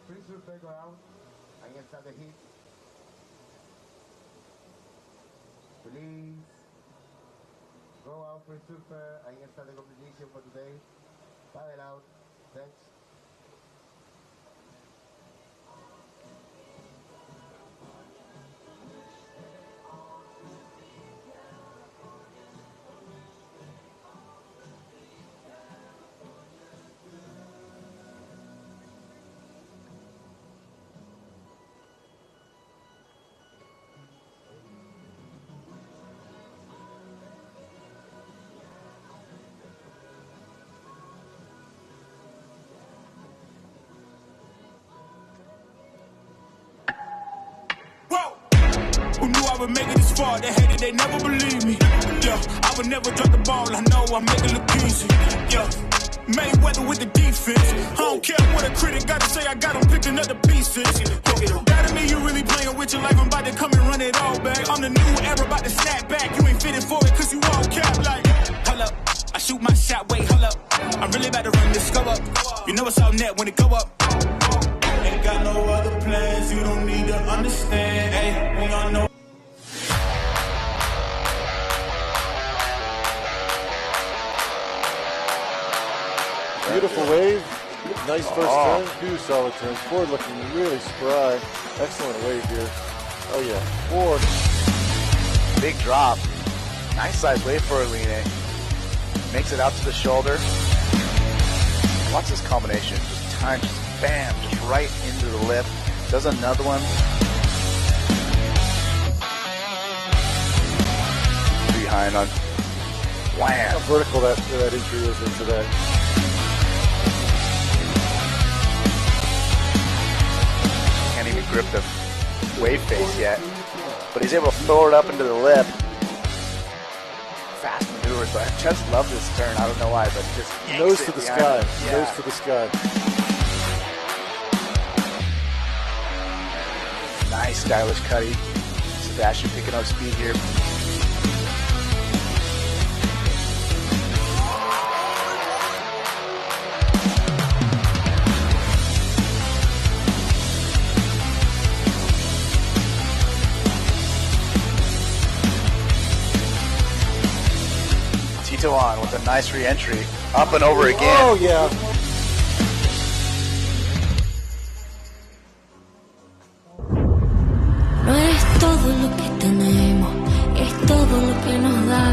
Free surfer, go out. Ahí está the hit. Please go out, free surfer. Ahí está the competition for today. Paddle out. Thanks. Who knew I would make it this far? They hated, they never believe me. Yeah, I would never drop the ball. I know I make it look easy. Yeah, Mayweather with the defense. I don't care what a critic got to say. I got them picking up the pieces. That to me, you really playing with your life. I'm about to come and run it all back. I'm the new era, about to snap back. You ain't fitted for it, cause you all cap like. Hold up, I shoot my shot, wait, hold up. I'm really about to run this, go up. You know it's all net when it go up. Ain't got no other plans, you don't need to understand. Hey, we all know. Beautiful wave, nice first turn, two solid turns. Ford looking really spry. Excellent wave here. Oh yeah, Ford. Big drop. Nice size wave for Aline. Makes it out to the shoulder. Watch this combination. Just time, just bam, just right into the lip. Does another one. Behind on. Wham. How vertical that entry is into that. Can't even grip the wave face yet, but he's able to throw it up into the lip. Fast maneuvers, but I just love this turn. I don't know why, but just nose to the sky. Yeah. Nose to the sky. Nice stylish cutty. Sebastian picking up speed here. Tito on with a nice re-entry. Up and over again. Oh, yeah. No es todo lo que tenemos, es todo lo que nos da.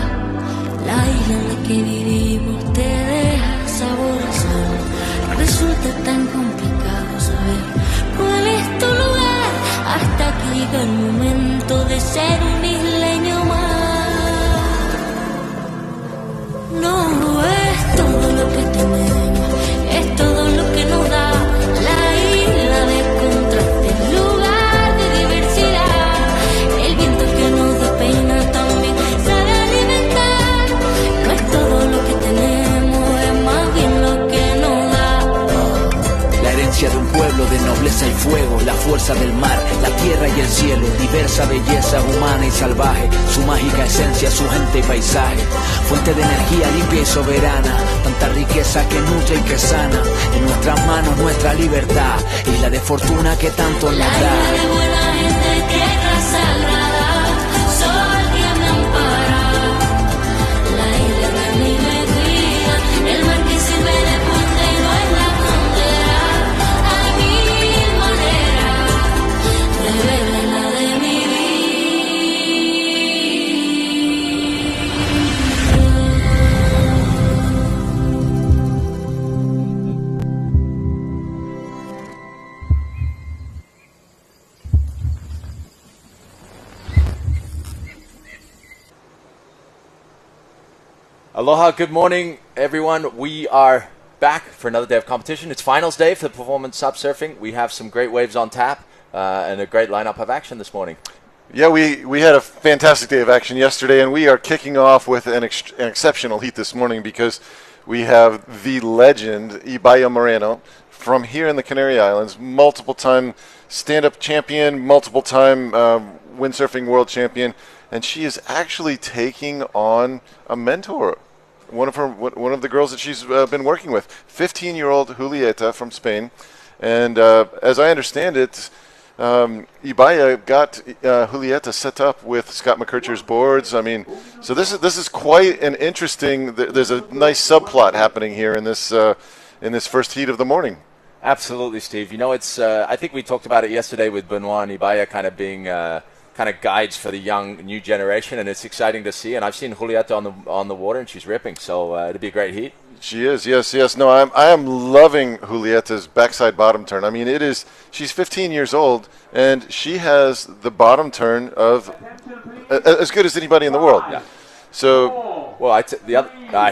La isla en la que vivimos te deja sabor a sal. Resulta tan complicado saber cuál es tu lugar, hasta que llega el momento de ser un isleño más. No es todo lo que tenemos, es todo lo que nos da. La isla de contraste, lugar de diversidad. El viento que nos despeina también sabe alimentar. No es todo lo que tenemos, es más bien lo que nos da. La herencia de un pueblo de nobleza y fuego, la fuerza del mar, la tierra y el cielo, diversa belleza humana y salvaje, su mágica esencia, su gente y paisaje, fuente de energía limpia y soberana, tanta riqueza que nutre y que sana, en nuestras manos nuestra libertad, isla de fortuna que tanto nos La da. isla de buena gente, tierra sagrada, sol que me ampara. La isla de mi vida, el mar que sirve de puente y no es la frontera. Hay mil maneras de ver la isla de mi vida. Aloha, good morning, everyone. We are back for another day of competition. It's finals day for the performance subsurfing. We have some great waves on tap and a great lineup of action this morning. Yeah, we had a fantastic day of action yesterday, and we are kicking off with an exceptional heat this morning because we have the legend, Ibaya Moreno, from here in the Canary Islands, multiple-time stand-up champion, multiple-time windsurfing world champion, and she is actually taking on a mentor, one of the girls that she's been working with, 15-year-old Julieta from Spain, and as I understand it, Ibaya got Julieta set up with Scott McKercher's boards. I mean, so this is quite an interesting. There's a nice subplot happening here in this first heat of the morning. Absolutely, Steve. You know, it's. I think we talked about it yesterday with Benoit and Ibaya kind of being kind of guides for the young new generation, and it's exciting to see. And I've seen Julieta on the water, and she's ripping. So it'll be a great heat. She is, yes. No, I am loving Julieta's backside bottom turn. I mean, it is. She's 15 years old, and she has the bottom turn of as good as anybody in the world. Yeah. So, well,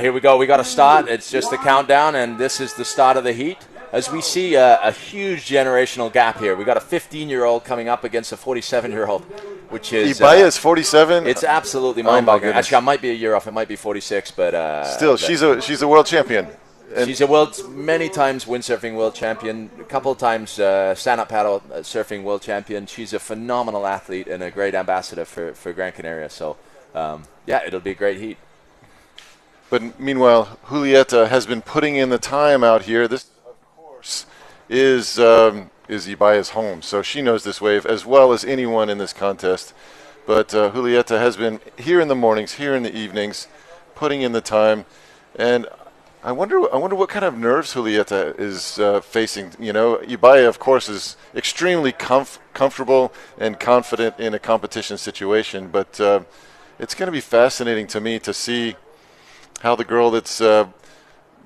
here we go. We got to start. It's just the countdown, and this is the start of the heat. As we see a huge generational gap here. We got a 15-year-old coming up against a 47-year-old, which is Ibaya is 47. It's absolutely mind-boggling. goodness. Actually, I might be a year off. It might be 46, but still, she's a world champion. And she's many times windsurfing world champion, a couple of times stand-up paddle surfing world champion. She's a phenomenal athlete and a great ambassador for Gran Canaria. So, yeah, it'll be a great heat. But meanwhile, Julieta has been putting in the time out here. This, of course, is Ibaya's home, so she knows this wave as well as anyone in this contest. But Julieta has been here in the mornings, here in the evenings, putting in the time, and I wonder what kind of nerves Julieta is facing. You know, Ibaya, of course, is extremely comfortable and confident in a competition situation, but it's going to be fascinating to me to see how the girl that's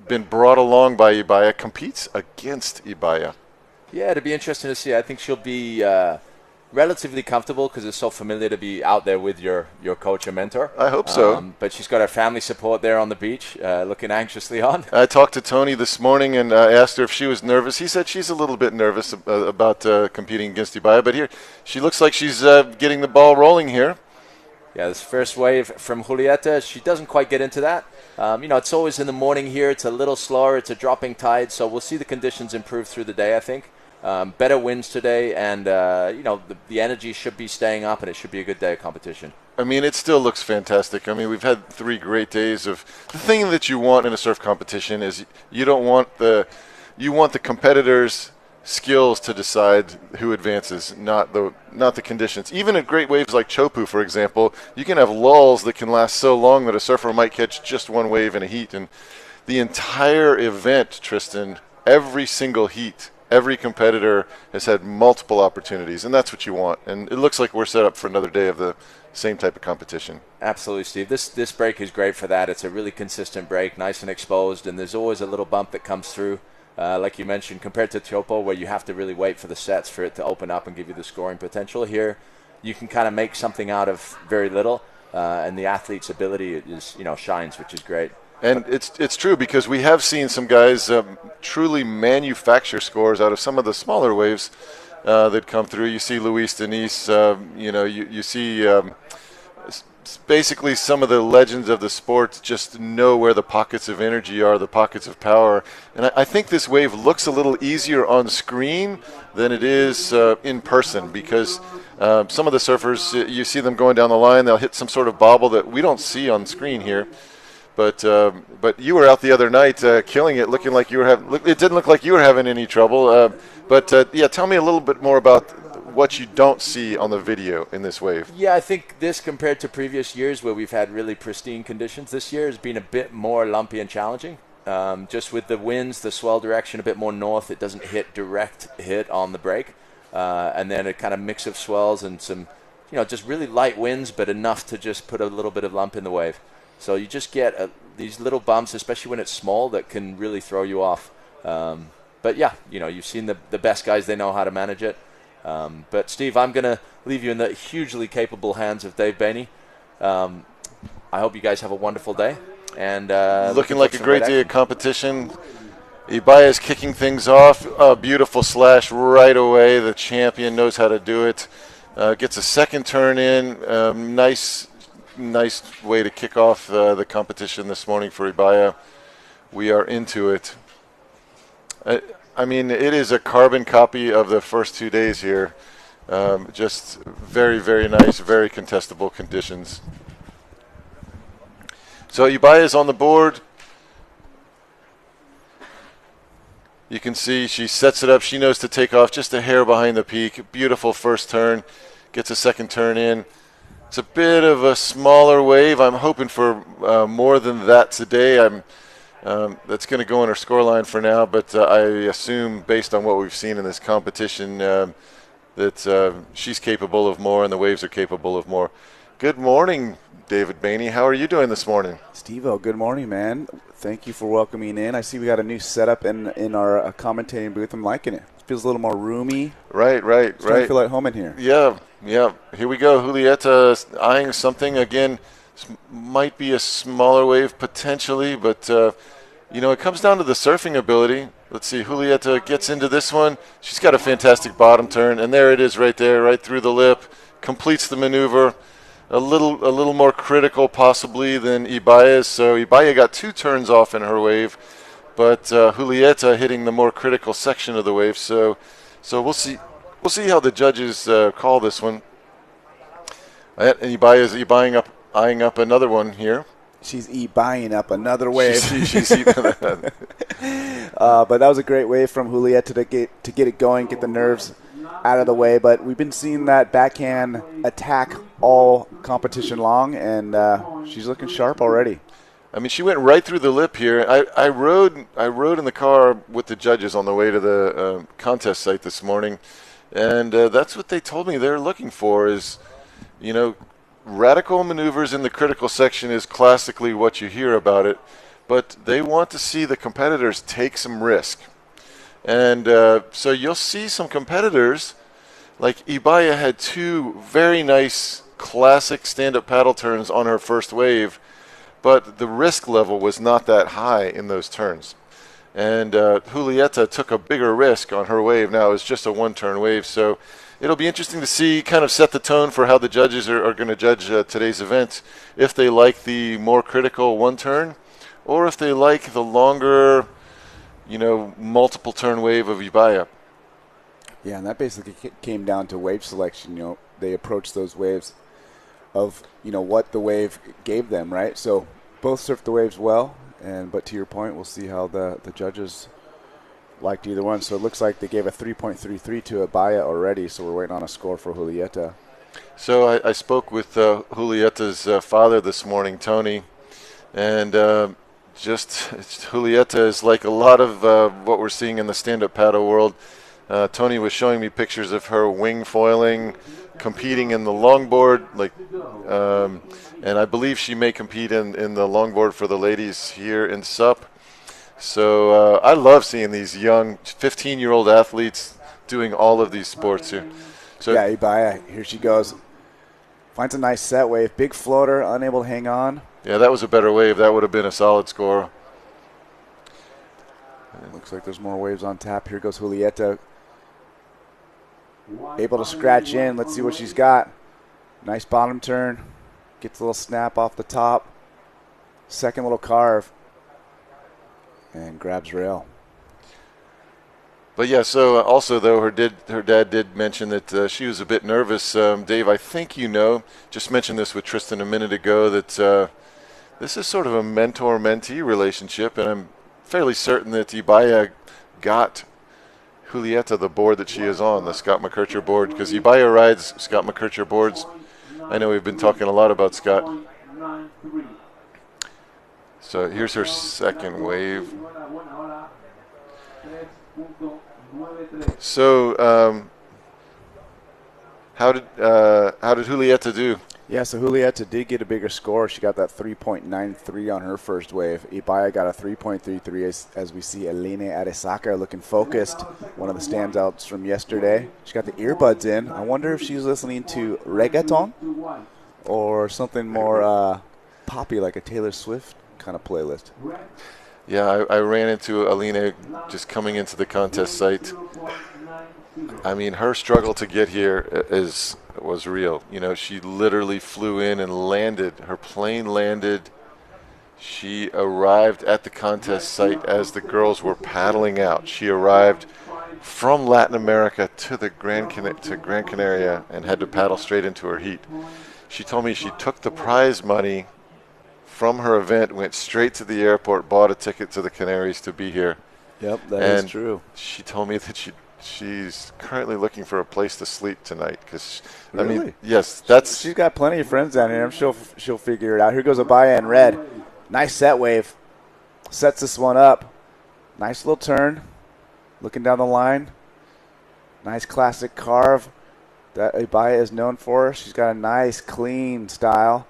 been brought along by Ibaya competes against Ibaya. Yeah, it'll be interesting to see. I think she'll be relatively comfortable because it's so familiar to be out there with your coach and mentor. I hope so. But she's got her family support there on the beach, looking anxiously on. I talked to Tony this morning and asked her if she was nervous. He said she's a little bit nervous about competing against Ibaya, but here she looks like she's getting the ball rolling here. Yeah, this first wave from Julieta, she doesn't quite get into that. It's always in the morning here. It's a little slower. It's a dropping tide, so we'll see the conditions improve through the day, I think. Better winds today, and the energy should be staying up, and it should be a good day of competition. I mean, it still looks fantastic. I mean, we've had 3 great days of the thing that you want in a surf competition is you want the competitors' skills to decide who advances, not the conditions. Even at great waves like Chopu, for example, you can have lulls that can last so long that a surfer might catch just one wave in a heat, and the entire event, Tristan, every single heat. Every competitor has had multiple opportunities, and that's what you want. And it looks like we're set up for another day of the same type of competition. Absolutely, Steve. This break is great for that. It's a really consistent break, nice and exposed, and there's always a little bump that comes through, like you mentioned, compared to Chopo, where you have to really wait for the sets for it to open up and give you the scoring potential. Here, you can kind of make something out of very little, and the athlete's ability is, shines, which is great. And it's true because we have seen some guys truly manufacture scores out of some of the smaller waves that come through. You see Luis Denise, you see basically some of the legends of the sport just know where the pockets of energy are, the pockets of power. And I think this wave looks a little easier on screen than it is in person because some of the surfers, you see them going down the line, they'll hit some sort of bobble that we don't see on screen here. But you were out the other night killing it, looking like you were having. It didn't look like you were having any trouble. Tell me a little bit more about what you don't see on the video in this wave. Yeah, I think this compared to previous years where we've had really pristine conditions, this year has been a bit more lumpy and challenging. Just with the winds, the swell direction a bit more north, it doesn't hit direct hit on the break, and then a kind of mix of swells and some, just really light winds, but enough to just put a little bit of lump in the wave. So you just get these little bumps, especially when it's small, that can really throw you off. But yeah, you've seen the best guys, they know how to manage it. But Steve, I'm going to leave you in the hugely capable hands of Dave Bainey. I hope you guys have a wonderful day. And looking like a great day of competition. Ibaya is kicking things off. A beautiful slash right away. The champion knows how to do it. Gets a second turn in. Nice way to kick off the competition this morning for Ibaya. We are into it. I mean, it is a carbon copy of the first 2 days here. Just very, very nice, very contestable conditions. So Ibaya is on the board. You can see she sets it up. She knows to take off just a hair behind the peak. Beautiful first turn. Gets a second turn in. It's a bit of a smaller wave. I'm hoping for more than that today. That's going to go on her scoreline for now, but I assume, based on what we've seen in this competition, that she's capable of more and the waves are capable of more. Good morning, David Bainey. How are you doing this morning? Steve-O, good morning, man. Thank you for welcoming in. I see we got a new setup in our commentating booth. I'm liking it. It feels a little more roomy. Right. I feel at home in here. Yeah. Here we go. Julieta eyeing something again. Might be a smaller wave potentially, but it comes down to the surfing ability. Let's see. Julieta gets into this one. She's got a fantastic bottom turn, and there it is, right there, right through the lip. Completes the maneuver. A little more critical possibly than Ibaya's. So Ibaya got 2 turns off in her wave, but Julieta hitting the more critical section of the wave. So we'll see. We'll see how the judges call this one. And Ibaya is eyeing up another one here. She's buying up another wave. She's but that was a great wave from Julieta to get it going, get the nerves out of the way. But we've been seeing that backhand attack all competition long, and she's looking sharp already. I mean, she went right through the lip here. I rode in the car with the judges on the way to the contest site this morning, and that's what they told me they're looking for is, radical maneuvers in the critical section is classically what you hear about it, but they want to see the competitors take some risk. And so you'll see some competitors like Ibaya had two very nice classic stand-up paddle turns on her first wave, but the risk level was not that high in those turns. And Julieta took a bigger risk on her wave. Now it's just a one-turn wave, so it'll be interesting to see, kind of set the tone for how the judges are going to judge today's event, if they like the more critical one-turn, or if they like the longer, multiple turn wave of Ibaya. Yeah, and that basically came down to wave selection. They approached those waves of, what the wave gave them, right? So both surfed the waves well, but to your point, we'll see how the judges liked either one. So it looks like they gave a 3.33 to Ibaya already, so we're waiting on a score for Julieta. So I spoke with Julieta's father this morning, Tony, and Julieta is like a lot of what we're seeing in the stand-up paddle world. Tony was showing me pictures of her wing foiling, competing in the longboard, and I believe she may compete in the longboard for the ladies here in SUP. So I love seeing these young 15-year-old athletes doing all of these sports here. So yeah, Ibaya, here she goes. Finds a nice set wave. Big floater, unable to hang on. Yeah, that was a better wave. That would have been a solid score. Looks like there's more waves on tap. Here goes Julieta. Able to scratch in. Let's see what she's got. Nice bottom turn. Gets a little snap off the top. Second little carve. And grabs rail. But yeah, so also though her dad did mention that she was a bit nervous. Dave, I think just mentioned this with Tristan a minute ago, that this is sort of a mentor-mentee relationship, and I'm fairly certain that Ibaya got Julieta the board that she is on, the Scott McKercher board, because Ibaya rides Scott McKercher boards. I know we've been talking a lot about Scott. So here's her second wave. So how did Julieta do? Yeah, so Julieta did get a bigger score. She got that 3.93 on her first wave. Ibaya got a 3.33 as we see Eline Aresaka looking focused, one of the standouts from yesterday. She got the earbuds in. I wonder if she's listening to reggaeton or something more poppy, like a Taylor Swift kind of playlist. Yeah, I ran into Aline just coming into the contest site. I mean, her struggle to get here was real. She literally flew in and landed. Her plane landed. She arrived at the contest site as the girls were paddling out. She arrived from Latin America to Gran Canaria and had to paddle straight into her heat. She told me she took the prize money from her event, went straight to the airport, bought a ticket to the Canaries to be here. Yep, that is true. She told me that she's currently looking for a place to sleep tonight. Really? I mean, yes, she's got plenty of friends down here. I'm sure she'll figure it out. Here goes Ibaya in red. Nice set wave. Sets this one up. Nice little turn. Looking down the line. Nice classic carve that Ibaya is known for. She's got a nice, clean style.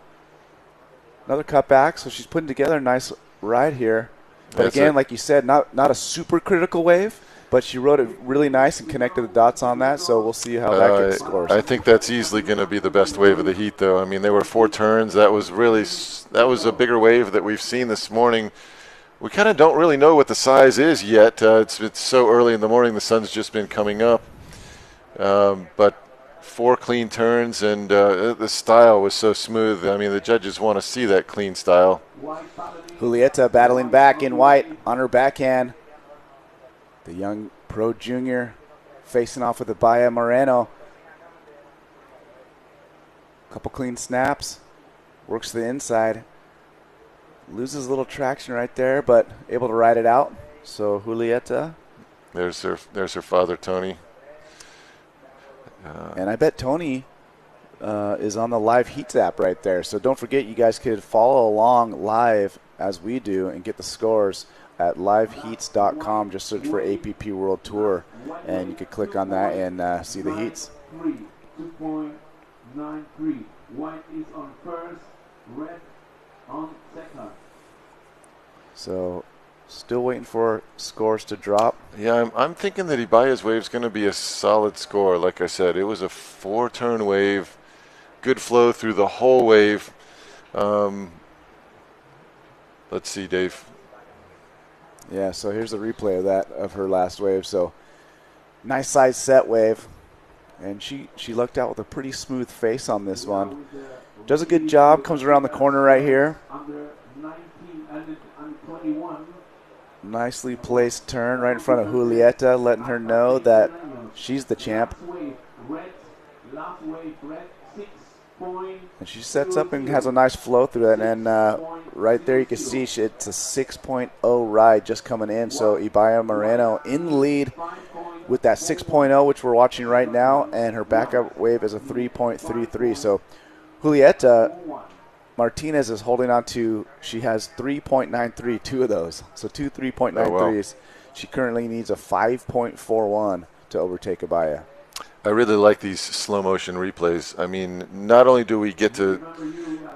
Another cutback, so she's putting together a nice ride here. But again, like you said, not a super critical wave, but she rode it really nice and connected the dots on that, so we'll see how that gets scores. I think that's easily going to be the best wave of the heat, though. I mean, there were 4 turns. That was a bigger wave that we've seen this morning. We kind of don't really know what the size is yet. It's so early in the morning. The sun's just been coming up. But 4 clean turns, and the style was so smooth. I mean, the judges want to see that clean style. Julieta battling back in white on her backhand. The young pro junior facing off with Ibaya Moreno. Couple clean snaps. Works to the inside. Loses a little traction right there, but able to ride it out. So Julieta. There's her father, Tony. And I bet Tony is on the live Heats app right there. So don't forget, you guys could follow along live as we do and get the scores at liveheats.com. Just search for APP World Tour, and you could click on that and see the heats. 2.93. White is on first, red on second. So still waiting for scores to drop. Yeah, I'm thinking that Ibaya's wave's going to be a solid score. Like I said, it was a 4-turn wave, good flow through the whole wave. Let's see, Dave. Yeah, so here's a replay of that, of her last wave. So nice size set wave. And she lucked out with a pretty smooth face on this one. Does a good job, comes around the corner right here. Nicely placed turn right in front of Julieta, letting her know that she's the champ. And she sets up and has a nice flow through it. And right there you can see it's a 6.0 ride just coming in. So Ibaya Moreno in the lead with that 6.0, which we're watching right now. And her backup wave is a 3.33. So Julieta Martinez is holding on to, she has 3.93, two of those. So two 3.93s. Oh, wow. She currently needs a 5.41 to overtake Ibaya. I really like these slow motion replays. I mean, not only do we get to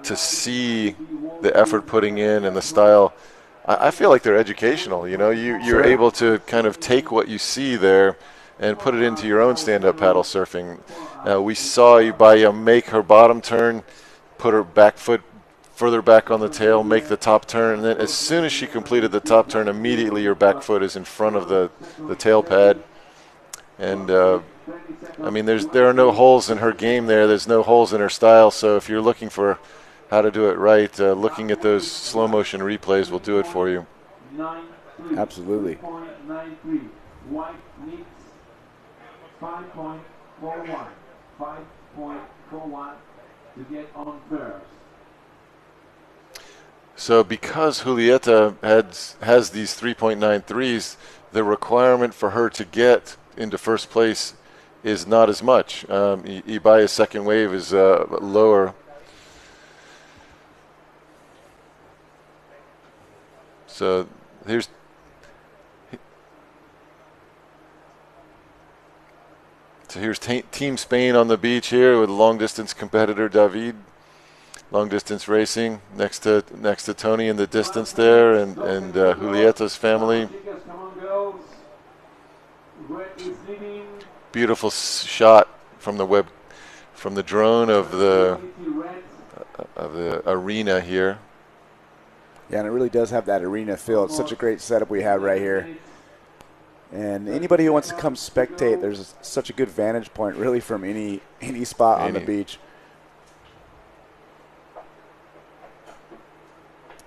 see the effort putting in and the style, I feel like they're educational. You know, you're able to kind of take what you see there and put it into your own stand-up paddle surfing. We saw Ibaya make her bottom turn, put her back foot further back on the tail, make the top turn, and then as soon as she completed the top turn, immediately your back foot is in front of the tail pad. And I mean, there are no holes in her game there. There's no holes in her style. So if you're looking for how to do it right, looking at those slow motion replays will do it for you. Absolutely. 5.41. 5.41 to get on first. So because Julieta has these 3.93s, the requirement for her to get into first place is not as much. Ibaya's second wave is lower. So here's Team Spain on the beach here with long distance competitor David. Long distance racing next to Tony in the distance there, and Julieta's family. Beautiful shot from the drone of the arena here. Yeah, and it really does have that arena feel. It's such a great setup we have right here. And anybody who wants to come spectate, there's such a good vantage point really from any spot on the beach.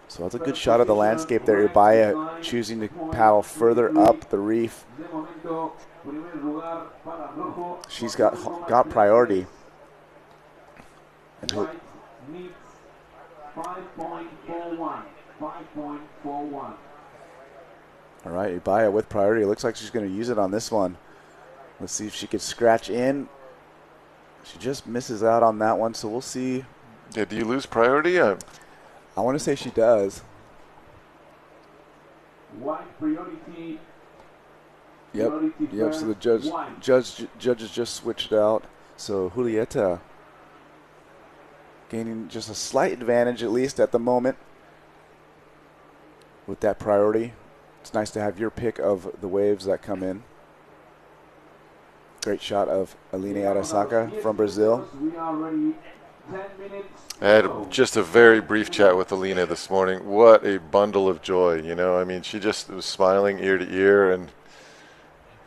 So that's a good shot of the landscape there. Ibaya choosing to paddle further up the reef. She's got priority. And 5.41. 5.41. All right, Ibaya with priority. Looks like she's going to use it on this one. Let's see if she can scratch in. She just misses out on that one, so we'll see. Yeah, do you lose priority? I want to say she does. White priority. Yep. So the judges just switched out. So Julieta gaining just a slight advantage, at least at the moment, with that priority. It's nice to have your pick of the waves that come in. Great shot of Aline Arasaka from Brazil. We are ready. 10 minutes. I had just a very brief chat with Alina this morning. What a bundle of joy, you know. I mean, she just was smiling ear to ear, and,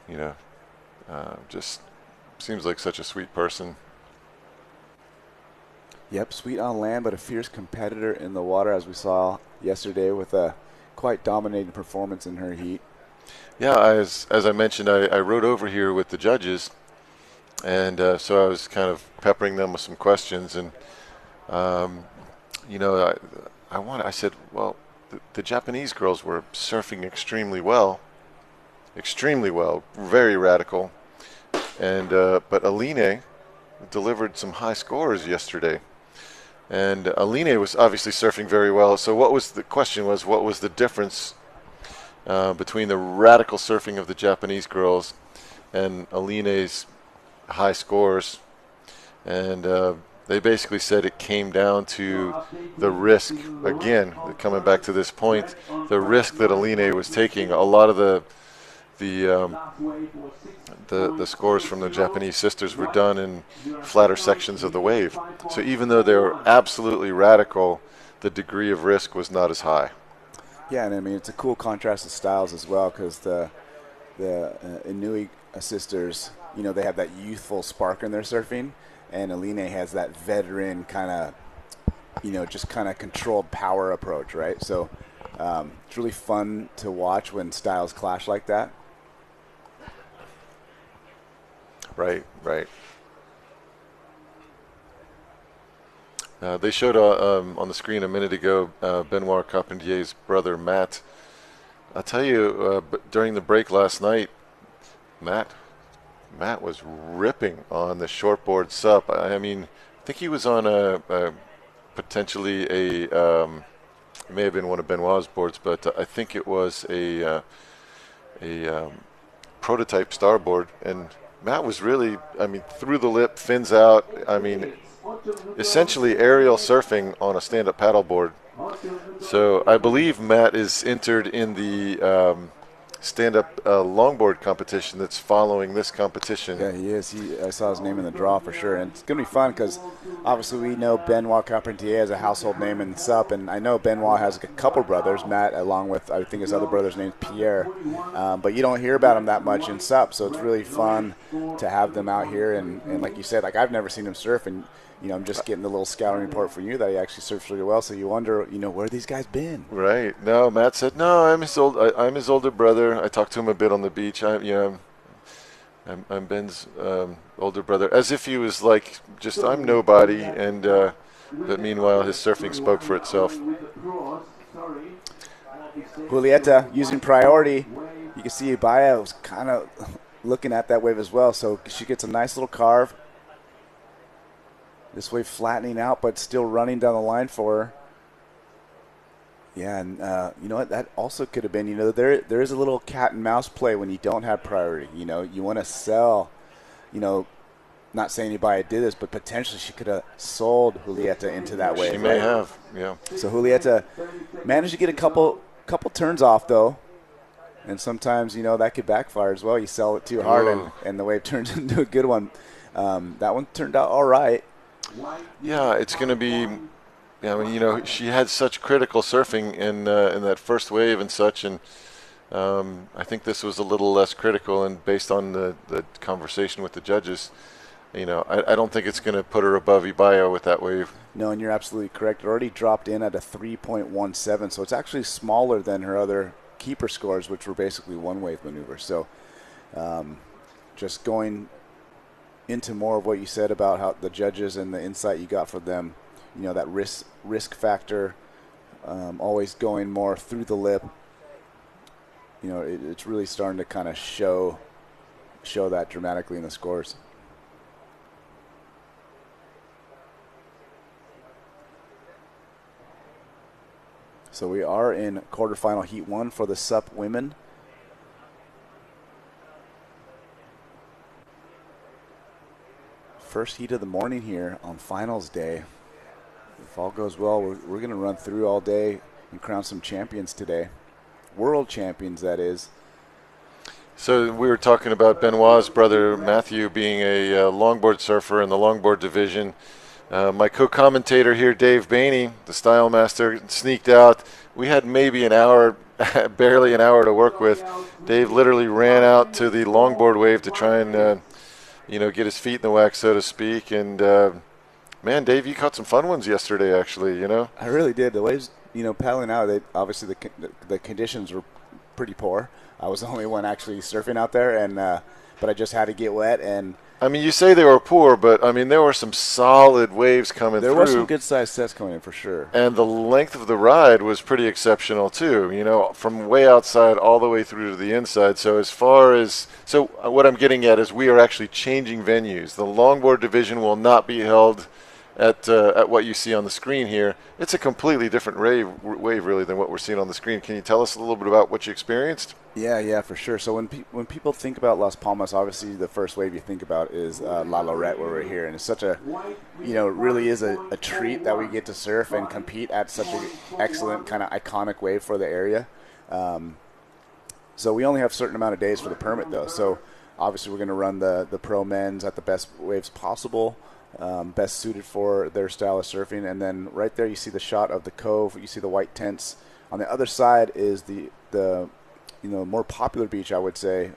you know, just seems like such a sweet person. Yep, sweet on land, but a fierce competitor in the water, as we saw yesterday with a quite dominating performance in her heat. Yeah, as I mentioned, I rode over here with the judges, and so I was kind of peppering them with some questions, and you know, I said, well, the Japanese girls were surfing extremely well, very radical, and but Aline delivered some high scores yesterday, and Aline was obviously surfing very well. So what was the question? What was the difference between the radical surfing of the Japanese girls and Aline's high scores? And They basically said it came down to the risk, again, coming back to this point, the risk that Aline was taking. A lot of the scores from the Japanese sisters were done in flatter sections of the wave. So even though they were absolutely radical, the degree of risk was not as high. Yeah, and I mean, it's a cool contrast of styles as well, because the Inui sisters, you know, they have that youthful spark in their surfing, and Aline has that veteran kind of, you know, just kind of controlled power approach, right? So it's really fun to watch when styles clash like that. Right. They showed on the screen a minute ago Benoit Carpentier's brother, Matt. I'll tell you, during the break last night, Matt was ripping on the shortboard sup. I mean, I think he was on potentially it may have been one of Benoit's boards, but I think it was a prototype starboard, and Matt was really, I mean, through the lip, fins out. I mean, essentially aerial surfing on a stand-up paddleboard. So I believe Matt is entered in the stand-up longboard competition that's following this competition. Yeah, he is. I saw his name in the draw for sure, and it's going to be fun because obviously we know Benoit Carpentier as a household name in SUP, and I know Benoit has a couple brothers, Matt, along with I think his other brother's name's Pierre, but you don't hear about him that much in SUP, so it's really fun to have them out here, and like you said, like I've never seen him surf, and you know, I'm just getting the little scouting report for you that he actually surfs really well. So you wonder, you know, where these guys been? Right. No, Matt said, no, I'm his older brother. I talked to him a bit on the beach. I'm Ben's older brother, as if he was like, just I'm nobody. And but meanwhile, his surfing spoke for itself. Julieta using priority. You can see Ibaya was kind of looking at that wave as well. So she gets a nice little carve. This wave flattening out, but still running down the line for her. Yeah, and you know what? That also could have been, you know, there is a little cat and mouse play when you don't have priority. You know, you want to sell, you know, not saying anybody did this, but potentially she could have sold Julieta into that wave. She may have, yeah. So Julieta managed to get a couple turns off, though. And sometimes, you know, that could backfire as well. You sell it too hard, and the wave turns into a good one. That one turned out all right. Yeah, it's going to be. I mean, you know, she had such critical surfing in that first wave and such, and I think this was a little less critical. And based on the conversation with the judges, you know, I don't think it's going to put her above Ibaya with that wave. No, and you're absolutely correct. It already dropped in at a 3.17, so it's actually smaller than her other keeper scores, which were basically one-wave maneuvers. So just going into more of what you said about how the judges and the insight you got from them, you know, that risk factor, always going more through the lip. You know, it's really starting to kind of show that dramatically in the scores. So we are in quarterfinal heat 1 for the SUP women. First heat of the morning here on finals day. If all goes well, we're going to run through all day and crown some champions today. World champions, that is. So we were talking about Benoit's brother Matthew being a longboard surfer in the longboard division. My co-commentator here, Dave Bainey, the style master, sneaked out. We had maybe an hour, barely an hour to work with. Dave literally ran out to the longboard wave to try and you know, get his feet in the wax, so to speak. And, man, Dave, you caught some fun ones yesterday, actually, you know? I really did. The waves, you know, paddling out, obviously the conditions were pretty poor. I was the only one actually surfing out there, and but I just had to get wet. And I mean, you say they were poor, but, I mean, there were some solid waves coming through. There were some good-sized sets coming in for sure. And the length of the ride was pretty exceptional, too, you know, from way outside all the way through to the inside. So as far as – so what I'm getting at is we are actually changing venues. The longboard division will not be held at what you see on the screen here, it's a completely different wave really than what we're seeing on the screen. Can you tell us a little bit about what you experienced? Yeah, for sure. So when people think about Las Palmas, obviously the first wave you think about is La Lorette, where we're here, and it's such a, it really is a treat that we get to surf and compete at such an excellent kind of iconic wave for the area. So we only have a certain amount of days for the permit, though. So obviously we're going to run the pro men's at the best waves possible, best suited for their style of surfing. And then right there you see the shot of the cove. You see the white tents. On the other side is the more popular beach, I would say,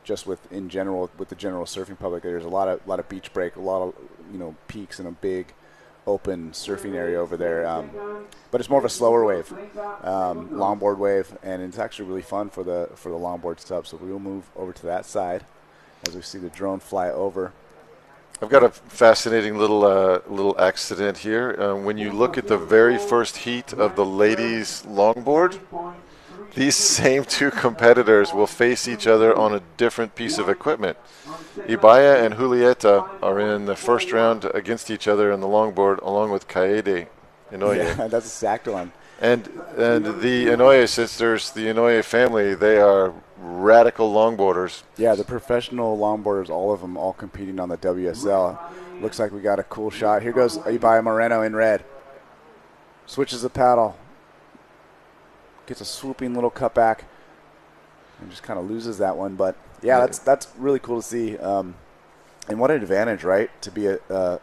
just with the general surfing public. There's a lot of beach break, a lot of peaks, and a big open surfing area over there. But it's more of a slower wave, longboard wave, and it's actually really fun for the longboard stuff. So we will move over to that side as we see the drone fly over. I've got a fascinating little accident here. When you look at the very first heat of the ladies longboard, these same two competitors will face each other on a different piece of equipment. Ibaya and Julieta are in the first round against each other in the longboard, along with Kaede Inoue. Yeah, that's a stacked one. And the Inoue sisters, the Inoue family, they are radical longboarders. Yeah, the professional longboarders, all of them, all competing on the WSL. Looks like we got a cool shot. Here goes Ibaya Moreno in red. Switches the paddle. Gets a swooping little cutback. And just kind of loses that one. But, yeah, that's really cool to see. And what an advantage, right, to be a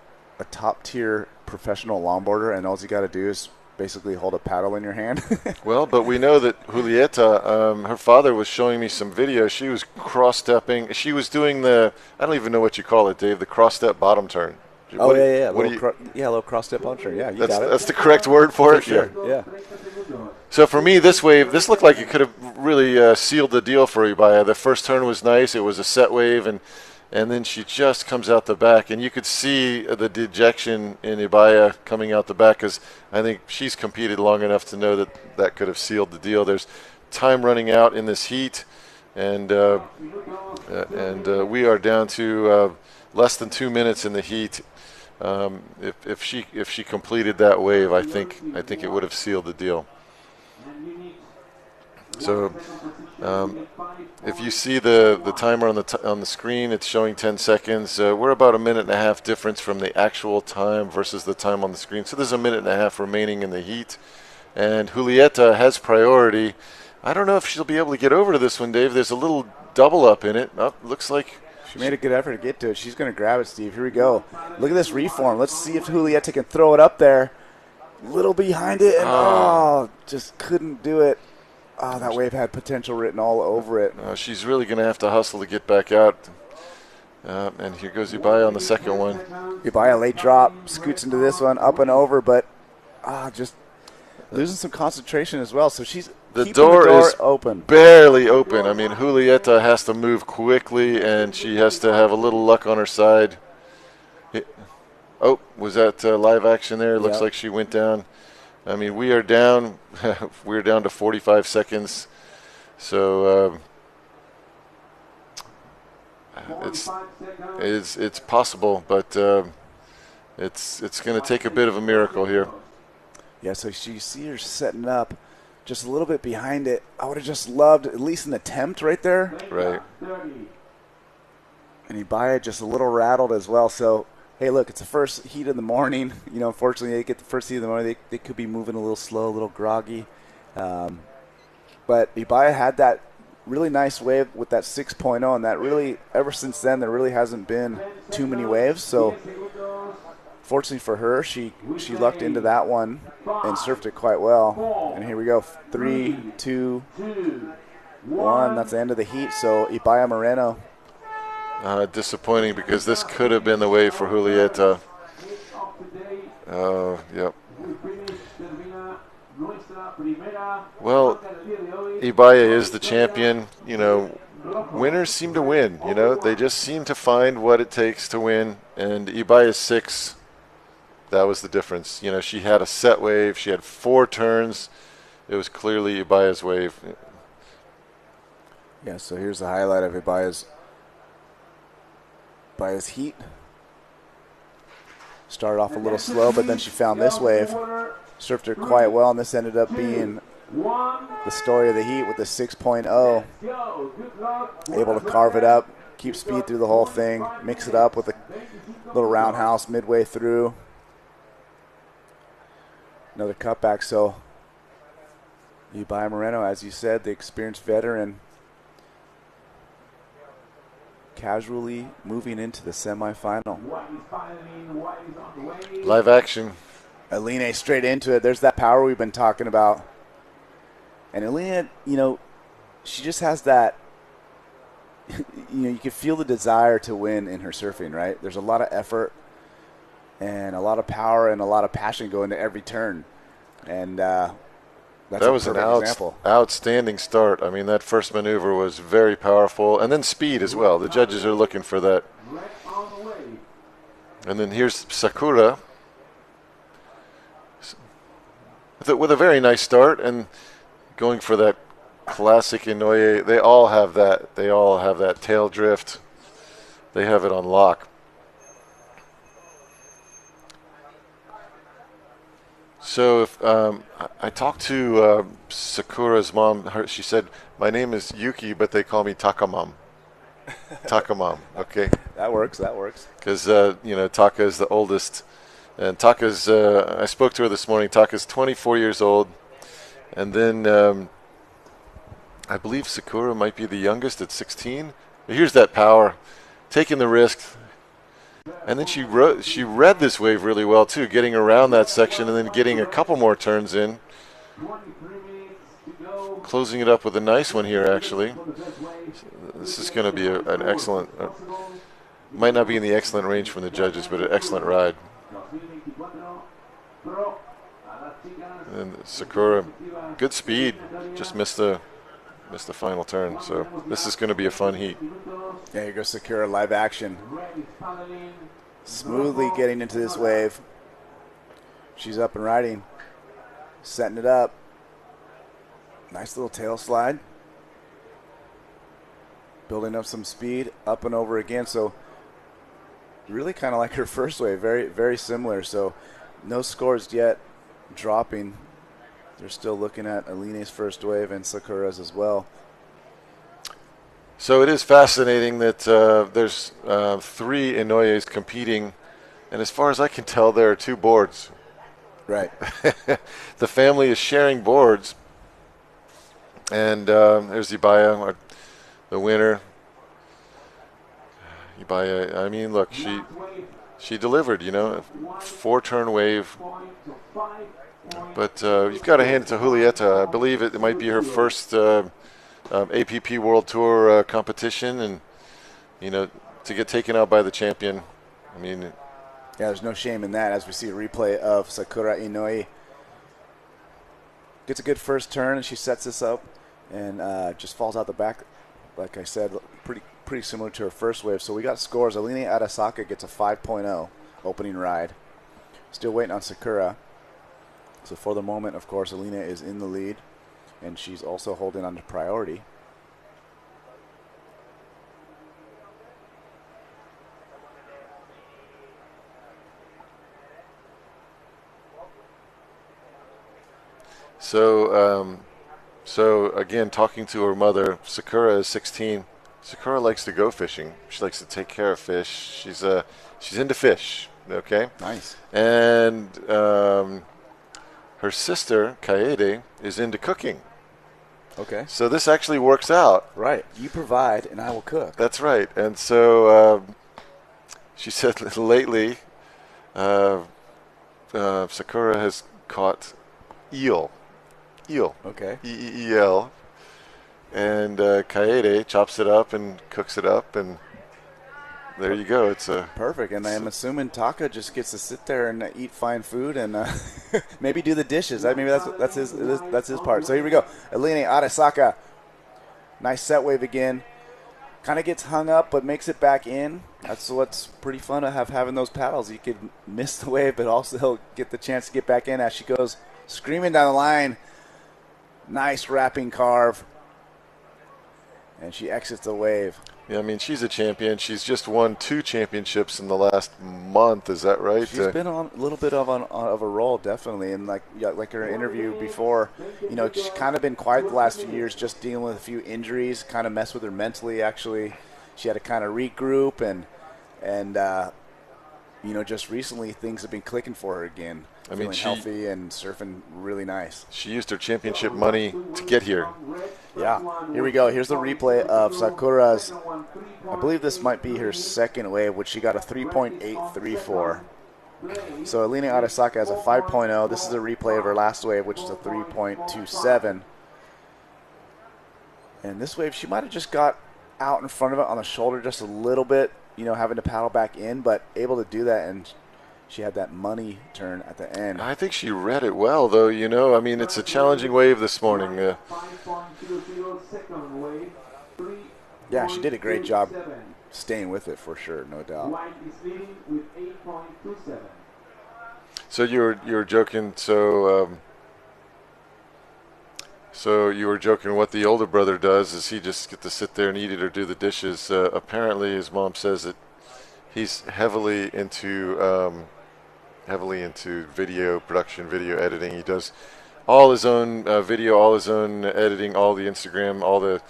top-tier professional longboarder, and all you got to do is basically hold a paddle in your hand. Well, but we know that Julieta, her father was showing me some video. She was cross-stepping. She was doing I don't even know what you call it, Dave, the cross-step bottom turn. Oh, yeah. A little cross-step bottom turn. Yeah, you got it. That's the correct word for it? Sure. Yeah. So for me, this wave, this looked like it could have really sealed the deal for Ibaya. The first turn was nice. It was a set wave, and then she just comes out the back. And you could see the dejection in Ibaya coming out the back, because I think she's competed long enough to know that could have sealed the deal. There's time running out in this heat, and we are down to less than 2 minutes in the heat. If she completed that wave, I think it would have sealed the deal. So if you see the timer on the screen, it's showing 10 seconds. We're about a minute and a half difference from the actual time versus the time on the screen. So there's a minute and a half remaining in the heat, and Julieta has priority. I don't know if she'll be able to get over to this one, Dave. There's a little double up in it. Looks like she made a good effort to get to it. She's going to grab it, Steve. Here we go. Look at this reform. Let's see if Julieta can throw it up there. Little behind it, and just couldn't do it. Oh, that wave had potential written all over it. She's really going to have to hustle to get back out. And here goes Ibaya on the second one. Ibaya late drop, scoots into this one, up and over, but just losing some concentration as well. So she's the door is open, barely open. I mean, Julieta has to move quickly, and she has to have a little luck on her side. Oh, was that live action there? Looks like she went down. I mean, we are down. We're down to 45 seconds. So it's possible, but it's going to take a bit of a miracle here. Yeah. So you see her setting up just a little bit behind it. I would have just loved at least an attempt right there. Right. And Ibaya just a little rattled as well. So. Hey, look, it's the first heat in the morning. Unfortunately, they get the first heat in the morning. They could be moving a little slow, a little groggy. But Ibaya had that really nice wave with that 6.0, and that really, ever since then, there really hasn't been too many waves. So, fortunately for her, she lucked into that one and surfed it quite well. And here we go, 3, 2, 1. That's the end of the heat. So, Ibaya Moreno. Disappointing, because this could have been the way for Julieta. Yep. Well, Ibaya is the champion. Winners seem to win. They just seem to find what it takes to win. And Ibaya's 6, that was the difference. She had a set wave. She had 4 turns. It was clearly Ibaya's wave. Yeah, so here's the highlight of Ibaya's heat. Started off a little slow, but then she found this wave. Surfed her quite well, and this ended up being the story of the heat with the 6.0. Able to carve it up, keep speed through the whole thing, mix it up with a little roundhouse midway through. Another cutback, so Ibaya Moreno, as you said, the experienced veteran, casually moving into the semifinal. Live action. Aline straight into it. There's that power we've been talking about. And Aline, she just has that, you can feel the desire to win in her surfing, right? There's a lot of effort and a lot of power and a lot of passion going to every turn. And that's that was an outstanding start. I mean, that first maneuver was very powerful. And then speed as well. The judges are looking for that. And then here's Sakura with a very nice start and going for that classic Inoue. They all have that. They all have that tail drift. They have it on lock. So if I talked to Sakura's mom, she said, "My name is Yuki, but they call me Takamam." Takamam, okay. That works. Because Taka is the oldest, and Taka's. I spoke to her this morning. Taka's 24 years old, and then I believe Sakura might be the youngest at 16. But here's that power, taking the risk. And then she read this wave really well, too, getting around that section and then getting a couple more turns in. Closing it up with a nice one here, actually. This is going to be an excellent, might not be in the excellent range from the judges, but an excellent ride. And Sakura, good speed, just missed the final turn. So this is going to be a fun heat. There you go, Sakura, live action. Smoothly getting into this wave. She's up and riding. Setting it up. Nice little tail slide. Building up some speed. Up and over again. So really kind of like her first wave. Very, very similar. So no scores yet dropping. They're still looking at Aline's first wave and Sakura's as well. So it is fascinating that there's 3 Inoues competing, and as far as I can tell, there are 2 boards. Right. The family is sharing boards, and there's Ibaya, the winner. Ibaya, I mean, look, she delivered, a 4-turn wave. But you've got to hand it to Julieta. I believe it might be her first APP World Tour competition, and to get taken out by the champion. I mean, yeah, there's no shame in that. As we see a replay of Sakura Inoue, gets a good first turn, and she sets this up, and just falls out the back. Like I said, pretty similar to her first wave. So we got scores. Aline Arasaka gets a 5.0 opening ride. Still waiting on Sakura. So for the moment, of course, Aline is in the lead, and she's also holding on to priority. So again, talking to her mother, Sakura is 16. Sakura likes to go fishing. She likes to take care of fish. She's into fish. Okay. Nice. And her sister, Kaede, is into cooking. Okay. So this actually works out. Right. You provide, and I will cook. That's right. And so she said lately Sakura has caught eel. Okay. E-E-E-L. And Kaede chops it up and cooks it up, and there you go. It's perfect. And I'm assuming Taka just gets to sit there and eat fine food and maybe do the dishes. Maybe that's his part. So here we go. Aline Arasaka. Nice set wave again. Kind of gets hung up, but makes it back in. That's what's pretty fun to having those paddles. You could miss the wave, but also get the chance to get back in as she goes screaming down the line. Nice wrapping carve. and she exits the wave. Yeah, I mean, she's a champion. She's just won 2 championships in the last month. Is that right? She's been on a little bit of a roll, definitely. And like her interview before, she's kind of been quiet the last few years, just dealing with a few injuries, kind of messed with her mentally. Actually, she had to kind of regroup, and just recently things have been clicking for her again. I mean, feeling healthy and surfing really nice. She used her championship money to get here. Yeah, here we go. Here's the replay of Sakura's, I believe this might be her second wave, which she got a 3.83 for. So Aline Arasaka has a 5.0. This is a replay of her last wave, which is a 3.27. And this wave, she might have just got out in front of it on the shoulder just a little bit, having to paddle back in, but able to do that, and she had that money turn at the end. I think she read it well, though. I mean, it's a challenging wave this morning. Yeah, she did a great job staying with it for sure, no doubt. White is leading with 8.27. So you were joking. So you were joking. What the older brother does is he just get to sit there and eat it or do the dishes. Apparently, his mom says that he's heavily into video production, video editing. He does all his own video, all his own editing, all the Instagram, all the.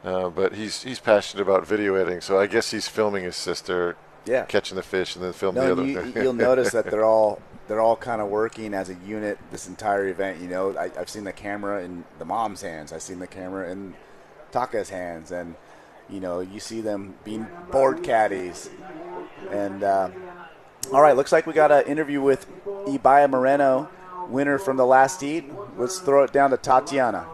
But he's passionate about video editing, so I guess he's filming his sister catching the fish and then filming the other. You'll notice that they're all kind of working as a unit this entire event. I've seen the camera in the mom's hands. I've seen the camera in Taka's hands, and you see them being board caddies. And all right, looks like we got an interview with Ibaya Moreno, winner from the last heat. Let's throw it down to Tatiana.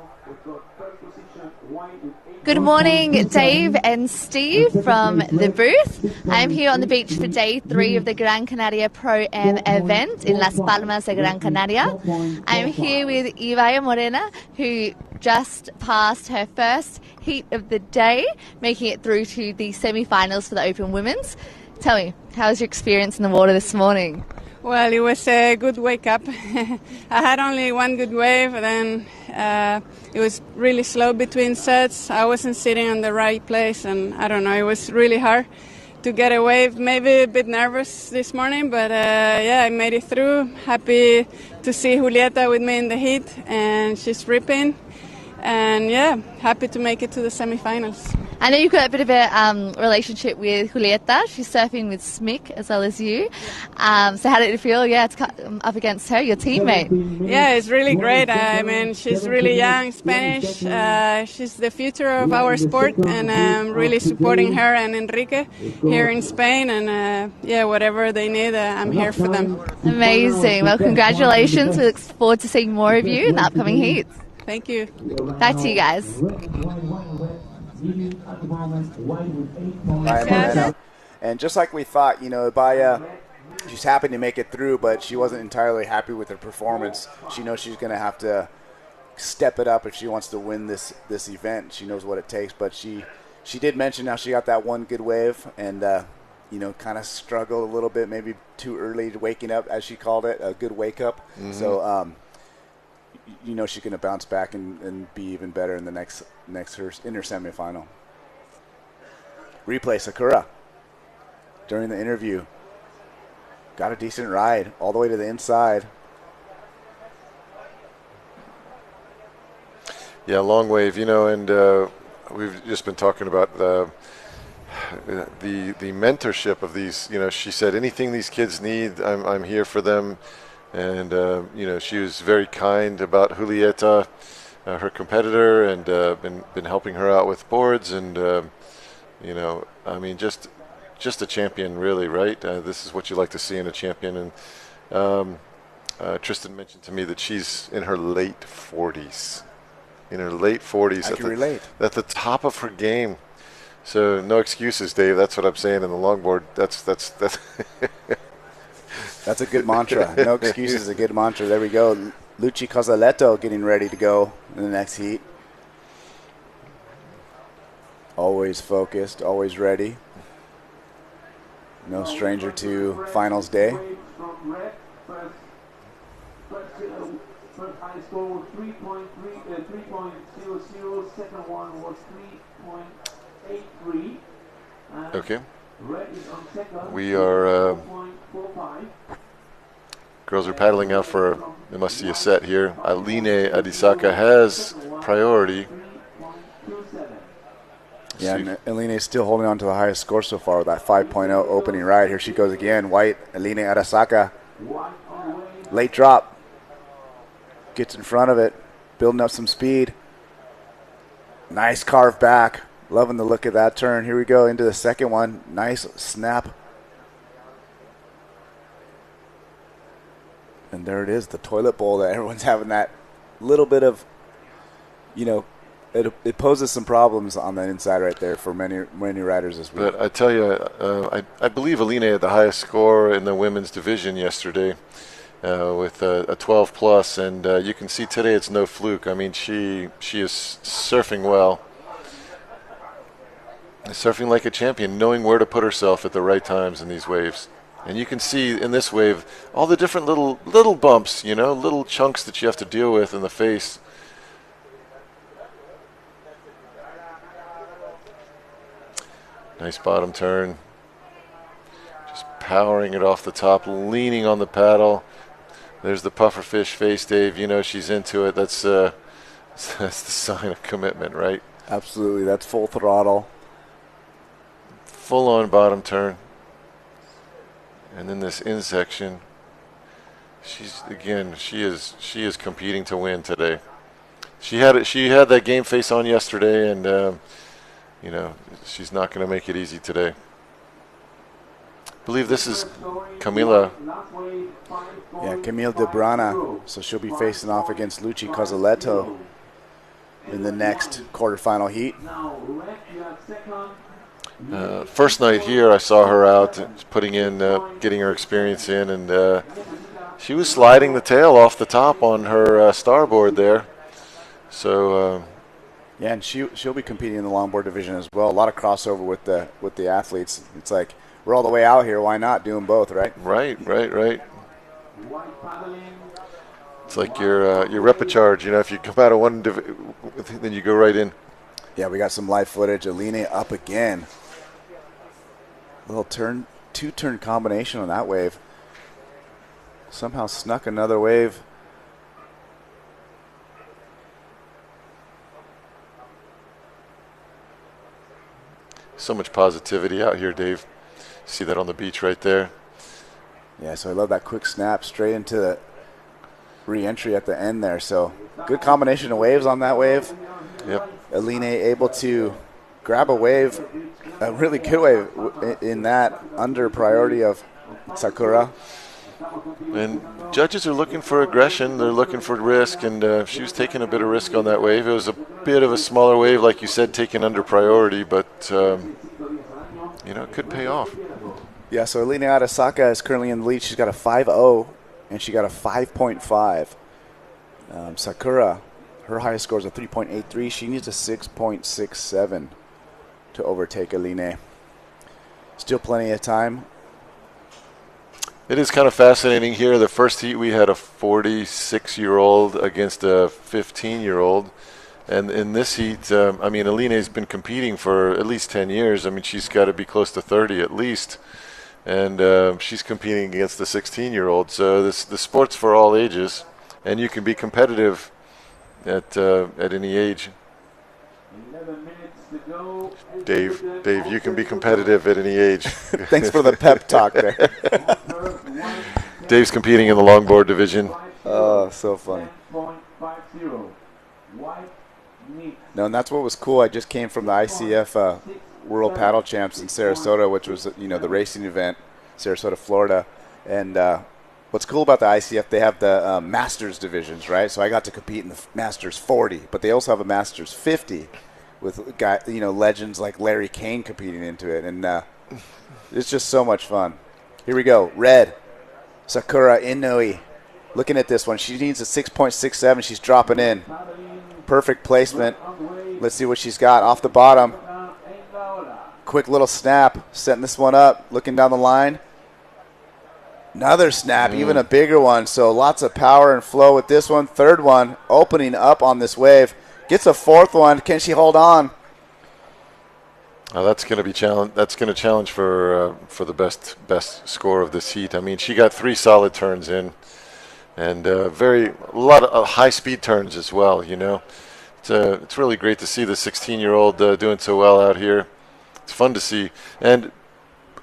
Good morning, Dave and Steve from the booth. I'm here on the beach for day 3 of the Gran Canaria Pro-Am event in Las Palmas de Gran Canaria. I'm here with Ibaya Morena, who just passed her first heat of the day, making it through to the semi-finals for the Open Women's. Tell me, how was your experience in the water this morning? Well, it was a good wake up. I had only one good wave, and then it was really slow between sets. I wasn't sitting in the right place, and I don't know, it was really hard to get a wave. Maybe a bit nervous this morning, but I made it through. Happy to see Julieta with me in the heat, and she's ripping. And happy to make it to the semifinals. I know you've got a bit of a relationship with Julieta. She's surfing with Smick as well as you. So how did it feel? Yeah, it's up against her, your teammate. Yeah, it's really great. I mean, she's really young, Spanish. She's the future of our sport, and I'm really supporting her and Enrique here in Spain. And whatever they need, I'm here for them. Amazing. Well, congratulations. We look forward to seeing more of you in the upcoming heats. Thank you. Back to you guys. And just like we thought, Ibaya, she's happy to make it through, but she wasn't entirely happy with her performance. She knows she's going to have to step it up if she wants to win this event. She knows what it takes, but she did mention how she got that one good wave and kind of struggled a little bit, maybe too early to waking up, as she called it, a good wake up. Mm-hmm. So she's going to bounce back and be even better in the next in her semifinal. Replay, Sakura during the interview got a decent ride all the way to the inside. Yeah, long wave, and we've just been talking about the mentorship of these. She said anything these kids need, I'm here for them. And, she was very kind about Julieta, her competitor, and been helping her out with boards. And, I mean, just a champion, really, right? This is what you like to see in a champion. And Tristan mentioned to me that she's in her late 40s. I can relate. At the top of her game. So no excuses, Dave. That's what I'm saying in the longboard. That's That's a good mantra. No excuses is a good mantra. There we go. Luci Cozzaletto getting ready to go in the next heat. Always focused, always ready. No stranger to finals day. score was 3.00. Second one was 3.83. Okay. Red is on second. We are, 4.45. girls are paddling out for, they must see a set here. Aline Adisaka has priority. 3.27. Yeah, and Aline is still holding on to the highest score so far with that 5.0 opening ride. Here she goes again. White, Aline Arasaka. White on the way. Late drop. Gets in front of it. Building up some speed. Nice carve back. Loving the look of that turn. Here we go into the second one. Nice snap. And there it is, the toilet bowl that everyone's having that little bit of, it poses some problems on the inside right there for many riders this week. But I tell you, I believe Aline had the highest score in the women's division yesterday with a 12 plus, and you can see today it's no fluke. I mean, she is surfing well, surfing like a champion, knowing where to put herself at the right times in these waves. And you can see in this wave all the different little bumps, little chunks that you have to deal with in the face. Nice bottom turn. Just powering it off the top, leaning on the paddle. There's the pufferfish face, Dave. She's into it. That's the sign of commitment, right? Absolutely. That's full throttle. Full on bottom turn. And then this in section. She is competing to win today. She had that game face on yesterday, and she's not going to make it easy today. I believe this is Camila. Yeah, Camille De Brana. So she'll be facing off against Luci Cozzoletto in the next quarterfinal heat. First night here, I saw her out putting in, getting her experience in, and she was sliding the tail off the top on her starboard there. So. Yeah, and she'll be competing in the longboard division as well. A lot of crossover with the athletes. It's like we're all the way out here. Why not do them both, right? Right. It's like your repecharge. If you come out of one, then you go right in. Yeah, we got some live footage. Aline up again. Little two-turn combination on that wave. Somehow snuck another wave. So much positivity out here, Dave. See that on the beach right there. Yeah, so I love that quick snap straight into the re-entry at the end there. So good combination of waves on that wave. Yep. Aline able to grab a wave, a really good wave in that under priority of Sakura. And judges are looking for aggression. They're looking for risk, and she was taking a bit of risk on that wave. It was a bit of a smaller wave, like you said, taken under priority, but it could pay off. Yeah, so Aline Arasaka is currently in the lead. She's got a 5.0, and she got a 5.5. Sakura, her highest score is a 3.83. She needs a 6.67 to overtake Aline. Still plenty of time. It is kind of fascinating here. The first heat we had a 46-year-old against a 15-year-old. And in this heat, Aline has been competing for at least 10 years. She's got to be close to 30 at least. And she's competing against the 16-year-old. So the sport's for all ages. And you can be competitive at any age. 11 minutes to go. Dave, you can be competitive at any age. Thanks for the pep talk there. Dave's competing in the longboard division. Oh, so funny. No, and that's what was cool. I just came from the ICF World Paddle Champs in Sarasota, which was the racing event, Sarasota, Florida. And what's cool about the ICF, they have the Masters divisions, right? So I got to compete in the Masters 40, but they also have a Masters 50 with legends like Larry Kane competing into it, and it's just so much fun. Here we go. Red, Sakura Inouye. Looking at this one, she needs a 6.67. She's dropping in. Perfect placement. Let's see what she's got off the bottom. Quick little snap, setting this one up. Looking down the line. Another snap, even a bigger one. So lots of power and flow with this one. Third one opening up on this wave. Gets a fourth one. Can she hold on? That's going to be challenge. That's going to challenge for the best score of this heat. I mean, she got 3 solid turns in, and a lot of high speed turns as well. You know, it's really great to see the 16-year-old doing so well out here. It's fun to see, and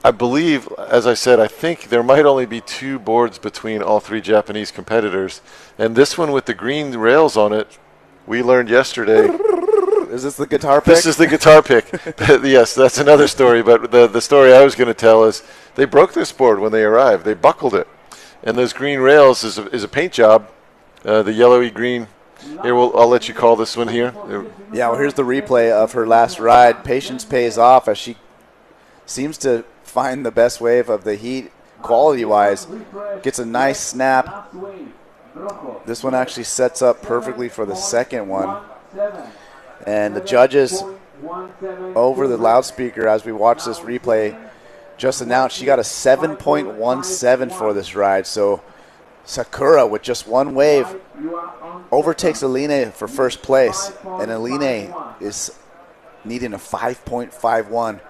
I believe, as I said, I think there might only be 2 boards between all 3 Japanese competitors, and this one with the green rails on it, we learned yesterday. Is this the guitar pick? This is the guitar pick. Yes, that's another story. But the story I was going to tell is they broke this board when they arrived. They buckled it. And those green rails is a paint job, the yellowy green. Here, I'll let you call this one here. Yeah, well, here's the replay of her last ride. Patience pays off as she seems to find the best wave of the heat quality-wise. Gets a nice snap. This one actually sets up perfectly for the second one. And the judges over the loudspeaker as we watch this replay just announced she got a 7.17 for this ride. So Sakura with just one wave overtakes Aline for first place. And Aline is needing a 5.51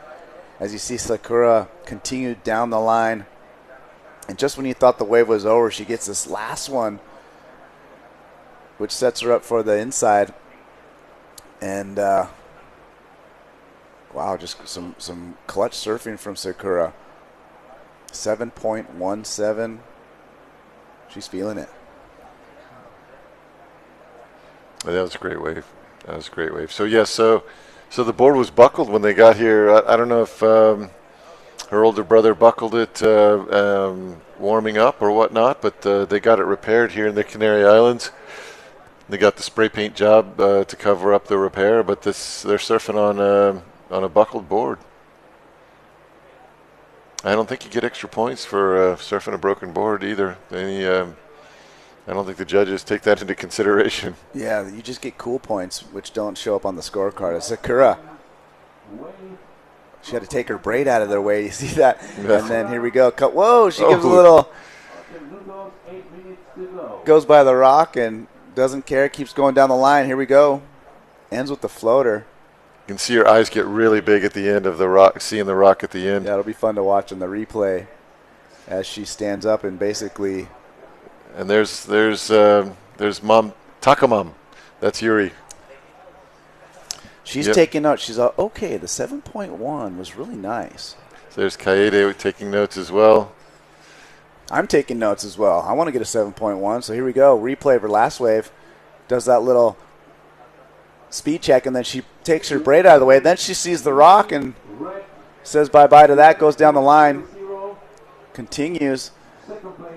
as you see Sakura continue down the line. And just when you thought the wave was over, she gets this last one, which sets her up for the inside. And wow, just some clutch surfing from Sakura. 7.17. She's feeling it. That was a great wave. So yes, so the board was buckled when they got here. I don't know if her older brother buckled it warming up or whatnot, but they got it repaired here in the Canary Islands. They got the spray paint job to cover up the repair, but they're surfing on a buckled board. I don't think you get extra points for surfing a broken board either. I don't think the judges take that into consideration. Yeah, you just get cool points, which don't show up on the scorecard. Sakura, she had to take her braid out of their way. You see that? Yeah. And then here we go. Whoa, she gives a little, goes by the rock and doesn't care, keeps going down the line. Here we go. Ends with the floater. You can see her eyes get really big at the end of the rock, seeing the rock at the end. Yeah, it'll be fun to watch in the replay as she stands up and basically. And there's Mom Takamam. That's Yuri. She's taking notes. She's okay. The 7.1 was really nice. So there's Kaede taking notes as well. I'm taking notes as well. I want to get a 7.1. So here we go. Replay of her last wave. Does that little speed check, and then she takes her braid out of the way. Then she sees the rock and says bye-bye to that. Goes down the line. Continues.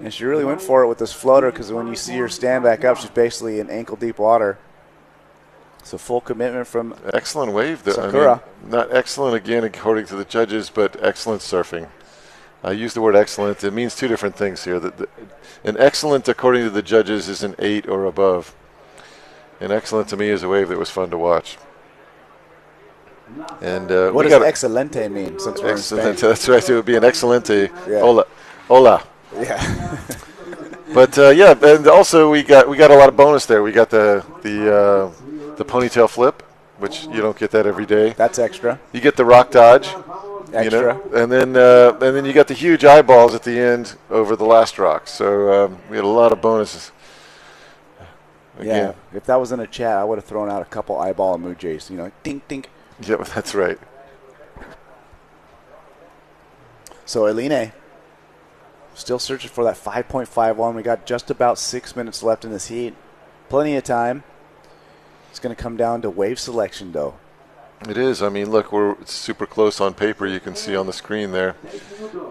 And she really went for it with this floater because when you see her stand back up, she's basically in ankle-deep water. So full commitment from excellent wave. Sakura. I mean, not excellent, again, according to the judges, but excellent surfing. I use the word excellent. It means 2 different things here. An excellent, according to the judges, is an 8 or above. And excellent to me is a wave that was fun to watch. And what does excelente mean? Since we're in Spain? That's right. It would be an excelente. Yeah. Hola. Yeah. But yeah, and also we got a lot of bonus there. We got the ponytail flip, which you don't get that every day. That's extra. You get the rock dodge. Extra. And then you got the huge eyeballs at the end over the last rock. So we had a lot of bonuses. Again. Yeah, if that was in a chat, I would have thrown out a couple eyeball emojis. You know, dink, dink. Yeah, that's right. So Aline, still searching for that 5.51. We got just about 6 minutes left in this heat. Plenty of time. It's going to come down to wave selection, though. It is. I mean, look, it's super close on paper. You can see on the screen there.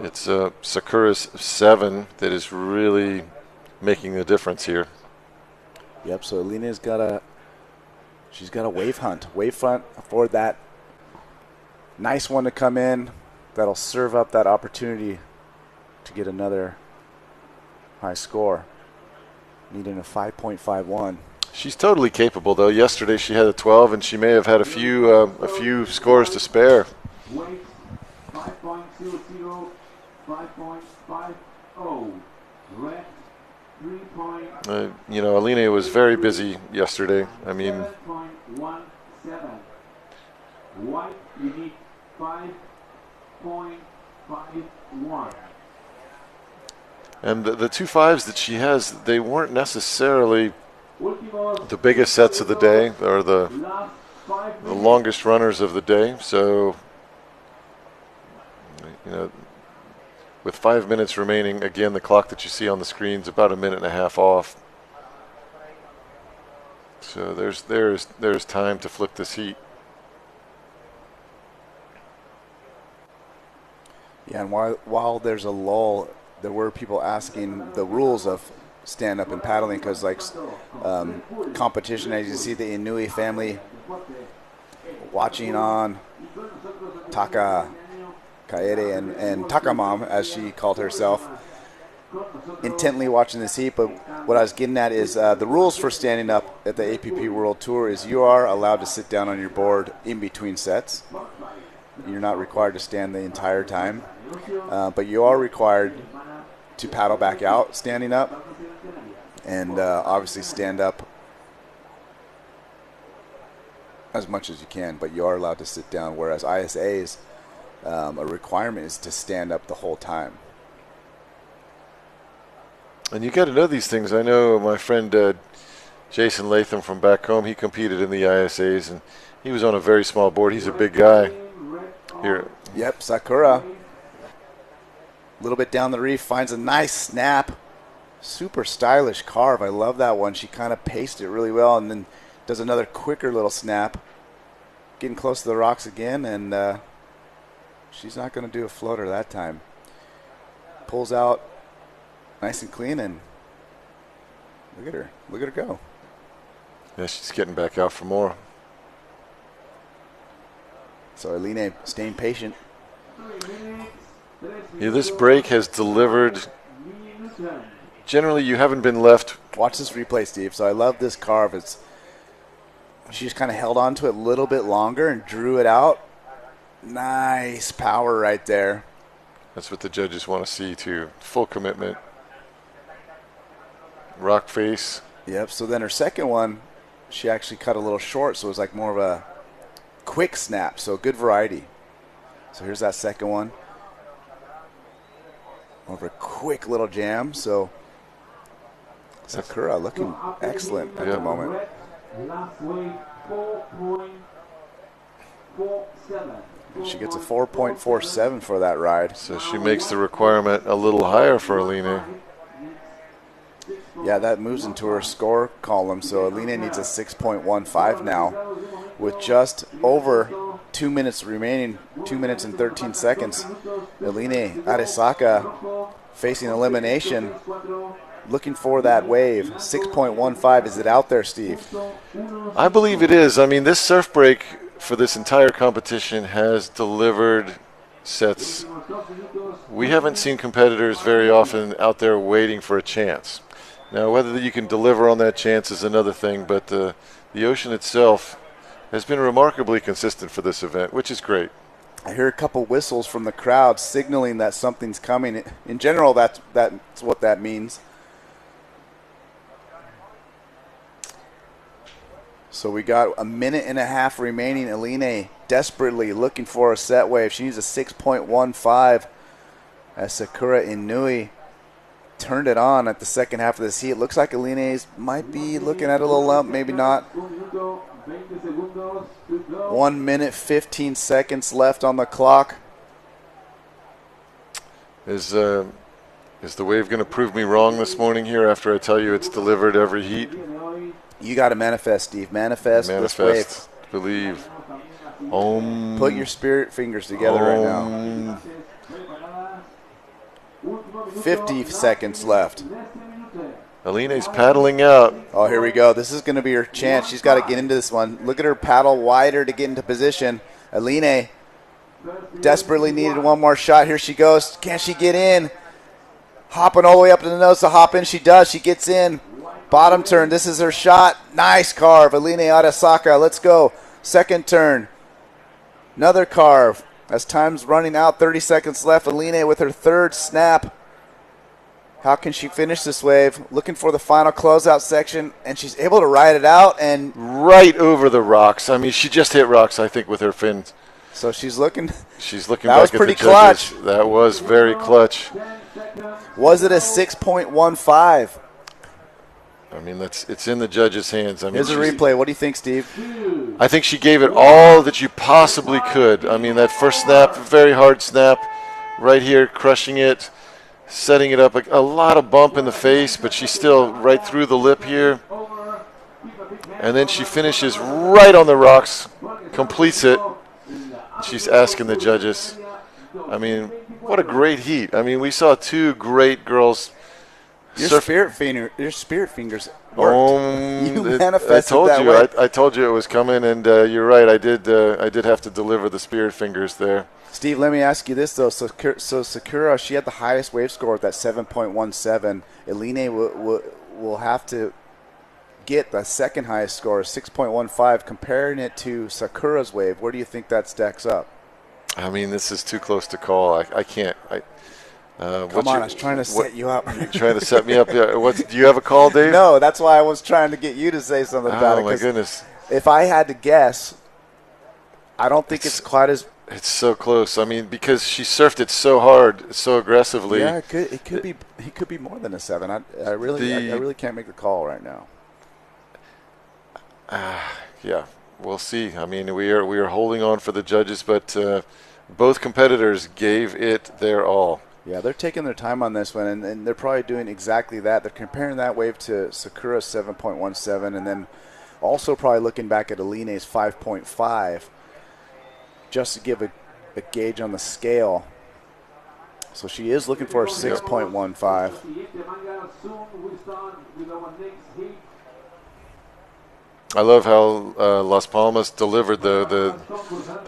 It's Sakura's 7 that is really making the difference here. Yep. So Alina's got a wave hunt for that nice one to come in. That'll serve up that opportunity to get another high score. Needing a 5.51. She's totally capable, though. Yesterday she had a 12, and she may have had a few scores to spare. 5.00, 5.50. Aline was very busy yesterday. I mean, 7.17. White, you need 5.51. and the 2.5s that she has, they weren't necessarily the biggest sets of the day or the longest runners of the day. So, with 5 minutes remaining, again, the clock that you see on the screen is about a minute and a half off. So there's time to flip this heat. Yeah, and while there's a lull, there were people asking the rules of stand-up and paddling because, competition, as you see the Inui family watching on Taka Kaede and Takamam, as she called herself, intently watching this heat. But what I was getting at is the rules for standing up at the APP World Tour is you are allowed to sit down on your board in between sets. You're not required to stand the entire time, but you are required to paddle back out standing up and obviously stand up as much as you can, but you are allowed to sit down, whereas ISA's a requirement is to stand up the whole time. And you got to know these things. I know my friend Jason Latham from back home, he competed in the ISAs, and he was on a very small board. He's a big guy. Here. Yep, Sakura. A little bit down the reef, finds a nice snap. Super stylish carve. I love that one. She kind of paced it really well and then does another quicker little snap. Getting close to the rocks again, and she's not going to do a floater that time. Pulls out nice and clean, and look at her. Look at her go. Yeah, she's getting back out for more. So Aline staying patient. Yeah, this break has delivered. Generally, you haven't been left. Watch this replay, Steve. So I love this carve. She just kind of held on to it a little bit longer and drew it out. Nice power right there. That's what the judges want to see, too. Full commitment. Rock face. Yep, so then her second one, she actually cut a little short, so it was like more of a quick snap, so good variety. So here's that second one. More of a quick little jam, so Sakura looking excellent at the moment. She gets a 4.47 for that ride. So she makes the requirement a little higher for Aline. Yeah, that moves into her score column, so Aline needs a 6.15 now. With just over 2 minutes remaining, 2 minutes and 13 seconds, Aline Arisaka facing elimination, looking for that wave. 6.15, is it out there, Steve? I believe it is. I mean, this surf break for this entire competition has delivered sets. We haven't seen competitors very often out there waiting for a chance. Now, whether you can deliver on that chance is another thing, but the ocean itself has been remarkably consistent for this event, which is great. I hear a couple whistles from the crowd signaling that something's coming. In general, that's what that means. So we got a minute and a half remaining. Aline desperately looking for a set wave. She needs a 6.15 as Sakura Inui turned it on at the second half of this heat. It looks like Aline might be looking at a little lump, maybe not. 1 minute, 15 seconds left on the clock. Is the wave going to prove me wrong this morning here after I tell you it's delivered every heat? You got to manifest, Steve. Manifest this wave. Believe. Om. Put your spirit fingers together right now. 50 seconds left. Aline's paddling out. Oh, here we go. This is going to be her chance. She's got to get into this one. Look at her paddle wider to get into position. Aline desperately needed one more shot. Here she goes. Can she get in? Hopping all the way up to the nose to hop in. She does. She gets in. Bottom turn. This is her shot. Nice carve. Aline Arisaka. Let's go. Second turn. Another carve. As time's running out, 30 seconds left. Aline with her third snap. How can she finish this wave? Looking for the final closeout section, and she's able to ride it out and right over the rocks. I mean, she just hit rocks, I think, with her fins. So she's looking. She's looking That back was at pretty the judges. clutch. That was very clutch. Was it a 6.15? I mean, it's in the judges' hands. I mean, Here's a replay. What do you think, Steve? I think she gave it all that you possibly could. I mean, that first snap, very hard snap, right here, crushing it, setting it up. A lot of bump in the face, but she's still right through the lip here. And then she finishes right on the rocks, completes it. She's asking the judges. I mean, what a great heat. I mean, we saw two great girls. Your spirit fingers worked. You manifested that way. I told you it was coming, and you're right. I did have to deliver the spirit fingers there. Steve, let me ask you this though. So Sakura, she had the highest wave score with that 7.17. Eline will have to get the second highest score, 6.15. Comparing it to Sakura's wave, where do you think that stacks up? I mean, this is too close to call. I can't. Come on, I was trying to set you up. You're trying to set me up. Yeah. Do you have a call, Dave? No, that's why I was trying to get you to say something about it. Oh, my goodness. If I had to guess, I don't think it's quite as... It's so close. I mean, because she surfed it so hard, so aggressively. Yeah, it could be more than a 7. I really can't make the call right now. Yeah, we'll see. I mean, we are holding on for the judges, but both competitors gave it their all. Yeah, they're taking their time on this one, and they're probably doing exactly that. They're comparing that wave to Sakura's 7.17, and then also probably looking back at Eline's 5.5, just to give a gauge on the scale. So she is looking for a 6.15. I love how Las Palmas delivered the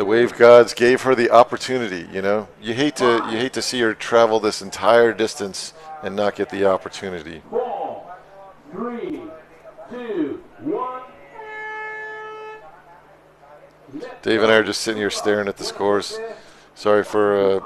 wave gods gave her the opportunity. You know, you hate to see her travel this entire distance and not get the opportunity. 4, 3, 2, 1. Dave and I are just sitting here staring at the scores. Sorry for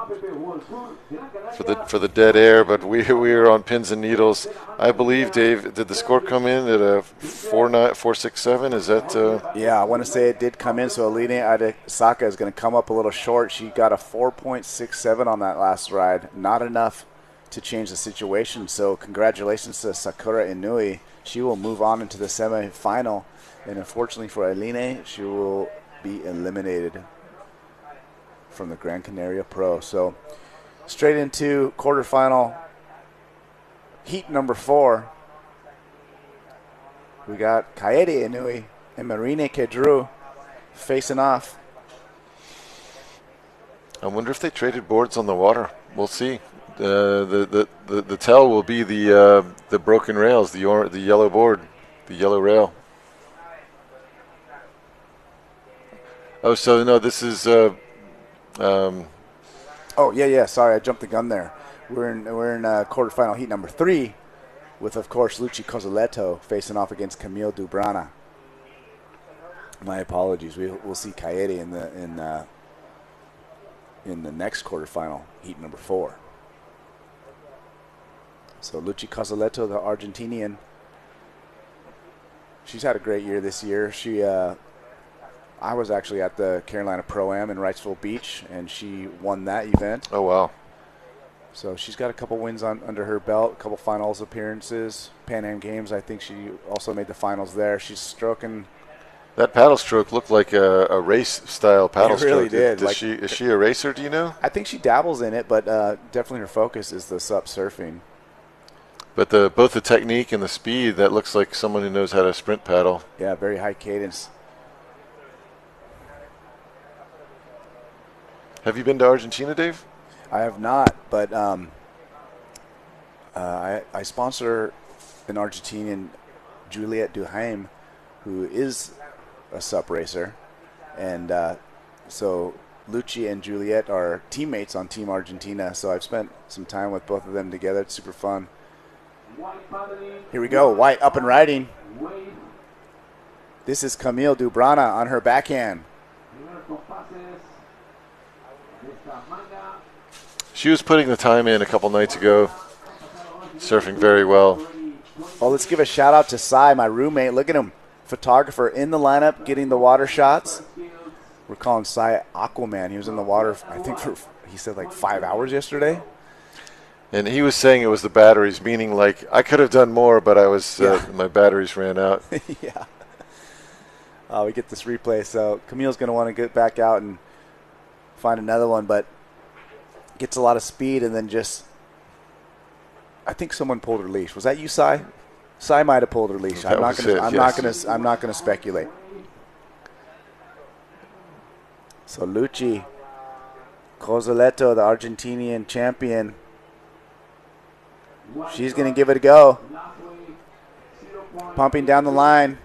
the dead air, but we are on pins and needles. I believe, Dave, did the score come in at a 4.67? Is that? Yeah, I want to say it did come in. So Eline Adesaka is going to come up a little short. She got a 4.67 on that last ride. Not enough to change the situation. So congratulations to Sakura Inui. She will move on into the semifinal, and unfortunately for Eline, she will be eliminated from the Gran Canaria Pro. So straight into quarterfinal heat number 4. We got Kaede Inui and Marine Kedru facing off. I wonder if they traded boards on the water. We'll see. The tell will be the broken rails, the yellow board, the yellow rail. Oh, so no, this is. Oh yeah. Sorry, I jumped the gun there. We're in quarterfinal heat number 3, with of course Luci Cozzoletto facing off against Camille Dubrana. My apologies. We'll see Kaede in the next quarterfinal heat number 4. So Luci Cozzoletto, the Argentinian, she's had a great year this year. I was actually at the Carolina Pro-Am in Wrightsville Beach, and she won that event. Oh, wow. So she's got a couple wins under her belt, a couple finals appearances. Pan Am Games, I think she also made the finals there. She's stroking. That paddle stroke looked like a race-style paddle stroke. It really did. Is she a racer, do you know? I think she dabbles in it, but definitely her focus is the SUP surfing. But both the technique and the speed, that looks like someone who knows how to sprint paddle. Yeah, very high cadence. Have you been to Argentina, Dave? I have not, but I sponsor an Argentinian, Juliet Duhaime, who is a SUP racer. And so Luci and Juliet are teammates on Team Argentina, so I've spent some time with both of them together. It's super fun. Here we go, White up and riding. This is Camille Dubrana on her backhand. She was putting the time in a couple nights ago. surfing very well. Well, let's give a shout out to Sai, my roommate. Look at him, photographer in the lineup, getting the water shots. We're calling Sai Aquaman. He was in the water, I think, he said like 5 hours yesterday. And he was saying it was the batteries, meaning like I could have done more, but my batteries ran out. Yeah. We get this replay, so Camille's going to want to get back out and find another one, but gets a lot of speed and then just, I think someone pulled her leash. Was that you, Sai? Sai might have pulled her leash. I'm not going to speculate. So Luchi Cozoleto, the Argentinian champion, she's going to give it a go. Pumping down the line.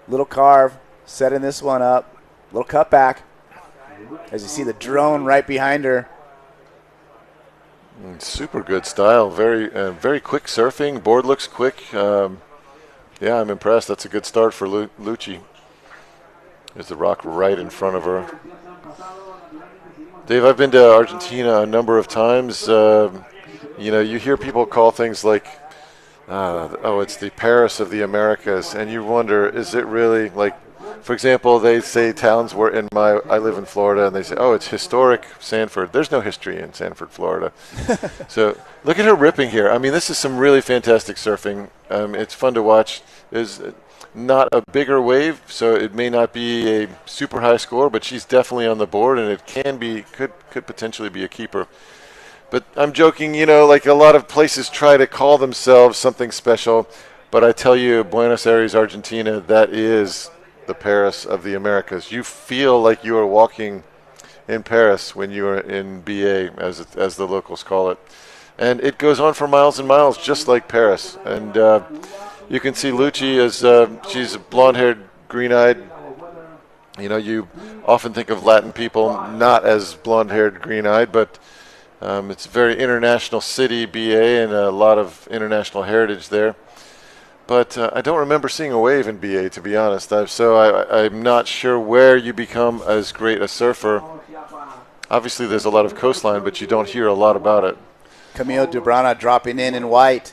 Little carve, setting this one up. Little cutback. As you see the drone right behind her. Super good style. Very very quick surfing. Board looks quick. Yeah, I'm impressed. That's a good start for Luchi. There's the rock right in front of her. Dave, I've been to Argentina a number of times. You hear people call things like, it's the Paris of the Americas, and you wonder, is it really? Like, for example, they say towns where I live in Florida, and they say, it's historic Sanford. There's no history in Sanford, Florida. So look at her ripping here. I mean, this is some really fantastic surfing. It's fun to watch. There's not a bigger wave, so it may not be a super high score, but she's definitely on the board, and it could potentially be a keeper. But I'm joking, like a lot of places try to call themselves something special, but I tell you, Buenos Aires, Argentina, that is the Paris of the Americas. You feel like you are walking in Paris when you are in BA, as the locals call it. And it goes on for miles and miles, just like Paris. And you can see Luchi as she's blonde-haired, green-eyed. You often think of Latin people not as blonde-haired, green-eyed, but it's a very international city, BA, and a lot of international heritage there. But I don't remember seeing a wave in BA, to be honest. So I'm not sure where you become as great a surfer. Obviously, there's a lot of coastline, but you don't hear a lot about it. Camille Dubrana dropping in white.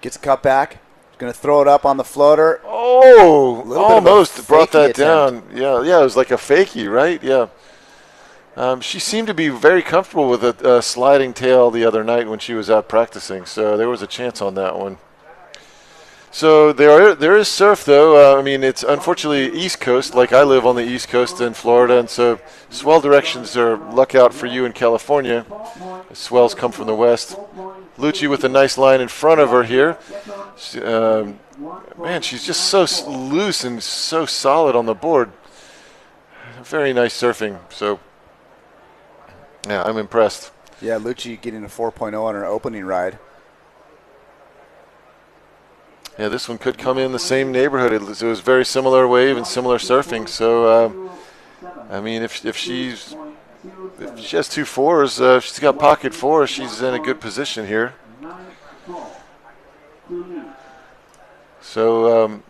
Gets a cut back. Going to throw it up on the floater. Oh, almost brought that down. Yeah, it was like a fakie, right? Yeah. She seemed to be very comfortable with a sliding tail the other night when she was out practicing, so there was a chance on that one. So there is surf, though. It's unfortunately East Coast, like I live on the East Coast in Florida, and so swell directions are luck out for you in California. Swells come from the west. Luchi with a nice line in front of her here. She's just so loose and so solid on the board. Very nice surfing, so... yeah, I'm impressed. Yeah, Luchi getting a 4.0 on her opening ride. Yeah, this one could come in the same neighborhood. It was very similar wave and similar surfing. So, if she has 2 fours, if she's got pocket 4, she's in a good position here. So,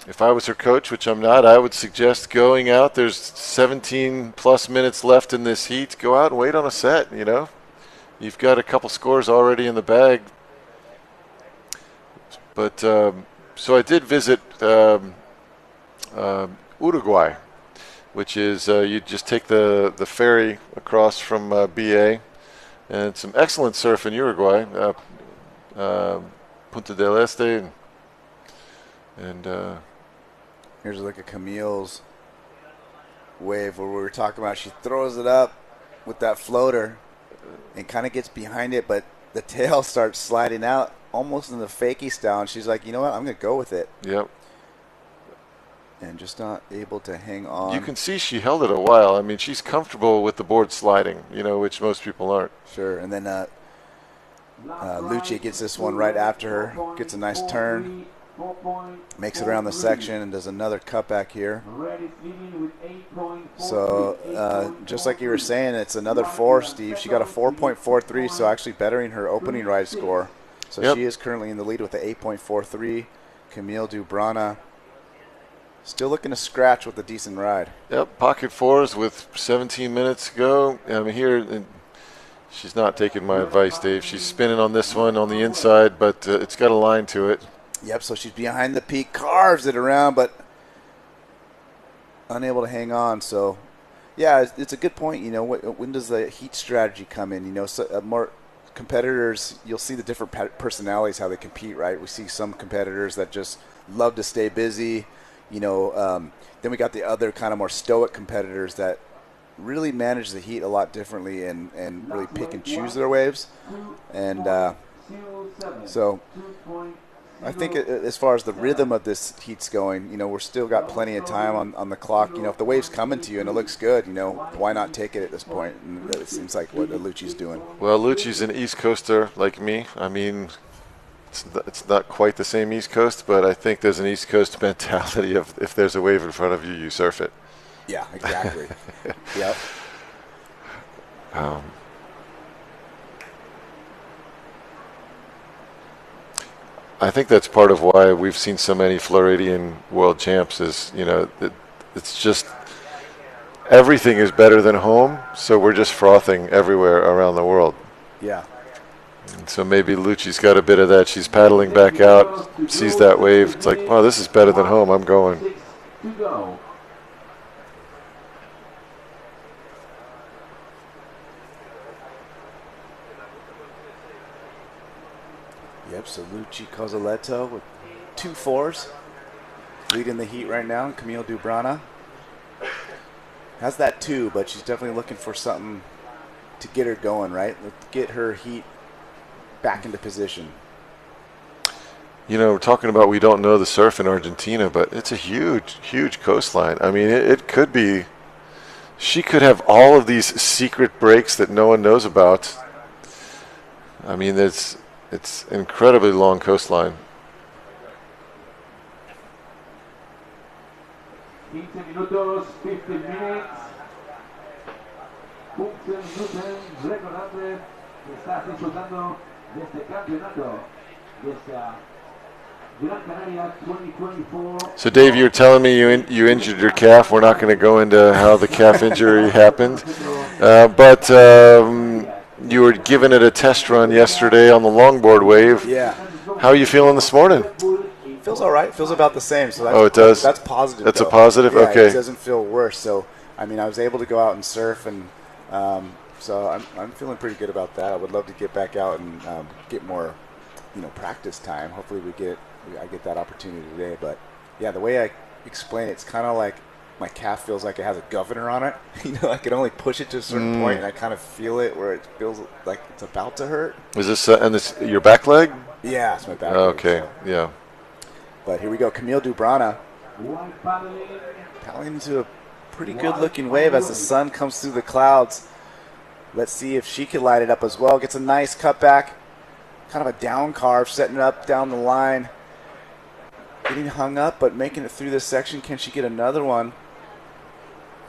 if I was her coach, which I'm not, I would suggest going out. There's 17-plus minutes left in this heat. Go out and wait on a set, You've got a couple scores already in the bag. But, so I did visit Uruguay, which is you just take the ferry across from BA, and some excellent surf in Uruguay, Punta del Este, and here's like a Camille's wave where we were talking about. She throws it up with that floater and kind of gets behind it, but the tail starts sliding out almost in the fakie style, and she's like, you know what, I'm going to go with it. Yep. And just not able to hang on. You can see she held it a while. She's comfortable with the board sliding, which most people aren't. Sure, and then Luchi gets this one right after her, gets a nice turn, makes it around the section, and does another cutback here. So, just like you were saying, it's another 4, Steve. She got a 4.43, so actually bettering her opening ride score. So She is currently in the lead with the 8.43. Camille Dubrana still looking to scratch with a decent ride. Yep, pocket 4s with 17 minutes to go. Here, She's not taking my advice, Dave. She's spinning on this one on the inside, but it's got a line to it. Yep, so she's behind the peak, carves it around, but unable to hang on. So, yeah, it's a good point. You know, when does the heat strategy come in? You know, so, more competitors, you'll see the different personalities, how they compete, right? We see some competitors that just love to stay busy. You know, then we got the other kind of more stoic competitors that really manage the heat a lot differently and really pick and choose their waves. And so I think as far as the rhythm of this heat's going, you know, we're still got plenty of time on the clock. You know, if the wave's coming to you and it looks good, you know, why not take it at this point? And it seems like what Lucci's doing. Well, Lucci's an East Coaster like me. I mean, it's not quite the same East Coast, but I think there's an East Coast mentality of if there's a wave in front of you, you surf it. Yeah, exactly. Yep. I think that's part of why we've seen so many Floridian world champs is, you know, it's just everything is better than home, so we're just frothing everywhere around the world. Yeah. And so maybe Lucci's got a bit of that. She's paddling back out, sees that wave. It's like, wow, this is better than home. I'm going. Yep, so Lucci Cozzaletto with 2 4s, leading the heat right now. Camille Dubrana has that 2, but she's definitely looking for something to get her going, right? Get her heat back into position. You know, we're talking about we don't know the surf in Argentina, but it's a huge, huge coastline. I mean, it could be, she could have all of these secret breaks that no one knows about. I mean, it's incredibly long coastline. 15 minutos, 15 minutes. 15 minutos, recordarte que estás disfrutando de este campeonato, de esta Gran Canaria 2024. So, Dave, you're telling me you injured your calf. We're not going to go into how the calf injury happened, but you were giving it a test run yesterday on the longboard wave. Yeah. How are you feeling this morning? Feels all right. Feels about the same. So that's, it does? That's positive. That's though. a positive? Yeah, okay. It doesn't feel worse. So, I mean, I was able to go out and surf, and so I'm feeling pretty good about that. I would love to get back out and get more, you know, practice time. Hopefully I get that opportunity today. But, yeah, the way I explain it, it's kind of like my calf feels like it has a governor on it. You know, I can only push it to a certain point, and I kind of feel it where it feels like it's about to hurt. Is this and this your back leg? Yeah, it's my back leg. Okay, so. yeah. But here we go, Camille Dubrana paddling into a pretty good-looking wave as the sun comes through the clouds. Let's see if she can light it up as well. Gets a nice cutback, kind of a down carve, setting it up down the line. Getting hung up, but making it through this section. Can she get another one?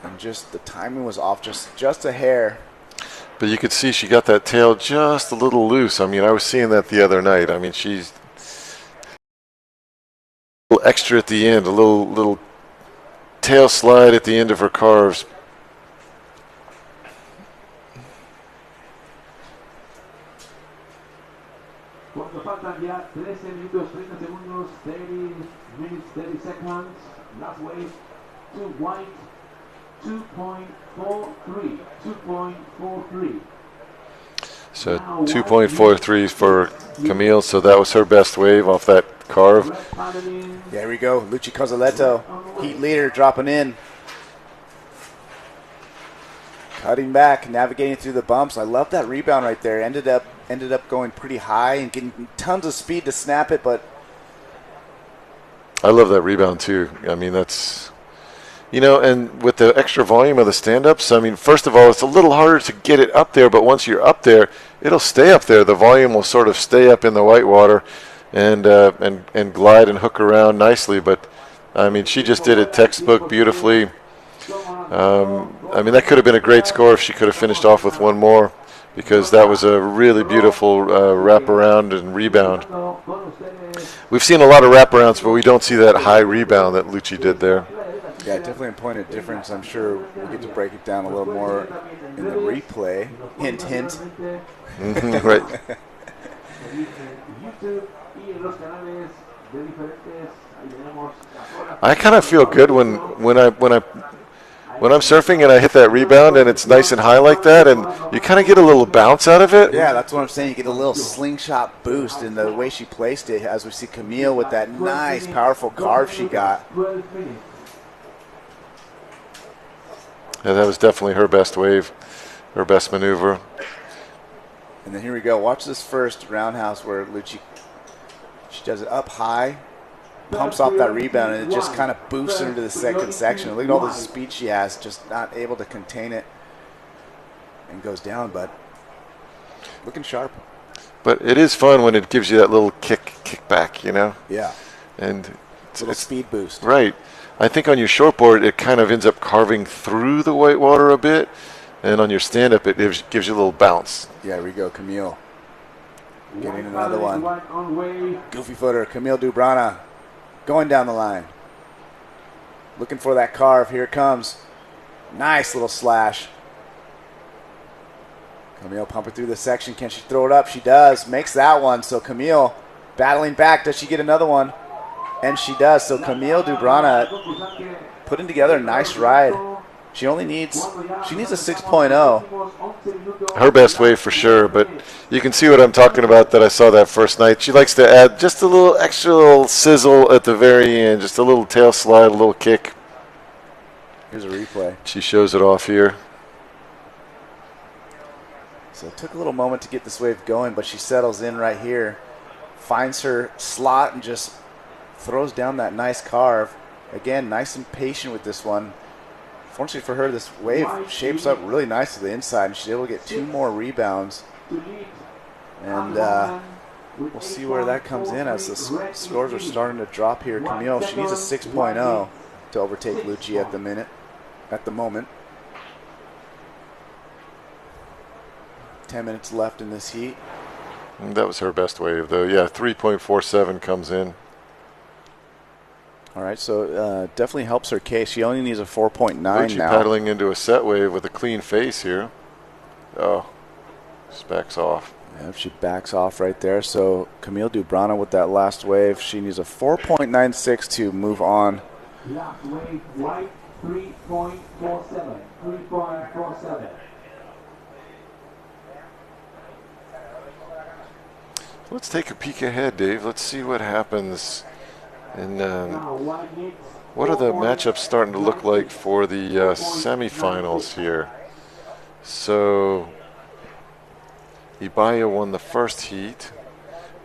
And just the timing was off just a hair. But you could see she got that tail just a little loose. I mean, I was seeing that the other night. I mean, she's a little extra at the end, a little tail slide at the end of her carves. Cuando faltan ya 13 minutos 30 segundos, 30 minutes 30 seconds, last wave, 2 white, 2.43, 2.43. So 2.43 for Camille, so that was her best wave off that carve. Yeah, here we go, Lucci Cozzaletto, heat leader, dropping in. Cutting back, navigating through the bumps. I love that rebound right there. Ended up going pretty high and getting tons of speed to snap it, but I love that rebound too. I mean, that's, you know, and with the extra volume of the stand-ups, I mean, first of all, it's a little harder to get it up there, but once you're up there, it'll stay up there. The volume will sort of stay up in the white water and glide and hook around nicely. But, I mean, she just did it textbook beautifully. I mean, that could have been a great score if she could have finished off with one more, because that was a really beautiful wraparound and rebound. We've seen a lot of wraparounds, but we don't see that high rebound that Lucci did there. Yeah, definitely a point of difference. I'm sure we'll get to break it down a little more in the replay. Hint, hint. Right. I kind of feel good when I'm surfing and I hit that rebound and it's nice and high like that, and you kind of get a little bounce out of it. Yeah, that's what I'm saying. You get a little slingshot boost in the way she placed it, as we see Camille with that nice, powerful carve she got. Yeah, that was definitely her best wave, her best maneuver. And then here we go. Watch this first roundhouse where Lucci, she does it up high, pumps off that rebound, and it just kind of boosts her into the second section. Look at all the speed she has, just not able to contain it, and goes down, but looking sharp. But it is fun when it gives you that little kick back, you know? Yeah. And it's a speed boost. Right. I think on your shortboard, it kind of ends up carving through the white water a bit, and on your stand-up, it gives you a little bounce. Yeah, here we go, Camille. Getting another one. Goofy footer, Camille Dubrana. Going down the line. Looking for that carve. Here it comes. Nice little slash. Camille pumping through the section. Can she throw it up? She does. Makes that one. So Camille battling back. Does she get another one? And she does. So Camille Dubrana putting together a nice ride. She needs a 6.0. Her best wave for sure, but you can see what I'm talking about that I saw that first night. She likes to add just a little extra little sizzle at the very end, just a little tail slide, a little kick. Here's a replay. She shows it off here. So it took a little moment to get this wave going, but she settles in right here, finds her slot, and just throws down that nice carve. Again, nice and patient with this one. Fortunately for her, this wave shapes up really nice to the inside, and she's able to get 2 more rebounds. And we'll see where that comes in as the scores are starting to drop here. Camille, she needs a 6.0 to overtake Lucci at the moment. 10 minutes left in this heat. And that was her best wave, though. Yeah, 3.47 comes in. All right, so definitely helps her case. She only needs a 4.9 now. Paddling into a set wave with a clean face here. Oh, just backs off. Yeah, she backs off right there. So Camille Dubrana with that last wave, she needs a 4.96 to move on. Last wave, white, 3.47. 3.47. Let's take a peek ahead, Dave. Let's see what happens. And what are the matchups starting to look like for the semifinals here? So Ibaya won the first heat,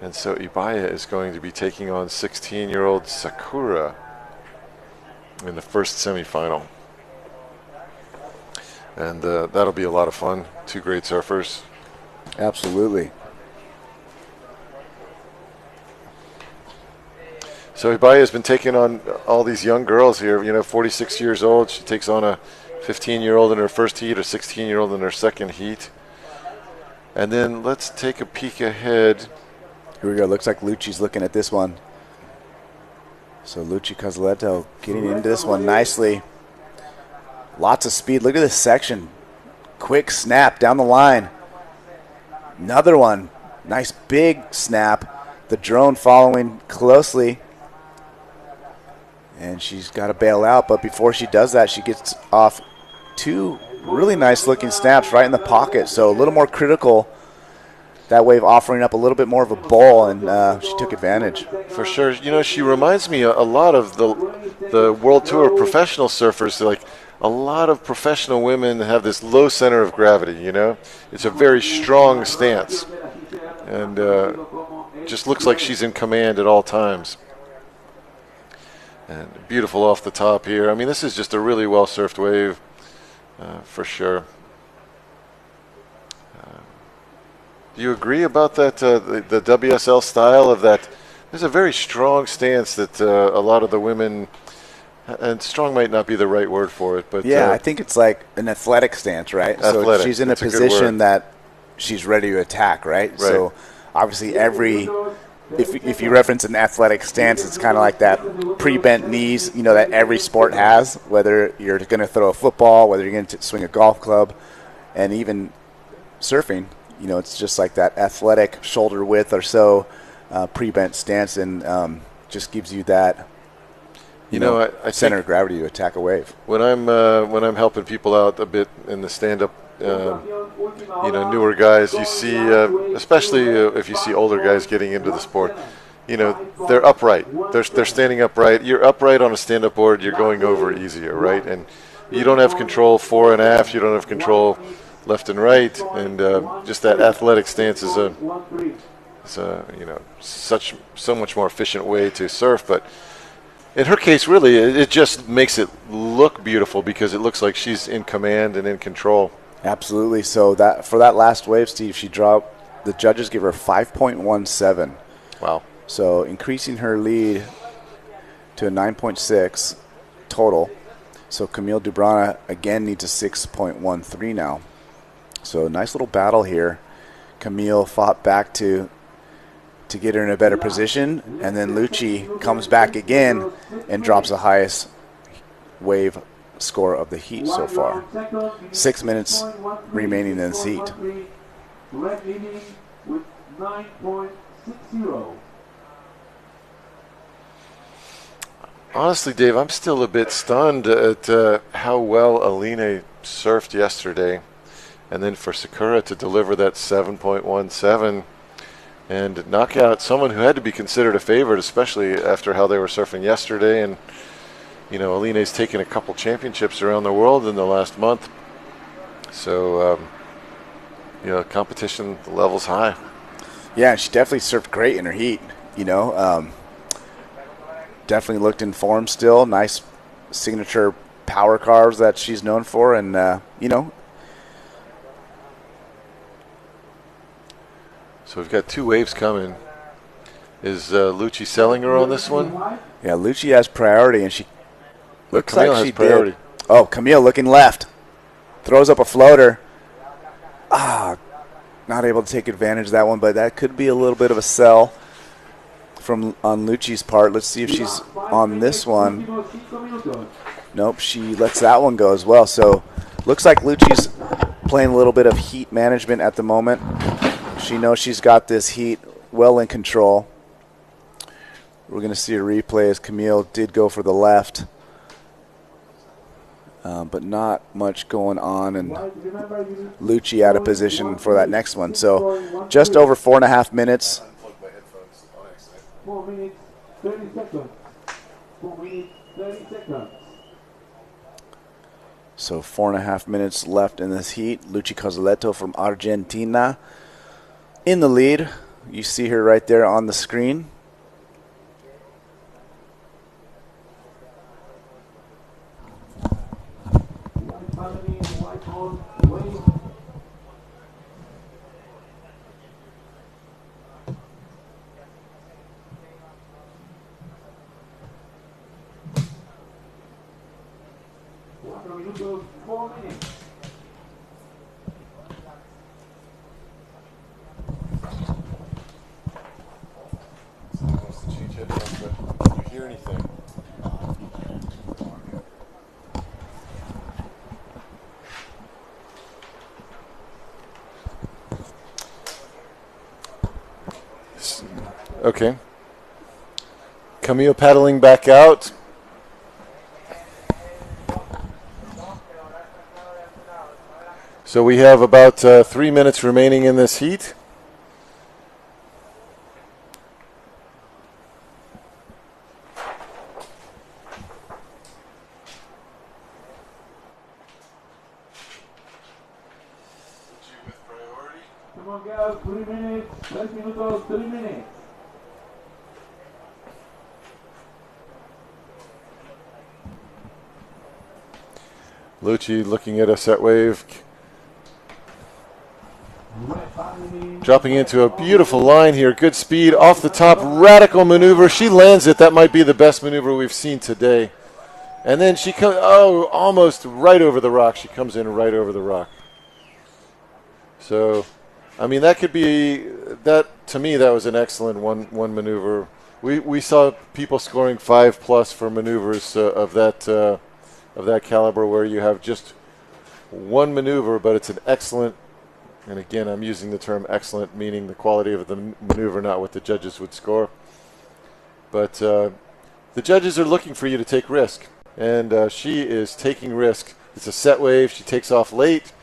and so Ibaya is going to be taking on 16-year-old Sakura in the first semifinal. And that'll be a lot of fun. 2 great surfers. Absolutely. So Ibaya has been taking on all these young girls here, 46 years old. She takes on a 15-year-old in her first heat, a 16-year-old in her second heat. And then let's take a peek ahead. Here we go. Looks like Lucci's looking at this one. So Lucci Cazzaletto getting into this one nicely. Lots of speed. Look at this section. Quick snap down the line. Another one. Nice big snap. The drone following closely. And she's got to bail out, but before she does that, she gets off 2 really nice looking snaps right in the pocket. So a little more critical. That wave offering up a little bit more of a ball, and she took advantage. For sure. She reminds me a lot of the World Tour professional surfers. Like a lot of professional women have this low center of gravity, It's a very strong stance. And just looks like she's in command at all times. And beautiful off the top here. I mean, this is just a really well-surfed wave, for sure. Do you agree about that, the WSL style of that? There's a very strong stance that a lot of the women, and strong might not be the right word for it, but... Yeah, I think it's like an athletic stance, right? Athletic. So she's in a position that she's ready to attack, right? So obviously every if you reference an athletic stance, it's kind of like that pre-bent knees, that every sport has, whether you're going to throw a football, whether you're going to swing a golf club, and even surfing. It's just like that athletic shoulder width or so pre-bent stance, and just gives you that I center of gravity to attack a wave. When I'm helping people out a bit in the stand-up, newer guys, you see, especially if you see older guys getting into the sport, they're upright. They're standing upright. You're upright on a stand-up board. You're going over easier, right? And you don't have control fore and aft. You don't have control left and right. And just that athletic stance is so much more efficient way to surf. But in her case, really, it just makes it look beautiful because it looks like she's in command and in control. Absolutely. So that for that last wave, Steve, she dropped. The judges give her 5.17. Wow. So increasing her lead to a 9.6 total. So Camille Dubrana again needs a 6.13 now. So nice little battle here. Camille fought back to get her in a better position, and then Lucci comes back again and drops the highest wave score of the heat so far. 6 minutes remaining in this heat. Red leading with 9.60. Honestly, Dave, I'm still a bit stunned at how well Aline surfed yesterday, and then for Sakura to deliver that 7.17 and knock out someone who had to be considered a favorite, especially after how they were surfing yesterday. And Aline's taken a couple championships around the world in the last month, so competition level's high. Yeah, she definitely surfed great in her heat. Definitely looked in form still. Nice signature power carves that she's known for, and So we've got two waves coming. Is Lucci selling her on this one? Yeah, Lucci has priority, and she looks Camille like she has priority. did. Oh, Camille looking left. Throws up a floater. Not able to take advantage of that one, but that could be a little bit of a sell on Lucci's part. Let's see if she's on this one. Nope, she lets that one go as well. So looks like Lucci's playing a little bit of heat management at the moment. She knows she's got this heat well in control. We're going to see a replay as Camille did go for the left. But not much going on, and Lucci out of position for that next one. So just over 4.5 minutes. 4 minutes, 30 seconds. 4 minutes, 30 seconds. So 4.5 minutes left in this heat. Lucci Cozzoletto from Argentina in the lead. You see her right there on the screen. Okay. Camille paddling back out. So we have about 3 minutes remaining in this heat. Come on, guys, 3 minutes, 3 minutos, 3 minutes. Lucci looking at a set wave. Dropping into a beautiful line here. Good speed off the top. Radical maneuver. She lands it. That might be the best maneuver we've seen today. And then she comes, almost right over the rock. She comes in right over the rock. So I mean, that could be that. To me, that was an excellent one maneuver. We saw people scoring 5+ for maneuvers of that caliber, where you have just one maneuver, but it's an excellent. And again, I'm using the term excellent, meaning the quality of the maneuver, not what the judges would score. But the judges are looking for you to take risk, and she is taking risk. It's a set wave. She takes off late,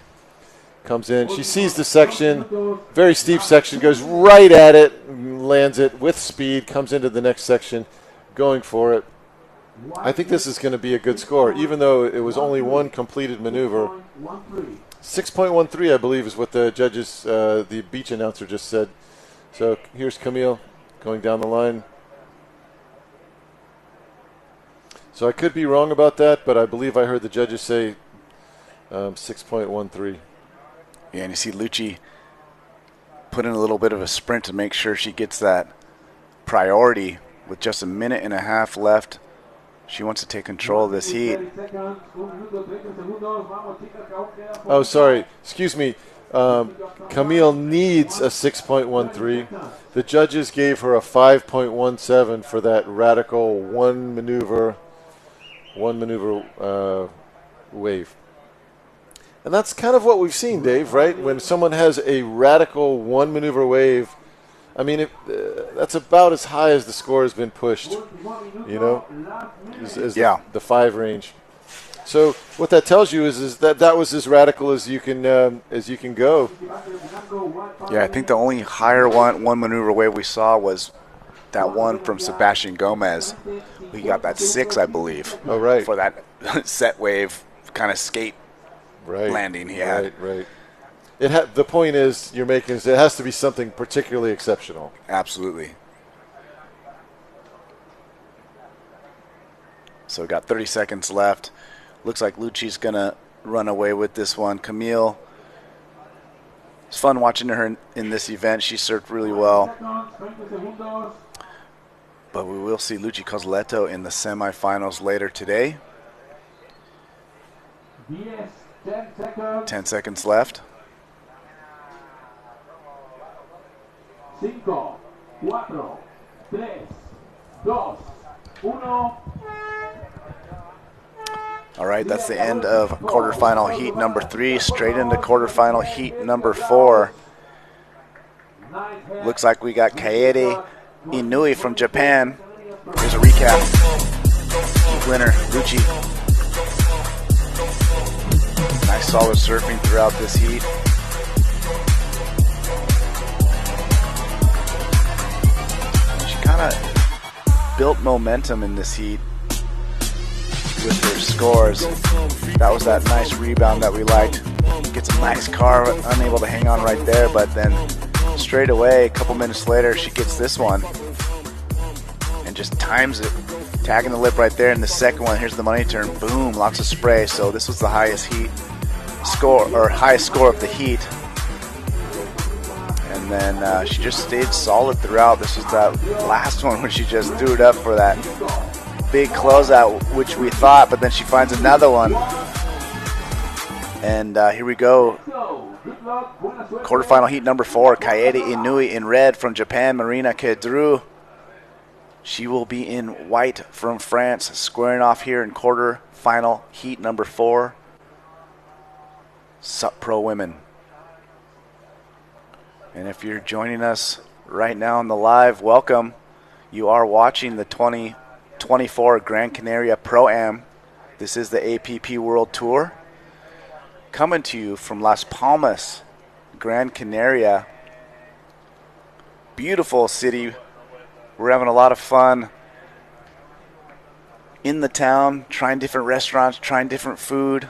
comes in. She sees the section, very steep section, goes right at it, lands it with speed, comes into the next section, going for it. I think this is going to be a good score, even though it was only one completed maneuver. 6.13, I believe, is what the judges, the beach announcer just said. So here's Camille going down the line. So I could be wrong about that, but I believe I heard the judges say 6.13. Yeah, and you see Lucci put in a little bit of a sprint to make sure she gets that priority with just a minute and a half left. She wants to take control of this heat. Oh, sorry. Excuse me. Camille needs a 6.13. The judges gave her a 5.17 for that radical one maneuver wave. And that's kind of what we've seen, Dave, right? When someone has a radical one maneuver wave, I mean, that's about as high as the score has been pushed, you know, is the 5 range. So what that tells you is that was as radical as you can go. Yeah, I think the only higher one maneuver wave we saw was that one from Sebastian Gomez. We got that 6, I believe. Oh, right. For that set wave kind of skate landing he had. Right. The point is you're making is it has to be something particularly exceptional. Absolutely. So we got 30 seconds left. Looks like Lucci's going to run away with this one. Camille, it's fun watching her in this event. She served really well. But we will see Lucci Cosletto in the semifinals later today. 10 seconds left. 5, 4, 3, 2, 1. All right, that's the end of quarterfinal heat number 3. Straight into quarterfinal heat number 4. Looks like we got Kaede Inui from Japan. Here's a recap. Winner, Lucci. Nice solid surfing throughout this heat. Kind of built momentum in this heat with her scores. That was that nice rebound that we liked. Gets a nice carve, unable to hang on right there, but then straight away, a couple minutes later, she gets this one and just times it, tagging the lip right there. In the second one, here's the money turn, boom, lots of spray. So this was the highest heat score, or highest score of the heat. And then she just stayed solid throughout. This was that last one when she just threw it up for that big closeout, which we thought, but then she finds another one. And here we go. Quarterfinal heat number 4, Kaede Inui in red from Japan, Marina Kedru. She will be in white from France, squaring off here in quarterfinal heat number 4. Sup Pro Women. And if you're joining us right now on the live, welcome. You are watching the 2024 Gran Canaria Pro-Am. This is the APP World Tour. Coming to you from Las Palmas, Gran Canaria. Beautiful city. We're having a lot of fun in the town, trying different restaurants, trying different food,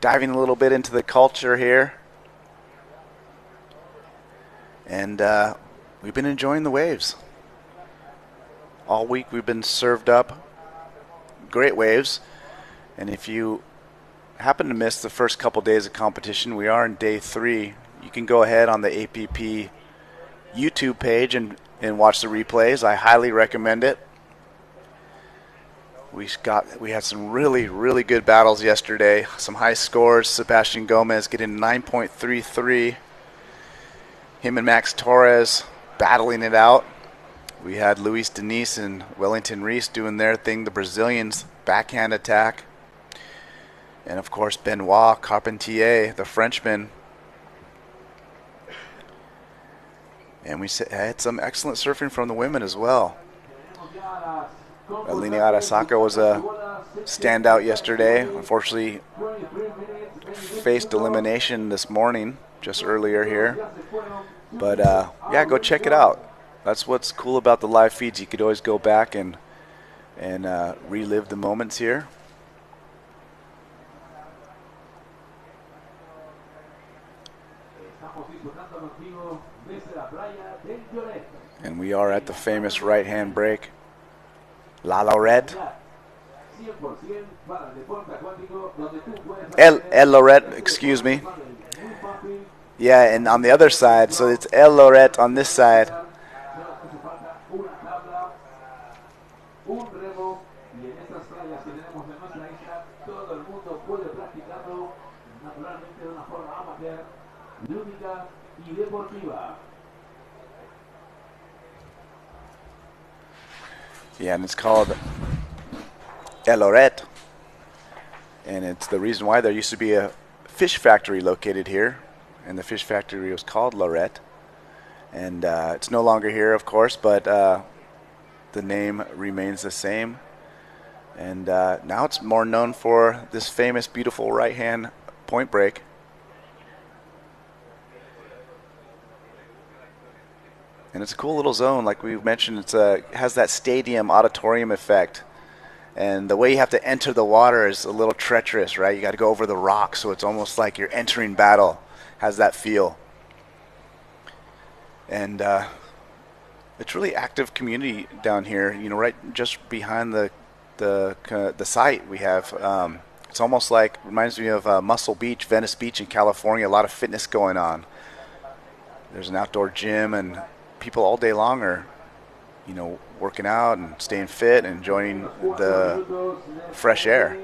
diving a little bit into the culture here. And we've been enjoying the waves. All week we've been served up great waves. And if you happen to miss the first couple days of competition, we are in day 3. You can go ahead on the APP YouTube page and watch the replays. I highly recommend it. We had some really, really good battles yesterday. Some high scores. Sebastian Gomez getting 9.33. Him and Max Torres battling it out. We had Luis Denise and Wellington Reese doing their thing, the Brazilians backhand attack. And of course Benoit Carpentier, the Frenchman. And we had some excellent surfing from the women as well. Aline Arasaka was a standout yesterday. Unfortunately, faced elimination this morning, just earlier here. But yeah, go check it out. That's what's cool about the live feeds. You could always go back and relive the moments here. And we are at the famous right-hand break. La Lorette. El Lorette, excuse me. Yeah, and on the other side, so it's El Lorette on this side. Yeah, and it's called El Lorette. And it's the reason why there used to be a fish factory located here. And the fish factory was called Lorette. And it's no longer here, of course, but the name remains the same. And now it's more known for this famous, beautiful right-hand point break. And it's a cool little zone, like we mentioned. It has that stadium auditorium effect. And the way you have to enter the water is a little treacherous, right? You got to go over the rocks, so it's almost like you're entering battle. Has that feel. And it's really active community down here. You know, right just behind the site we have. It's almost like, reminds me of Muscle Beach, Venice Beach in California. A lot of fitness going on. There's an outdoor gym, and people all day long are, you know, working out and staying fit and enjoying the fresh air.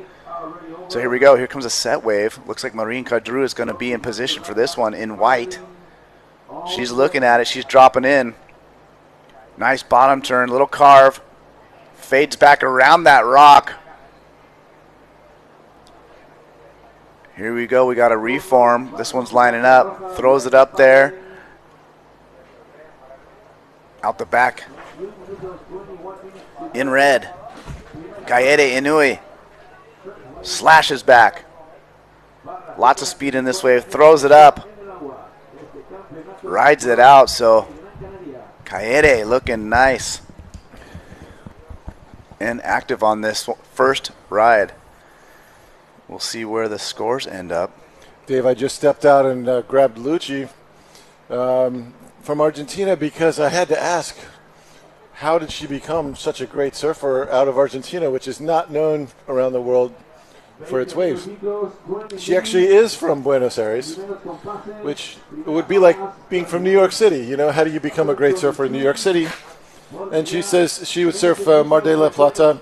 So here we go. Here comes a set wave. Looks like Marine Cadru is going to be in position for this one in white. She's looking at it. She's dropping in. Nice bottom turn. Little carve. Fades back around that rock. Here we go. We got a reform. This one's lining up. Throws it up there. Out the back. In red. Kaede Inui. Slashes back. Lots of speed in this wave. Throws it up. Rides it out. So Kaede looking nice. And active on this first ride. We'll see where the scores end up. Dave, I just stepped out and grabbed Lucci from Argentina because I had to ask, how did she become such a great surfer out of Argentina, which is not known around the world for its waves? She actually is from Buenos Aires, which would be like being from New York City. You know, how do you become a great surfer in New York City? And she says she would surf Mar de la Plata,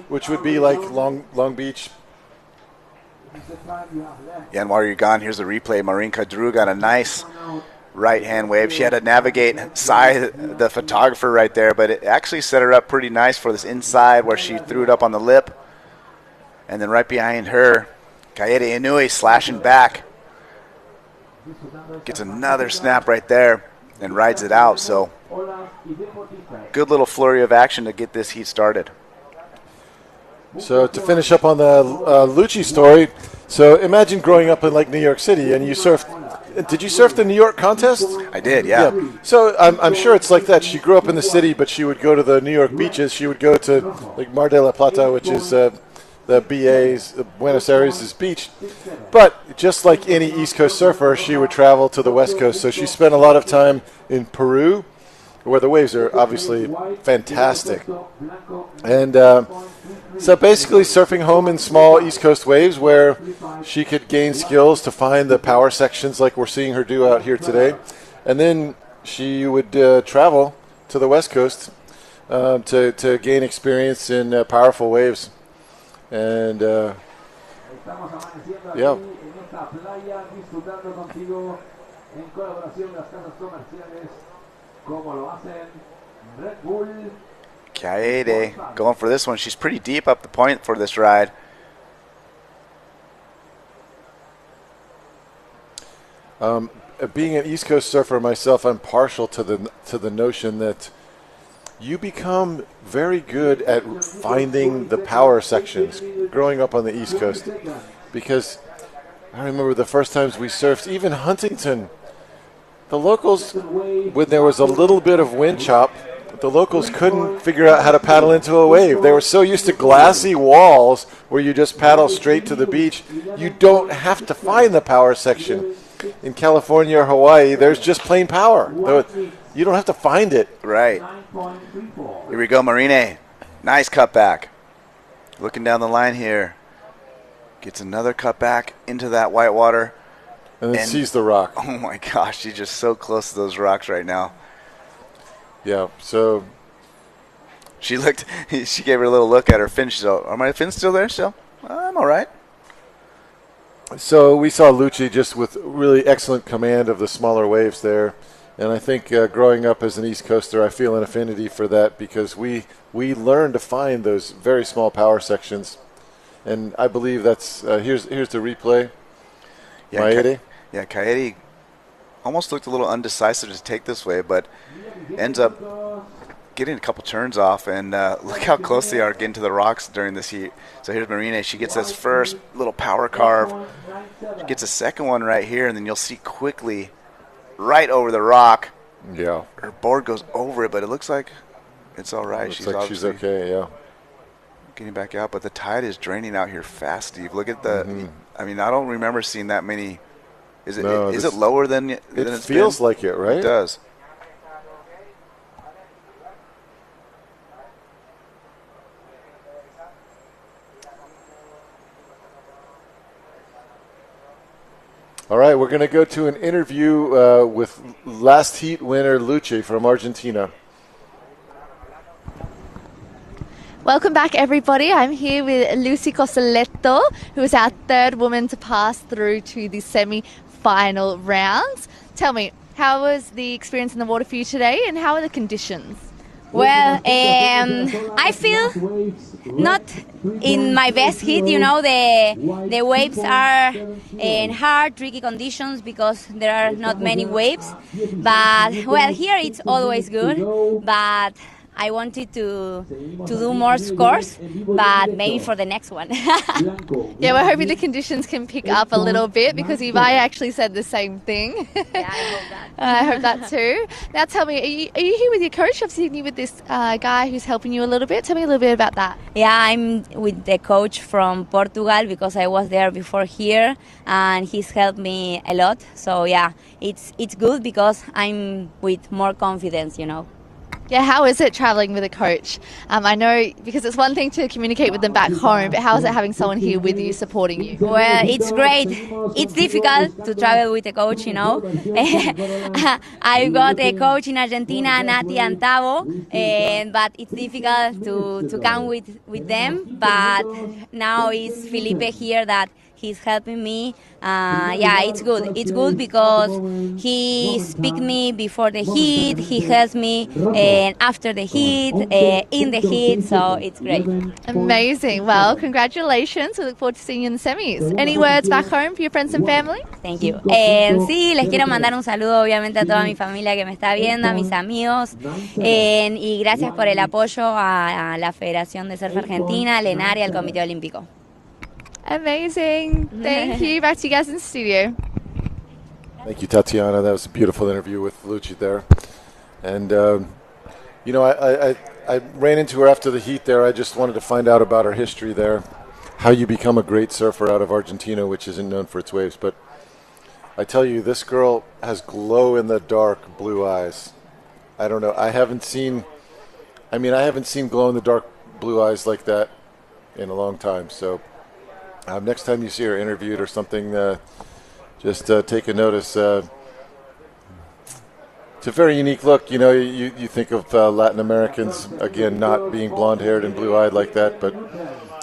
which would be like Long Beach. Yeah, and while you're gone, here's the replay. Marine Cadru got a nice right-hand wave. She had to navigate Sai, the photographer, right there, but it actually set her up pretty nice for this inside where she threw it up on the lip. And then right behind her, Kaede Inui slashing back. Gets another snap right there and rides it out. So good little flurry of action to get this heat started. So to finish up on the Lucci story, so imagine growing up in like New York City and you surfed. Did you surf the New York contest? I did, yeah. So I'm sure it's like that. She grew up in the city, but she would go to the New York beaches. She would go to like Mar de la Plata, which is the BA's, Buenos Aires' beach. But just like any East Coast surfer, she would travel to the West Coast. So she spent a lot of time in Peru, where the waves are obviously fantastic. And so basically surfing home in small East Coast waves where she could gain skills to find the power sections like we're seeing her do out here today. And then she would travel to the West Coast to gain experience in powerful waves. And yeah. en colaboración las casas comerciales como lo hacen Red Bull. Kaede going for this one. She's pretty deep up the point for this ride. Being an East Coast surfer myself, I'm partial to the notion that you become very good at finding the power sections growing up on the East Coast. Because I remember the first times we surfed, even Huntington, the locals, when there was a little bit of wind chop, the locals couldn't figure out how to paddle into a wave. They were so used to glassy walls where you just paddle straight to the beach. You don't have to find the power section. In California or Hawaii, there's just plain power. You don't have to find it. Right. Here we go, Marine. Nice cutback. Looking down the line here. Gets another cutback into that white water. And then sees the rock. Oh my gosh, she's just so close to those rocks right now. Yeah, so she gave her a little look at her fin. She's like, are my fins still there still? I'm all right. So we saw Lucci just with really excellent command of the smaller waves there. And I think growing up as an East Coaster, I feel an affinity for that because we learn to find those very small power sections. And I believe that's here's the replay. Yeah, Maede. Kaede almost looked a little undecisive to take this way, but ends up getting a couple turns off. And look how close they are getting to the rocks during this heat. So here's Marine. She gets this first little power carve. She gets a second one right here, and then you'll see quickly right over the rock. Yeah. Her board goes over it, but it looks like it's all right. Looks like she's okay, yeah. Getting back out, but the tide is draining out here fast, Steve. Look at the I mean, I don't remember seeing that many. Is it lower than it's been? It feels like it, right? It does. All right, we're going to go to an interview with last heat winner Lucci from Argentina. Welcome back, everybody. I'm here with Lucy Cosoletto, who is our third woman to pass through to the semi-final rounds. Tell me, how was the experience in the water for you today, and how are the conditions? Well, I feel not in my best hit. You know, the waves are in hard, tricky conditions because there are not many waves. But, well, here it's always good. But I wanted to do more scores, but maybe for the next one. Yeah, we're hoping the conditions can pick up a little bit because Ibai actually said the same thing. Yeah, I hope that. I hope that too. Now tell me, are you here with your coach? I've seen you with this guy who's helping you a little bit. Tell me a little bit about that. Yeah, I'm with the coach from Portugal because I was there before here, and he's helped me a lot. So yeah, it's good because I'm with more confidence, you know. Yeah, how is it traveling with a coach? I know because it's one thing to communicate with them back home, but how is it having someone here with you, supporting you? Well, it's great. It's difficult to travel with a coach, you know. I got a coach in Argentina, Nati and Tavo, but it's difficult to come with them. But now it's Felipe here that he's helping me. Yeah, it's good. It's good because he speaks me before the heat, he helps me after the heat, in the heat, so it's great. Amazing. Well, congratulations. We look forward to seeing you in the semis. Any words back home for your friends and family? Thank you. Sí, les quiero mandar un saludo obviamente a toda mi familia que me está viendo, a mis amigos, y gracias por el apoyo a la Federación de Surf Argentina, al ENARE y al Comité Olímpico. Amazing. Thank you. Back to you guys in the studio. Thank you, Tatiana. That was a beautiful interview with Lucci there. And, you know, I ran into her after the heat there. I just wanted to find out about her history there, how you become a great surfer out of Argentina, which isn't known for its waves. But I tell you, this girl has glow-in-the-dark blue eyes. I don't know. I haven't seen glow-in-the-dark blue eyes like that in a long time. So next time you see her interviewed or something, just take a notice. It's a very unique look. You know, you think of Latin Americans, again, not being blonde-haired and blue-eyed like that, but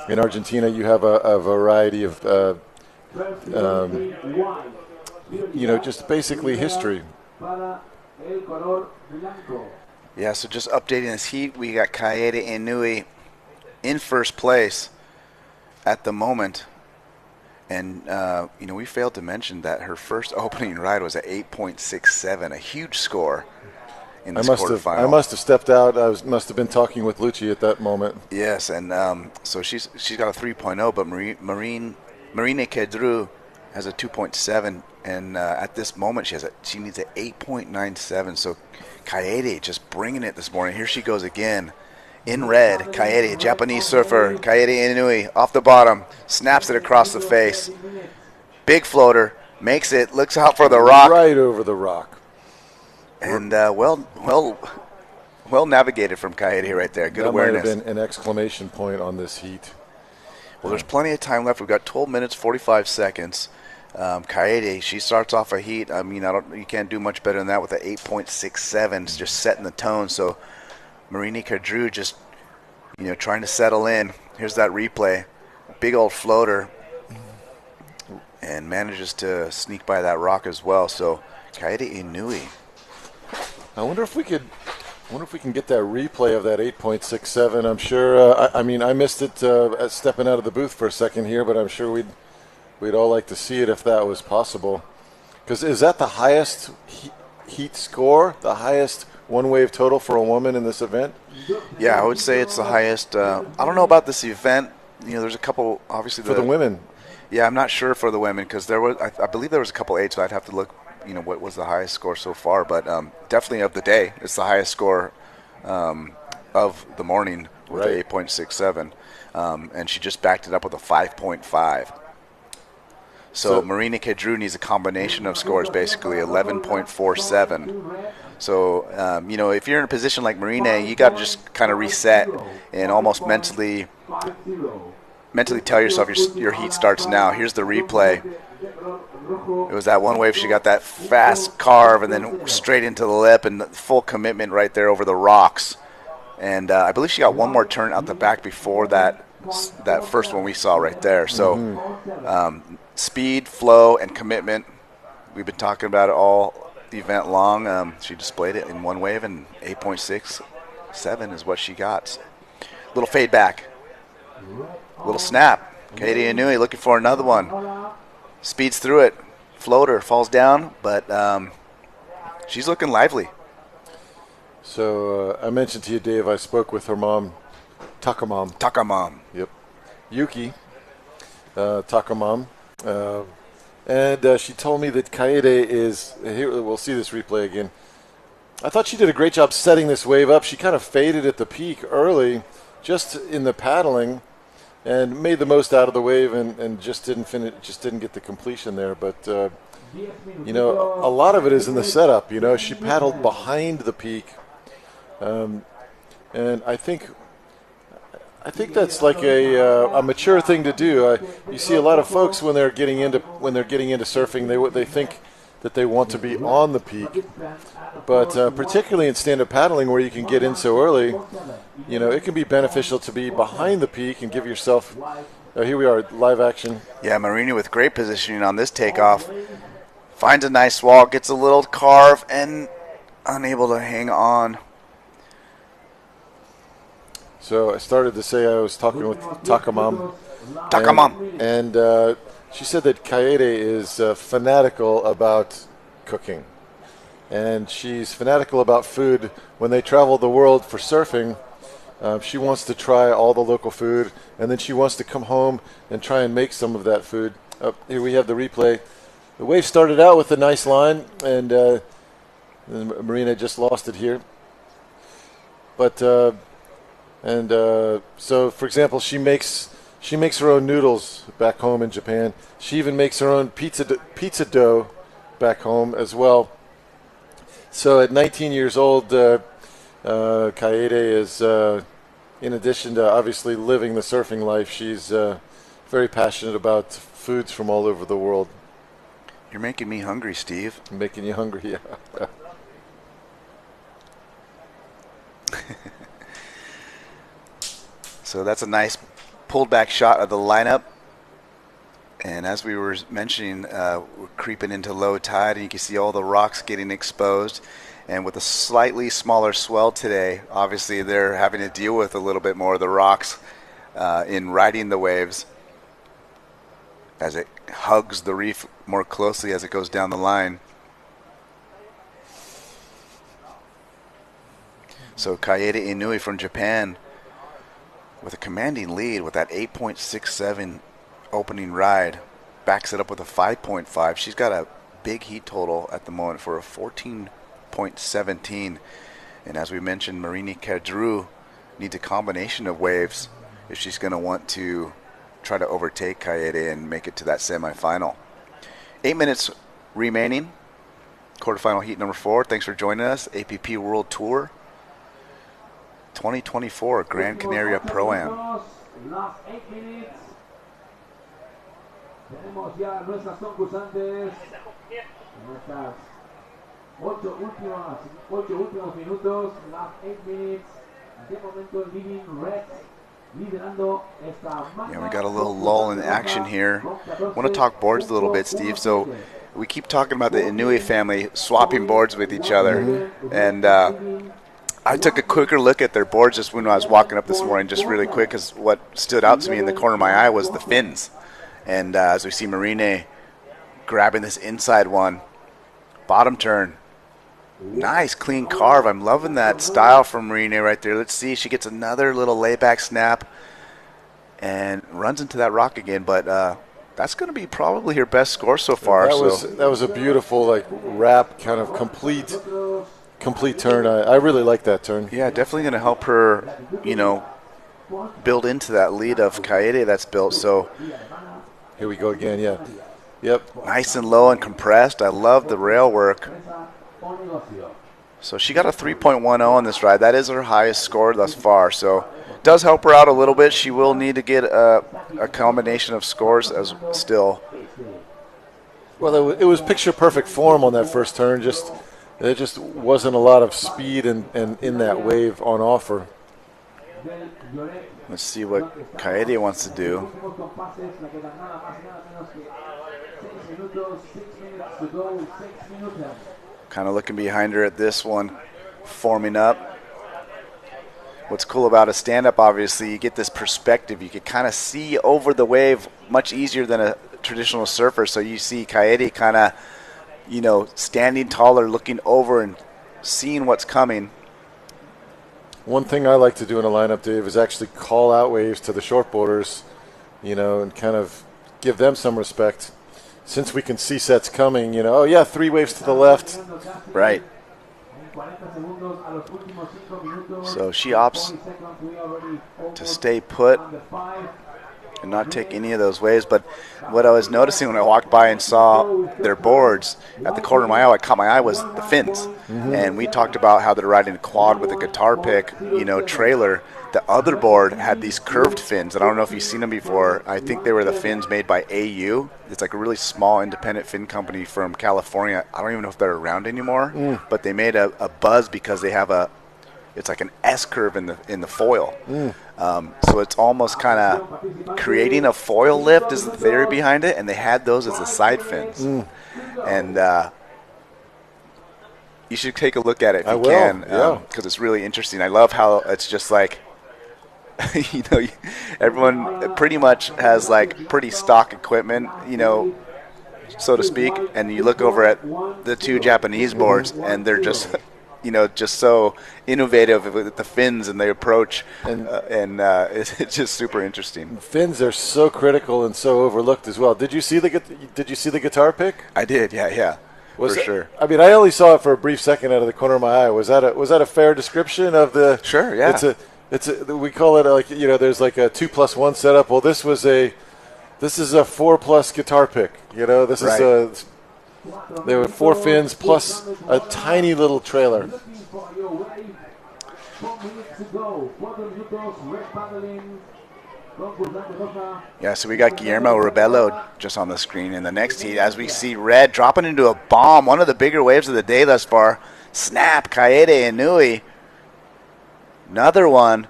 in Argentina you have a variety of just basically history. Yeah, so just updating this heat, we got Kaede Inui in first place at the moment. And, we failed to mention that her first opening ride was at 8.67, a huge score in this quarterfinal. I must have stepped out. Must have been talking with Lucci at that moment. Yes, and so she's got a 3.0, but Marine Kedru has a 2.7, and at this moment she needs an 8.97. So Kaede just bringing it this morning. Here she goes again. In red, Kaede, Japanese surfer, Kaede Inui, off the bottom, snaps it across the face. Big floater, makes it, looks out for the rock. Right over the rock. And well navigated from Kaede right there. Good awareness. That might have been an exclamation point on this heat. Well, there's plenty of time left. We've got 12 minutes, 45 seconds. Kaede, she starts off a heat. I mean, you can't do much better than that with an 8.67. It's just setting the tone. So Marini Kadru just, trying to settle in. Here's that replay. Big old floater. And manages to sneak by that rock as well. So Kaede Inui. I wonder if we can get that replay of that 8.67. I'm sure. I missed it stepping out of the booth for a second here, but I'm sure we'd all like to see it if that was possible. Because is that the highest heat score, the highest one-wave total for a woman in this event? Yeah, I would say it's the highest. I don't know about this event. There's a couple, obviously. For the women. Yeah, I'm not sure for the women because I believe there was a couple 8s, so I'd have to look, what was the highest score so far. But definitely of the day, it's the highest score of the morning with an 8.67. And she just backed it up with a 5.5. So Marina Kedru needs a combination of scores, basically 11.47. So, if you're in a position like Marina, you got to just kind of reset and almost mentally tell yourself your heat starts now. Here's the replay. It was that one wave. She got that fast carve and then straight into the lip and full commitment right there over the rocks. And I believe she got one more turn out the back before that first one we saw right there. So speed, flow, and commitment. We've been talking about it all event long. She displayed it in one wave, and 8.67 is what she got. Little fade back. Little snap. Kaede Inui looking for another one. Speeds through it. Floater falls down, but she's looking lively. So I mentioned to you, Dave, I spoke with her mom, Takamom. Takamom. Yep. Yuki, Takamom. And she told me that Kaede is, here we'll see this replay again. I thought she did a great job setting this wave up. She kind of faded at the peak early, just in the paddling, and made the most out of the wave, and just didn't finish, just didn't get the completion there. But a lot of it is in the setup. She paddled behind the peak, and I think that's like a mature thing to do. You see a lot of folks when they're getting into surfing, they think that they want to be on the peak, but particularly in stand-up paddling where you can get in so early, it can be beneficial to be behind the peak and give yourself. Here we are, live action. Yeah, Marini with great positioning on this takeoff, finds a nice wall, gets a little carve, and unable to hang on. So I started to say I was talking with Takamom. And she said that Kaede is fanatical about cooking. And she's fanatical about food. When they travel the world for surfing, she wants to try all the local food. And then she wants to come home and try and make some of that food. Here we have the replay. The wave started out with a nice line, and Marina just lost it here. But... so, for example, she makes her own noodles back home in Japan. She even makes her own pizza dough back home as well. So at 19 years old, Kaede is, in addition to obviously living the surfing life, she's very passionate about foods from all over the world. You're making me hungry, Steve. I'm making you hungry, yeah. So that's a nice pulled back shot of the lineup. And as we were mentioning, we're creeping into low tide, and you can see all the rocks getting exposed. And with a slightly smaller swell today, obviously they're having to deal with a little bit more of the rocks in riding the waves as it hugs the reef more closely as it goes down the line. So Kaede Inui from Japan with a commanding lead with that 8.67 opening ride. Backs it up with a 5.5. She's got a big heat total at the moment for a 14.17. And as we mentioned, Marini Kadru needs a combination of waves if she's going to want to try to overtake Kaede and make it to that semifinal. 8 minutes remaining. Quarterfinal heat number 4. Thanks for joining us. APP World Tour 2024 Gran Canaria Pro-Am. Last 8 minutes. Tenemos ya nuestras concursantes. Nuestras 8 últimos minutos. Last 8 minutes. De momento leading red. Yeah, we got a little lull in action here. I want to talk boards a little bit, Steve. So we keep talking about the Inui family swapping boards with each other. And I took a quicker look at their boards just when I was walking up this morning, just really quick, because what stood out to me in the corner of my eye was the fins. And as we see Marine grabbing this inside one, bottom turn. Nice clean carve. I'm loving that style from Marine right there. Let's see. She gets another little layback snap and runs into that rock again. But that's going to be probably her best score so far. That was a beautiful wrap, kind of complete turn. I really like that turn. Yeah, definitely going to help her, build into that lead of Kaede that's built. So here we go again. Yeah. Yep. Nice and low and compressed. I love the rail work. So she got a 3.10 on this ride. That is her highest score thus far. So it does help her out a little bit. She will need to get a combination of scores as still. Well, it was picture perfect form on that first turn. There just wasn't a lot of speed and in that wave on offer. Let's see what Kaede wants to do. Kind of looking behind her at this one, forming up. What's cool about a stand-up, obviously, you get this perspective. You can kind of see over the wave much easier than a traditional surfer. So you see Kaede kind of, standing taller, looking over and seeing what's coming. One thing I like to do in a lineup, Dave, is actually call out waves to the shortboarders, and kind of give them some respect. Since we can see sets coming, 3 waves to the left. Right. So she opts to stay put and not take any of those waves. But what I was noticing when I walked by and saw their boards at the corner of my eye, what caught my eye was the fins. Mm-hmm. And we talked about how they're riding a quad with a guitar pick, trailer. The other board had these curved fins, and I don't know if you've seen them before. I think they were the fins made by AU. It's like a really small independent fin company from California. I don't even know if they're around anymore, but they made a buzz because they have it's like an S curve in the foil. So it's almost kind of creating a foil lift is the theory behind it, and they had those as the side fins. And you should take a look at it if you can, because it's really interesting. I love how it's just like, everyone pretty much has pretty stock equipment, so to speak, and you look over at the 2 Japanese boards and they're just just so innovative with the fins and the approach, and it's just super interesting. Fins are so critical and so overlooked as well. Did you see the guitar pick? I did, yeah. For sure. I mean, I only saw it for a brief second out of the corner of my eye. Was that a fair description of the? Sure, yeah. We call it there's like a 2+1 setup. Well, this is a 4+ guitar pick. This right. is there were 4 fins plus a tiny little trailer. Yeah, so we got Guillermo Rebello just on the screen in the next heat. As we see Red dropping into a bomb, one of the bigger waves of the day thus far. Snap, Kaede Inui. Another one.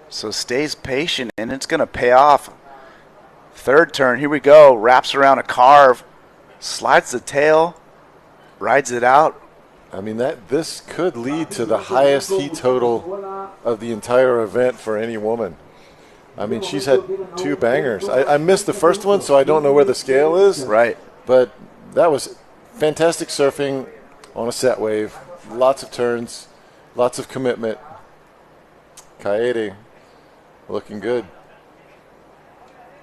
So stays patient, and it's going to pay off. Third turn, here we go. Wraps around a carve, slides the tail, rides it out. I mean, this could lead to the highest heat total of the entire event for any woman. I mean, she's had 2 bangers. I missed the first one, so I don't know where the scale is. Right. But that was fantastic surfing on a set wave. Lots of turns, lots of commitment. Kaede looking good.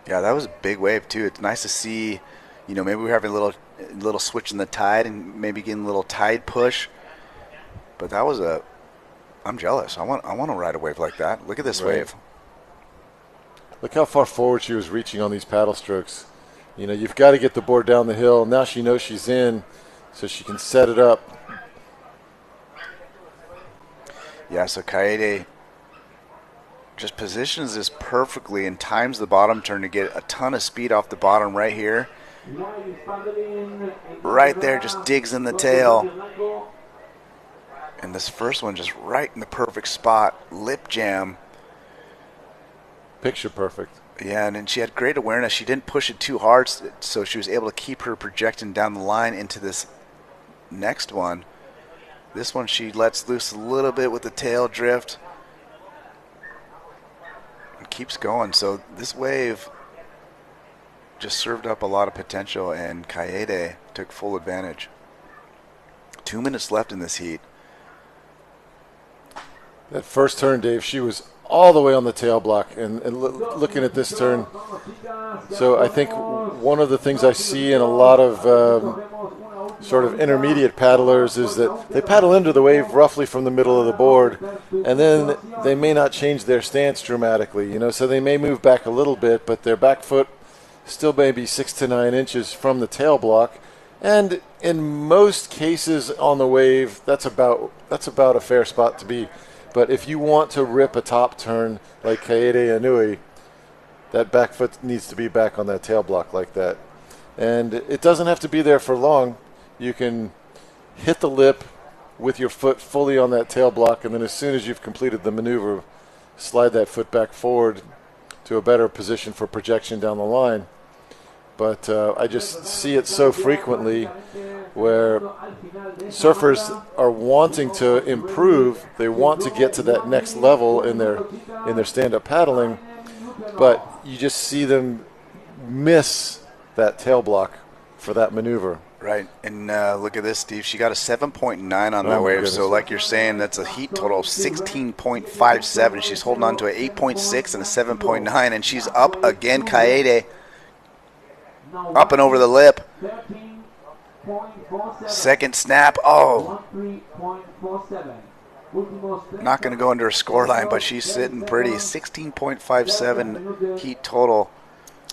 Yeah, that was a big wave, too. It's nice to see, maybe we're having a little switch in the tide and maybe getting a little tide push. But that was I'm jealous. I want to ride a wave like that. Look at this wave. Look how far forward she was reaching on these paddle strokes. You've got to get the board down the hill. Now she knows she's in, so she can set it up. Yeah, so Kaede just positions this perfectly and times the bottom turn to get a ton of speed off the bottom right here. Right there, just digs in the tail. And this first one just right in the perfect spot. Lip jam. Picture perfect. Yeah, and then she had great awareness. She didn't push it too hard, so she was able to keep her projecting down the line into this next one. This one she lets loose a little bit with the tail drift. And keeps going. So this wave just served up a lot of potential, and Kaede took full advantage. 2 minutes left in this heat. That first turn, Dave, she was all the way on the tail block and looking at this turn. So I think one of the things I see in a lot of sort of intermediate paddlers is that they paddle into the wave roughly from the middle of the board, and then they may not change their stance dramatically, so they may move back a little bit, but their back foot still may be 6 to 9 inches from the tail block. And in most cases on the wave, that's about a fair spot to be. But if you want to rip a top turn like Kaede Inui, that back foot needs to be back on that tail block like that. And it doesn't have to be there for long. You can hit the lip with your foot fully on that tail block, and then as soon as you've completed the maneuver, slide that foot back forward to a better position for projection down the line. But I just see it so frequently where surfers are wanting to improve. They want to get to that next level in their stand-up paddling, but you just see them miss that tail block for that maneuver. Right, and look at this, Steve. She got a 7.9 on that wave. So like you're saying, that's a heat total of 16.57. She's holding on to an 8.6 and a 7.9, and she's up again. Kaede up and over the lip. Second snap. Oh. Not going to go under her score line, but she's sitting pretty. 16.57 heat total.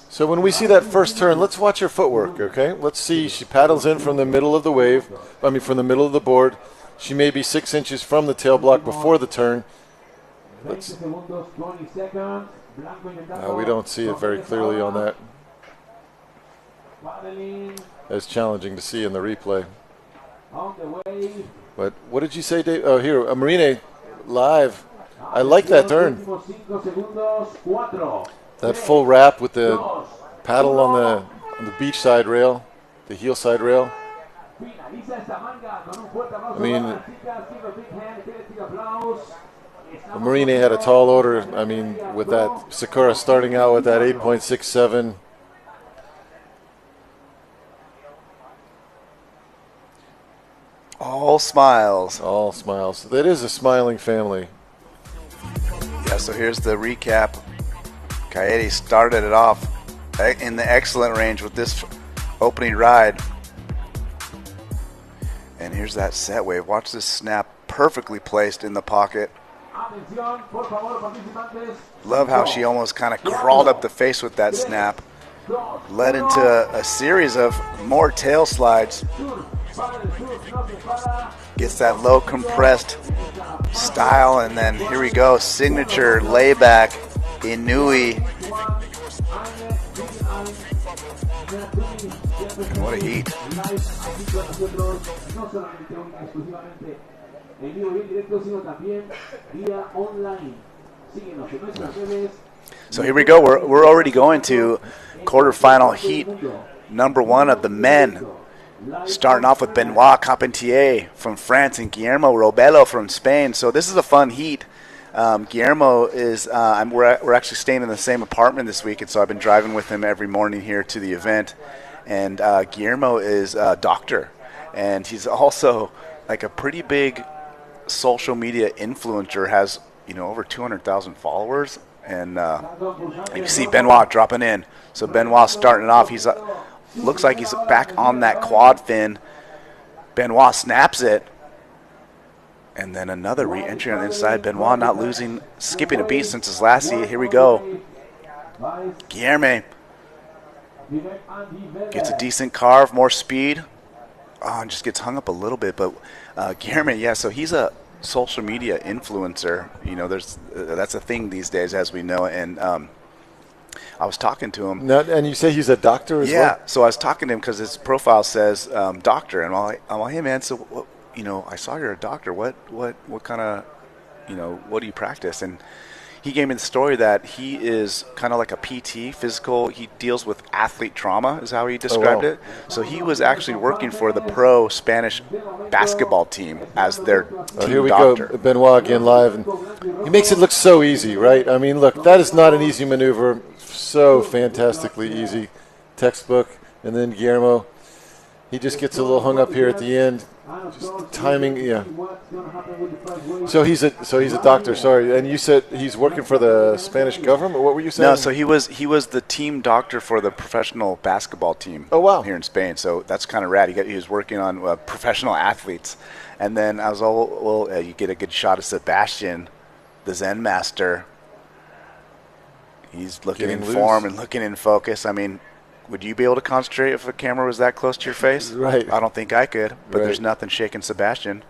So when we see that first turn, let's watch her footwork, okay? Let's see. She paddles in from the middle of the wave. From the middle of the board. She may be 6 inches from the tail block before the turn. We don't see it very clearly on that. It's challenging to see in the replay. But what did you say, Dave? Oh, here, Marine live. I like that turn. That full wrap with the paddle on the beach side rail, the heel side rail. I mean, Marine had a tall order. I mean, with that Sakura starting out with that 8.67. All smiles. All smiles. That is a smiling family. Yeah, so here's the recap. Kaede started it off in the excellent range with this opening ride. And here's that set wave. Watch this snap perfectly placed in the pocket. Love how she almost kind of crawled up the face with that snap. Led into a series of more tail slides. Gets that low compressed style, and then here we go, signature layback Inui. And what a heat. So here we go. We're already going to quarterfinal heat number 1 of the men. Starting off with Benoit Carpentier from France and Guillermo Robelo from Spain. So this is a fun heat. Guillermo is, we're actually staying in the same apartment this week, and so I've been driving with him every morning here to the event. And Guillermo is a doctor, and he's also like a pretty big social media influencer, has, over 200,000 followers. And you see Benoit dropping in. So Benoit starting off, he's looks like he's back on that quad fin. Benoit snaps it. And then another re-entry on the inside. Benoit not losing, skipping a beat since his last heat. Here we go. Guillermo gets a decent carve, more speed. Oh, and just gets hung up a little bit. But Guillermo, yeah, so he's a social media influencer. That's a thing these days, as we know. And I was talking to him. Now, and you say he's a doctor as well? Yeah, so I was talking to him because his profile says doctor. And I'm like, hey, man, so, what, I saw you're a doctor. What kind of, what do you practice? And he gave me the story that he is kind of like a PT, physical. He deals with athlete trauma, is how he described it. So he was actually working for the pro Spanish basketball team as their team here we doctor. go, Benoit again live. And he makes it look so easy, right? I mean, look, that is not an easy maneuver. So fantastically easy. Textbook. And then Guillermo, he just gets a little hung up here at the end. Just timing, yeah. So he's a doctor. Sorry, and you said he's working for the Spanish government. What were you saying? No, so he was the team doctor for the professional basketball team. Oh wow, here in Spain. So that's kind of rad. He was working on professional athletes, and then I was you get a good shot of Sebastian, the Zen master. He's looking in form and looking in focus. I mean, would you be able to concentrate if a camera was that close to your face? Right. I don't think I could, but right. There's nothing shaking Sebastian.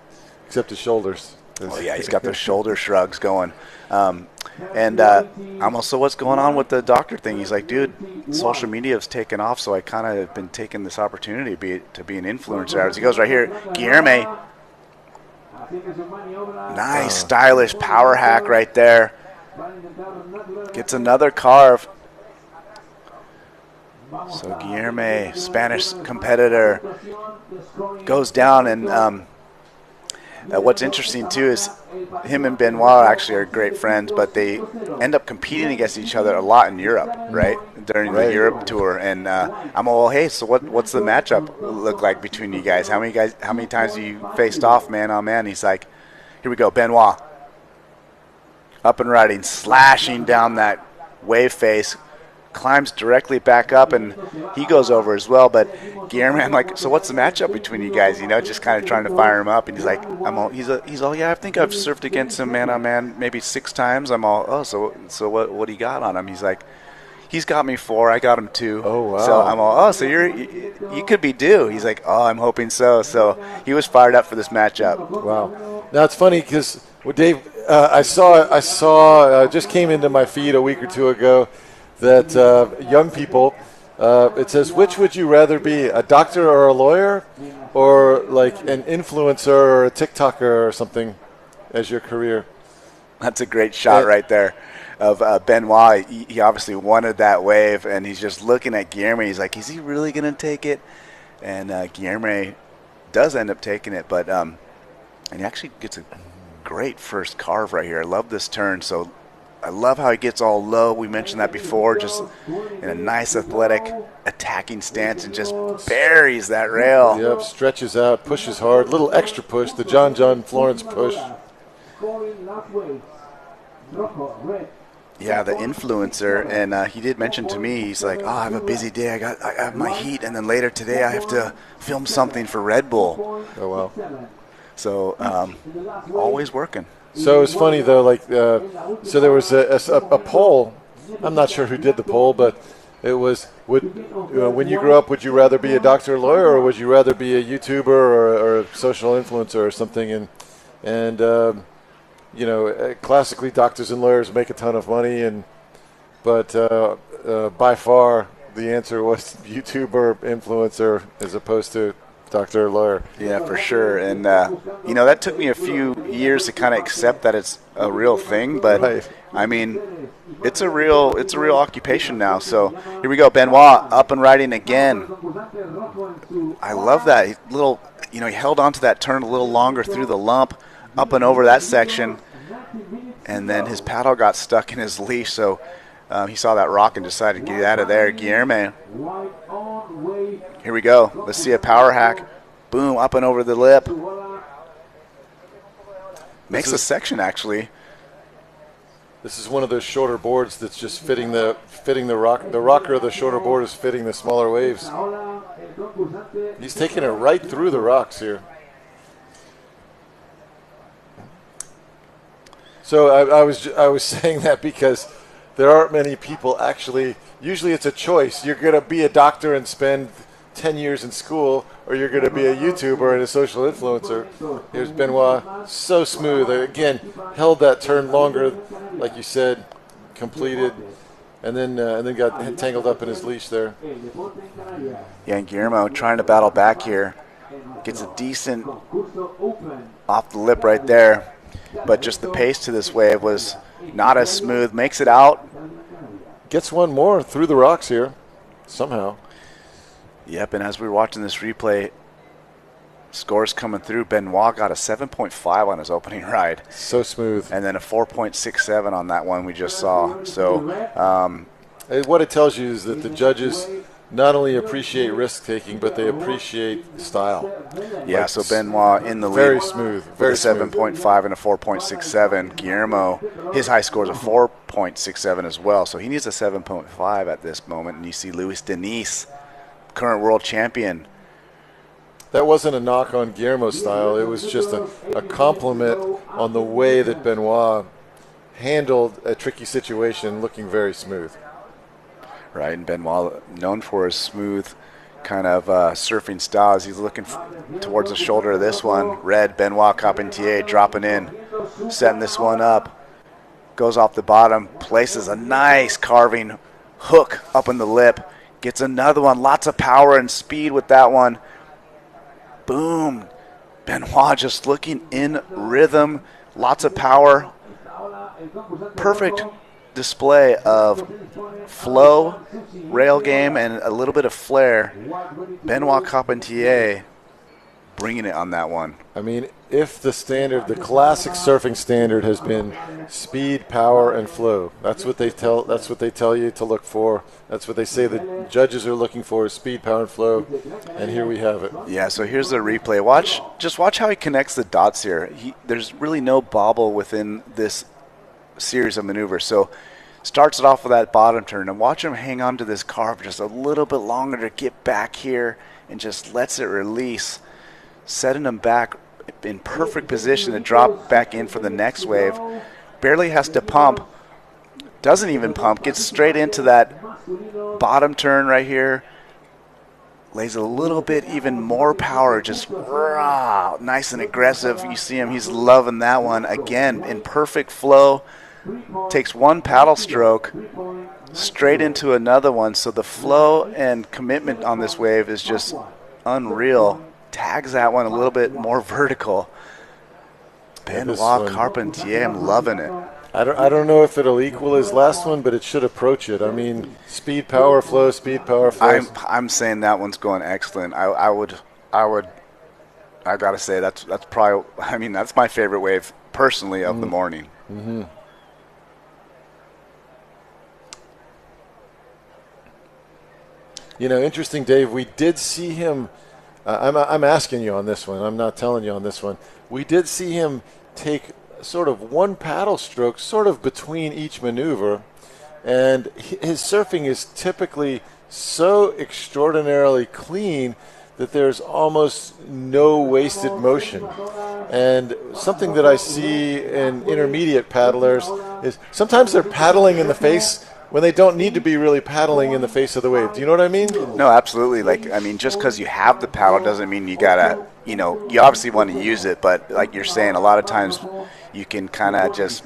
Except his shoulders. Oh, yeah, he's got those shoulder shrugs going. I'm also, what's going on with the doctor thing? He's like, dude, social media has taken off, so I kind of have been taking this opportunity to be an influencer. As he goes right here, Guillermo. Nice, stylish power hack right there. Gets another carve. So Guillermo, Spanish competitor, goes down, and what's interesting too is him and Benoit actually are great friends, but they end up competing against each other a lot in Europe, right? During the Europe tour. And I'm all, hey, so what's the matchup look like between you guys? How many times have you faced off man on man? He's like, here we go, Benoit. Up and riding, slashing down that wave face, climbs directly back up, and he goes over as well. But Guillermo, I'm like, so what's the matchup between you guys? Just kind of trying to fire him up. And he's like, he's all, yeah, I think I've surfed against him man on man maybe 6 times. I'm all, oh, so what do you got on him? He's like, he's got me 4, I got him 2. Oh wow. So I'm all, oh, so you could be due. He's like, oh, I'm hoping so. So he was fired up for this matchup. Wow. Now it's funny because Dave, I saw just came into my feed a week or 2 ago that young people, it says, which would you rather be, a doctor or a lawyer, or like an influencer or a TikToker or something as your career? That's a great shot right there of Benoit. He obviously wanted that wave, and he's just looking at Guillermo. He's like, is he really going to take it? And Guillermo does end up taking it, but and he actually gets a great first carve right here. I love this turn. So I love how he gets all low. We mentioned that before, just in a nice athletic attacking stance, and just buries that rail. Yep, stretches out, pushes hard, little extra push, the John Florence push. Yeah, the influencer, and he did mention to me, he's like, oh, I have a busy day. I have my heat, and then later today I have to film something for Red Bull. Oh, wow. So always working. So it's funny though, like so there was a poll. I'm not sure who did the poll, but it was when you grew up, would you rather be a doctor or lawyer, or would you rather be a YouTuber or a social influencer or something? And classically doctors and lawyers make a ton of money, but by far the answer was YouTuber influencer as opposed to Dr. Lawyer. Yeah, for sure. And, that took me a few years to kind of accept that it's a real thing. But, Right. I mean, it's a real occupation now. So here we go. Benoit up and riding again. I love that. He held on to that turn a little longer through the lump, up and over that section. And then his paddle got stuck in his leash. So he saw that rock and decided to get out of there. Guillermo. Here we go. Let's see a power hack. Boom, up and over the lip. Makes a section, actually. This is one of those shorter boards that's just fitting the rock. The rocker of the shorter board is fitting the smaller waves. He's taking it right through the rocks here. So I was saying that because there aren't many people actually. Usually it's a choice. You're going to be a doctor and spend 10 years in school, or you're going to be a YouTuber and a social influencer. Here's Benoit, so smooth. Again, held that turn longer, like you said, completed, and then got tangled up in his leash there. Yeah, and Guillermo trying to battle back here. Gets a decent off the lip right there. But just the pace to this wave was not as smooth. Makes it out. Gets one more through the rocks here, somehow. Yep, and as we were watching this replay, scores coming through. Benoit got a 7.5 on his opening ride. So smooth. And then a 4.67 on that one we just saw. So what it tells you is that the judges not only appreciate risk-taking, but they appreciate style. Yeah, like, so Benoit in the lead. Very smooth. Very with a 7.5 and a 4.67. Guillermo, his high score is a 4.67 as well, so he needs a 7.5 at this moment. And you see Luis Denis, current world champion. That wasn't a knock on Guillermo's style. It was just a compliment on the way that Benoit handled a tricky situation, looking very smooth. Right, and Benoit, known for his smooth kind of surfing style, as he's looking towards the shoulder of this one. Red, Benoit Carpentier dropping in, setting this one up. Goes off the bottom, places a nice carving hook up in the lip. Gets another one, lots of power and speed with that one. Boom. Benoit just looking in rhythm, lots of power. Perfect display of flow, rail game, and a little bit of flair. Benoit Carpentier bringing it on that one. I mean, if the standard, the classic surfing standard, has been speed, power, and flow, that's what they tell you to look for. That's what they say the judges are looking for: is speed, power, and flow. And here we have it. Yeah. So here's the replay. Watch how he connects the dots here. There's really no bobble within this series of maneuvers. So starts it off with that bottom turn, and watch him hang on to this carve just a little bit longer to get back here, and just lets it release, setting him back in perfect position to drop back in for the next wave. Barely has to pump, doesn't even pump, gets straight into that bottom turn right here, lays a little bit even more power, just rah, nice and aggressive. You see him, he's loving that one. Again, in perfect flow, takes one paddle stroke straight into another one. So the flow and commitment on this wave is just unreal. Tags that one a little bit more vertical. Benoit Carpentier, I'm loving it. I don't know if it'll equal his last one, but it should approach it. I mean, speed, power, flow, speed, power, flow. I'm saying that one's going excellent. I gotta say that's probably, I mean, that's my favorite wave personally of the morning. Mm-hmm. You know, interesting, Dave. We did see him. I'm asking you on this one. I'm not telling you on this one. We did see him take sort of one paddle stroke, sort of between each maneuver, and his surfing is typically so extraordinarily clean that there's almost no wasted motion. And something that I see in intermediate paddlers is sometimes they're paddling in the face when they don't need to be really paddling in the face of the wave. Do you know what I mean? No, absolutely. Like, I mean, just because you have the paddle doesn't mean you gotta, you know, you obviously want to use it, but like you're saying, a lot of times you can kind of just,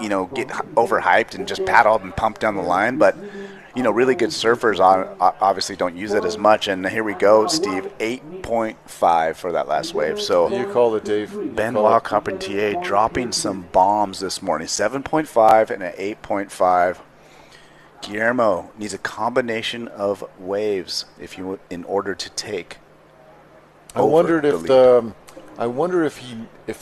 you know, get overhyped and just paddle up and pump down the line. But, you know, really good surfers obviously don't use it as much. And here we go, Steve, 8.2 8.5 for that last wave. So you call it, Dave. Benoit Carpentier dropping some bombs this morning. 7.5 and an 8.5. Guillermo needs a combination of waves in order to take. I wondered if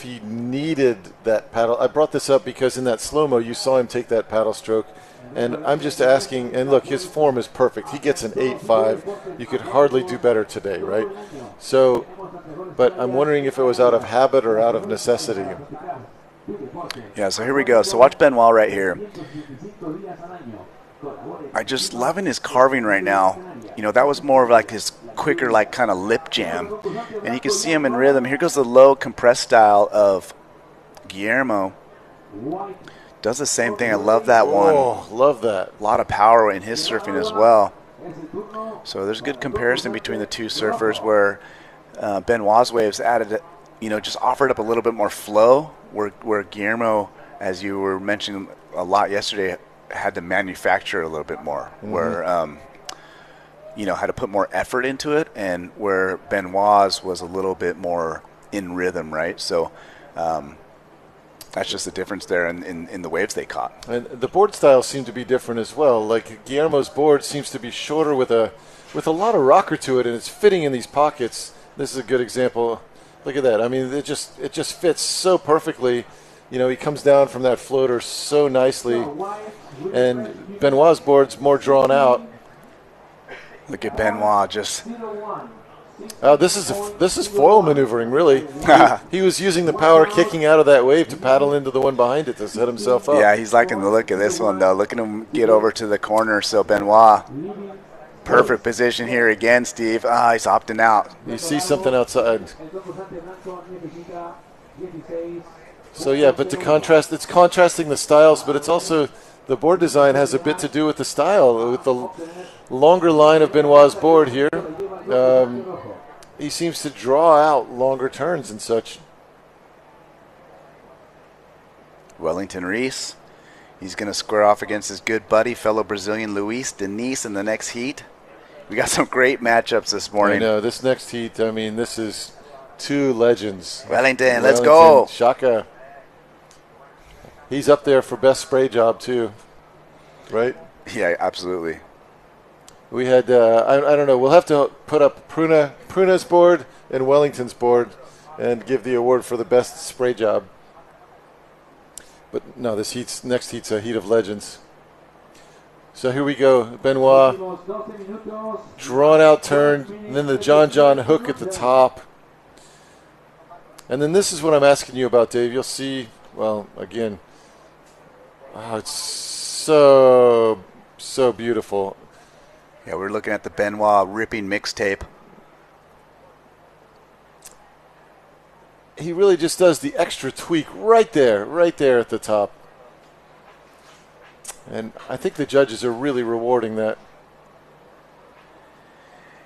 he needed that paddle. I brought this up because in that slow-mo you saw him take that paddle stroke, and I'm just asking. And look, his form is perfect. He gets an 8.5. You could hardly do better today, right? So, but I'm wondering if it was out of habit or out of necessity. Yeah. So here we go. So watch Benoit right here. I just loving his carving right now. You know, that was more of like his quicker, like kind of lip jam. And you can see him in rhythm. Here goes the low compressed style of Guillermo. Does the same thing. I love that one. Oh, love that. A lot of power in his surfing as well. So there's a good comparison between the two surfers where Benoit's waves added, just offered up a little bit more flow, where Guillermo, as you were mentioning a lot yesterday, had to manufacture a little bit more, where had to put more effort into it, and where Benoit's was a little bit more in rhythm, right? So that's just the difference there in the waves they caught. And the board styles seem to be different as well. Like Guillermo's board seems to be shorter with a lot of rocker to it, and it's fitting in these pockets. This is a good example. Look at that. I mean, it just fits so perfectly. He comes down from that floater so nicely, and Benoit's board's more drawn out. Look at Benoit just. This is foil maneuvering, really. He was using the power kicking out of that wave to paddle into the one behind it to set himself up. Yeah, he's liking the look of this one, though. Look at him get over to the corner. So Benoit, perfect position here again, Steve. He's opting out. You see something outside. So yeah, but it's contrasting the styles, but it's also the board design has a bit to do with the style. With the longer line of Benoit's board here, he seems to draw out longer turns and such. Wellington Reese, he's going to square off against his good buddy, fellow Brazilian Luis Diniz in the next heat. We got some great matchups this morning. I know, this next heat, I mean, this is two legends. Wellington, let's go. Shaka. He's up there for best spray job, too. Right? Yeah, absolutely. We had, I don't know, we'll have to put up Pruna's board and Wellington's board and give the award for the best spray job. But no, next heat's a heat of legends. So here we go. Benoit, drawn out turn, and then the John hook at the top. And then this is what I'm asking you about, Dave. You'll see, well, again, it's so beautiful. Yeah, we're looking at the Benoit ripping mixtape. He really just does the extra tweak right there at the top. And I think the judges are really rewarding that.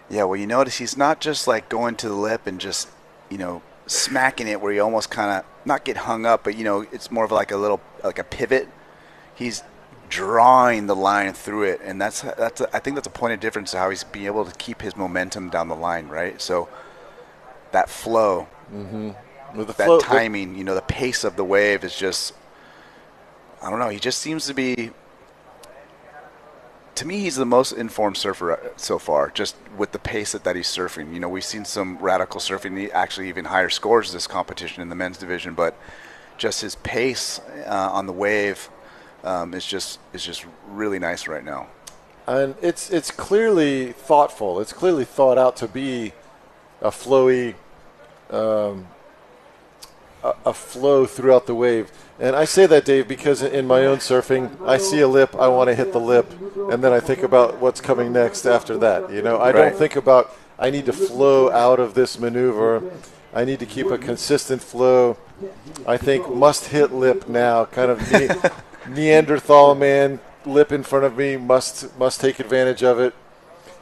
Yeah, well, you notice he's not just like going to the lip and just, smacking it where you almost kind of not get hung up, but, it's more of like a pivot. He's drawing the line through it, and I think that's a point of difference to how he's being able to keep his momentum down the line, right? So that flow, that timing, the pace of the wave is just, I don't know, he just seems to be, to me, he's the most informed surfer so far, just with the pace that he's surfing. We've seen some radical surfing, actually even higher scores this competition in the men's division, but just his pace on the wave is just really nice right now. And it's clearly thoughtful. It's clearly thought out to be a flowy, a flow throughout the wave. And I say that, Dave, because in my own surfing, I see a lip, I want to hit the lip, and then I think about what's coming next after that. I don't think about, I need to flow out of this maneuver. I need to keep a consistent flow. I think must hit lip now, kind of Neanderthal man, lip in front of me, must take advantage of it.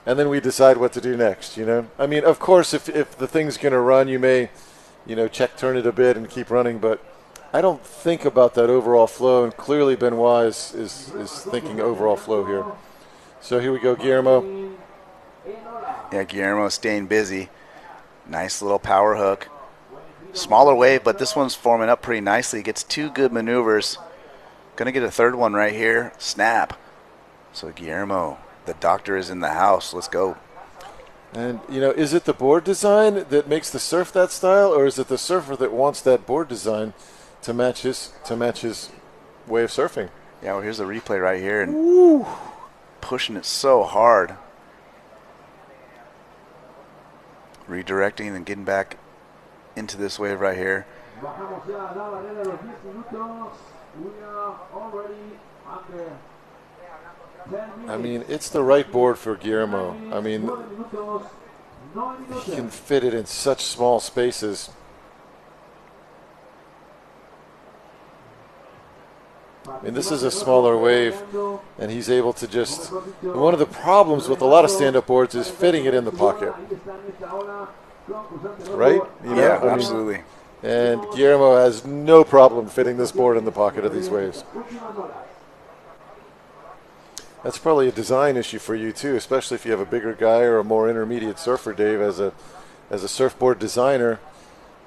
And then we decide what to do next, I mean, of course, if the thing's going to run, you may, check turn it a bit and keep running, but I don't think about that overall flow, and clearly Benoit is thinking overall flow here. So here we go, Guillermo. Yeah, Guillermo staying busy. Nice little power hook. Smaller wave, but this one's forming up pretty nicely. Gets 2 good maneuvers. Going to get a third one right here. Snap. So Guillermo, the doctor is in the house. Let's go. And, is it the board design that makes the surf that style, or is it the surfer that wants that board design to match his way of surfing? Yeah, well, here's the replay right here. And pushing it so hard. Redirecting and getting back into this wave right here. I mean, it's the right board for Guillermo. I mean, he can fit it in such small spaces. I mean, this is a smaller wave, and he's able to just... One of the problems with a lot of stand-up boards is fitting it in the pocket. Right? Yeah, absolutely. And Guillermo has no problem fitting this board in the pocket of these waves. That's probably a design issue for you too, especially if you have a bigger guy or a more intermediate surfer, Dave, as a surfboard designer.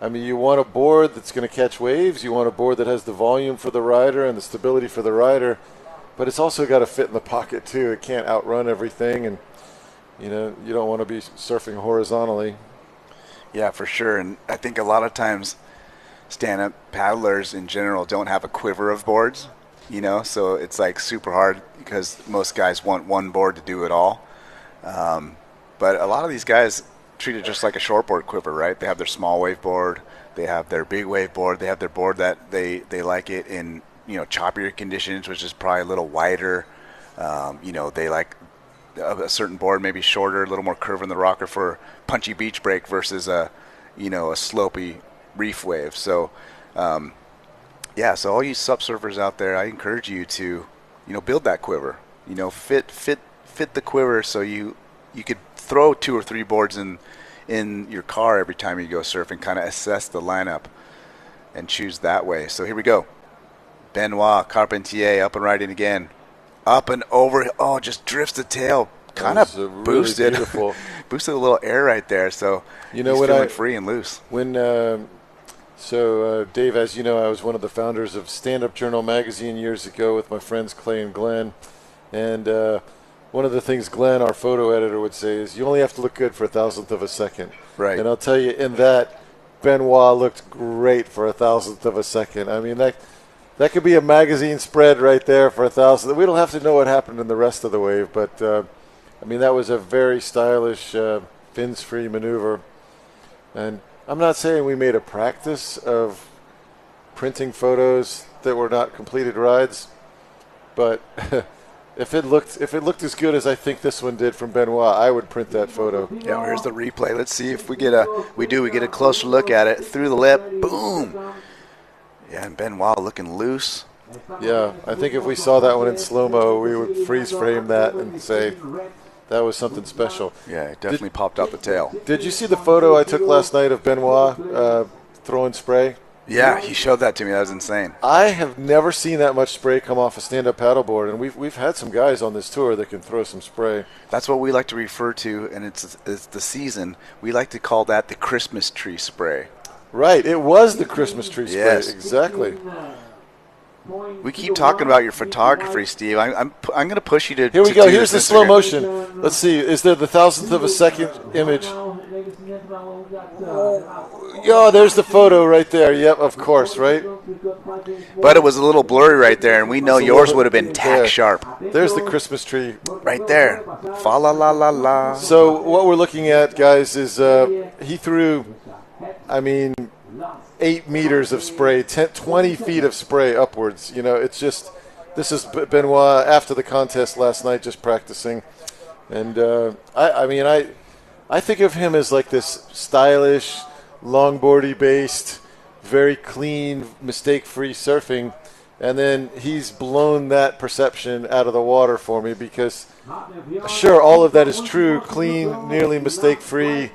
I mean, you want a board that's going to catch waves. You want a board that has the volume for the rider and the stability for the rider, but it's also got to fit in the pocket too. It can't outrun everything, and you don't want to be surfing horizontally. Yeah, for sure. And I think a lot of times stand-up paddlers in general don't have a quiver of boards, so it's like super hard because most guys want one board to do it all. But a lot of these guys treat it just like a shortboard quiver, right? They have their small wave board, they have their big wave board, they have their board that they like it in choppier conditions, which is probably a little wider. They like a certain board maybe shorter, a little more curve in the rocker for punchy beach break versus a slopey reef wave. So so all you sup surfers out there, I encourage you to build that quiver, fit the quiver so you could throw 2 or 3 boards in your car every time you go surfing, kind of assess the lineup and choose that way. So here we go. Benoit Carpentier up and riding again. Up and over. Oh, just drifts the tail. Kind of boosted. Really boosted a little air right there. So he's feeling free and loose. Dave, as you know, I was one of the founders of Stand Up Journal magazine years ago with my friends Clay and Glenn. And one of the things Glenn, our photo editor, would say is you only have to look good for 1,000th of a second. Right. And I'll tell you, in that, Benoit looked great for 1,000th of a second. I mean, that could be a magazine spread right there for 1,000th. We don't have to know what happened in the rest of the wave, but that was a very stylish fins-free maneuver. And I'm not saying we made a practice of printing photos that were not completed rides, but if it looked as good as I think this one did from Benoit, I would print that photo. Yeah, well, here's the replay. Let's see if we get a closer look at it. Through the lip, boom. Yeah, and Benoit looking loose. Yeah, I think if we saw that one in slow-mo, we would freeze frame that and say that was something special. Yeah, it definitely popped out the tail. Did you see the photo I took last night of Benoit throwing spray? Yeah, he showed that to me. That was insane. I have never seen that much spray come off a stand-up paddleboard, and we've had some guys on this tour that can throw some spray. That's what we like to refer to, and it's the season. We like to call that the Christmas tree spray. Right, it was the Christmas tree spray. Yes. Exactly. We keep talking about your photography, Steve. I'm going to push you to. Here we go. Here's the slow motion. Let's see. Is there the 1,000th of a second image? Oh, there's the photo right there. Yep, of course, right? But it was a little blurry right there, and we know yours would have been tack sharp. There's the Christmas tree. Right there. Fa la la la la. So what we're looking at, guys, is he threw, 8 meters of spray, 20 feet of spray upwards. It's just, this is Benoit after the contest last night, just practicing. And I think of him as like this stylish, longboardy based, very clean, mistake-free surfing. And then he's blown that perception out of the water for me because, sure, all of that is true, clean, nearly mistake-free,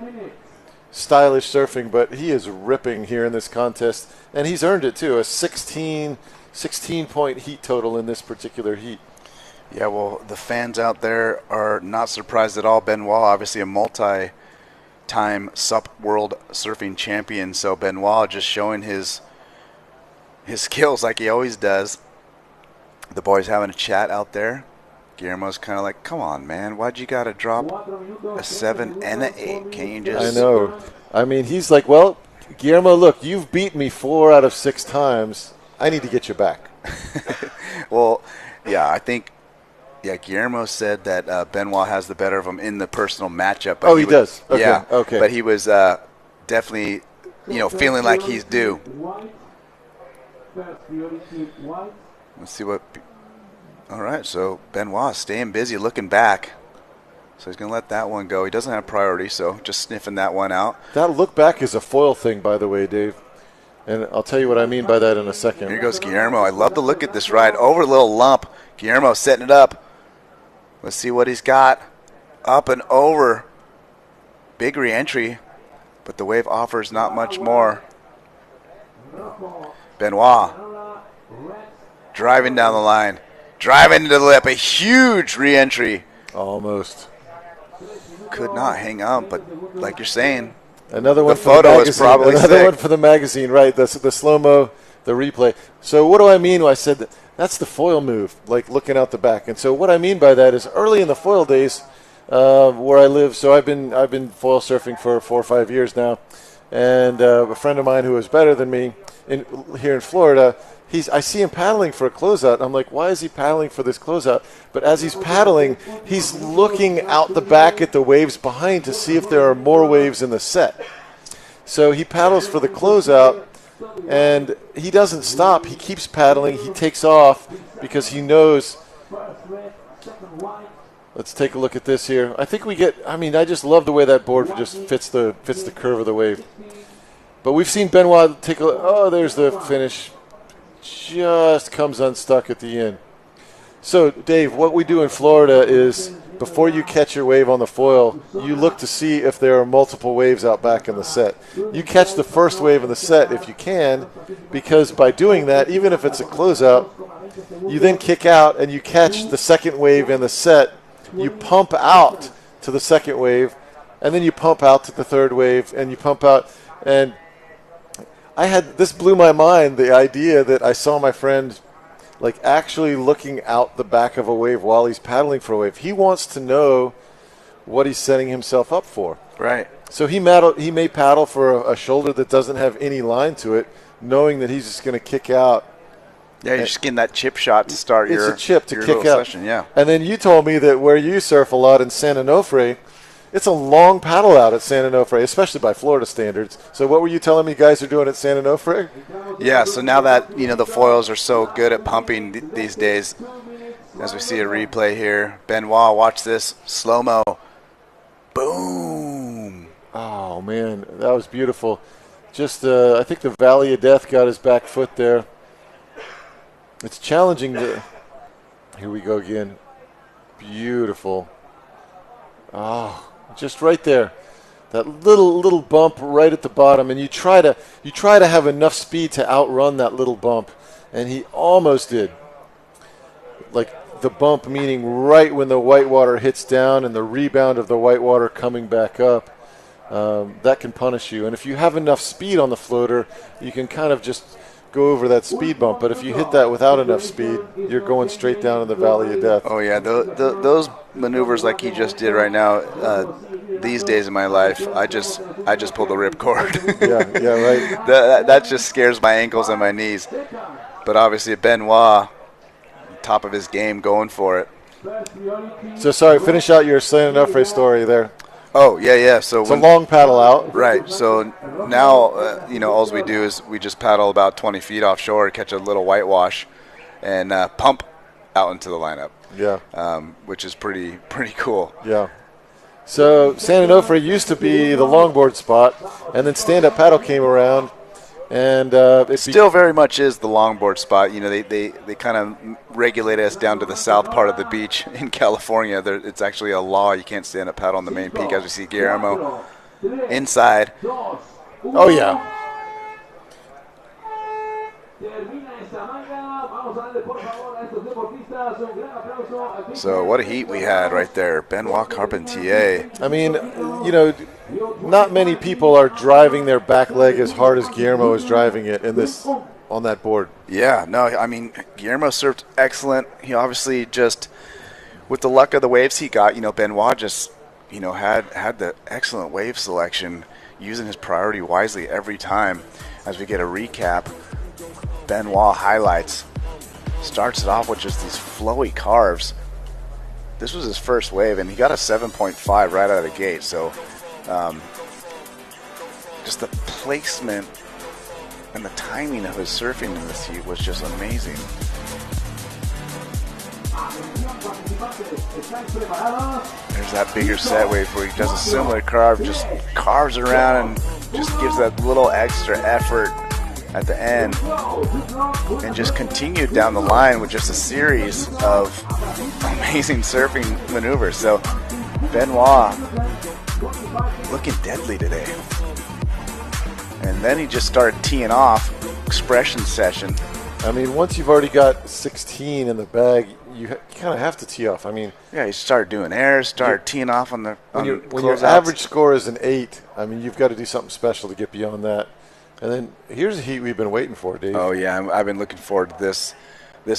stylish surfing, but he is ripping here in this contest, and he's earned it too, a 16-point heat total in this particular heat. Yeah, well, the fans out there are not surprised at all. Benoit, obviously a 8-time SUP World Surfing Champion. So Benoit just showing his skills like he always does. The boys having a chat out there. Guillermo's kind of like, come on, man. Why'd you got to drop a 7 and an 8? Can you just... I know. I mean, he's like, well, Guillermo, look, you've beat me 4 out of 6 times. I need to get you back. Well, yeah, I think, Guillermo said that Benoit has the better of him in the personal matchup. But he does? Okay. Yeah, okay. But he was definitely, feeling like he's due. Let's see what... All right, so Benoit staying busy, looking back. So he's going to let that one go. He doesn't have priority, so just sniffing that one out. That look back is a foil thing, by the way, Dave. And I'll tell you what I mean by that in a second. Here goes Guillermo. I love the look at this ride. Over a little lump. Guillermo setting it up. Let's see what he's got. Up and over. Big re-entry, but the wave offers not much more. Benoit driving down the line. Driving into the lip, a huge re-entry. Almost. Could not hang up, but like you're saying, another one. The photo is probably another sick. one for the magazine, right? The slow-mo, the replay. So what do I mean when I said that's the foil move, like looking out the back? And so what I mean by that is early in the foil days, where I live. So I've been foil surfing for 4 or 5 years now, and a friend of mine who is better than me here in Florida. I see him paddling for a closeout. I'm like, why is he paddling for this closeout? But as he's paddling, he's looking out the back at the waves behind to see if there are more waves in the set. So he paddles for the closeout, and he doesn't stop. He keeps paddling. He takes off because he knows. Let's take a look at this here. I think I just love the way that board just fits the curve of the wave. But we've seen Benoit take a look. Oh, there's the finish. Just comes unstuck at the end. So, Dave, what we do in Florida is before you catch your wave on the foil, you look to see if there are multiple waves out back in the set. You catch the first wave in the set if you can, because by doing that, even if it's a closeout, you then kick out and you catch the second wave in the set. You pump out to the second wave, and then you pump out to the third wave, and you pump out. And this blew my mind, the idea that I saw my friend like actually looking out the back of a wave while he's paddling for a wave. He wants to know what he's setting himself up for. Right. So he may paddle for a shoulder that doesn't have any line to it, knowing that he's just going to kick out. Yeah, you're just getting that chip shot to start it's your a chip to your kick little out. session, yeah. And then you told me that where you surf a lot in San Onofre, it's a long paddle out at San Onofre, especially by Florida standards. So what were you telling me you guys are doing at San Onofre? Yeah, so now that the foils are so good at pumping these days, as we see a replay here, Benoit, watch this, slow-mo, boom. Oh, man, that was beautiful. Just, I think the Valley of Death got his back foot there. It's challenging to... Here we go again. Beautiful. Oh, just right there. That little bump right at the bottom, and you try to have enough speed to outrun that little bump, and he almost did. Like the bump meaning right when the whitewater hits down and the rebound of the whitewater coming back up. That can punish you. And if you have enough speed on the floater, you can kind of just go over that speed bump. But if you hit that without enough speed, you're going straight down in the Valley of Death. Oh, yeah. Those maneuvers like he just did right now, these days in my life, I just pull the ripcord. yeah, right. That just scares my ankles and my knees. But obviously Benoit, top of his game, going for it. So, sorry, finish out your San Onofre story there. Oh, yeah. So it's a long paddle out. Right. So now, all we do is we just paddle about 20 feet offshore, catch a little whitewash, and pump out into the lineup. Yeah. Which is pretty cool. Yeah. So San Onofre used to be the longboard spot, and then stand-up paddle came around, and it still very much is the longboard spot. They kind of regulate us down to the south part of the beach in California. It's actually a law you can't stand up paddle on the main peak, as we see Guillermo inside. Oh yeah. So what a heat we had right there. Benoit Carpentier. I mean, not many people are driving their back leg as hard as Guillermo is driving it on that board. Yeah, no, I mean, Guillermo served excellent. He obviously just, with the luck of the waves he got, Benoit just, had the excellent wave selection, using his priority wisely every time. As we get a recap, Benoit highlights, starts it off with just these flowy carves. This was his first wave, and he got a 7.5 right out of the gate. So just the placement and the timing of his surfing in this heat was just amazing. There's that bigger set wave where he does a similar carve, just carves around and just gives that little extra effort at the end, and just continued down the line with just a series of amazing surfing maneuvers. So Benoit looking deadly today. And then he just started teeing off, expression session. I mean, once you've already got 16 in the bag, you kind of have to tee off. I mean, yeah, he started doing airs, started teeing off on the when your average score is an 8. I mean, you've got to do something special to get beyond that. And then here's a heat we've been waiting for, Dave. Oh yeah, I've been looking forward to this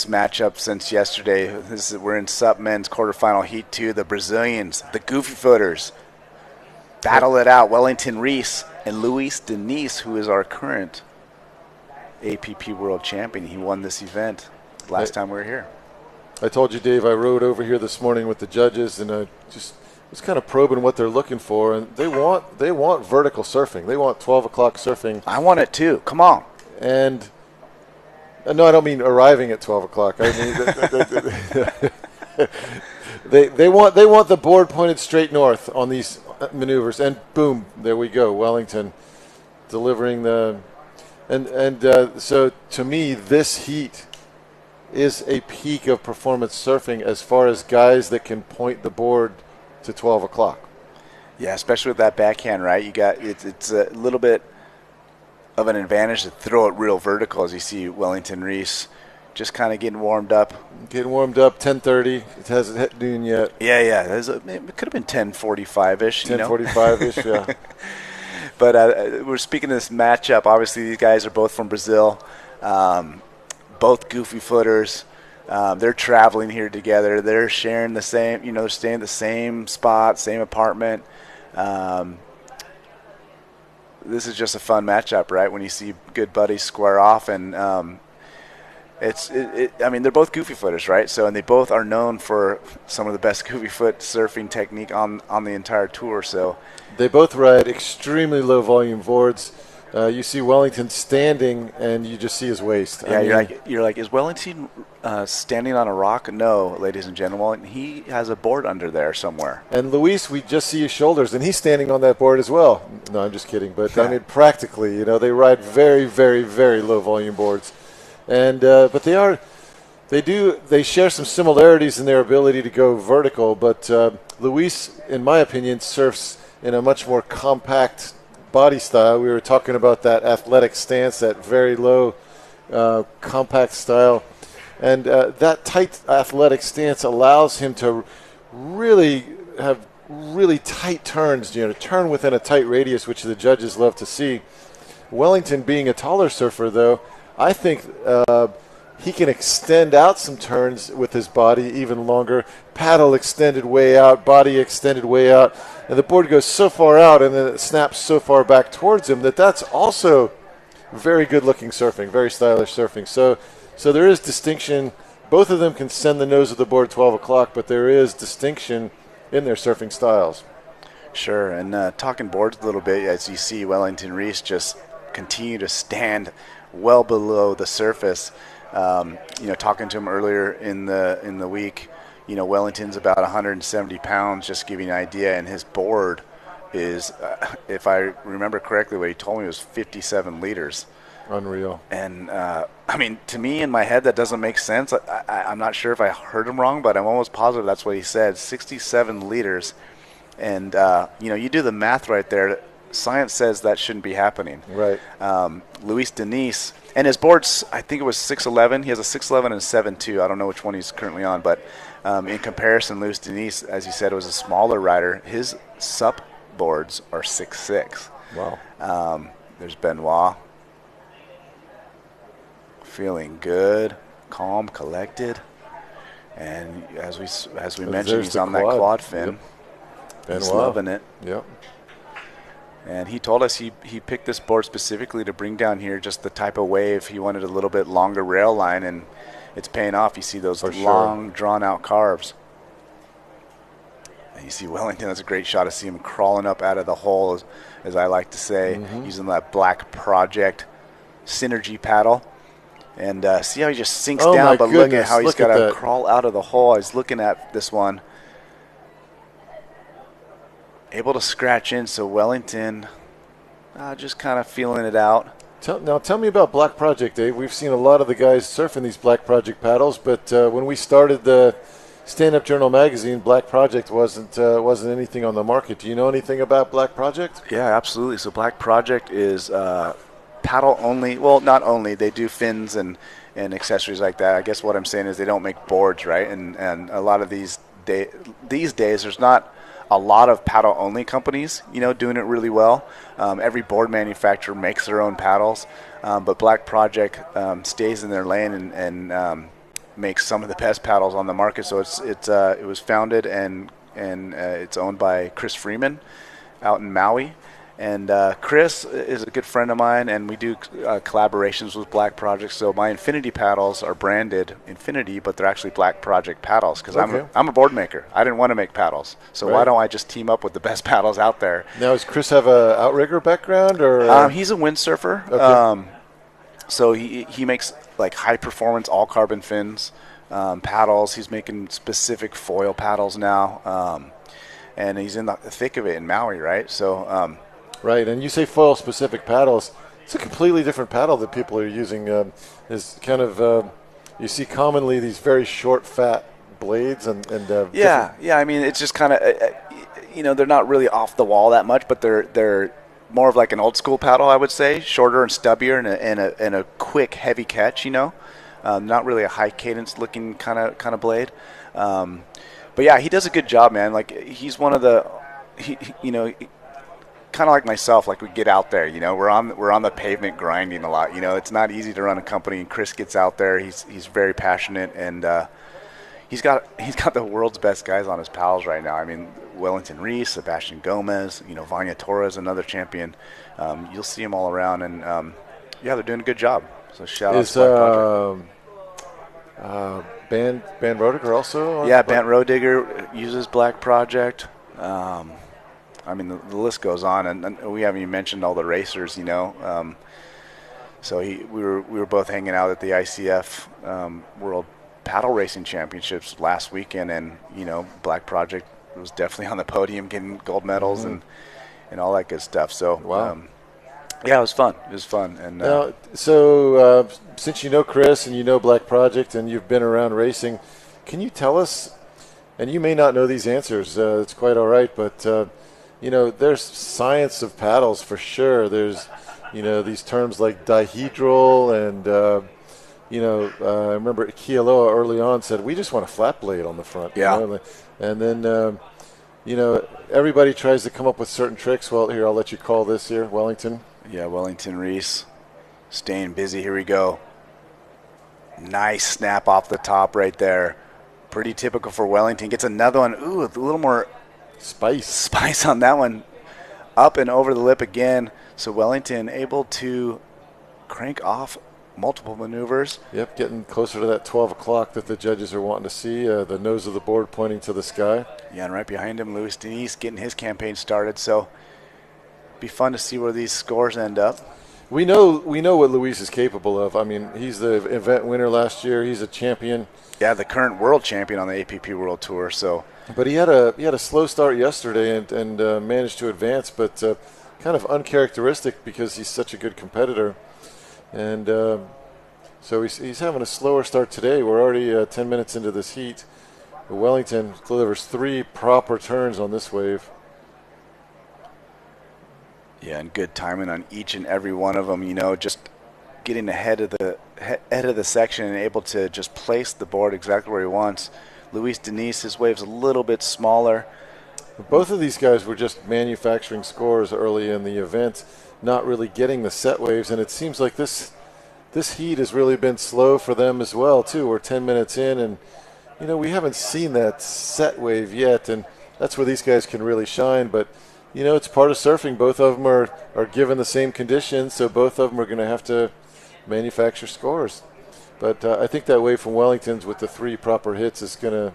matchup since yesterday. We're in SUP men's quarterfinal heat 2. The Brazilians, the Goofy Footers, battle it out. Wellington Reese and Luis Diniz, who is our current APP World Champion. He won this event last time we were here. I told you, Dave, I rode over here this morning with the judges, and I just was kind of probing what they're looking for, and they want vertical surfing. They want 12 o'clock surfing. I want it too. Come on. And no, I don't mean arriving at 12 o'clock. I mean they want the board pointed straight north on these maneuvers, and boom, there we go. Wellington delivering the so to me, this heat is a peak of performance surfing as far as guys that can point the board to 12 o'clock. Yeah, especially with that backhand, right? You got it's a little bit of an advantage to throw it real vertical, as you see Wellington Reese just kind of getting warmed up. 10:30. It hasn't hit noon yet. Yeah. It could have been 10:45-ish. 10:45-ish, yeah. But we're speaking of this matchup. Obviously, these guys are both from Brazil, both Goofy Footers. They're traveling here together. They're sharing the same, they're staying at the same spot, same apartment. This is just a fun matchup, right? When you see good buddies square off, and I mean, they're both Goofy Footers, right? So, and they both are known for some of the best Goofy Foot surfing technique on the entire tour. So, they both ride extremely low volume boards. You see Wellington standing, and you just see his waist. Yeah, you're like, is Wellington standing on a rock? No, ladies and gentlemen, he has a board under there somewhere. And Luis, we just see his shoulders, and he's standing on that board as well. No, I'm just kidding, but I mean, practically, they ride very, very, very low volume boards, and but they share some similarities in their ability to go vertical. But Luis, in my opinion, surfs in a much more compact body style. We were talking about that athletic stance, that very low compact style, and that tight athletic stance allows him to really have really tight turns, to turn within a tight radius, which the judges love to see. Wellington, being a taller surfer, though, I think he can extend out some turns with his body even longer, paddle extended way out, body extended way out, and the board goes so far out and then it snaps so far back towards him that's also very good-looking surfing, very stylish surfing. So there is distinction. Both of them can send the nose of the board 12 o'clock, but there is distinction in their surfing styles. Sure, and talking boards a little bit, as you see Wellington Reese just continue to stand well below the surface. Talking to him earlier in the week, Wellington's about 170 pounds, just to give you an idea, and his board is, if I remember correctly, what he told me was 57 liters. Unreal. And, I mean, to me, in my head, that doesn't make sense. I'm not sure if I heard him wrong, but I'm almost positive that's what he said, 67 liters. And, you do the math right there. Science says that shouldn't be happening. Right. Luis Diniz, and his board's, I think it was 6'11". He has a 6'11" and a 7'2". I don't know which one he's currently on, but in comparison, Luis Diniz, as you said, was a smaller rider. His SUP boards are 6'6". Wow. There's Benoit. Feeling good, calm, collected. And as we mentioned, he's on that quad fin. Yep. He's loving it. Yep. And he told us he picked this board specifically to bring down here just the type of wave. He wanted a little bit longer rail line, and it's paying off. You see those long, drawn-out carves. And you see Wellington. That's a great shot to see him crawling up out of the hole, as I like to say, using that Black Project Synergy paddle. And see how he just sinks down, but look at how he's got to crawl out of the hole. I was looking at this one. Able to scratch in, so Wellington just kind of feeling it out. Now tell me about Black Project, Dave. We've seen a lot of the guys surfing these Black Project paddles, but when we started the Stand-Up Journal magazine, Black Project wasn't anything on the market. Do you know anything about Black Project? Yeah, absolutely. So Black Project is paddle only. Well, not only. They do fins and accessories like that. I guess what I'm saying is they don't make boards, right? And a lot of these days, there's not a lot of paddle only companies, doing it really well. Every board manufacturer makes their own paddles, but Black Project stays in their lane and makes some of the best paddles on the market. So it was founded and it's owned by Chris Freeman out in Maui. And Chris is a good friend of mine, and we do collaborations with Black Project. So my Infinity paddles are branded Infinity, but they're actually Black Project paddles because I'm a board maker. I didn't want to make paddles, so why don't I just team up with the best paddles out there? Now, does Chris have a outrigger background, or he's a windsurfer? Okay. So he makes like high performance all carbon fins paddles. He's making specific foil paddles now, and he's in the thick of it in Maui, right? So. Right, and you say foil-specific paddles. It's a completely different paddle that people are using. Is kind of you see commonly these very short, fat blades and yeah. I mean, it's just kind of they're not really off the wall that much, but they're more of like an old school paddle, I would say, shorter and stubbier and a quick, heavy catch. Not really a high cadence looking kind of blade. But yeah, he does a good job, man. Like he's one of the kind of like myself, like we get out there, we're on the pavement grinding a lot. It's not easy to run a company, and Chris gets out there. He's very passionate, and he's got the world's best guys on his pals right now. I mean, Wellington Reese, Sebastian Gomez, Vanya Torres, another champion. You'll see them all around, and yeah, they're doing a good job. So shout out to Black Project. Band Roediger also? Yeah, Band Roediger uses Black Project. I mean, the list goes on, and we haven't even mentioned all the racers, So we were both hanging out at the ICF World Paddle Racing Championships last weekend, and Black Project was definitely on the podium, getting gold medals and all that good stuff. So wow. Yeah, it was fun. And now, so since you know Chris and you know Black Project and you've been around racing, can you tell us? And you may not know these answers. It's quite all right, but. There's science of paddles for sure. There's, these terms like dihedral and, I remember Kealoha early on said, we just want a flat blade on the front. Yeah. And then, everybody tries to come up with certain tricks. Well, here, I'll let you call this here, Wellington. Yeah, Wellington Reese staying busy. Here we go. Nice snap off the top right there. Pretty typical for Wellington. Gets another one. Ooh, a little more Spice on that one. Up and over the lip again. So Wellington able to crank off multiple maneuvers. Yep, getting closer to that 12 o'clock that the judges are wanting to see. The nose of the board pointing to the sky. Yeah, and right behind him, Luis Denise getting his campaign started. So be fun to see where these scores end up. We know what Luis is capable of. I mean, he's the event winner last year. He's a champion. Yeah, the current world champion on the APP World Tour. So. But he had a slow start yesterday and managed to advance, but kind of uncharacteristic because he's such a good competitor. And so he's having a slower start today. We're already 10 minutes into this heat. Wellington delivers 3 proper turns on this wave. Yeah, and good timing on each and every one of them. Just getting ahead of the section and able to just place the board exactly where he wants. Luis Denise, his wave's a little bit smaller. Both of these guys were just manufacturing scores early in the event, not really getting the set waves, and it seems like this heat has really been slow for them as well, too. We're 10 minutes in, and, we haven't seen that set wave yet, and that's where these guys can really shine. But, it's part of surfing. Both of them are given the same conditions, so both of them are going to have to manufacture scores. But I think that wave from Wellington's with the 3 proper hits is going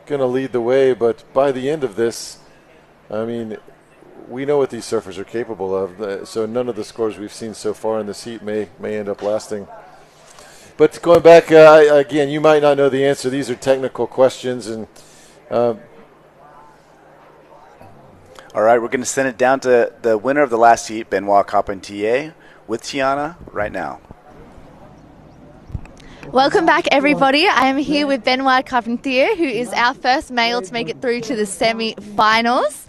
to lead the way. But by the end of this, I mean, we know what these surfers are capable of. So none of the scores we've seen so far in this heat may end up lasting. But going back, again, you might not know the answer. These are technical questions. And all right, we're going to send it down to the winner of the last heat, Benoit Carpentier, with Tiana right now. Welcome back, everybody. I am here with Benoit Carpentier, who is our first male to make it through to the semi-finals.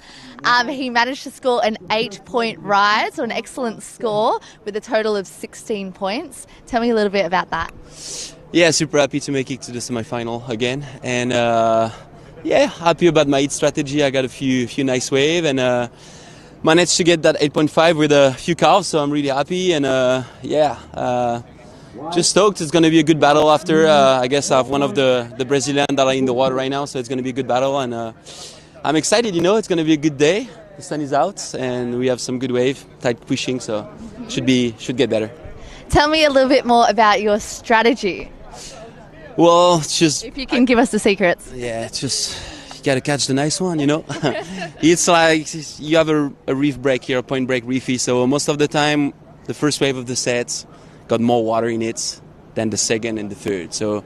He managed to score an 8-point ride, so an excellent score with a total of 16 points. Tell me a little bit about that. Yeah, super happy to make it to the semi-final again. And happy about my heat strategy. I got a few nice waves and managed to get that 8.5 with a few carves, so I'm really happy. And just stoked. It's going to be a good battle after. I guess I have one of the Brazilians that are in the water right now, so it's going to be a good battle. And I'm excited, it's going to be a good day. The sun is out, and we have some good wave, tight pushing, so should get better. Tell me a little bit more about your strategy. Well, it's just... If you can give us the secrets. Yeah, it's just... You got to catch the nice one, It's like you have a reef break here, a point break reefy, so most of the time, the first wave of the sets got more water in it than the second and the third. So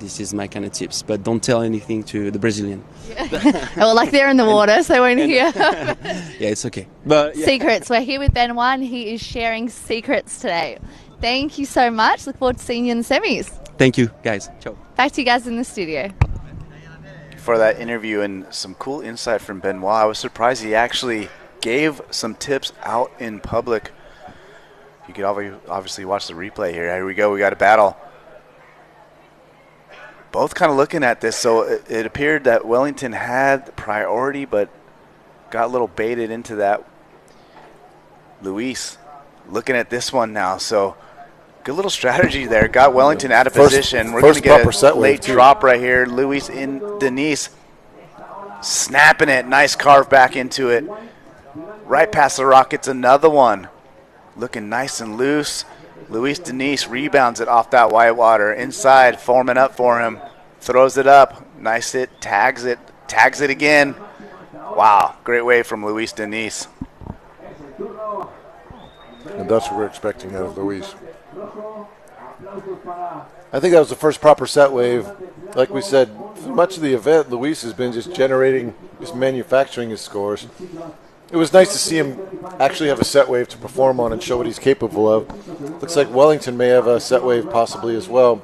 this is my kind of tips, but don't tell anything to the Brazilian. Yeah. Well, like they're in the water, so they won't hear. Yeah, it's okay. But yeah. Secrets. We're here with Benoit, and he is sharing secrets today. Thank you so much. Look forward to seeing you in the semis. Thank you, guys. Ciao. Back to you guys in the studio. For that interview and some cool insight from Benoit, I was surprised he actually gave some tips out in public. You could obviously watch the replay here. Here we go. We got a battle. Both kind of looking at this. So it appeared that Wellington had priority, but got a little baited into that. Luis looking at this one now. So good little strategy there. Got Wellington out of position. We're going to get a late drop right here. Luis in Denise snapping it. Nice carve back into it. Right past the rockets. Another one. Looking nice and loose. Luis Denise rebounds it off that white water. Inside, forming up for him. Throws it up. Nice hit. Tags it again. Wow, great wave from Luis Denise. And that's what we're expecting out of Luis. I think that was the first proper set wave. Like we said, for much of the event, Luis has been just manufacturing his scores. It was nice to see him actually have a set wave to perform on and show what he's capable of. Looks like Wellington may have a set wave possibly as well.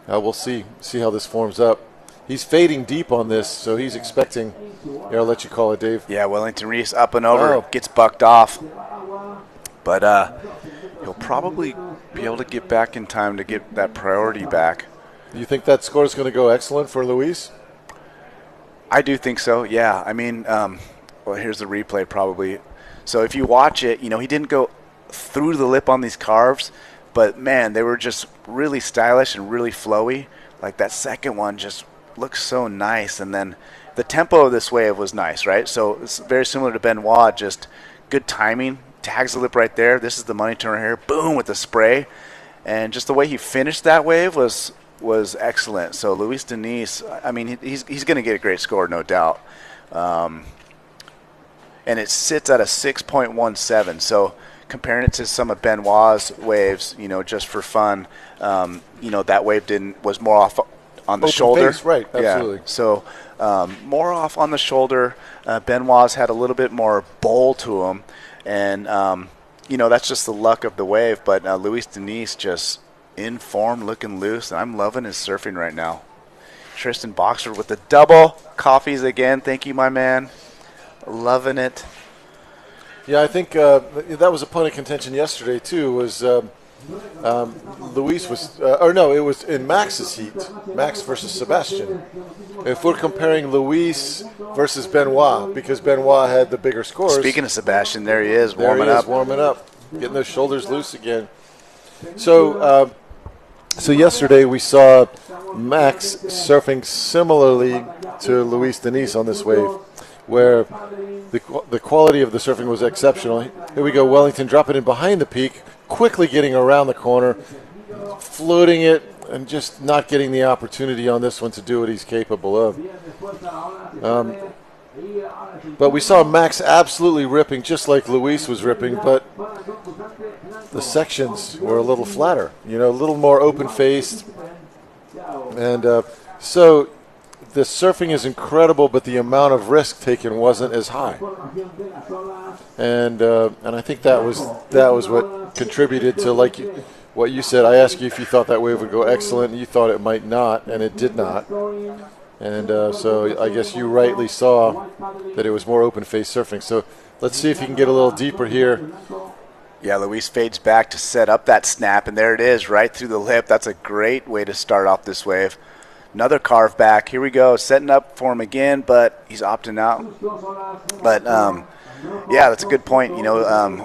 We'll see how this forms up. He's fading deep on this, so he's expecting. I'll let you call it, Dave. Yeah, Wellington Reese up and over, gets bucked off. But he'll probably be able to get back in time to get that priority back. Do you think that score is going to go excellent for Luis? I do think so, yeah. I mean, well, here's the replay probably. So if you watch it, he didn't go through the lip on these carves, but, man, they were just really stylish and really flowy. Like that second one just looks so nice. And then the tempo of this wave was nice, right? So it's very similar to Benoit, just good timing. Tags the lip right there. This is the money turner here. Boom, with the spray. And just the way he finished that wave was excellent. So Luis Denise, I mean, he's going to get a great score, no doubt. And it sits at a 6.17. So comparing it to some of Benoit's waves, just for fun, that wave was more off on the Open shoulder. Face, right, absolutely. Yeah. So more off on the shoulder. Benoit's had a little bit more bowl to him. And, that's just the luck of the wave. But Luis Denise just in form, looking loose. And I'm loving his surfing right now. Tristan Boxford with the double. Coffees again. Thank you, my man. Loving it. Yeah, I think that was a point of contention yesterday, too, was Luis was, or no, it was in Max's heat, Max versus Sebastian. If we're comparing Luis versus Benoit, because Benoit had the bigger scores. Speaking of Sebastian, there he is, warming up, getting those shoulders loose again. So, so yesterday we saw Max surfing similarly to Luis Denis on this wave, where the quality of the surfing was exceptional. Here we go, Wellington dropping in behind the peak, quickly getting around the corner, floating it, and just not getting the opportunity on this one to do what he's capable of. But we saw Max absolutely ripping, just like Luis was ripping, but the sections were a little flatter, a little more open-faced. And so the surfing is incredible, but the amount of risk taken wasn't as high. And I think that was what contributed to, like what you said. I asked you if you thought that wave would go excellent, and you thought it might not, and it did not. And so I guess you rightly saw that it was more open-face surfing. So let's see if you can get a little deeper here. Yeah, Luis fades back to set up that snap, and there it is, right through the lip. That's a great way to start off this wave. Another carve back. Here we go, setting up for him again, but he's opting out. But, yeah, that's a good point.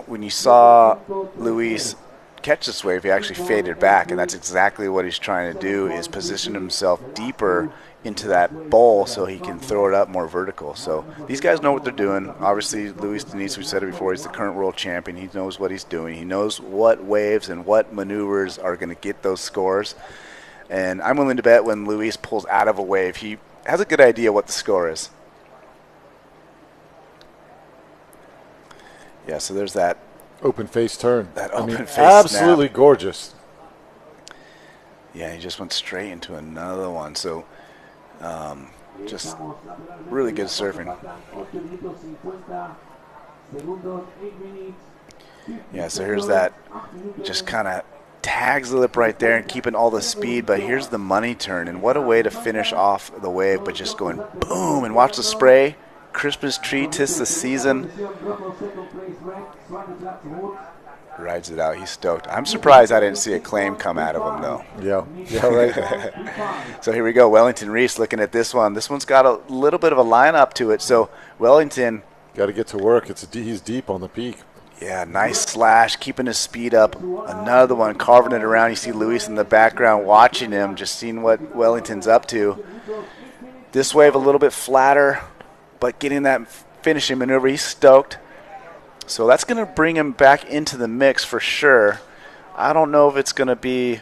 When you saw Luis catch this wave, he actually faded back, and that's exactly what he's trying to do, is position himself deeper into that bowl so he can throw it up more vertical. So these guys know what they're doing. Obviously, Luis Denis, we said it before, he's the current world champion. He knows what he's doing. He knows what waves and what maneuvers are going to get those scores. And I'm willing to bet when Luis pulls out of a wave, he has a good idea what the score is. Yeah, so there's that open-face turn. That open-face absolutely snap. Gorgeous. Yeah, he just went straight into another one. So just really good surfing. Yeah, so here's that, just kind of tags the lip right there and keeping all the speed, but here's the money turn, and what a way to finish off the wave, but just going boom, and watch the spray. Christmas tree, 'tis the season. Rides it out. He's stoked. I'm surprised I didn't see a claim come out of him, though. Yeah, right. So here we go. Wellington Reese looking at this one. This one's got a little bit of a lineup to it. So Wellington. Got to get to work. He's deep on the peak. Yeah, nice slash, keeping his speed up. Another one, carving it around. You see Luis in the background watching him, just seeing what Wellington's up to. This wave a little bit flatter, but getting that finishing maneuver, he's stoked. So that's going to bring him back into the mix for sure. I don't know if it's going to be,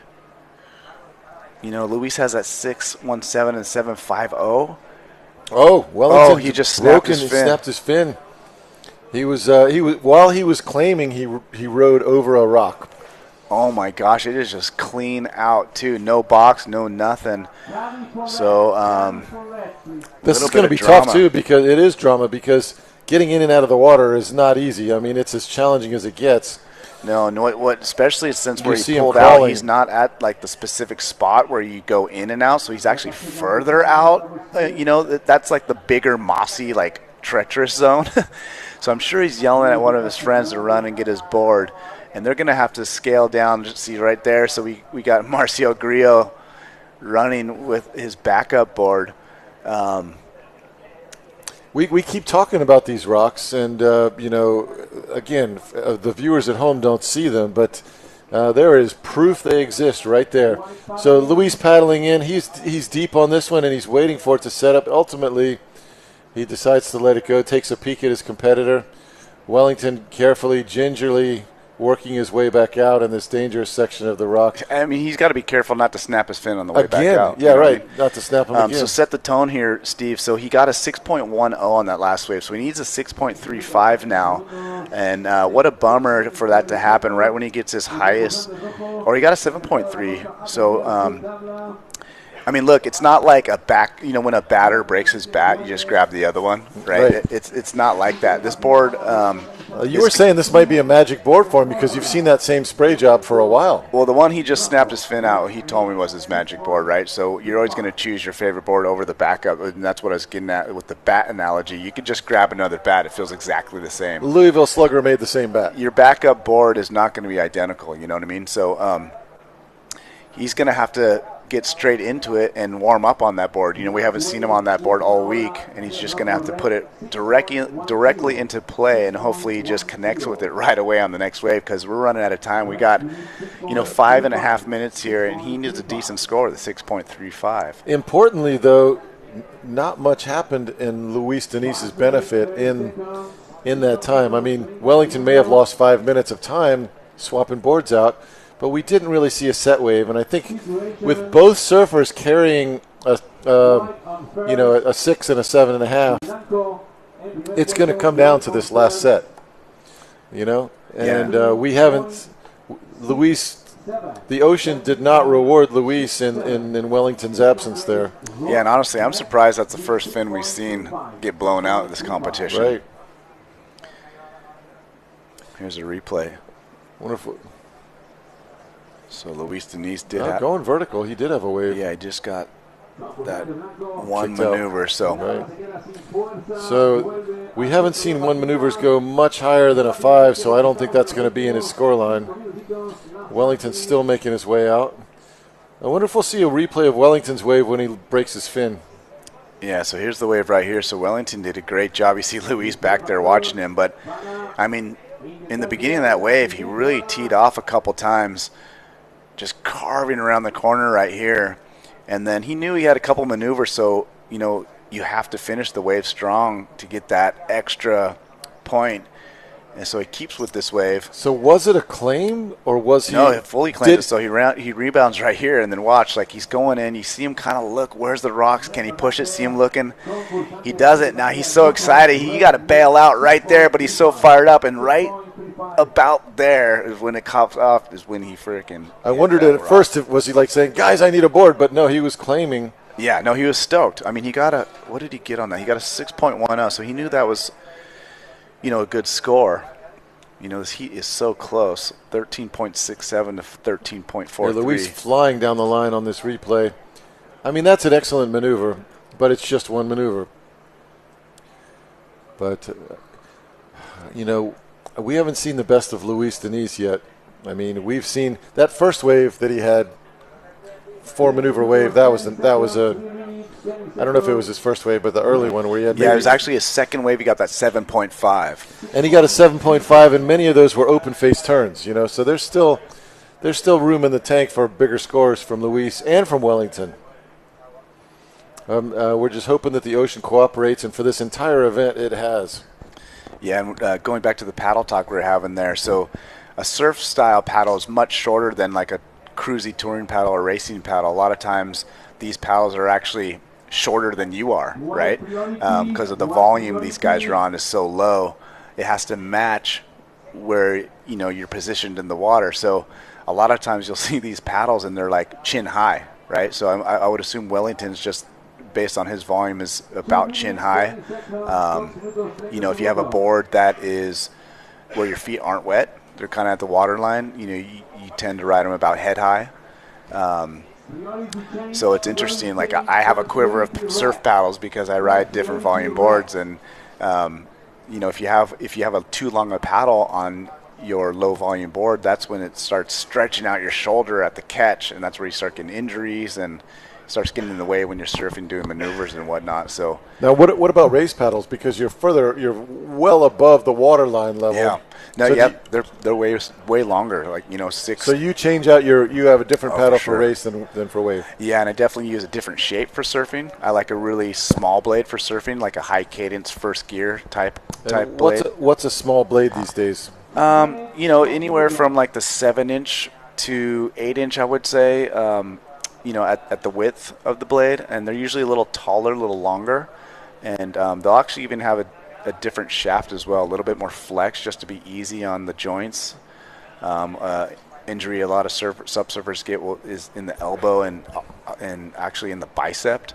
Luis has that 6.17 and 7.50. Oh, Wellington he just snapped his fin. He was while he was claiming, he rode over a rock. Oh my gosh, it is just clean out too. No box, no nothing. So this is going to be tough too, because it is drama, because getting in and out of the water is not easy. I mean, it's as challenging as it gets. No, what especially since where he pulled out, he's not at like the specific spot where you go in and out, so he's actually further out. That's like the bigger mossy, like treacherous zone. So I'm sure he's yelling at one of his friends to run and get his board, and they're going to have to scale down. Just see right there. So we got Marcio Grillo running with his backup board. We keep talking about these rocks, and again, the viewers at home don't see them, but there is proof they exist right there. So Luis paddling in, he's deep on this one, and he's waiting for it to set up. Ultimately, he decides to let it go, takes a peek at his competitor. Wellington carefully, gingerly working his way back out in this dangerous section of the rock. I mean, he's got to be careful not to snap his fin on the way back out. Yeah, right. Not to snap him again. So set the tone here, Steve. So he got a 6.10 on that last wave. So he needs a 6.35 now. And what a bummer for that to happen right when he gets his highest. Or he got a 7.3. So I mean, look, it's not like a back. You know, when a batter breaks his bat, you just grab the other one, right? It's not like that. This board. You were saying this might be a magic board for him because you've seen that same spray job for a while. Well, the one he just snapped his fin out, he told me was his magic board, right? So you're always going to choose your favorite board over the backup, and that's what I was getting at with the bat analogy. You could just grab another bat; it feels exactly the same. Louisville Slugger made the same bat. Your backup board is not going to be identical. You know what I mean? So he's going to have to get straight into it and warm up on that board. You know, we haven't seen him on that board all week, and he's just going to have to put it directly into play, and hopefully he just connects with it right away on the next wave because we're running out of time. We got, 5.5 minutes here, and he needs a decent score, the 6.35. Importantly, though, not much happened in Luis Denise's benefit in that time. I mean, Wellington may have lost 5 minutes of time swapping boards out, but we didn't really see a set wave, and I think with both surfers carrying a 6 and a 7.5, it's going to come down to this last set, and we haven't. Luis, the ocean did not reward Luis in Wellington's absence there. Yeah, and honestly, I'm surprised that's the first fin we've seen get blown out in this competition. Right. Here's a replay. Wonderful. So Luis Denise did have going vertical. He did have a wave. Yeah, he just got that one maneuver. So, so we haven't seen one maneuvers go much higher than a 5. So I don't think that's going to be in his scoreline. Wellington's still making his way out. I wonder if we'll see a replay of Wellington's wave when he breaks his fin. Yeah. So here's the wave right here. So Wellington did a great job. You see Luis back there watching him, but I mean, in the beginning of that wave, he really teed off a couple times, just carving around the corner right here. And then he knew he had a couple maneuvers, so, you have to finish the wave strong to get that extra point. And so he keeps with this wave. So was it a claim, or was he? No, he fully claimed it. So he rebounds right here, and then watch, like he's going in. You see him kind of look, where's the rocks? Can he push it? See him looking? He does it. Now he's so excited. He got to bail out right there, but he's so fired up. And right about there is when it cops off, is when he freaking. I wondered at first, was he like saying, guys, I need a board? But no, he was claiming. Yeah, no, he was stoked. I mean, he got what did he get on that? He got a 6.10, so he knew that was, a good score. This heat is so close, 13.67 to 13.43. Yeah, Luis flying down the line on this replay. I mean, that's an excellent maneuver, but it's just one maneuver. But, we haven't seen the best of Luis Denise yet. I mean, we've seen that first wave that he had, 4-maneuver wave. That was I don't know if it was his first wave, but the early one where he had. Yeah, it was actually his second wave. He got that 7.5. And he got a 7.5, and many of those were open face turns. So there's still room in the tank for bigger scores from Luis and from Wellington. We're just hoping that the ocean cooperates, and for this entire event, it has. Yeah, and going back to the paddle talk we were having there, so a surf-style paddle is much shorter than like a cruisy touring paddle or racing paddle. A lot of times these paddles are actually shorter than you are, right? Because of the volume these guys are on is so low. It has to match where, you're positioned in the water. So a lot of times you'll see these paddles and they're like chin high, right? So I would assume Wellington's just based on his volume is about chin high. If you have a board that is where your feet aren't wet, they're kind of at the water line, you tend to ride them about head high. So it's interesting. Like I have a quiver of surf paddles because I ride different volume boards, and if you have a too long a paddle on your low volume board, that's when it starts stretching out your shoulder at the catch, and that's where you start getting injuries and starts getting in the way when you're surfing, doing maneuvers and whatnot. So now, what about race paddles? Because you're well above the water line level. Yeah. No, so they're way longer, like 6. So you change out you have a different paddle for race than for wave. Yeah, and I definitely use a different shape for surfing. I like a really small blade for surfing, like a high cadence first gear type blade. What's a small blade these days? Anywhere from like the 7-inch to 8-inch, I would say. At the width of the blade, and they're usually a little taller, a little longer, and they'll actually even have a different shaft as well, a little bit more flex just to be easy on the joints. injury a lot of subsurfers get is in the elbow and actually in the bicep.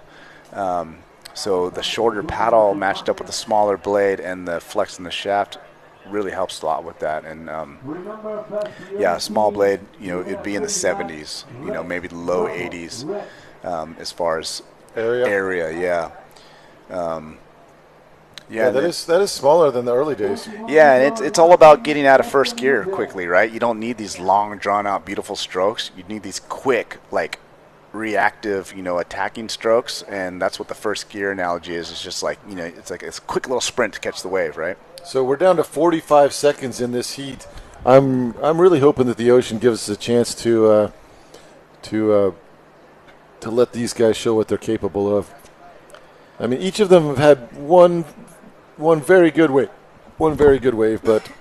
So the shorter paddle matched up with the smaller blade and the flex in the shaft really helps a lot with that. And yeah, a small blade, it'd be in the 70s, maybe the low 80s as far as area. Yeah. Yeah, that is smaller than the early days. Yeah, and it's all about getting out of first gear quickly, right? You don't need these long, drawn-out, beautiful strokes. You need these quick, like, reactive, attacking strokes, and that's what the first gear analogy is. It's just like, it's like a quick little sprint to catch the wave, right? So we're down to 45 seconds in this heat. I'm really hoping that the ocean gives us a chance to let these guys show what they're capable of. I mean, each of them have had one very good wave, but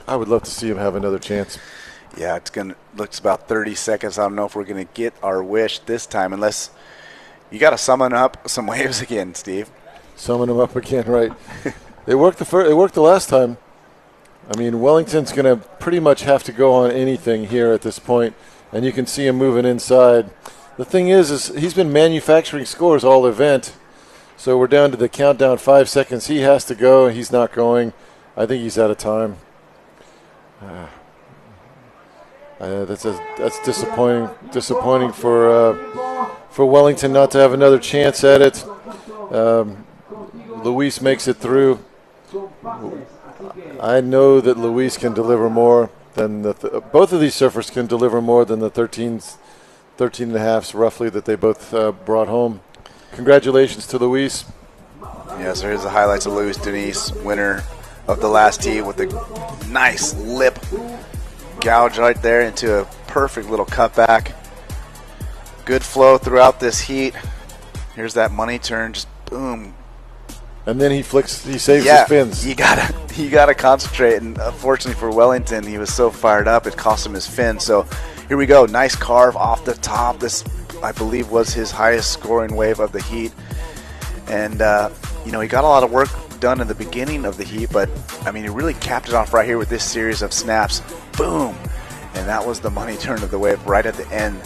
I would love to see them have another chance. Yeah, looks about 30 seconds. I don't know if we're gonna get our wish this time, unless you got to summon up some waves again, Steve. Summon them up again, right? It worked the last time. I mean, Wellington's gonna pretty much have to go on anything here at this point, and you can see him moving inside. The thing is he's been manufacturing scores all event. So we're down to the countdown, 5 seconds. He has to go. He's not going. I think he's out of time. That's disappointing. Disappointing for Wellington not to have another chance at it. Luis makes it through. I know that Luis can deliver more than both of these surfers can deliver more than the 13 and a halves roughly that they both brought home. Congratulations to Luis. Yes, here's the highlights of Luis Diniz, winner of the last heat with a nice lip gouge right there into a perfect little cutback. Good flow throughout this heat. Here's that money turn, just boom. And then he saves his fins. You gotta concentrate, and unfortunately for Wellington, he was so fired up it cost him his fin. So here we go, nice carve off the top. This, I believe, was his highest scoring wave of the heat. And, he got a lot of work done in the beginning of the heat, but, I mean, he really capped it off right here with this series of snaps. Boom! And that was the money turn of the wave right at the end.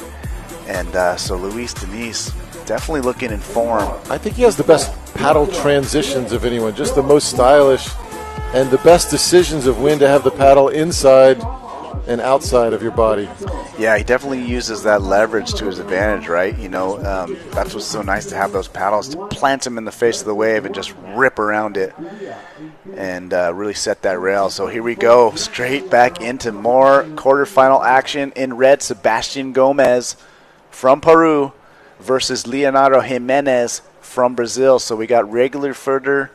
And so Luis Diniz definitely looking in form. I think he has the best paddle transitions of anyone, just the most stylish and the best decisions of when to have the paddle inside and outside of your body. Yeah, he definitely uses that leverage to his advantage, right? That's what's so nice to have those paddles, to plant them in the face of the wave and just rip around it and really set that rail. So here we go, straight back into more quarterfinal action. In red, Sebastian Gomez from Peru versus Leonardo Jimenez from Brazil. So we got regular footer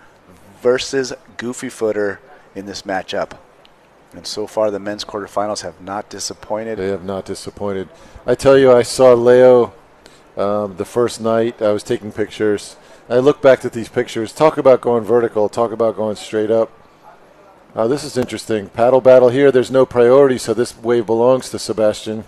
versus goofy footer in this matchup. And so far, the men's quarterfinals have not disappointed. They have not disappointed. I tell you, I saw Leo the first night. I was taking pictures. I look back at these pictures. Talk about going vertical. Talk about going straight up. This is interesting. Paddle battle here. There's no priority, so this wave belongs to Sebastian.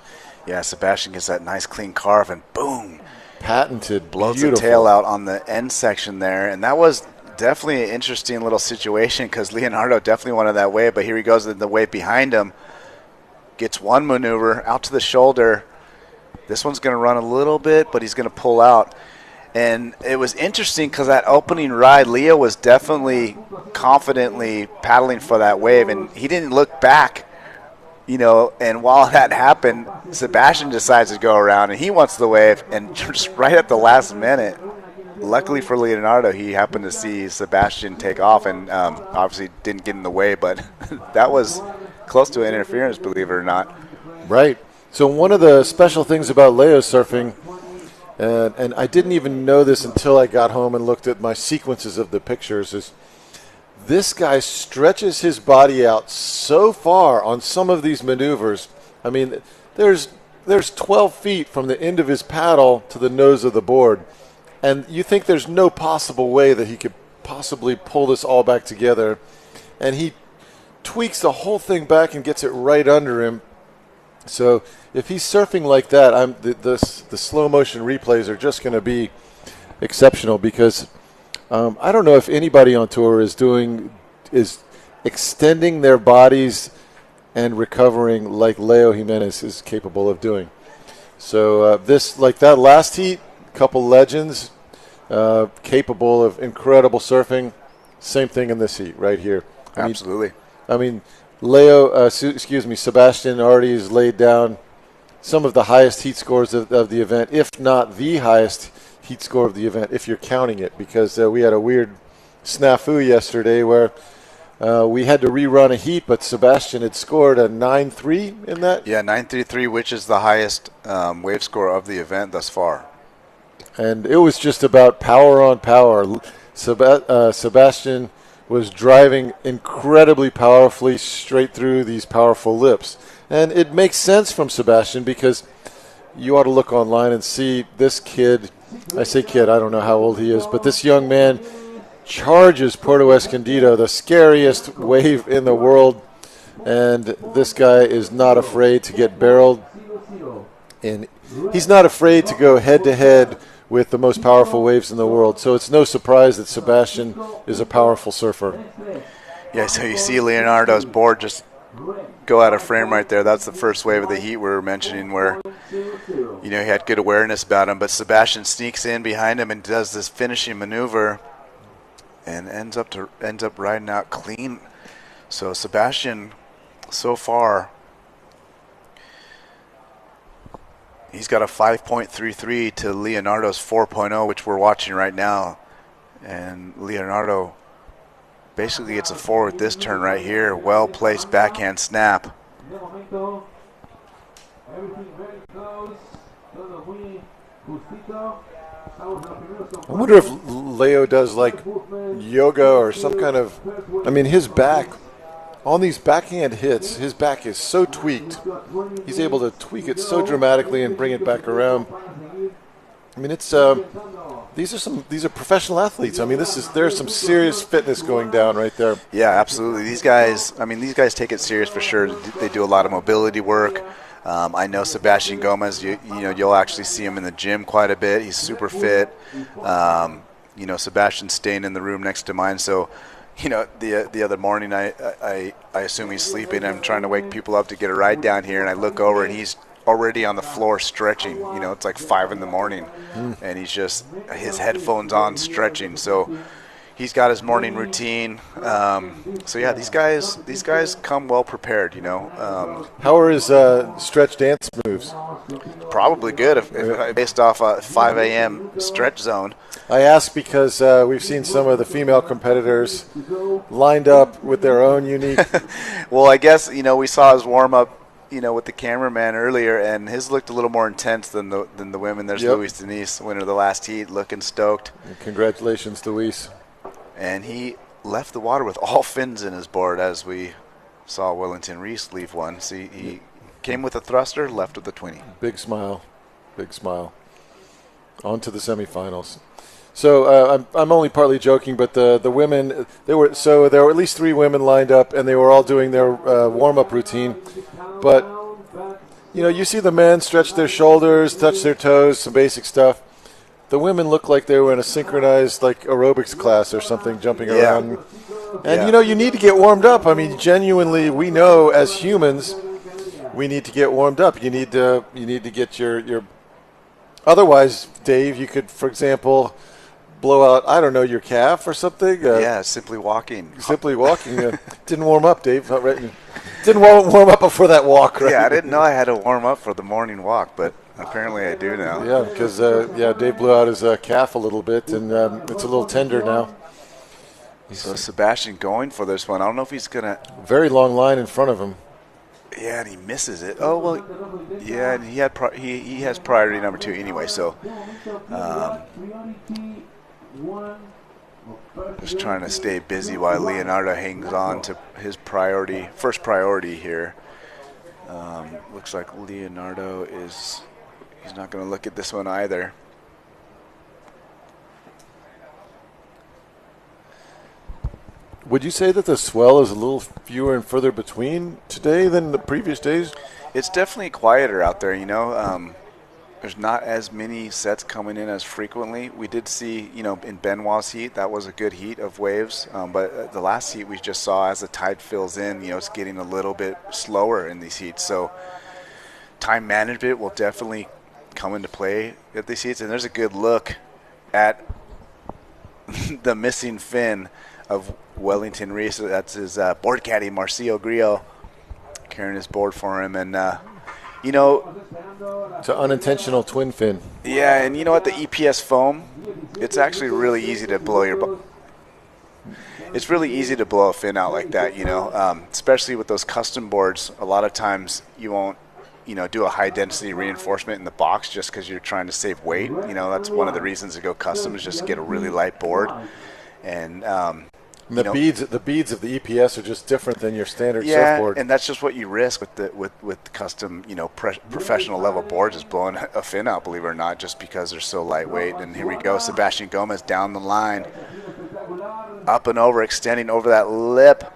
Yeah, Sebastian gets that nice clean carve, and boom. Patented. Blows beautiful. the tail out on the end section there. And that was definitely an interesting little situation because Leonardo definitely wanted that wave, but here he goes in the wave behind him. Gets one maneuver out to the shoulder. This one's going to run a little bit, but he's going to pull out. And it was interesting because that opening ride, Leo was definitely confidently paddling for that wave, and he didn't look back, and while that happened, Sebastian decides to go around, and he wants the wave, and just right at the last minute, luckily for Leonardo, he happened to see Sebastian take off and obviously didn't get in the way, but that was close to an interference, believe it or not. Right. So one of the special things about Leo surfing, and I didn't even know this until I got home and looked at my sequences of the pictures, is this guy stretches his body out so far on some of these maneuvers. I mean, there's 12 feet from the end of his paddle to the nose of the board. And you think there's no possible way that he could possibly pull this all back together. And he tweaks the whole thing back and gets it right under him. So if he's surfing like that, the slow motion replays are just going to be exceptional because I don't know if anybody on tour is extending their bodies and recovering like Leo Jimenez is capable of doing. So this, like that last heat, couple legends capable of incredible surfing. Same thing in this heat right here. Absolutely. I mean, Sebastian already has laid down some of the highest heat scores of the event, if not the highest heat score of the event, if you're counting it, because we had a weird snafu yesterday where we had to rerun a heat, but Sebastian had scored a 9.3 in that. Yeah, 9.33, which is the highest wave score of the event thus far. And it was just about power on power. Sebastian was driving incredibly powerfully straight through these powerful lips. And it makes sense from Sebastian because you ought to look online and see this kid. I say kid, I don't know how old he is, but this young man charges Puerto Escondido, the scariest wave in the world. And this guy is not afraid to get barreled. And he's not afraid to go head-to-head with the most powerful waves in the world. So it's no surprise that Sebastian is a powerful surfer. Yeah, so you see Leonardo's board just go out of frame right there. That's the first wave of the heat we were mentioning where, he had good awareness about him. But Sebastian sneaks in behind him and does this finishing maneuver and ends up riding out clean. So Sebastian, so far, he's got a 5.33 to Leonardo's 4.0, which we're watching right now. And Leonardo basically gets a 4 with this turn right here. Well-placed backhand snap. I wonder if Leo does like yoga or some kind of, his back, on these backhand hits, his back is so tweaked. He's able to tweak it so dramatically and bring it back around. It's these are professional athletes. There's some serious fitness going down right there. Yeah, absolutely. These guys take it serious for sure. They do a lot of mobility work. I know Sebastian Gomez, you'll actually see him in the gym quite a bit. He's super fit. Sebastian's staying in the room next to mine, so the other morning I assume he's sleeping. I'm trying to wake people up to get a ride down here, and I look over and he's already on the floor stretching. It's like 5 in the morning, and he's just his headphones on stretching. So he's got his morning routine. These guys come well prepared. How are his stretch dance moves? Probably good, if based off a 5 a.m. stretch zone. I ask because we've seen some of the female competitors lined up with their own unique. Well, I guess we saw his warm up, with the cameraman earlier, and his looked a little more intense than the women. There's Luis Denise, winner of the last heat, looking stoked. And congratulations, Luis. And he left the water with all fins in his board, as we saw Wellington Reese leave one. See, he came with a thruster, left with a 20. Big smile. On to the semifinals. So I'm only partly joking, but the women, there were at least 3 women lined up, and they were all doing their warm-up routine. But you see the men stretch their shoulders, touch their toes, some basic stuff. The women look like they were in a synchronized aerobics class or something, jumping around. And you need to get warmed up. Genuinely, we know as humans, we need to get warmed up. You need to get your. Otherwise, Dave, you could, for example, blow out, I don't know, your calf or something. Simply walking. Didn't warm up, Dave. Didn't warm up before that walk, right? Yeah, I didn't know I had to warm up for the morning walk, but apparently I do now. Yeah, because Dave blew out his calf a little bit, and it's a little tender now. So Sebastian going for this one. I don't know if he's going to... Very long line in front of him. Yeah, and he misses it. Oh, well, yeah, and he has priority number 2 anyway, so... just trying to stay busy while Leonardo hangs on to his first priority here. Looks like Leonardo he's not going to look at this one either. Would you say that the swell is a little fewer and further between today than the previous days? It's definitely quieter out there, there's not as many sets coming in as frequently. We did see, in Benoit's heat, that was a good heat of waves. But the last heat we just saw, as the tide fills in, it's getting a little bit slower in these heats. So time management will definitely come into play at these heats. And there's a good look at the missing fin of Wellington Reese. That's his board caddy, Marcio Grillo, carrying his board for him. And, it's an unintentional twin fin. Yeah, and you know what? The EPS foam, it's actually really easy to blow it's really easy to blow a fin out like that, especially with those custom boards. A lot of times you won't, do a high-density reinforcement in the box just because you're trying to save weight. That's one of the reasons to go custom, is just to get a really light board. And the beads of the EPS are just different than your standard yeah, surfboard. And that's just what you risk with custom, professional level boards, is blowing a fin out, believe it or not, just because they're so lightweight. And here we go, Sebastian Gomez down the line, up and over, extending over that lip,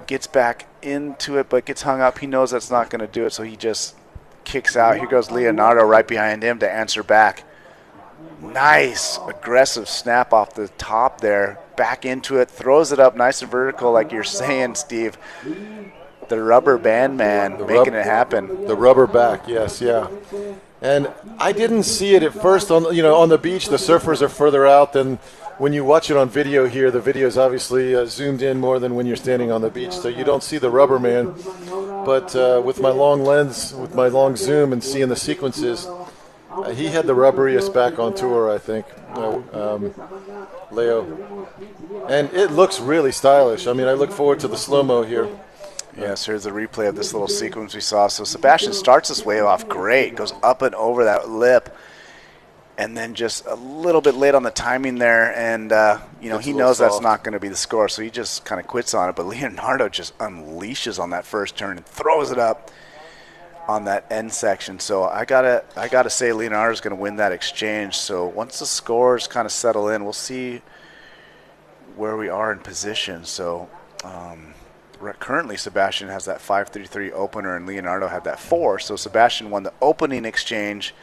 gets back into it, but gets hung up. He knows that's not going to do it, so he just kicks out. Here goes Leonardo right behind him to answer back. Nice aggressive snap off the top there, back into it, throws it up nice and vertical, like you're saying, Steve. The rubber band man making it happen. The rubber back, yes, yeah. And I didn't see it at first on the beach. The surfers are further out than when you watch it on video here. The video is obviously zoomed in more than when you're standing on the beach, so you don't see the rubber man. But with my long lens, with my long zoom and seeing the sequences, he had the rubberiest back on tour, I think, Leo. And it looks really stylish. I mean, I look forward to the slow-mo here. Yes, here's the replay of this little sequence we saw. So Sebastian starts this wave off great, goes up and over that lip, and then just a little bit late on the timing there. And, he knows that's not going to be the score, so he just kind of quits on it. But Leonardo just unleashes on that first turn and throws it up on that end section. So I gotta say Leonardo's going to win that exchange. So once the scores kind of settle in, we'll see where we are in position. So currently Sebastian has that 5-3-3 opener and Leonardo had that 4. So Sebastian won the opening exchange.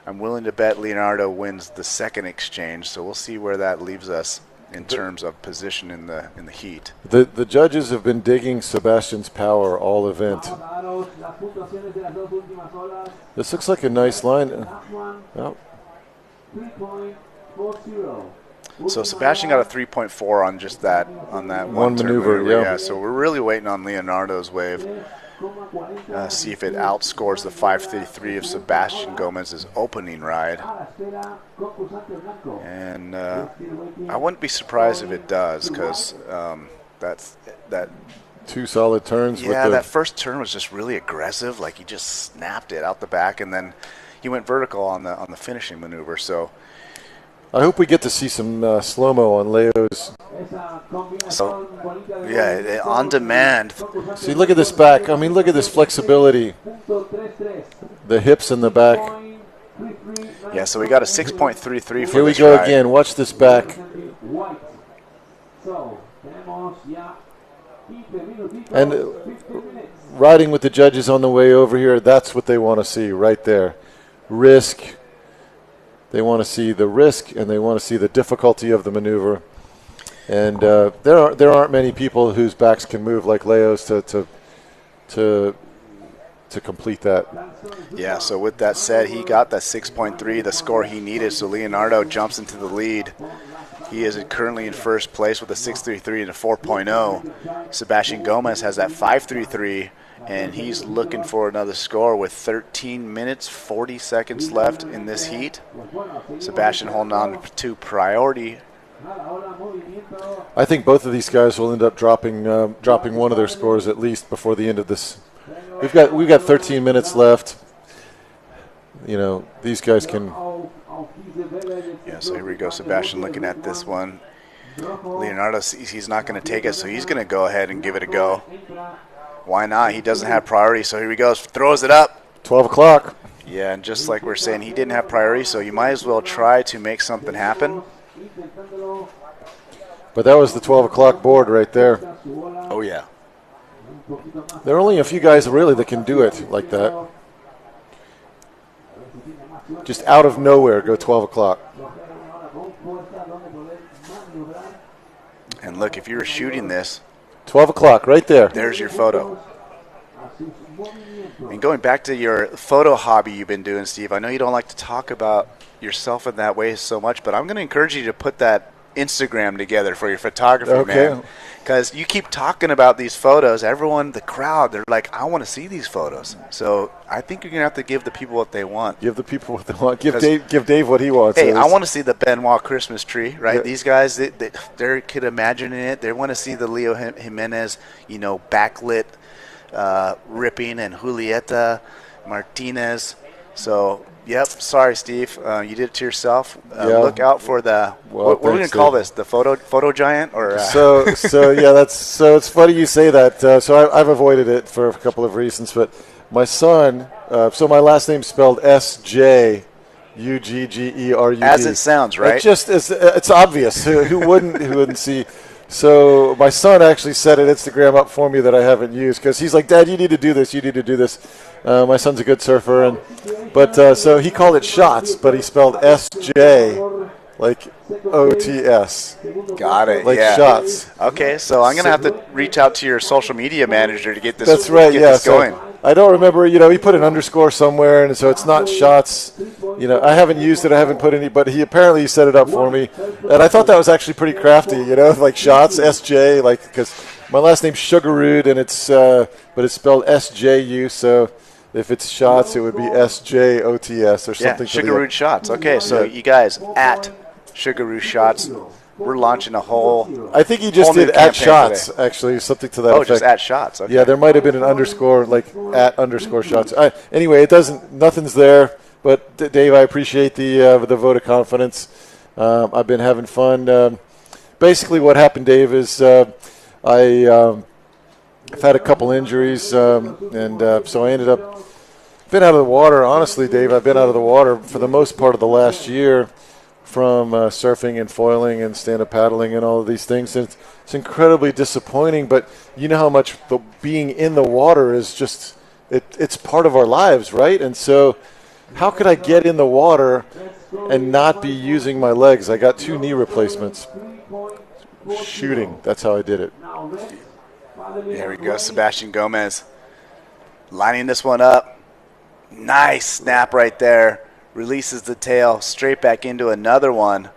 I'm willing to bet Leonardo wins the second exchange. So we'll see where that leaves us in terms of position in the heat. The judges have been digging Sebastian's power all event. This looks like a nice line. Oh. So Sebastian got a 3.4 on just that one maneuver. Yeah. So we're really waiting on Leonardo's wave. See if it outscores the 5.33 of Sebastian Gomez's opening ride. And I wouldn't be surprised if it does, because that's that. 2 solid turns. Yeah, that first turn was just really aggressive. Like he just snapped it out the back, and then he went vertical on the finishing maneuver. So I hope we get to see some slow-mo on Leo's. So, yeah, on demand. See, look at this back. I mean, look at this flexibility. The hips in the back. Yeah, so we got a 6.33 for this Here we go ride. again. Watch this back. And riding with the judges on the way over here, that's what they want to see right there. Risk. They want to see the risk, and they want to see the difficulty of the maneuver. And there aren't many people whose backs can move like Leo's to complete that. Yeah, so with that said, he got that 6.3, the score he needed, so Leonardo jumps into the lead. He is currently in first place with a 6.33 and a 4.0. Sebastian Gomez has that 5.33, and he's looking for another score with 13 minutes, 40 seconds left in this heat. Sebastian holding on to priority. I think both of these guys will end up dropping one of their scores at least before the end of this. We've got 13 minutes left. These guys can. Yeah, so here we go. Sebastian looking at this one. Leonardo sees he's not going to take it, so he's going to go ahead and give it a go. Why not? He doesn't have priority, so here he goes. Throws it up. 12 o'clock. Yeah, and just like we're saying, he didn't have priority, so you might as well try to make something happen. But that was the 12 o'clock board right there. Oh, yeah. There are only a few guys really that can do it like that. just out of nowhere, go 12 o'clock. And look, if you were shooting this, 12 o'clock, right there. There's your photo. And going back to your photo hobby you've been doing, Steve, I know you don't like to talk about yourself in that way so much, but I'm going to encourage you to put that Instagram together for your photography, man. Because you keep talking about these photos. Everyone, the crowd, they're like, I want to see these photos. So I think you're going to have to give the people what they want. Give the people what they want. Give Dave what he wants. Hey, I want to see the Benoit Christmas tree, right? Yeah. These guys, they're kid imagining it. They want to see the Leo Jimenez, backlit ripping, and Julieta Martinez. So, yep, sorry, Steve. You did it to yourself. Look out for the what are we gonna call this? The photo giant, or so yeah. It's funny you say that. So I've avoided it for a couple of reasons. But my son, so my last name's spelled S-J-U-G-G-E-R-U-D. As it sounds, right? It's obvious. Who wouldn't see? So my son actually set an Instagram up for me that I haven't used because he's like, Dad, you need to do this. You need to do this. My son's a good surfer, but so he called it shots, but he spelled S-J like O-T-S. Got it. Like shots. Okay, so I'm gonna have to reach out to your social media manager to get this. That's right. Get this going. I don't remember. He put an underscore somewhere, and so it's not shots. I haven't used it. I haven't put any, but he apparently set it up for me, and I thought that was actually pretty crafty. Like shots, S-J, like because my last name's Sugarud, and but it's spelled S-J-U. So if it's shots, it would be S-J-O-T-S or something. Yeah, Sugarud shots. Okay, so you guys at Sugarud shots. We're launching a whole. I think he just did at shots, today. Actually, something to that effect. Just at shots. Okay. Yeah, there might have been an underscore, like at underscore shots. Anyway, nothing's there. But Dave, I appreciate the vote of confidence. I've been having fun. Basically, what happened, Dave, is I've had a couple injuries, so I ended up been out of the water. Honestly, Dave, I've been out of the water for the most part of the last year. From surfing and foiling and stand-up paddling and all of these things. And it's incredibly disappointing, but you know how much being in the water is just, it's part of our lives, right? And so how could I get in the water and not be using my legs? I got 2 knee replacements. Shooting, that's how I did it. There we go, Sebastian Gomez. Lining this one up. Nice snap right there. Releases the tail straight back into another one.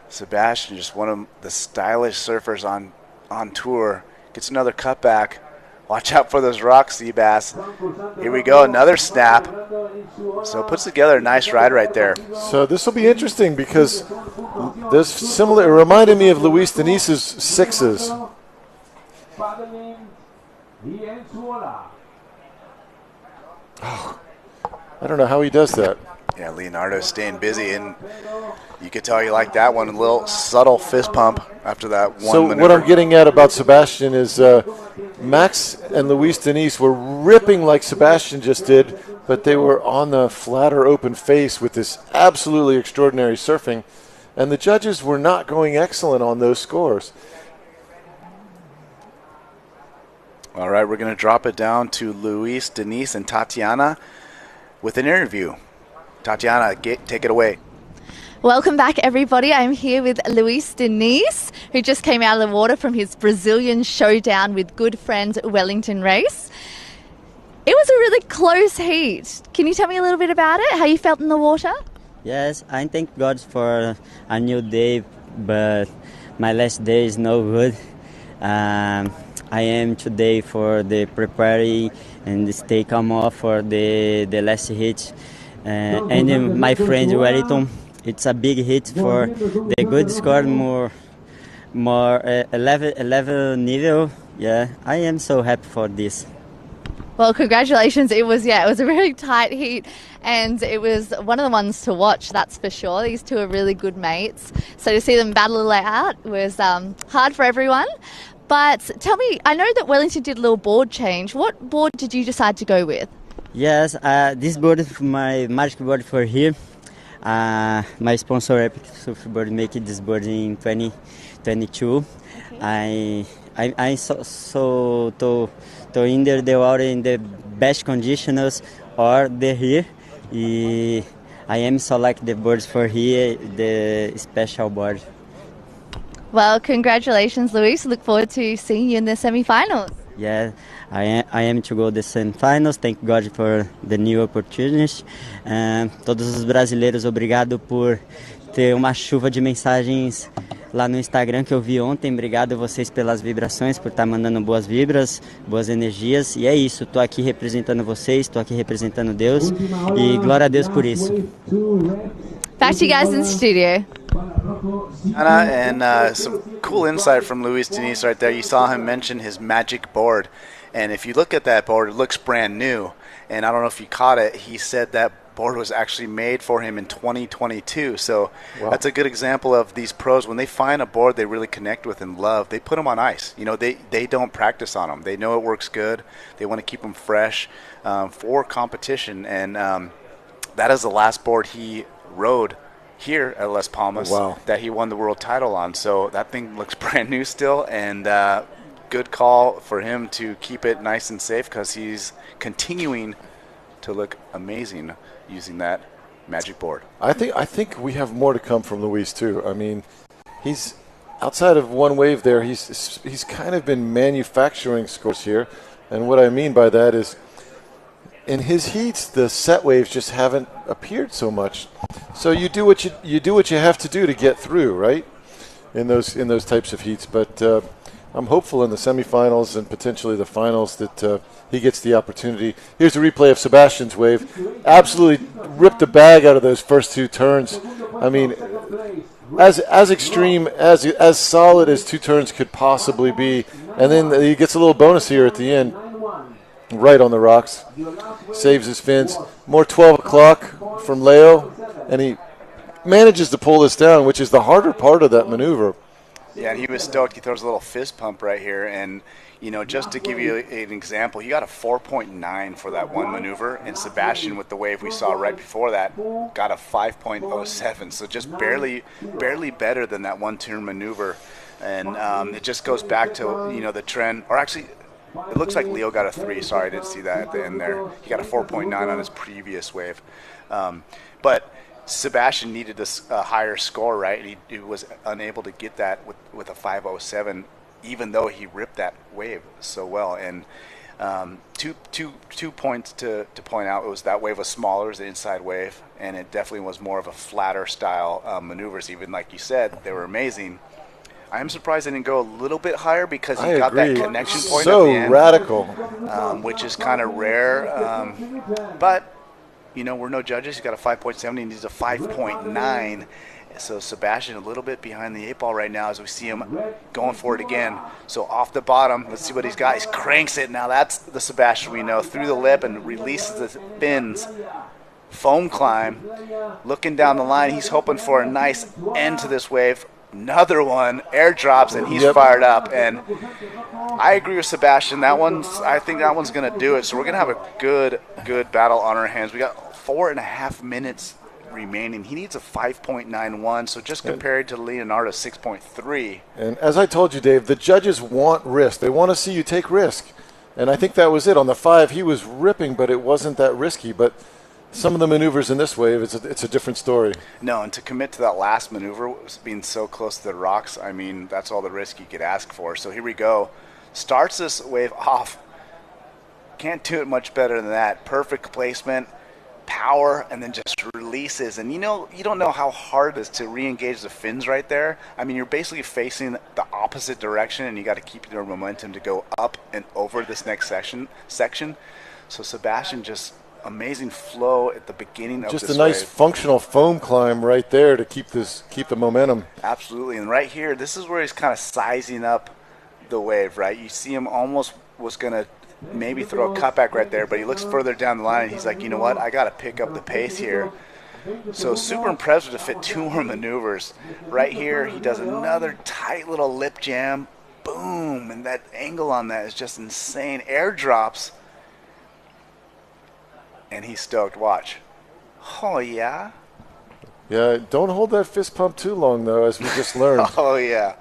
Sebastian, just one of the stylish surfers on tour. Gets another cutback. Watch out for those rocks, Seabass. Here we go, another snap. So puts together a nice ride right there. So this will be interesting because there's similar. It reminded me of Luis Denise's sixes. Oh, I don't know how he does that. Yeah, Leonardo's staying busy, and you could tell you like that one. A little subtle fist pump after that one. So maneuver. What I'm getting at about Sebastian is Max and Luis Denise were ripping like Sebastian just did, but they were on the flatter open face with this absolutely extraordinary surfing, and the judges were not going excellent on those scores. All right, we're going to drop it down to Luis, Denise, and Tatiana with an interview. Tatiana, take it away. Welcome back, everybody. I'm here with Luis Denise, who just came out of the water from his Brazilian showdown with good friend Wellington Race. It was a really close heat. Can you tell me a little bit about it, how you felt in the water? Yes, I thank God for a new day, but my last day is no good. I am today for the preparing and stay calm off for the last hit. And my friend Wellington, it's a big hit for the good score, more 11 level. Yeah, I am so happy for this. Well, congratulations. It was a really tight heat, and it was one of the ones to watch, that's for sure. These two are really good mates. So to see them battle it out was hard for everyone. But tell me, I know that Wellington did a little board change. What board did you decide to go with? Yes, this board is my magic board for here. My sponsor Epic Surfboard made this board in 2022. Okay. I so to either the water in the best conditions or the here. I am select the boards for here, the special board. Well, congratulations, Luis. Look forward to seeing you in the semi-finals. Yeah, I am to go the semifinals. Thank God for the new opportunities. Todos os brasileiros, obrigado por ter uma chuva de mensagens lá no Instagram que eu vi ontem. Obrigado vocês pelas vibrações, por estar mandando boas vibras, boas energias. E é isso, estou aqui representando vocês, estou aqui representando Deus. E glória a Deus por isso. Back to you guys in the studio. Anna, and some cool insight from Luis Diniz right there. You saw him mention his magic board. And if you look at that board, it looks brand new. And I don't know if you caught it, he said that board was actually made for him in 2022. So that's a good example of these pros. When they find a board they really connect with and love, they put them on ice. You know, they don't practice on them. They know it works good. They want to keep them fresh for competition. And that is the last board he rode here at Las Palmas that he won the world title on. So that thing looks brand new still, and good call for him to keep it nice and safe because he's continuing to look amazing using that magic board. I think we have more to come from Luis too. I mean, he's outside of one wave there. He's kind of been manufacturing scores here, and what I mean by that is, in his heats, the set waves just haven't appeared so much. So you do what you have to do to get through, right? In those types of heats. But I'm hopeful in the semifinals and potentially the finals that he gets the opportunity. Here's a replay of Sebastian's wave. Absolutely ripped the bag out of those first two turns. I mean, as extreme, as solid as two turns could possibly be. And then he gets a little bonus here at the end. Right on the rocks, saves his fins. More 12 o'clock from Leo, and he manages to pull this down, which is the harder part of that maneuver. Yeah, and he was stoked. He throws a little fist pump right here, and you know, just to give you an example, he got a 4.9 for that one maneuver, and Sebastian, with the wave we saw right before that, got a 5.07. So just barely better than that one-turn maneuver, and it just goes back to, you know, the trend, or actually. It looks like Leo got a 3. Sorry, I didn't see that at the end there. He got a 4.9 on his previous wave. But Sebastian needed a higher score, right? He was unable to get that with a 5.07, even though he ripped that wave so well. And two points to point out. It was that wave was smaller, it was the inside wave, and it definitely was more of a flatter style maneuvers. Even like you said, they were amazing. I am surprised they didn't go a little bit higher because he got that connection point at the end. So radical. Which is kind of rare. But, you know, we're no judges. He's got a 5.7. He needs a 5.9. So Sebastian a little bit behind the 8 ball right now as we see him going for it again. So off the bottom, let's see what he's got. He cranks it. Now that's the Sebastian we know. Through the lip and releases the fins. Foam climb. Looking down the line, he's hoping for a nice end to this wave. Another one, air drops, and he's fired up. And I agree with Sebastian. I think that one's going to do it. So we're going to have a good battle on our hands. We got 4.5 minutes remaining. He needs a 5.91, so just compared to Leonardo's 6.3. And as I told you, Dave, the judges want risk. They want to see you take risk. And I think that was it. On the 5, he was ripping, but it wasn't that risky. But some of the maneuvers in this wave, it's a different story. No, and to commit to that last maneuver, being so close to the rocks, I mean, that's all the risk you could ask for. So here we go. Starts this wave off. Can't do it much better than that. Perfect placement, power, and then just releases. And you know, you don't know how hard it is to re-engage the fins right there. I mean, you're basically facing the opposite direction, and you got to keep your momentum to go up and over this next section. So Sebastian just... amazing flow at the beginning of just this a nice wave. Functional foam climb right there to keep the momentum. Absolutely, and right here, this is where he's kind of sizing up the wave, right? You see him almost was going to maybe throw a cutback right there, but he looks further down the line, and he's like, you know what? I got to pick up the pace here. So super impressive to fit 2 more maneuvers. Right here, he does another tight little lip jam. Boom, and that angle on that is just insane. Air drops. And he's stoked. Watch. Oh, yeah? Yeah, don't hold that fist pump too long, though, as we just learned. Oh, yeah.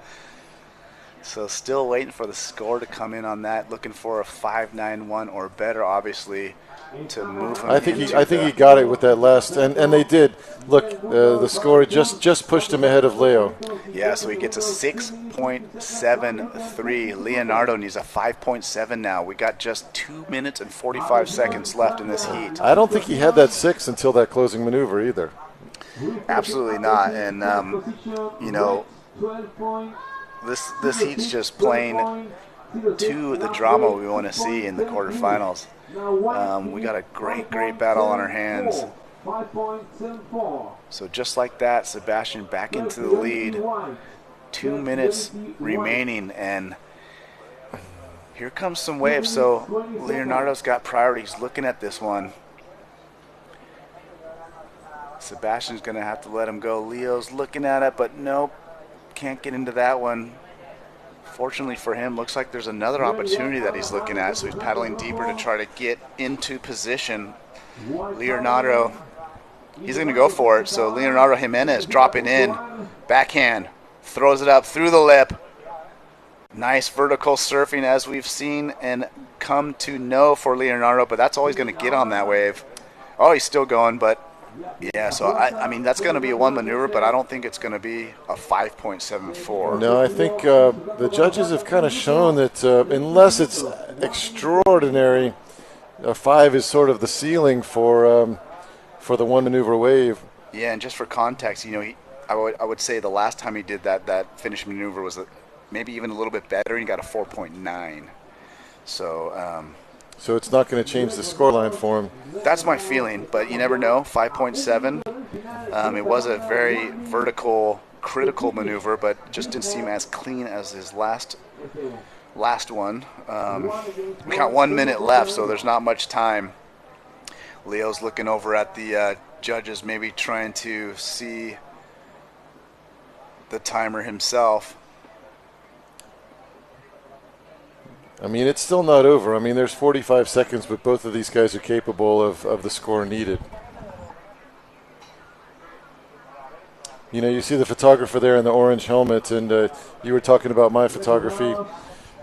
So still waiting for the score to come in on that. Looking for a 5.91 or better, obviously, to move him. I think he got it with that last, and they did. Look, the score just pushed him ahead of Leo. Yeah, so he gets a 6.73. Leonardo needs a 5.7 now. We got just 2 minutes and 45 seconds left in this heat. I don't think he had that 6 until that closing maneuver either. Absolutely not. And you know, this heat's just playing to the drama we want to see in the quarterfinals. We got a great battle on our hands. So just like that, Sebastian back into the lead. 2 minutes remaining, and here comes some waves. So Leonardo's got priorities looking at this one. Sebastian's going to have to let him go. Leo's looking at it, but nope, can't get into that one. Fortunately for him, looks like there's another opportunity that he's looking at, so he's paddling deeper to try to get into position. Leonardo, he's going to go for it. So Leonardo Jimenez dropping in, backhand, throws it up through the lip. Nice vertical surfing, as we've seen and come to know for Leonardo, but that's all he's going to get on that wave. Oh, he's still going, but yeah, so I mean, that's going to be a one maneuver, but I don't think it's going to be a 5.74. No, I think the judges have kind of shown that unless it's extraordinary, a 5 is sort of the ceiling for the one maneuver wave. Yeah, and just for context, you know, I would say the last time he did that finish maneuver was maybe even a little bit better. He got a 4.9. So. So it's not going to change the scoreline for him. That's my feeling, but you never know. 5.7. It was a very vertical, critical maneuver, but just didn't seem as clean as his last one. We got 1 minute left, so there's not much time. Leo's looking over at the judges, maybe trying to see the timer himself. I mean, it's still not over. I mean, there's 45 seconds, but both of these guys are capable of the score needed. You know, you see the photographer there in the orange helmet, and you were talking about my photography.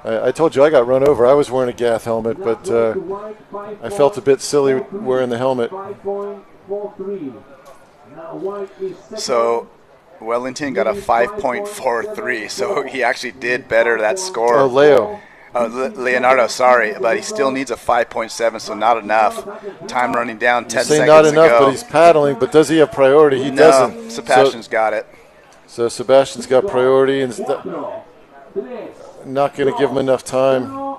I told you I got run over. I was wearing a Gath helmet, but I felt a bit silly wearing the helmet. So Wellington got a 5.43, so he actually did better that score. Oh, Leo. Leonardo, sorry, but he still needs a 5.7, so not enough. Time running down, 10 seconds not enough, to go. but he's paddling, but does he have priority? He doesn't. Sebastian's got it. So Sebastian's got priority and not going to give him enough time.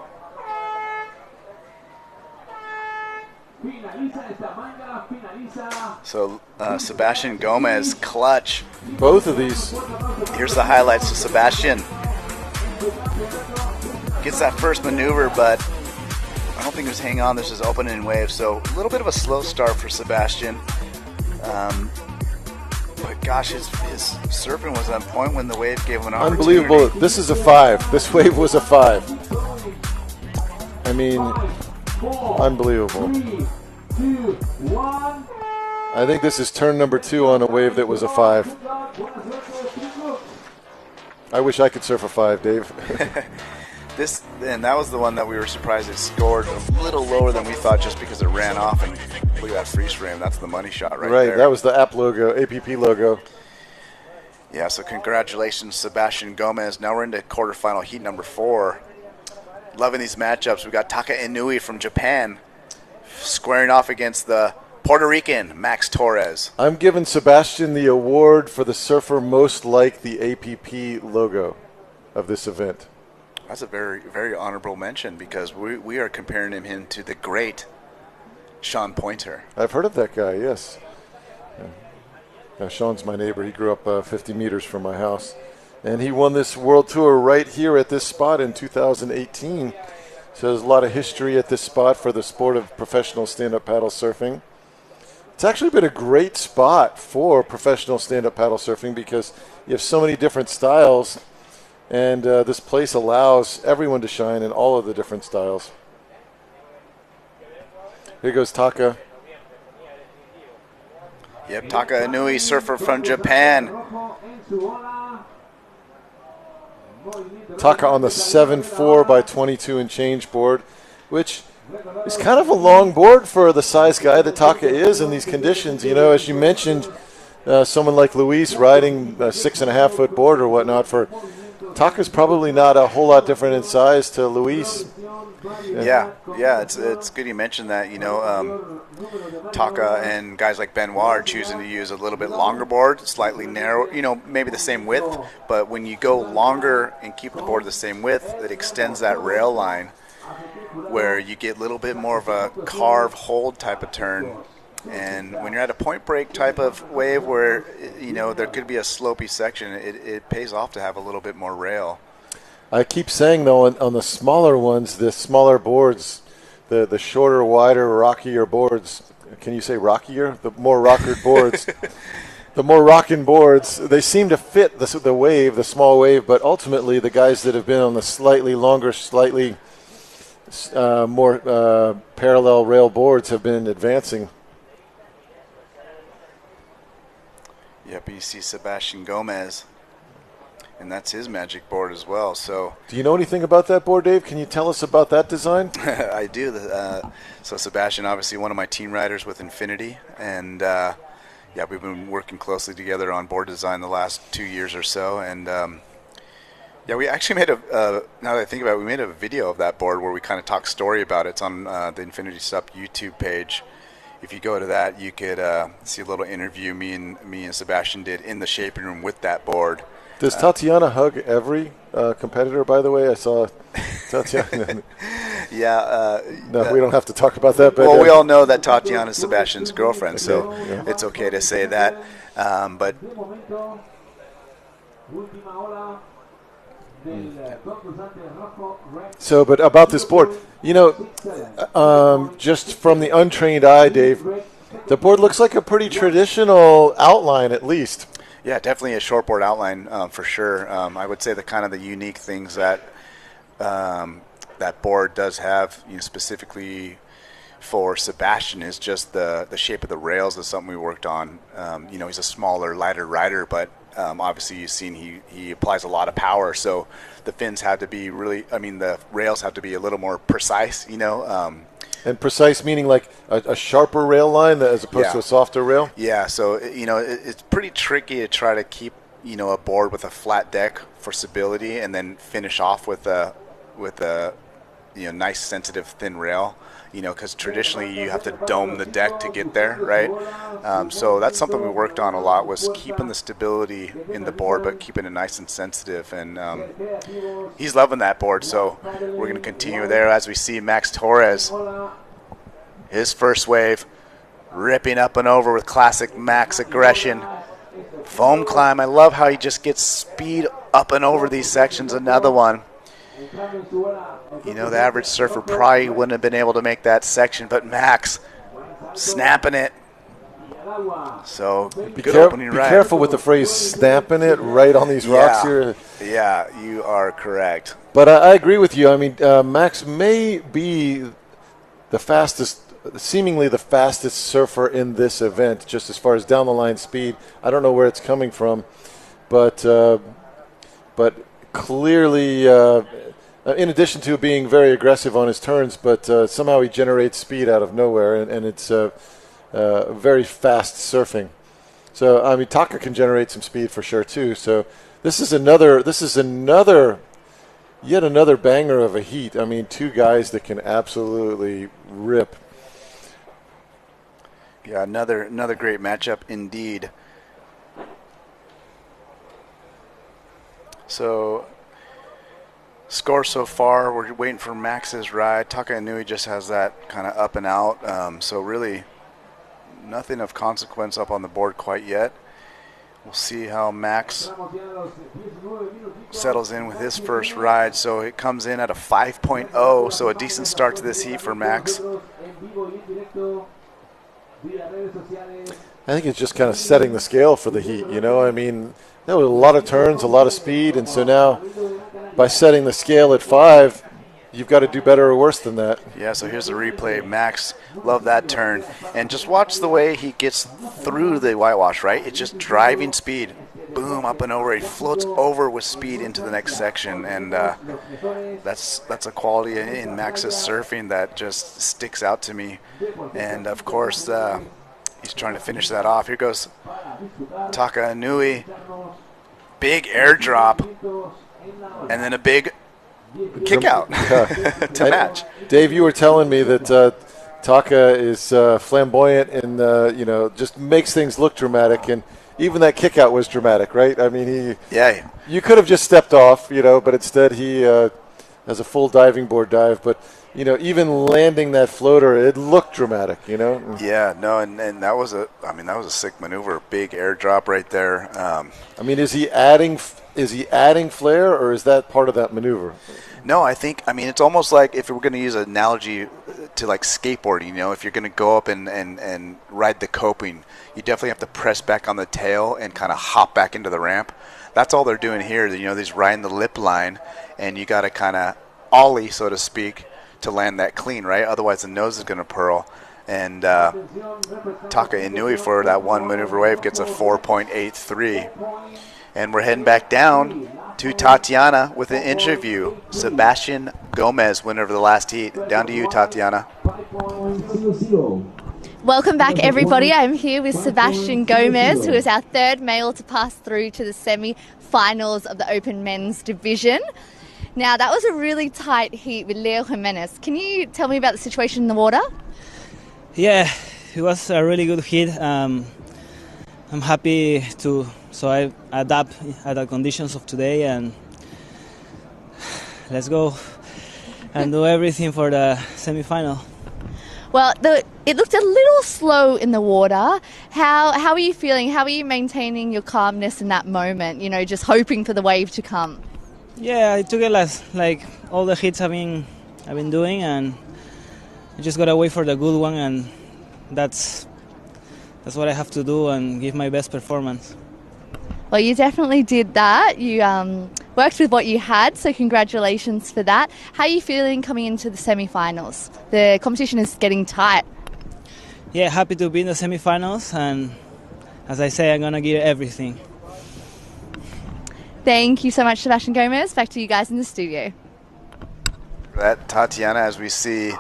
So Sebastian Gomez, clutch. Both of these. Here's the highlights. So Sebastian gets that first maneuver, but I don't think it was hang on. This is opening wave, so a little bit of a slow start for Sebastian. But gosh, his surfing was on point when the wave gave him an opportunity. Unbelievable. This is a 5. This wave was a 5. I mean, unbelievable. 3, 2, 1. I think this is turn number 2 on a wave that was a 5. I wish I could surf a 5, Dave. And that was the one that we were surprised it scored a little lower than we thought, just because it ran off. And look at that freeze frame. That's the money shot right there. That was the APP logo. Yeah, so congratulations, Sebastian Gomez. Now we're into quarterfinal heat number 4. Loving these matchups. We got Taka Inui from Japan squaring off against the Puerto Rican Max Torres. I'm giving Sebastian the award for the surfer most like the APP logo of this event. That's a very, very honorable mention, because we are comparing him to the great Sean Pointer. I've heard of that guy, yes. Yeah, Sean's my neighbor. He grew up 50 meters from my house. And he won this world tour right here at this spot in 2018. So there's a lot of history at this spot for the sport of professional stand-up paddle surfing. It's actually been a great spot for professional stand-up paddle surfing, because you have so many different styles. And this place allows everyone to shine in all of the different styles. Here goes Taka. Yep, Taka Inui, surfer from Japan. Taka on the 7.4 by 22 and change board, which is kind of a long board for the size guy that Taka is in these conditions. You know, as you mentioned, someone like Luis riding a 6.5 foot board or whatnot, for Taka's probably not a whole lot different in size to Luis. Yeah, it's good you mentioned that. You know, Taka and guys like Benoit are choosing to use a little bit longer board, slightly narrow, you know, maybe the same width, but when you go longer and keep the board the same width, it extends that rail line where you get a little bit more of a carve hold type of turn. And when you're at a point break type of wave where, you know, there could be a slopey section, it pays off to have a little bit more rail. I keep saying, though, on the smaller ones, the smaller boards, the shorter, wider, rockier boards, can you say rockier? The more rockered boards, the more rocking boards, they seem to fit the wave, the small wave, but ultimately the guys that have been on the slightly longer, slightly more parallel rail boards have been advancing. Yep, you see Sebastian Gomez, and that's his magic board as well. So, do you know anything about that board, Dave? Can you tell us about that design? I do. So Sebastian, obviously one of my team riders with Infinity, and yeah, we've been working closely together on board design the last 2 years or so. And yeah, we actually made now that I think about it, we made a video of that board where we kind of talk story about it. It's on the Infinity Sup YouTube page. If you go to that, you could see a little interview me and Sebastian did in the shaping room with that board. Does Tatiana hug every competitor, by the way? I saw Tatiana. Yeah. No, we don't have to talk about that. But, well, we all know that Tatiana is Sebastian's girlfriend, so it's okay to say that. But so, but about this board, you know, just from the untrained eye, Dave, the board looks like a pretty traditional outline, at least. Yeah, definitely a shortboard outline for sure. I would say the kind of the unique things that that board does have, you know, specifically for Sebastian, is just the shape of the rails is something we worked on. You know, he's a smaller, lighter rider, but obviously you've seen he applies a lot of power, so the fins have to be really, I mean, the rails have to be a little more precise, you know. And precise meaning like a sharper rail line as opposed to a softer rail? Yeah, so, you know, it's pretty tricky to try to keep, you know, a board with a flat deck for stability and then finish off with a you know, nice, sensitive, thin rail, you know, because traditionally you have to dome the deck to get there, right? So that's something we worked on a lot, was keeping the stability in the board but keeping it nice and sensitive. And he's loving that board, so we're going to continue there as we see Max Torres, his first wave, ripping up and over with classic Max aggression. Foam climb, I love how he just gets speed up and over these sections. Another one. You know, the average surfer probably wouldn't have been able to make that section, but Max snapping it. So good opening ride. Be careful with the phrase "snapping it" right on these rocks here. Yeah, you are correct. But I agree with you. I mean, Max may be the fastest, seemingly the fastest surfer in this event, just as far as down the line speed. I don't know where it's coming from, but clearly, in addition to being very aggressive on his turns, but somehow he generates speed out of nowhere, and it's very fast surfing. So I mean, Taka can generate some speed for sure too. So this is yet another banger of a heat. I mean, two guys that can absolutely rip. Yeah, another great matchup indeed. So, score so far, we're waiting for Max's ride. Taka Inui just has that kind of up and out. So really, nothing of consequence up on the board quite yet. We'll see how Max settles in with his first ride. So it comes in at a 5.0, so a decent start to this heat for Max. I think it's just kind of setting the scale for the heat, you know. I mean, there were a lot of turns, a lot of speed, and so now by setting the scale at 5, you've got to do better or worse than that. Yeah, so here's the replay. Max, love that turn. And just watch the way he gets through the whitewash, right? It's just driving speed. boom, up and over. He floats over with speed into the next section, and that's a quality in Max's surfing that just sticks out to me. And of course, he's trying to finish that off. Here goes Taka Inui. Big airdrop, and then a big kick out to match. Dave, you were telling me that Taka is flamboyant and just makes things look dramatic, and even that kick out was dramatic, right? I mean, you could have just stepped off, but instead he has a full diving board dive. But even landing that floater, it looked dramatic, Yeah, no, and that was a sick maneuver, big airdrop right there. Is he adding flair, or is that part of that maneuver? No, it's almost like, if we're going to use an analogy to like skateboarding, if you're going to go up and ride the coping, you definitely have to press back on the tail and kind of hop back into the ramp. That's all they're doing here. They're riding the lip line, and you got to kind of ollie, so to speak, to land that clean, right? Otherwise the nose is going to pearl. And Taka Inui for that one maneuver wave gets a 4.83. And we're heading back down to Tatiana with an interview. Sebastian Gomez, winner of the last heat. Down to you, Tatiana. Welcome back, everybody. I'm here with Sebastian Gomez, who is our third male to pass through to the semi-finals of the Open Men's Division. Now, that was a really tight heat with Leo Jimenez. Can you tell me about the situation in the water? Yeah, it was a really good heat. I'm happy so I adapt at the conditions of today, and let's go and do everything for the semi-final. Well, it looked a little slow in the water. How are you feeling? How are you maintaining your calmness in that moment, just hoping for the wave to come? Yeah, I took it like all the hits I've been doing, and I just gotta wait for the good one, and that's what I have to do and give my best performance. Well, you definitely did that. You worked with what you had, so congratulations for that. How are you feeling coming into the semi-finals? The competition is getting tight. Yeah, happy to be in the semi-finals, and as I say, I'm gonna give everything. Thank you so much, Sebastian Gomez. Back to you guys in the studio. That Tatiana, as we see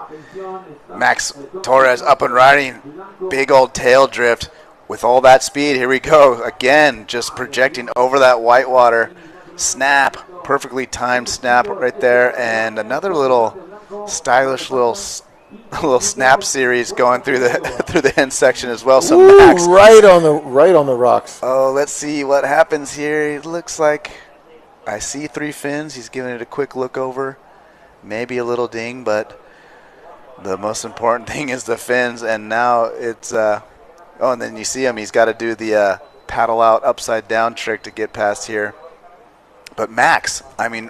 Max Torres up and riding, big old tail drift with all that speed. Here we go again, just projecting over that whitewater. Snap, perfectly timed snap right there, and another little stylish little snap series going through the end section as well. So Ooh, Max right on the rocks. Oh, let's see what happens here. It looks like I see 3 fins. He's giving it a quick look over, maybe a little ding, but the most important thing is the fins. And now it's and then you see him. He's got to do the paddle out upside down trick to get past here. But Max,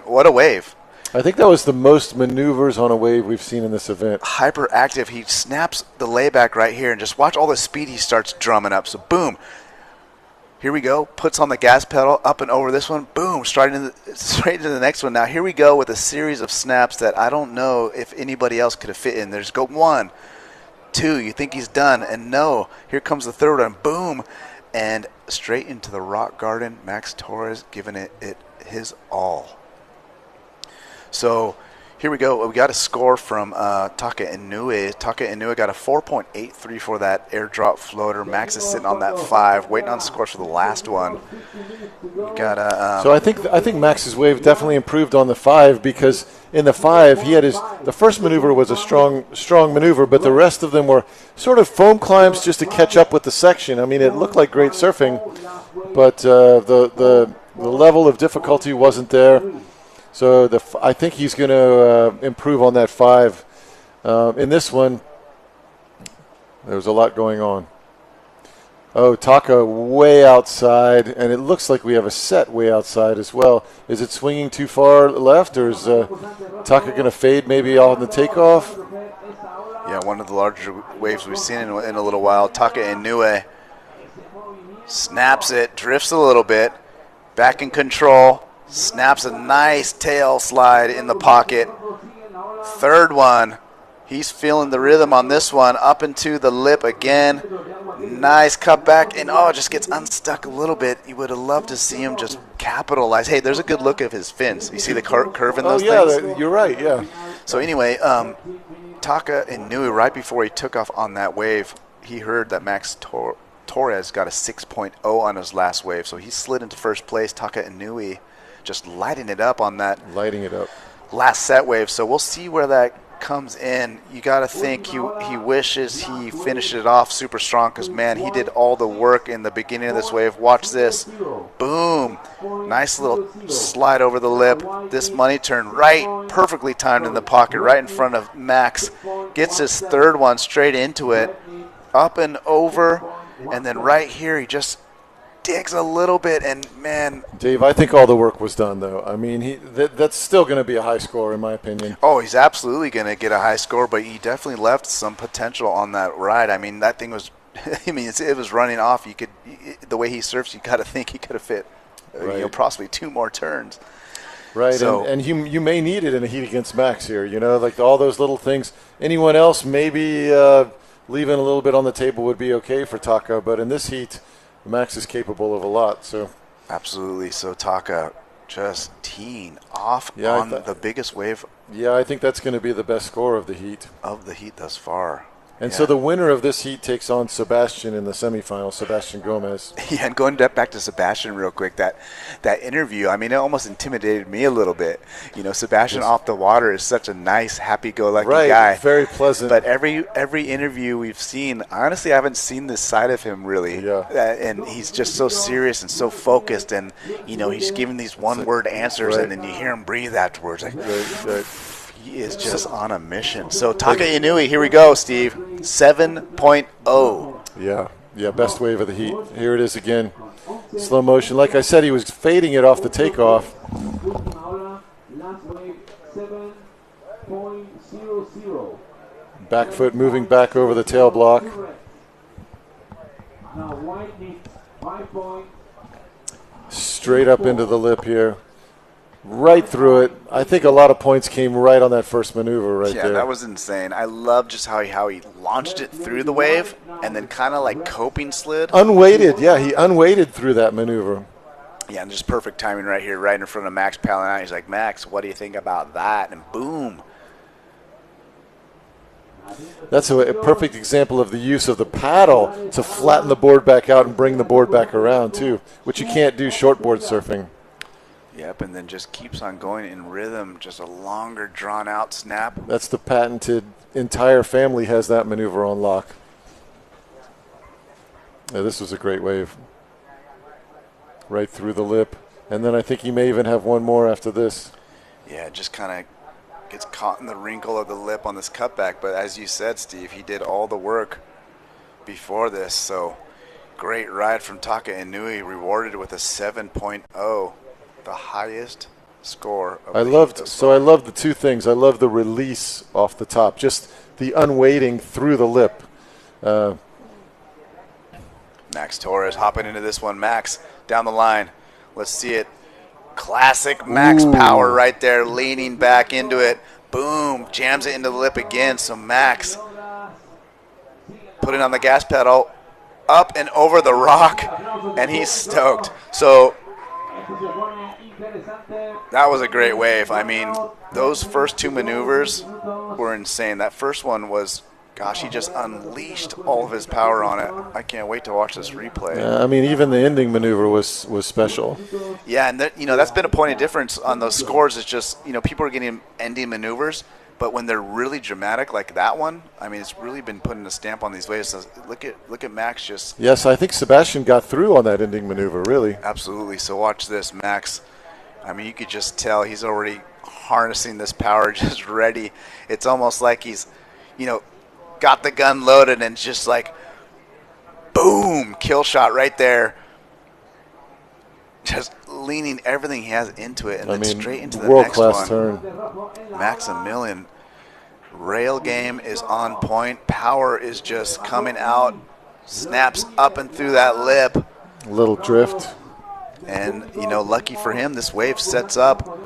what a wave. I think that was the most maneuvers on a wave we've seen in this event. Hyperactive. He snaps the layback right here, and just watch all the speed he starts drumming up. So boom. Here we go. Puts on the gas pedal, up and over this one. Boom. Straight into the next one. Now here we go with a series of snaps that I don't know if anybody else could have fit in. There's go 1, 2. You think he's done, and no. Here comes the third one. Boom. And straight into the rock garden. Max Torres giving it his all. So here we go. We got a score from Taka Inui. Taka Inui got a 4.83 for that airdrop floater. Max is sitting on that 5, waiting on scores for the last one. So I think Max's wave definitely improved on the 5, because in the 5 he had the first maneuver was a strong maneuver, but the rest of them were sort of foam climbs just to catch up with the section. It looked like great surfing, but the level of difficulty wasn't there. So I think he's going to improve on that 5. In this one, there was a lot going on. Oh, Taka way outside, and it looks like we have a set way outside as well. Is it swinging too far left, or is Taka going to fade maybe on the takeoff? Yeah, one of the larger waves we've seen in a little while. Taka Inui snaps it, drifts a little bit, back in control. Snaps a nice tail slide in the pocket. Third one. He's feeling the rhythm on this one. Up into the lip again. Nice cutback. And, just gets unstuck a little bit. You would have loved to see him just capitalize. Hey, there's a good look of his fins. You see the curve in those things? You're right, yeah. So anyway, Taka Inui, right before he took off on that wave, he heard that Max Torres got a 6.0 on his last wave. So he slid into first place. Taka Inui just lighting it up on that last set wave. So we'll see where that comes in. You got to think he wishes he finished it off super strong because, man, he did all the work in the beginning of this wave. Watch this. Boom. Nice little slide over the lip. This money turn right, perfectly timed in the pocket, right in front of Max. Gets his third one straight into it. Up and over. And then right here, he just digs a little bit, and man, Dave, I think all the work was done, though. I mean, that's still going to be a high score, in my opinion. Oh, he's absolutely going to get a high score, but he definitely left some potential on that ride. I mean, that thing was, it was running off. The way he surfs, you got to think he could have fit, possibly 2 more turns. Right, so, and you may need it in a heat against Max here. Like all those little things. Anyone else maybe leaving a little bit on the table would be okay for Taka, but in this heat, Max is capable of a lot. So absolutely. So Taka just teeing off on the biggest wave. Yeah, I think that's going to be the best score of the heat. Of the heat thus far. And so the winner of this heat takes on Sebastian in the semifinal, Sebastian Gomez. Yeah, and going back to Sebastian real quick, that interview, I mean, it almost intimidated me a little bit. Sebastian off the water is such a nice, happy-go-lucky guy. Very pleasant. But every interview we've seen, honestly, I haven't seen this side of him really. Yeah. And he's just so serious and so focused, and, he's giving these one-word answers, and then you hear him breathe afterwards. Like, he is just on a mission. So Taka Inui, here we go, Steve. 7.0. Yeah, best wave of the heat. Here it is again. Slow motion. Like I said, he was fading it off the takeoff. Back foot moving back over the tail block. Straight up into the lip here. Right through it. I think a lot of points came right on that first maneuver there. Yeah, that was insane. I love just how he launched it through the wave and then kind of like coping slid. Unweighted, yeah. He unweighted through that maneuver. Yeah, and just perfect timing right here, right in front of Max paddling out. He's like, Max, what do you think about that? And boom. That's a perfect example of the use of the paddle to flatten the board back out and bring the board back around, too, which you can't do shortboard surfing. Yep, and then just keeps on going in rhythm, just a longer, drawn-out snap. That's the patented, entire family has that maneuver on lock. Yeah, this was a great wave. Right through the lip. And then I think he may even have one more after this. Yeah, just kind of gets caught in the wrinkle of the lip on this cutback. But as you said, Steve, he did all the work before this. So great ride from Taka Inui, rewarded with a 7.0. The highest score of I loved the 2 things. I love the release off the top, just the unweighting through the lip. Max Torres hopping into this one. Max down the line. Let's see it. Classic Max power right there, leaning back into it. Boom, jams it into the lip again. So Max putting on the gas pedal, up and over the rock, and he's stoked. So that was a great wave. I mean, those first 2 maneuvers were insane. That first one was, gosh, he just unleashed all of his power on it. I can't wait to watch this replay. I mean, even the ending maneuver was special. Yeah, and that's been a point of difference on those scores. It's just, people are getting ending maneuvers, but when they're really dramatic like that one, I mean, it's really been putting a stamp on these waves. So look at Max just. Yes, I think Sebastian got through on that ending maneuver, really. Absolutely. So watch this, Max. I mean, you could just tell he's already harnessing this power, just ready. It's almost like he's, got the gun loaded and just like, boom, kill shot right there. Just leaning everything he has into it and then straight into the next one. World-class turn. Maximilian. Rail game is on point. Power is just coming out. Snaps up and through that lip. Little drift. And, lucky for him, this wave sets up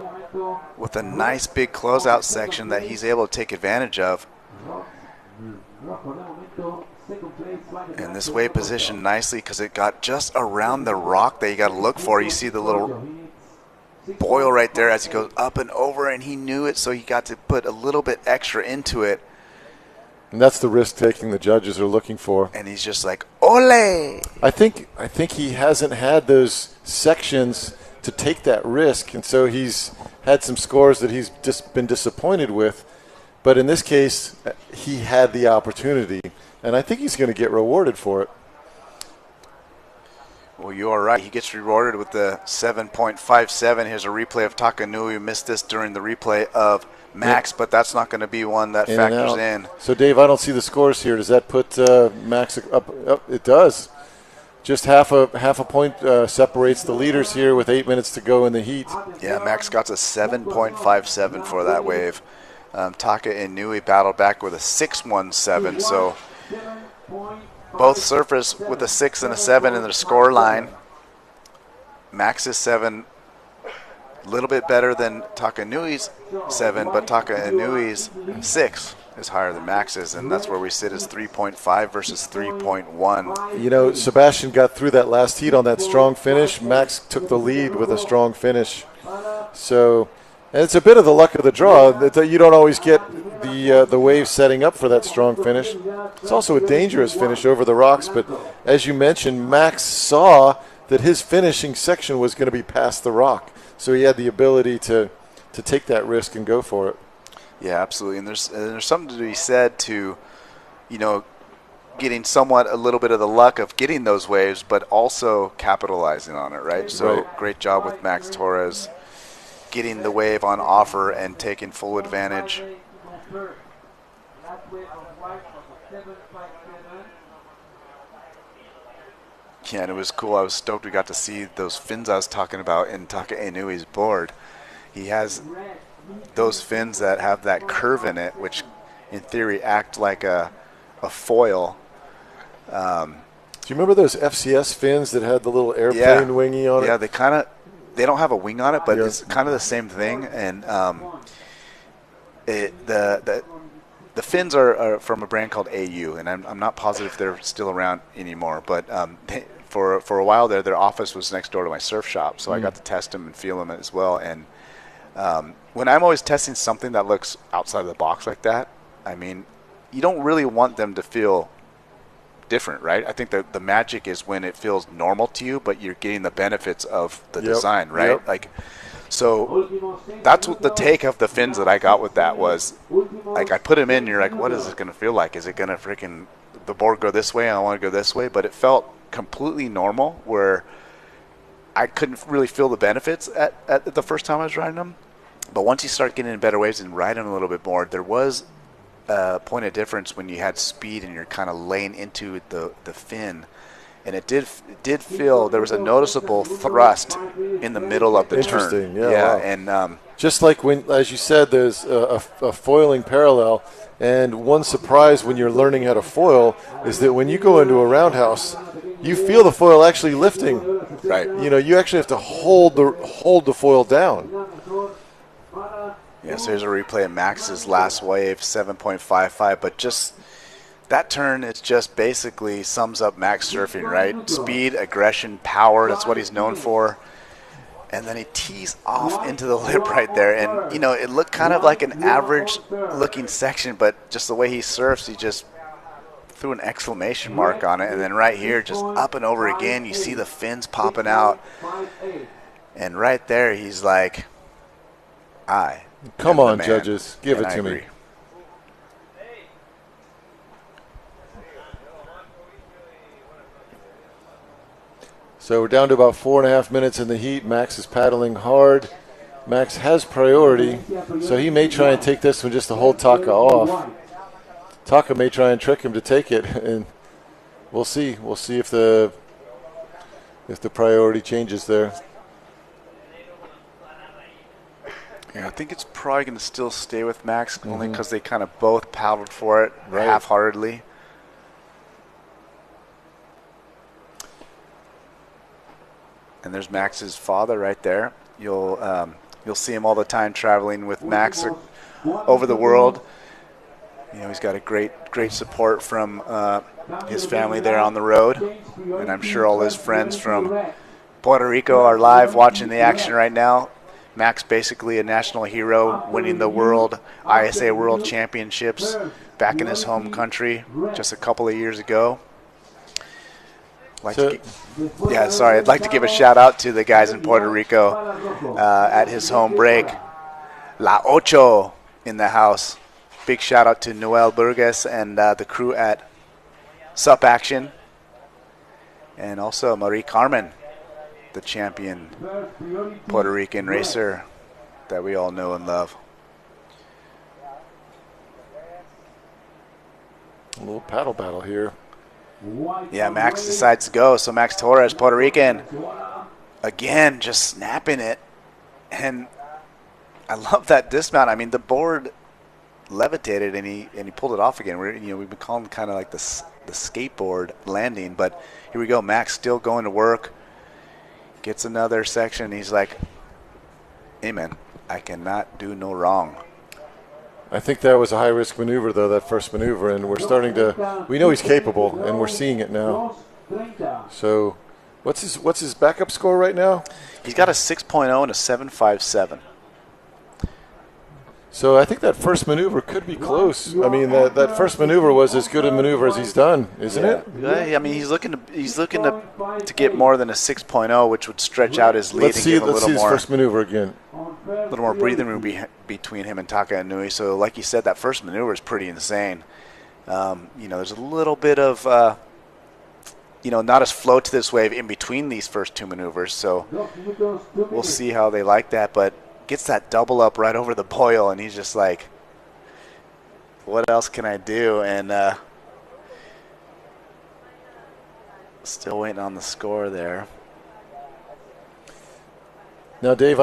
with a nice big closeout section that he's able to take advantage of. And this wave positioned nicely because it got just around the rock that you got to look for. You see the little boil right there as he goes up and over, and he knew it, so he got to put a little bit extra into it. And that's the risk taking the judges are looking for. And he's just like, ole! I think he hasn't had those sections to take that risk, and so he's had some scores that he's just been disappointed with. But in this case, he had the opportunity, and I think he's going to get rewarded for it. Well, you are right. He gets rewarded with the 7.57. Here's a replay of Takanui. We missed this during the replay of Max, but that's not going to be one that factors in. So, Dave, I don't see the scores here. Does that put Max up? It does. Just half a point separates the leaders here with 8 minutes to go in the heat. Yeah, Max got to 7.57 for that wave. Taka Inui battled back with a 6.17. So both surfers with a 6 and a 7 in their score line. Max's 7, a little bit better than Taka Inui's 7, but Taka Inui's 6 is higher than Max's, and that's where we sit as 3.5 versus 3.1. You know, Sebastian got through that last heat on that strong finish. Max took the lead with a strong finish. So, and it's a bit of the luck of the draw that you don't always get the wave setting up for that strong finish. It's also a dangerous finish over the rocks, but as you mentioned, Max saw that his finishing section was going to be past the rock, so he had the ability to take that risk and go for it. Yeah, absolutely. And there's something to be said to, you know, getting somewhat a little bit of the luck of getting those waves, but also capitalizing on it, right? So great job with Max Torres getting the wave on offer and taking full advantage. Yeah, and it was cool. I was stoked we got to see those fins I was talking about in Taka Inui's board. He has those fins that have that curve in it, which in theory act like a foil. Do you remember those FCS fins that had the little airplane wingy on it? Yeah, they don't have a wing on it, but it's kind of the same thing. And the fins are from a brand called AU, and I'm not positive if they're still around anymore. But for a while there, their office was next door to my surf shop, so I got to test them and feel them as well. And when I'm always testing something that looks outside of the box like that, I mean, you don't really want them to feel different, right? I think the magic is when it feels normal to you, but you're getting the benefits of the design, right? Yep. Like, so that's what the take of the fins that I got with that was. Like, I put them in, and you're like, what is it going to feel like? Is it going to freaking the board go this way? I want to go this way, but it felt completely normal where I couldn't really feel the benefits at the first time I was riding them. But once you start getting in better waves and riding them a little bit more, there was a point of difference when you had speed and you're kind of laying into the fin. And it did feel there was a noticeable thrust in the middle of the turn. Interesting, yeah. Wow. And just like when, as you said, there's a foiling parallel. And one surprise when you're learning how to foil is that when you go into a roundhouse, you feel the foil actually lifting. Right. You know, you actually have to hold the foil down. Yes, here's a replay of Max's last wave, 7.55. But just that turn, it just basically sums up Max surfing, right? Speed, aggression, power, that's what he's known for. And then he tees off into the lip right there. And, you know, it looked kind of like an average-looking section, but just the way he surfs, he just threw an exclamation mark on it. And then right here, just up and over again, you see the fins popping out. And right there, he's like, Come on, judges. Give it to me. So we're down to about 4.5 minutes in the heat. Max is paddling hard. Max has priority, so he may try and take this one just to hold Taka off. Taka may try and trick him to take it, and we'll see. We'll see if the priority changes there. Yeah, I think it's probably going to still stay with Max, only because they kind of both paddled for it half-heartedly. And there's Max's father right there. You'll see him all the time traveling with Max over the world. You know, he's got a great support from his family there on the road, and I'm sure all his friends from Puerto Rico are live watching the action right now. Max basically a national hero, winning the ISA World Championships back in his home country just a couple of years ago. I'd like to give a shout out to the guys in Puerto Rico at his home break. La Ocho in the house. Big shout out to Noel Burgess and the crew at Sup Action. And also Marie Carmen, the champion Puerto Rican racer that we all know and love. A little paddle battle here. Yeah, Max decides to go. So Max Torres, Puerto Rican, again, just snapping it. And I love that dismount. I mean, the board levitated and he pulled it off again. We've been calling it kind of like the skateboard landing, but here we go. Max still going to work. Gets another section. He's like, hey, man, I cannot do no wrong. I think that was a high-risk maneuver, though, that first maneuver, and we're starting to – we know he's capable, and we're seeing it now. So what's his backup score right now? He's got a 6.0 and a 7.57. So I think that first maneuver could be close. I mean, that first maneuver was as good a maneuver as he's done, isn't it? Yeah, I mean, he's looking to get more than a 6.0, which would stretch out his lead and give a little more. Let's see his first maneuver again. A little more breathing room between him and Taka Inui. So, like you said, that first maneuver is pretty insane. There's a little bit of, not as flow to this wave in between these first two maneuvers. So we'll see how they like that. But gets that double up right over the boil, and he's just like, what else can I do? And still waiting on the score there. Now, Dave,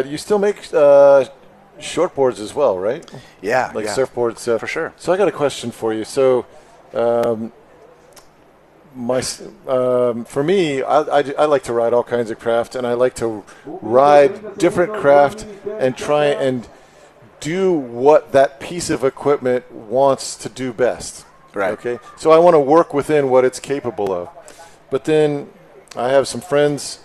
you still make shortboards as well, right? Yeah. Like surfboards. For sure. So I got a question for you. So for me, I like to ride all kinds of craft, and I like to ride different craft and try and do what that piece of equipment wants to do best. Right. Okay. So I want to work within what it's capable of. But then I have some friends,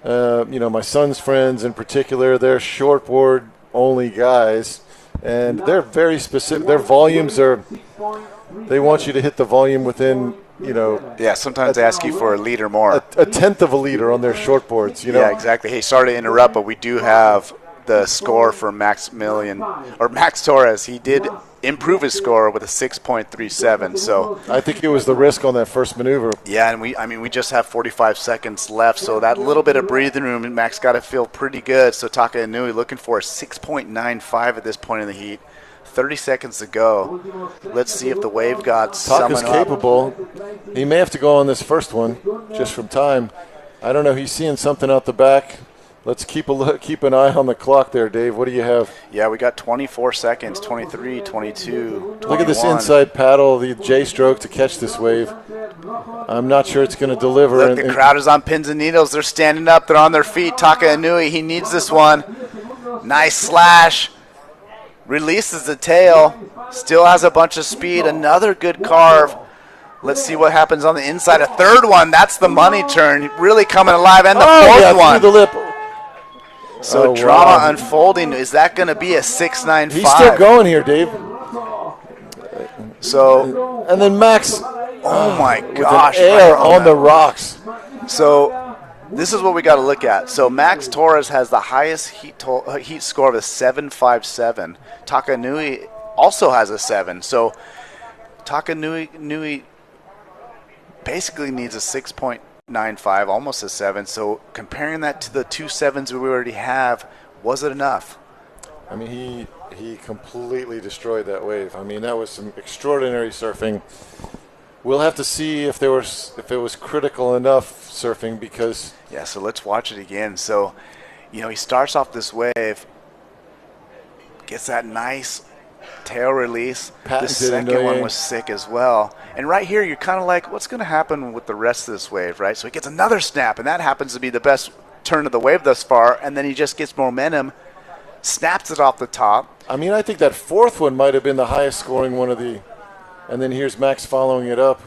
my son's friends in particular, they're shortboard only guys, and they're very specific. Their volumes they want you to hit the volume within, Yeah, sometimes they ask you for a liter more. A tenth of a liter on their shortboards, Yeah, exactly. Hey, sorry to interrupt, but we do have the score for Max Torres. He did improve his score with a 6.37. So I think it was the risk on that first maneuver. Yeah, and we just have 45 seconds left, so that little bit of breathing room, Max got to feel pretty good. So Taka Inui looking for a 6.95 at this point in the heat. 30 seconds to go. Let's see if the wave gods summon up. Taka's capable. He may have to go on this first one just from time. I don't know. He's seeing something out the back. Let's keep an eye on the clock there, Dave. What do you have? Yeah, we got 24 seconds, 23, 22, 21. Look at this inside paddle, the J-stroke to catch this wave. I'm not sure it's going to deliver. Look, the crowd is on pins and needles. They're standing up. They're on their feet. Taka Inui, he needs this one. Nice slash. Releases the tail. Still has a bunch of speed. Another good carve. Let's see what happens on the inside. A third one. That's the money turn. Really coming alive. And the fourth one. Through the lip. So drama unfolding. Is that going to be a 6.95? He's still going here, Dave. So and then Max. Oh my gosh! With an air on the rocks. So this is what we got to look at. So Max Torres has the highest heat score of a 7.57. Taka Inui also has a 7. So Taka Inui basically needs a 6.95, almost a 7. So comparing that to the 2 7s we already have, was it enough? I mean, he completely destroyed that wave. I mean, that was some extraordinary surfing. We'll have to see if it was critical enough surfing because. Yeah, so let's watch it again. So, he starts off this wave, gets that nice tail release. The second one was sick as well. And right here, you're kind of like, what's going to happen with the rest of this wave, right? So he gets another snap, and that happens to be the best turn of the wave thus far. And then he just gets momentum, snaps it off the top. I mean, I think that fourth one might have been the highest scoring one of the. And then here's Max following it up.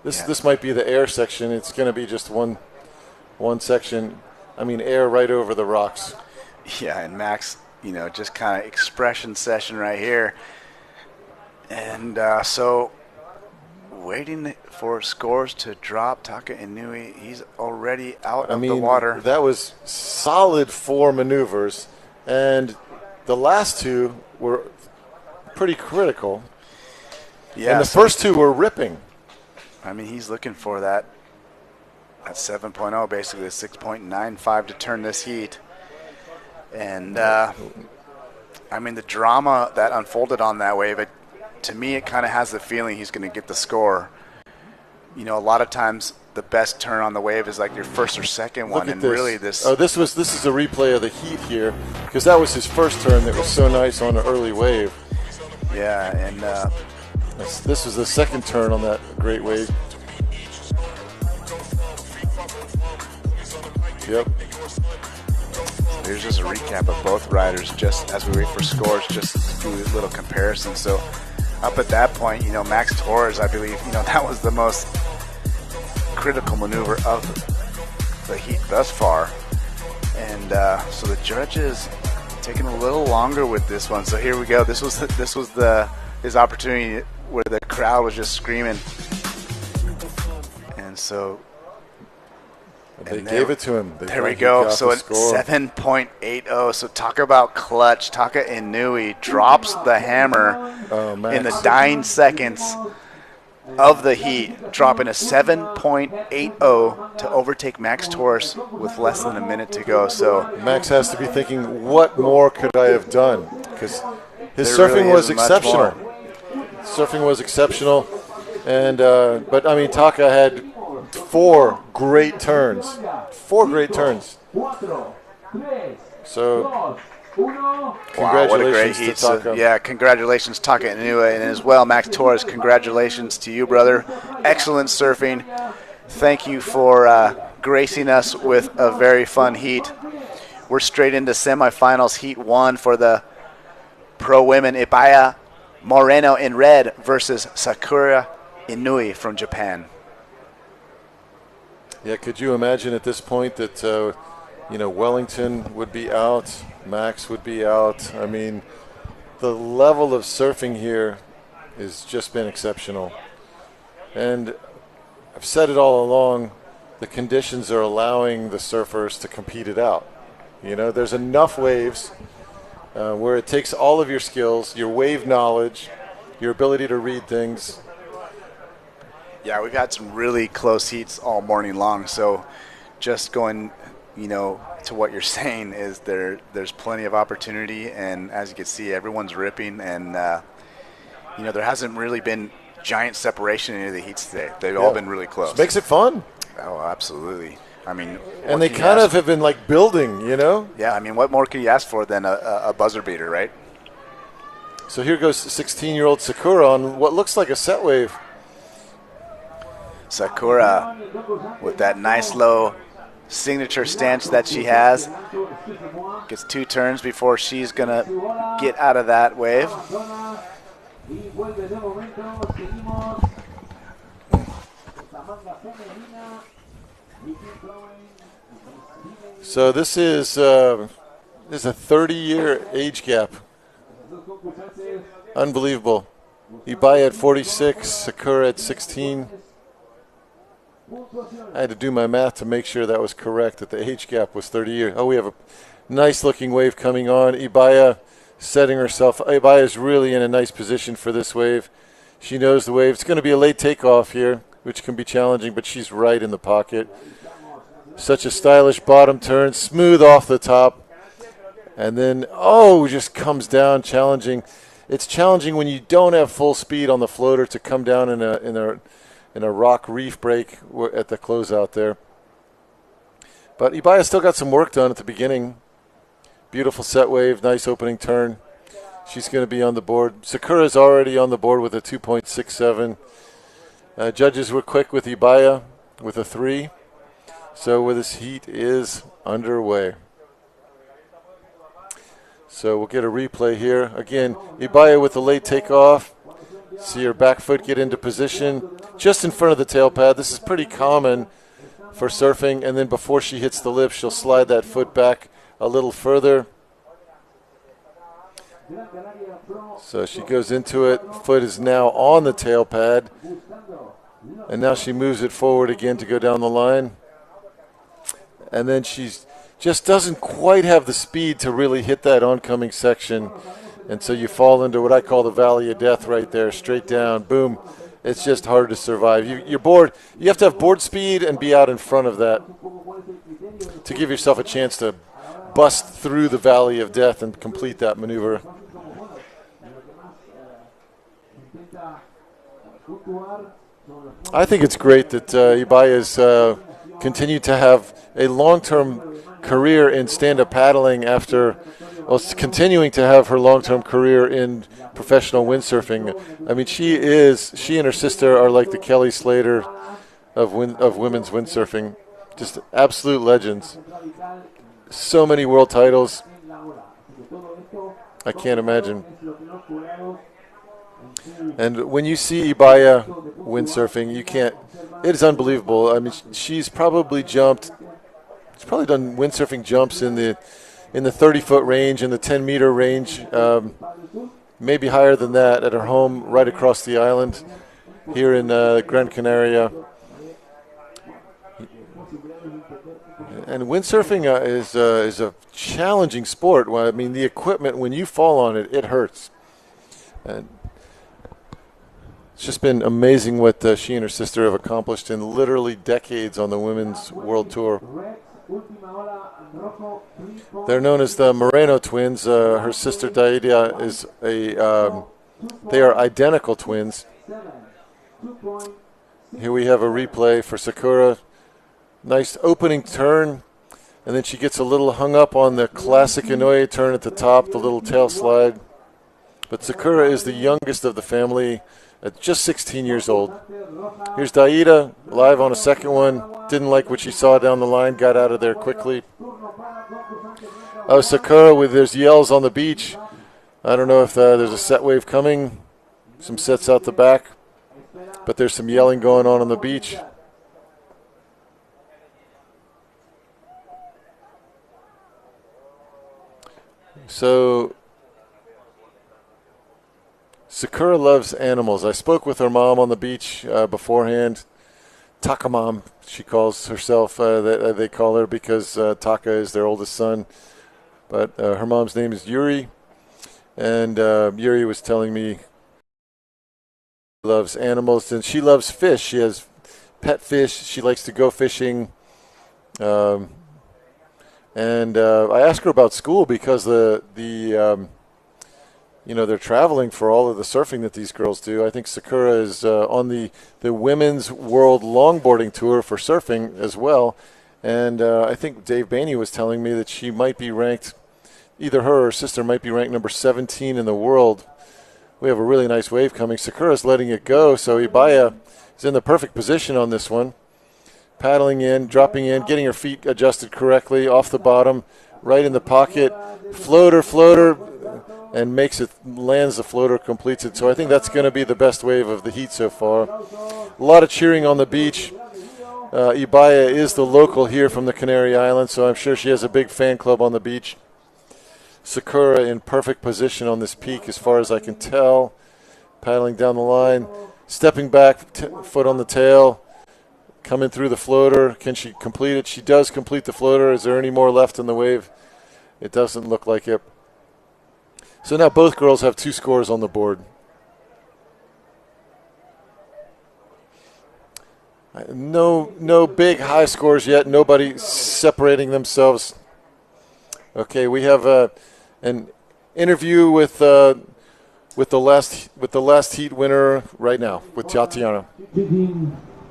This might be the air section. It's going to be just one section. I mean, air right over the rocks. Yeah, and Max, just kind of expression session right here. And so waiting for scores to drop. Taka Inui, he's already out of the water. That was solid 4 maneuvers. And the last 2 were pretty critical. Yeah, and the first 2 were ripping. I mean, he's looking for that 7.0, basically a 6.95 to turn this heat. And, I mean, the drama that unfolded on that wave, to me, it kind of has the feeling he's going to get the score. A lot of times the best turn on the wave is like your first or second one. And really this... Oh, this is a replay of the heat here, because that was his first turn that was so nice on an early wave. Yeah, and... this was the second turn on that great wave. Yep. Here's just a recap of both riders just as we wait for scores, just do a little comparison. So up at that point, Max Torres, I believe, that was the most critical maneuver of the heat thus far. And so the judges taking a little longer with this one. So here we go. This was his opportunity where the crowd was just screaming. And so they gave it to him. There we go. So at 7.80. So talk about clutch. Taka Inui drops the hammer in the dying seconds of the heat, dropping a 7.80 to overtake Max Torres with less than a minute to go. So Max has to be thinking, what more could I have done? Because his There surfing really was isn't much exceptional. Surfing was exceptional. And but I mean, Taka had 4 great turns. 4 great turns. So congratulations, wow, what a great heat. to Taka. So, congratulations, Taka Inui, and as well, Max Torres, congratulations to you, brother. Excellent surfing. Thank you for gracing us with a very fun heat. We're straight into semifinals, heat 1 for the pro women. Ibaya Moreno in red versus Sakura Inui from Japan. Yeah, could you imagine at this point that Wellington would be out, Max would be out? I mean, the level of surfing here has just been exceptional. And I've said it all along, the conditions are allowing the surfers to compete it out. There's enough waves where it takes all of your skills, your wave knowledge, your ability to read things. Yeah, we've had some really close heats all morning long. So just going, to what you're saying is there's plenty of opportunity. And as you can see, everyone's ripping. And, there hasn't really been giant separation in any of the heats today. They've all been really close. It makes it fun. Oh, absolutely. I mean, and they kind of have been like building, Yeah, I mean, what more could you ask for than a buzzer beater, right? So here goes 16-year-old Sakura on what looks like a set wave. Sakura with that nice low signature stance that she has. Gets 2 turns before she's going to get out of that wave. So this is a 30-year age gap. Unbelievable. Ibaya at 46, Sakura at 16. I had to do my math to make sure that was correct, that the age gap was 30 years. Oh, we have a nice-looking wave coming on. Ibaya setting herself. Ibaya is really in a nice position for this wave. She knows the wave. It's going to be a late takeoff here, which can be challenging, but she's right in the pocket. Such a stylish bottom turn, smooth off the top. And then, just comes down, challenging. It's challenging when you don't have full speed on the floater to come down in a rock reef break at the closeout there. But Ibaya still got some work done at the beginning. Beautiful set wave, nice opening turn. She's going to be on the board. Sakura's already on the board with a 2.67. Judges were quick with Ibaya with a 3. So this heat is underway. So we'll get a replay here. Again, Ibaya with the late takeoff. See her back foot get into position just in front of the tail pad. This is pretty common for surfing. And then before she hits the lip, she'll slide that foot back a little further. So she goes into it. Foot is now on the tail pad. And now she moves it forward again to go down the line. And then she's just doesn't quite have the speed to really hit that oncoming section. And so you fall into what I call the valley of death right there, straight down, boom. It's just hard to survive. You're bored. You have to have board speed and be out in front of that to give yourself a chance to bust through the valley of death and complete that maneuver. I think it's great that Ibaya's continued to have a long-term career in stand-up paddling after continuing to have her long-term career in professional windsurfing. I mean, she and her sister are like the Kelly Slater of women's windsurfing. Just absolute legends. So many world titles. I can't imagine. And when you see Ibaya windsurfing, it is unbelievable. I mean, she's probably done windsurfing jumps in the 30-foot range, in the 10-meter range, maybe higher than that at her home right across the island here in Gran Canaria. And windsurfing is a challenging sport. I mean, the equipment, when you fall on it, it hurts. And it's just been amazing what she and her sister have accomplished in literally decades on the Women's World Tour. They're known as the Moreno twins. Her sister Daida is they are identical twins. Here we have a replay for Sakura. Nice opening turn, and then she gets a little hung up on the classic Inoue turn at the top, the little tail slide. But Sakura is the youngest of the family at just 16 years old. Here's Daida, live on a second one. Didn't like what she saw down the line, got out of there quickly. Oh, Sakura, there's yells on the beach. I don't know if there's a set wave coming. Some sets out the back. But there's some yelling going on the beach. So Sakura loves animals. I spoke with her mom on the beach beforehand. Taka mom, she calls herself. They call her because Taka is their oldest son. But her mom's name is Yuri. And Yuri was telling me she loves animals. And she loves fish. She has pet fish. She likes to go fishing. And I asked her about school because they're traveling for all of the surfing that these girls do. I think Sakura is on the Women's World Longboarding Tour for surfing as well. And I think Dave Bainey was telling me that she might be ranked, either her or her sister might be ranked number 17 in the world. We have a really nice wave coming. Sakura's letting it go, so Ibaya is in the perfect position on this one. Paddling in, dropping in, getting her feet adjusted correctly off the bottom, right in the pocket. Floater, and lands the floater, completes it. So I think that's going to be the best wave of the heat so far. A lot of cheering on the beach. Ibaya is the local here from the Canary Islands, so I'm sure she has a big fan club on the beach. Sakura in perfect position on this peak as far as I can tell. Paddling down the line, stepping back, foot on the tail. Coming through the floater. Can she complete it? She does complete the floater. Is there any more left in the wave? It doesn't look like it. So now both girls have 2 scores on the board. No big high scores yet. Nobody separating themselves. Okay, we have an interview with the last heat winner right now with Tatiana.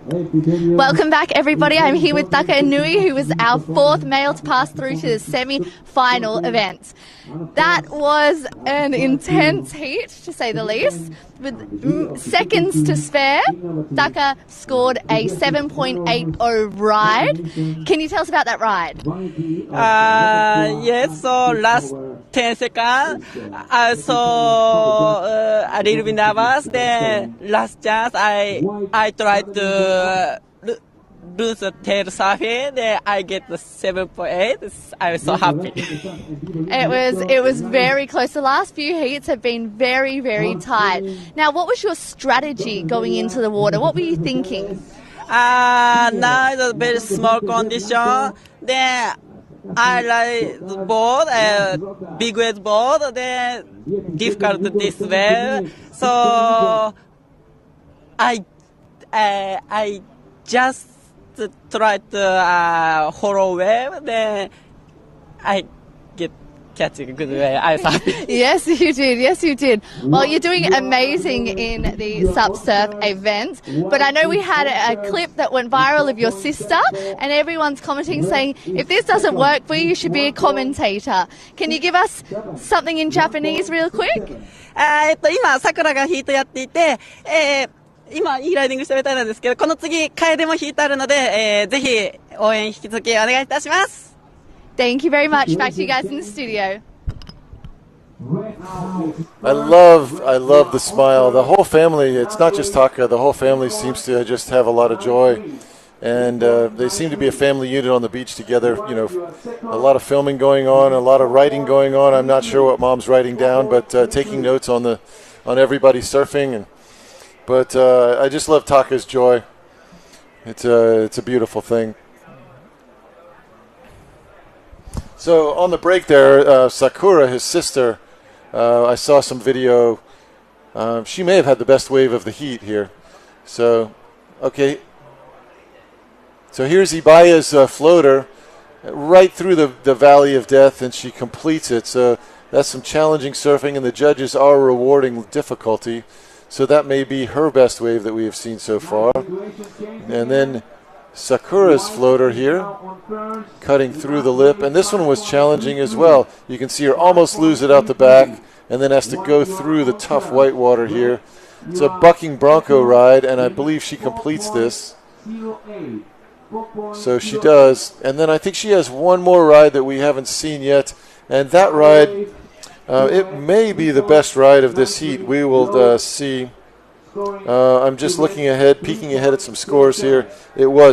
Welcome back, everybody. I'm here with Taka Inui, who was our 4th male to pass through to the semi-final event. That was an intense heat, to say the least. With seconds to spare, Taka scored a 7.80 ride. Can you tell us about that ride? Yes, so last 10 seconds. I saw a little bit nervous. Then last chance, I tried to lose the tail surfing. Then I get the 7.8. I'm so happy. It was very close. The last few heats have been very, very tight. Now, what was your strategy going into the water? What were you thinking? Now it's a very small condition. Then I like the board, big wave board. Then difficult this way. So I just tried to hollow wave. Then I catching a good way. I was happy. Yes, you did. Yes, you did. Well, you're doing amazing in the SUP Surf event. But I know we had a clip that went viral of your sister, and everyone's commenting saying, if this doesn't work for you, you should be a commentator. Can you give us something in Japanese real quick? 今、さくらがヒートやっていて、今、いいライディングしてみたいなんですけど、この次、楓もヒートあるので、ぜひ、応援引き続きお願いいたします。Thank you very much. Back to you guys in the studio. I love the smile. The whole family, it's not just Taka, the whole family seems to just have a lot of joy. And they seem to be a family unit on the beach together. You know, a lot of filming going on, a lot of writing going on. I'm not sure what mom's writing down, but taking notes on everybody surfing. But I just love Taka's joy. It's a beautiful thing. So on the break there, Sakura, his sister, I saw some video. She may have had the best wave of the heat here. So, okay. So here's Ibaya's floater right through the Valley of Death, and she completes it. So that's some challenging surfing, and the judges are rewarding difficulty. So that may be her best wave that we have seen so far. And then Sakura's floater here, cutting through the lip, and this one was challenging as well. You can see her almost lose it out the back, and then has to go through the tough white water here. It's a bucking bronco ride, and I believe she completes this. So she does, and then I think she has one more ride that we haven't seen yet, and that ride, it may be the best ride of this heat. We will see. I'm just looking ahead, peeking ahead at some scores here.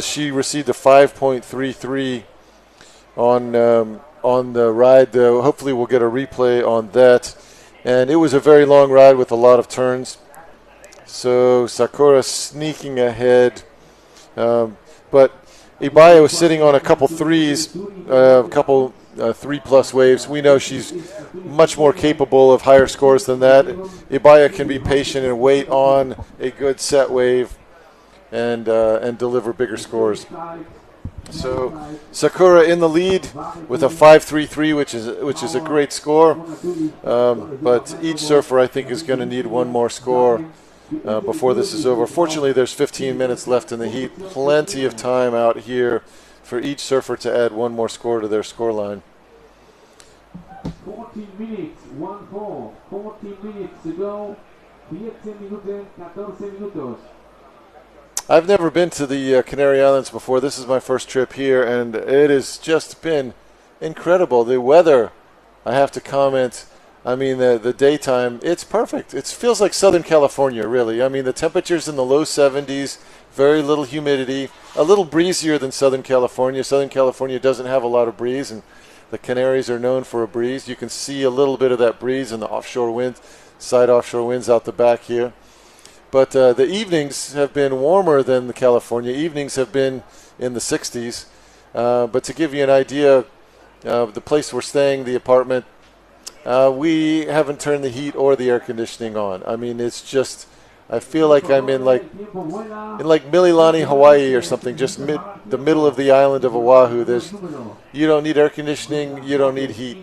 She received a 5.33 on the ride. Hopefully we'll get a replay on that. And it was a very long ride with a lot of turns. So Sakura sneaking ahead. But Ibaya was sitting on a couple threes, a couple 3+ waves. We know she's much more capable of higher scores than that. Ibaya can be patient and wait on a good set wave and deliver bigger scores. So Sakura in the lead with a 5.33, which is a great score. But each surfer, I think, is going to need one more score before this is over. Fortunately, there's 15 minutes left in the heat. Plenty of time out here for each surfer to add one more score to their score line. 14 minutes, 1-4, 14 minutes to go, 10 minutos, 14 minutos. I've never been to the Canary Islands before. This is my first trip here, and it has just been incredible. The weather, I have to comment, I mean, the daytime, it's perfect. It feels like Southern California, really. I mean, the temperature's in the low 70s, very little humidity, a little breezier than Southern California. Southern California doesn't have a lot of breeze, and the Canaries are known for a breeze. You can see a little bit of that breeze in the offshore wind, side offshore winds out the back here. But the evenings have been warmer than the California. Evenings have been in the 60s. But to give you an idea of the place we're staying, the apartment, we haven't turned the heat or the air conditioning on. I mean, it's just, I feel like I'm in like Mililani, Hawaii or something, just the middle of the island of Oahu. You don't need air conditioning, you don't need heat.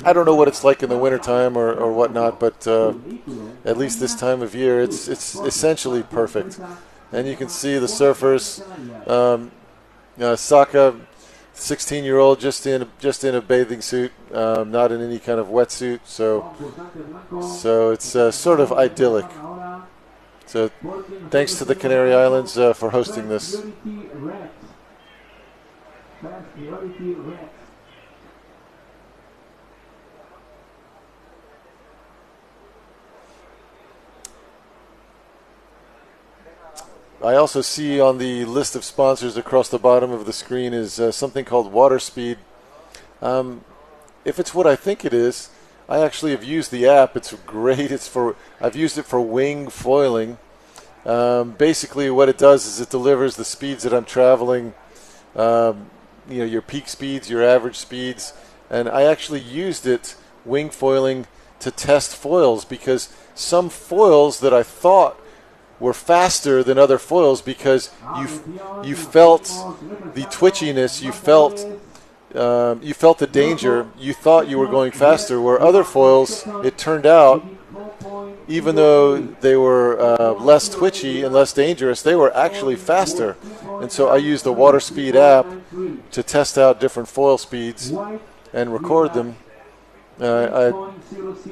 I don't know what it's like in the wintertime or whatnot, but at least this time of year, it's essentially perfect. And you can see the surfers, Saka, 16-year-old, just in a bathing suit, not in any kind of wetsuit, so it's sort of idyllic. So thanks to the Canary Islands for hosting this. I also see on the list of sponsors across the bottom of the screen is something called Water Speed. If it's what I think it is, I actually have used the app. It's great. I've used it for wing foiling. Basically, what it does is it delivers the speeds that I'm traveling. Your peak speeds, your average speeds, and I actually used it wing foiling to test foils, because some foils that I thought were faster than other foils, because you felt the twitchiness, you felt the danger, you thought you were going faster, where other foils, it turned out, even though they were less twitchy and less dangerous, they were actually faster. And so I used the Water Speed app to test out different foil speeds and record them. I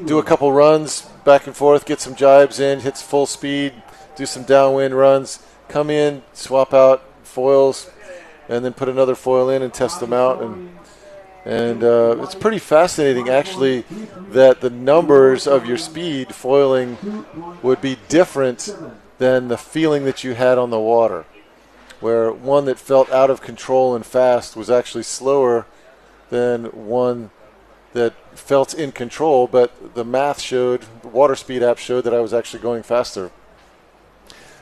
do a couple runs back and forth, get some jibes in, hits full speed, do some downwind runs, come in, swap out foils, and then put another foil in and test them out. And it's pretty fascinating, actually, that the numbers of your speed foiling would be different than the feeling that you had on the water, where one that felt out of control and fast was actually slower than one that felt in control, but the math showed, the Water Speed app showed that I was actually going faster.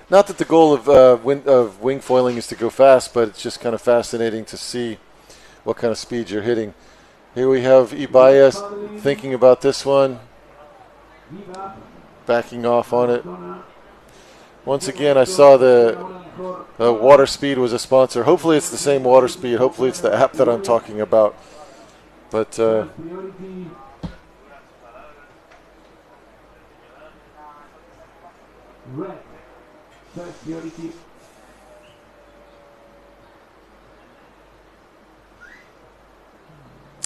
Not that the goal of wing foiling is to go fast, but it's just kind of fascinating to see what kind of speed you're hitting. Here we have Ibaya thinking about this one, backing off on it. Once again, I saw the Water Speed was a sponsor. Hopefully it's the same Water Speed. Hopefully it's the app that I'm talking about. But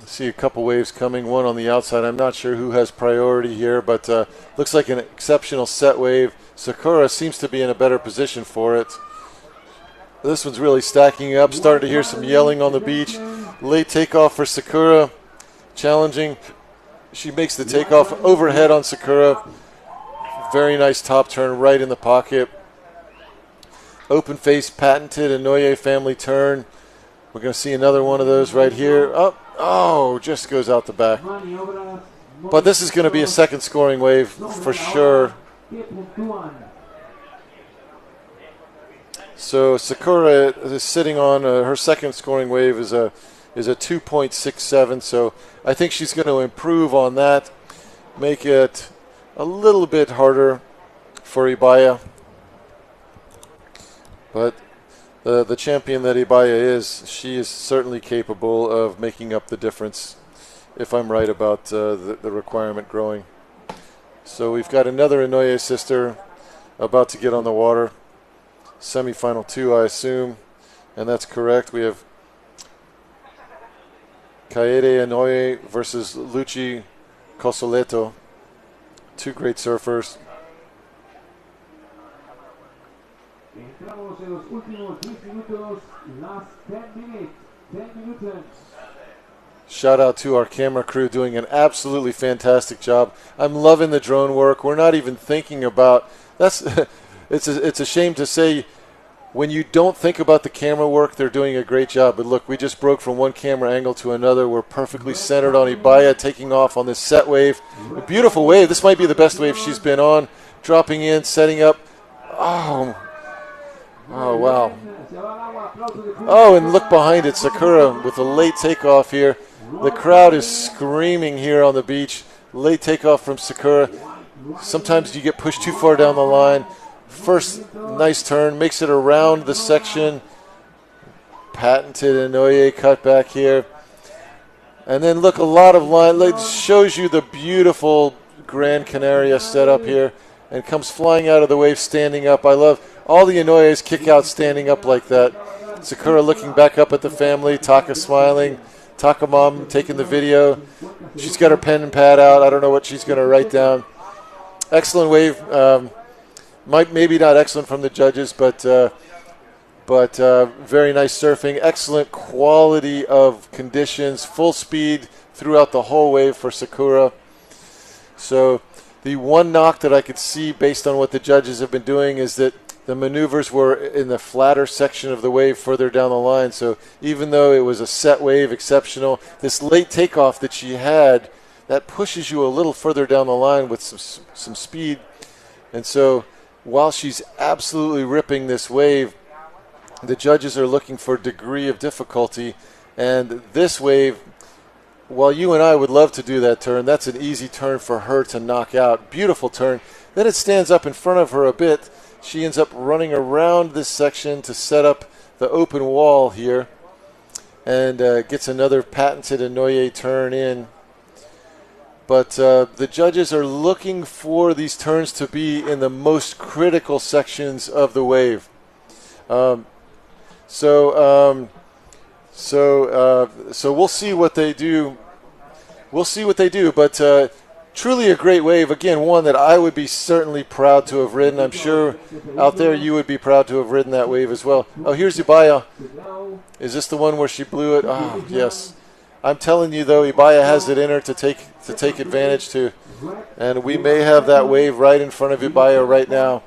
see a couple waves coming, one on the outside. I'm not sure who has priority here, but looks like an exceptional set wave. Sakura seems to be in a better position for it. This one's really stacking up. Starting to hear some yelling on the beach. Late takeoff for Sakura. Challenging. She makes the takeoff overhead on Sakura. Very nice top turn right in the pocket. Open face patented Inoue family turn. We're going to see another one of those right here. Oh, just goes out the back. But this is going to be a second scoring wave for sure. So Sakura is sitting on her second scoring wave is a 2.67. So I think she's going to improve on that, make it a little bit harder for Ibaya. But the champion that Ibaya is, she is certainly capable of making up the difference, if I'm right about the requirement growing. So we've got another Inoue sister about to get on the water. Semi-final 2, I assume, and that's correct. We have Kaede Inoue versus Luchi Cosoleto, two great surfers. Shout out to our camera crew doing an absolutely fantastic job. I'm loving the drone work. We're not even thinking about that's. It's a shame to say when you don't think about the camera work, they're doing a great job. But look, we just broke from one camera angle to another. We're perfectly centered on Ibaya taking off on this set wave. A beautiful wave. This might be the best wave she's been on. Dropping in, setting up. Oh, wow. Oh, and look behind it. Sakura with a late takeoff here. The crowd is screaming here on the beach. Late takeoff from Sakura. Sometimes you get pushed too far down the line. First nice turn, makes it around the section. Patented Inoue cut back here. And then look, a lot of line. It shows you the beautiful Gran Canaria setup here. And comes flying out of the wave standing up. I love all the Inoues kick out standing up like that. Sakura looking back up at the family. Taka smiling. Taka mom taking the video. She's got her pen and pad out. I don't know what she's going to write down. Excellent wave. Maybe not excellent from the judges, but very nice surfing. Excellent quality of conditions. Full speed throughout the whole wave for Sakura. So the one knock that I could see based on what the judges have been doing is that the maneuvers were in the flatter section of the wave further down the line. So even though it was a set wave, exceptional, this late takeoff that she had, that pushes you a little further down the line with some speed. And so while she's absolutely ripping this wave, the judges are looking for a degree of difficulty. And this wave, while you and I would love to do that turn, that's an easy turn for her to knock out. Beautiful turn. Then it stands up in front of her a bit. She ends up running around this section to set up the open wall here and gets another patented Inouye turn in. But the judges are looking for these turns to be in the most critical sections of the wave. So we'll see what they do. We'll see what they do, but truly a great wave. Again, one that I would be certainly proud to have ridden. I'm sure out there you would be proud to have ridden that wave as well. Oh, here's Ibaya. Is this the one where she blew it? Oh, yes. I'm telling you, though, Ibaya has it in her to take advantage to, and we may have that wave right in front of Ibaya right now.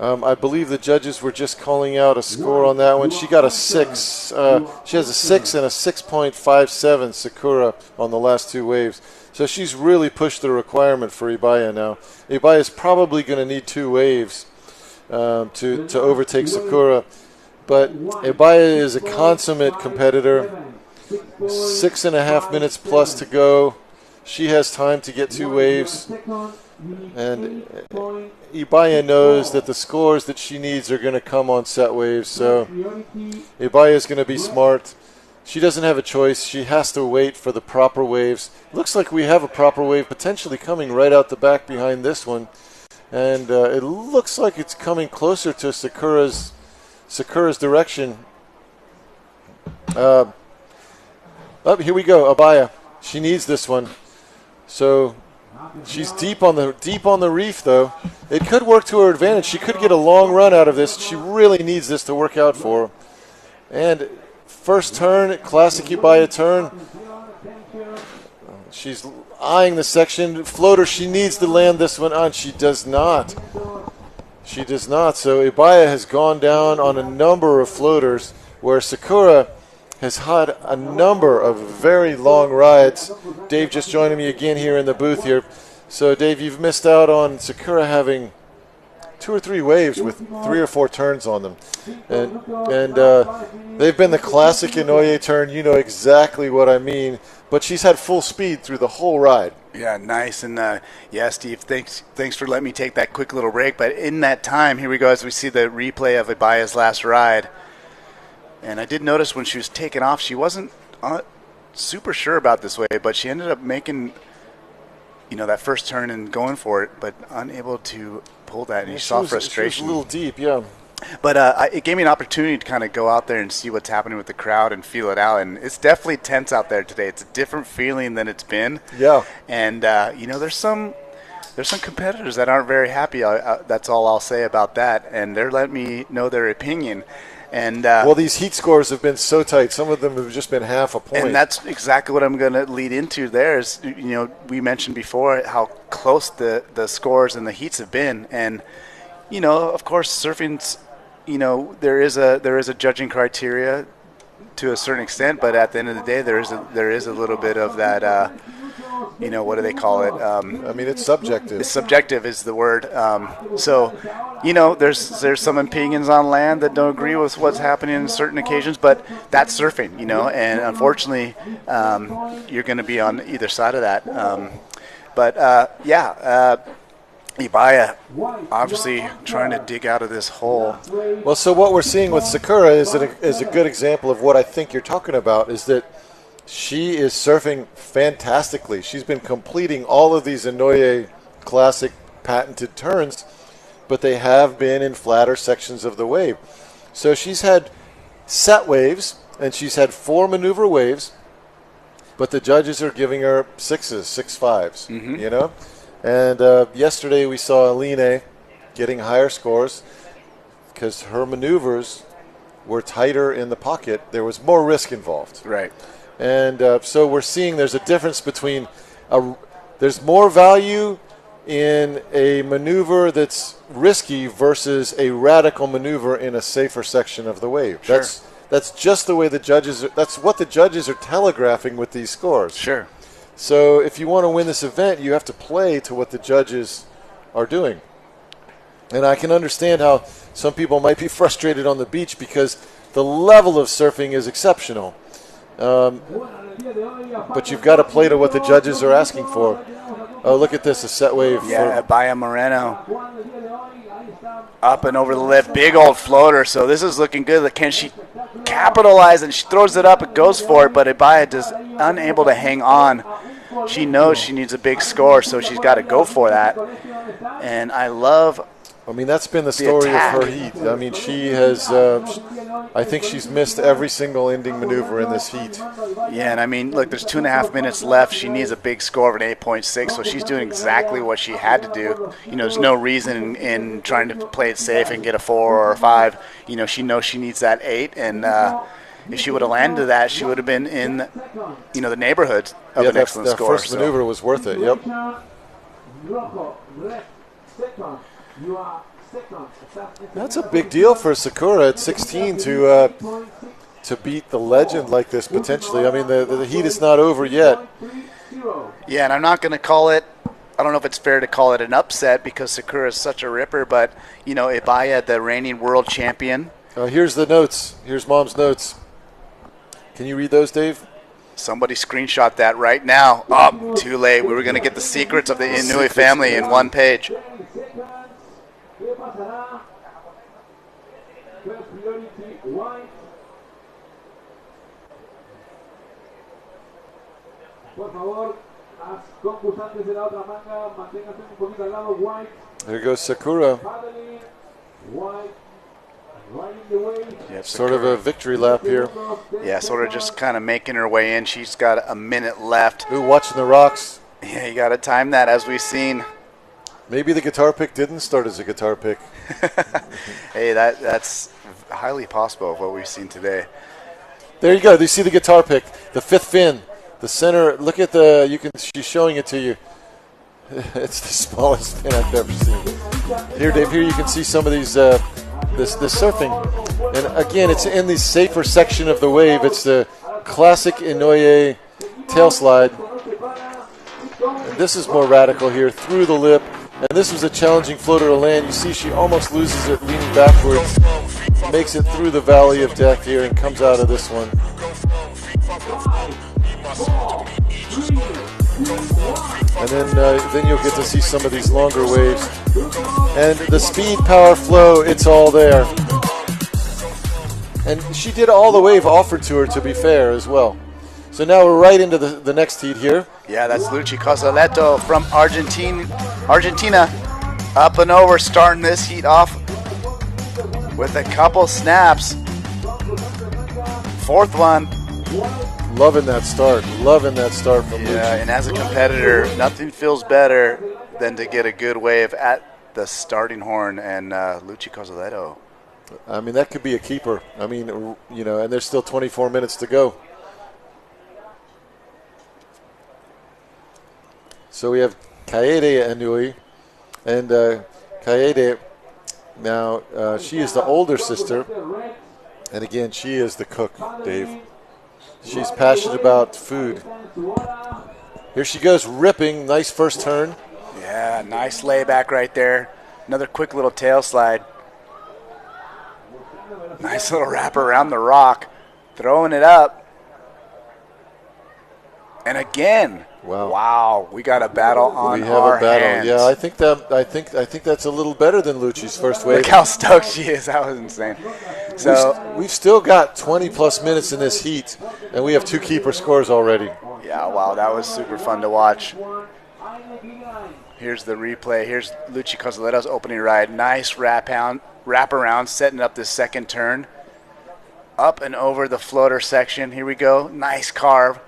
I believe the judges were just calling out a score on that one. She got a 6. She has a 6 and a 6.57 Sakura on the last two waves. So she's really pushed the requirement for Ibaya now. Ibaya is probably going to need 2 waves to overtake Sakura. But Ibaya is a consummate competitor. 6.5 minutes plus to go. She has time to get 2 waves. And Ibaya knows that the scores that she needs are going to come on set waves, so Ibaya is going to be smart. She doesn't have a choice. She has to wait for the proper waves. Looks like we have a proper wave potentially coming right out the back behind this one. And it looks like it's coming closer to Sakura's direction. Oh, here we go, Ibaya. She needs this one. So she's deep on the reef, though. It could work to her advantage. She could get a long run out of this. She really needs this to work out for her. And first turn, classic Ibaya turn. She's eyeing the section. Floater, she needs to land this one on. She does not. She does not. So Ibaya has gone down on a number of floaters, where Sakura has had a number of very long rides. Dave just joining me again here in the booth here. So, Dave, you've missed out on Sakura having 2 or 3 waves with 3 or 4 turns on them. And they've been the classic Inouye turn. You know exactly what I mean. But she's had full speed through the whole ride. Yeah, nice. And, yeah, Steve, thanks for letting me take that quick little break. But in that time, here we go as we see the replay of Ibaya's last ride. And I did notice when she was taking off, she wasn't super sure about this way, but she ended up making, that first turn and going for it, but unable to pull that. And you saw frustration. She was a little deep, yeah. But it gave me an opportunity to kind of go out there and see what's happening with the crowd and feel it out. And it's definitely tense out there today. It's a different feeling than it's been. Yeah. And, there's some competitors that aren't very happy. That's all I'll say about that. And they're letting me know their opinion. And well, these heat scores have been so tight. Some of them have just been half a point. And that's exactly what I'm going to lead into there is, we mentioned before how close the scores and the heats have been. And, of course, surfing's, there is a judging criteria to a certain extent. But at the end of the day, there is a little bit of that, what do they call it? I mean, it's subjective. It's subjective is the word. So, there's some opinions on land that don't agree with what's happening in certain occasions, but that's surfing, and unfortunately, you're going to be on either side of that. Ibaya obviously trying to dig out of this hole. Well, so what we're seeing with Sakura is a good example of what I think you're talking about, is that she is surfing fantastically. She's been completing all of these Inouye classic patented turns, but they have been in flatter sections of the wave. So she's had set waves, and she's had 4 maneuver waves, but the judges are giving her 6s, 6.5s, And yesterday we saw Aline getting higher scores because her maneuvers were tighter in the pocket. There was more risk involved. Right. And so we're seeing there's a difference between there's more value in a maneuver that's risky versus a radical maneuver in a safer section of the wave. Sure. That's just the way the judges are, that's what the judges are telegraphing with these scores. Sure. So if you want to win this event, you have to play to what the judges are doing. And I can understand how some people might be frustrated on the beach because the level of surfing is exceptional. But you've got to play to what the judges are asking for. Oh, look at this, a set wave. Yeah, Baya Moreno. Up and over the lip, big old floater. So this is looking good. Can she capitalize? And she throws it up, it goes for it, but Ibaya just unable to hang on. She knows she needs a big score, so she's got to go for that. And I love... I mean, that's been the story of her heat. I mean, she has, I think she's missed every single ending maneuver in this heat. Yeah, and I mean, look, there's 2.5 minutes left. She needs a big score of an 8.6, so she's doing exactly what she had to do. You know, there's no reason in trying to play it safe and get a 4 or a 5. You know, she knows she needs that 8, and if she would have landed that, she would have been in, you know, the neighborhood of an excellent score. That first maneuver was worth it, yep. That's a big deal for Sakura at 16 to beat the legend like this potentially. I mean, the heat is not over yet. Yeah, and I'm not going to call it, I don't know if it's fair to call it an upset because Sakura is such a ripper, but, you know, Ibaya, the reigning world champion. Here's the notes. Here's Mom's notes. Can you read those, Dave? Somebody screenshot that right now. Oh, too late. We were going to get the secrets of the Inouye family in one page. There goes Sakura. Yep, sort of a victory lap here. Yeah, sort of just kind of making her way in. She's got a minute left. Ooh, watching the rocks. Yeah, you got to time that as we've seen. Maybe the guitar pick didn't start as a guitar pick. Hey, that's highly possible of what we've seen today. There you go. You see the guitar pick, the fifth fin, the center. Look at the. She's showing it to you. It's the smallest fin I've ever seen. Here, Dave. Here you can see some of these. This surfing, and again, it's in the safer section of the wave. It's the classic Inouye tail slide. And this is more radical here, through the lip. And this was a challenging floater to land. You see she almost loses it leaning backwards. Makes it through the valley of death here and comes out of this one. And then you'll get to see some of these longer waves. And the speed, power, flow, it's all there. And she did all the wave offered to her, to be fair, as well. So now we're right into the next heat here. Yeah, that's Luchi Cosoleto from Argentina. Up and over, starting this heat off with a couple snaps. Fourth one. Loving that start. Loving that start from Luchi. Yeah, and as a competitor, nothing feels better than to get a good wave at the starting horn, and Luchi Cosoleto. I mean, that could be a keeper. I mean, you know, and there's still 24 minutes to go. So we have Kaede Inouye, and Kaede, now she is the older sister, and again, she is the cook, Dave. She's passionate about food. Here she goes, ripping, nice first turn. Yeah, nice layback right there. Another quick little tail slide. Nice little wrap around the rock. Throwing it up. And again. Wow, we got a battle on our hands. Yeah, I think that's a little better than Luchi's first wave. Look how stoked she is. That was insane. So we've still got 20 plus minutes in this heat, and we have 2 keeper scores already. Yeah, wow, that was super fun to watch. Here's the replay. Here's Luchi Cosoleto's opening ride. Nice wrap around, setting up this second turn. Up and over the floater section. Here we go. Nice carve.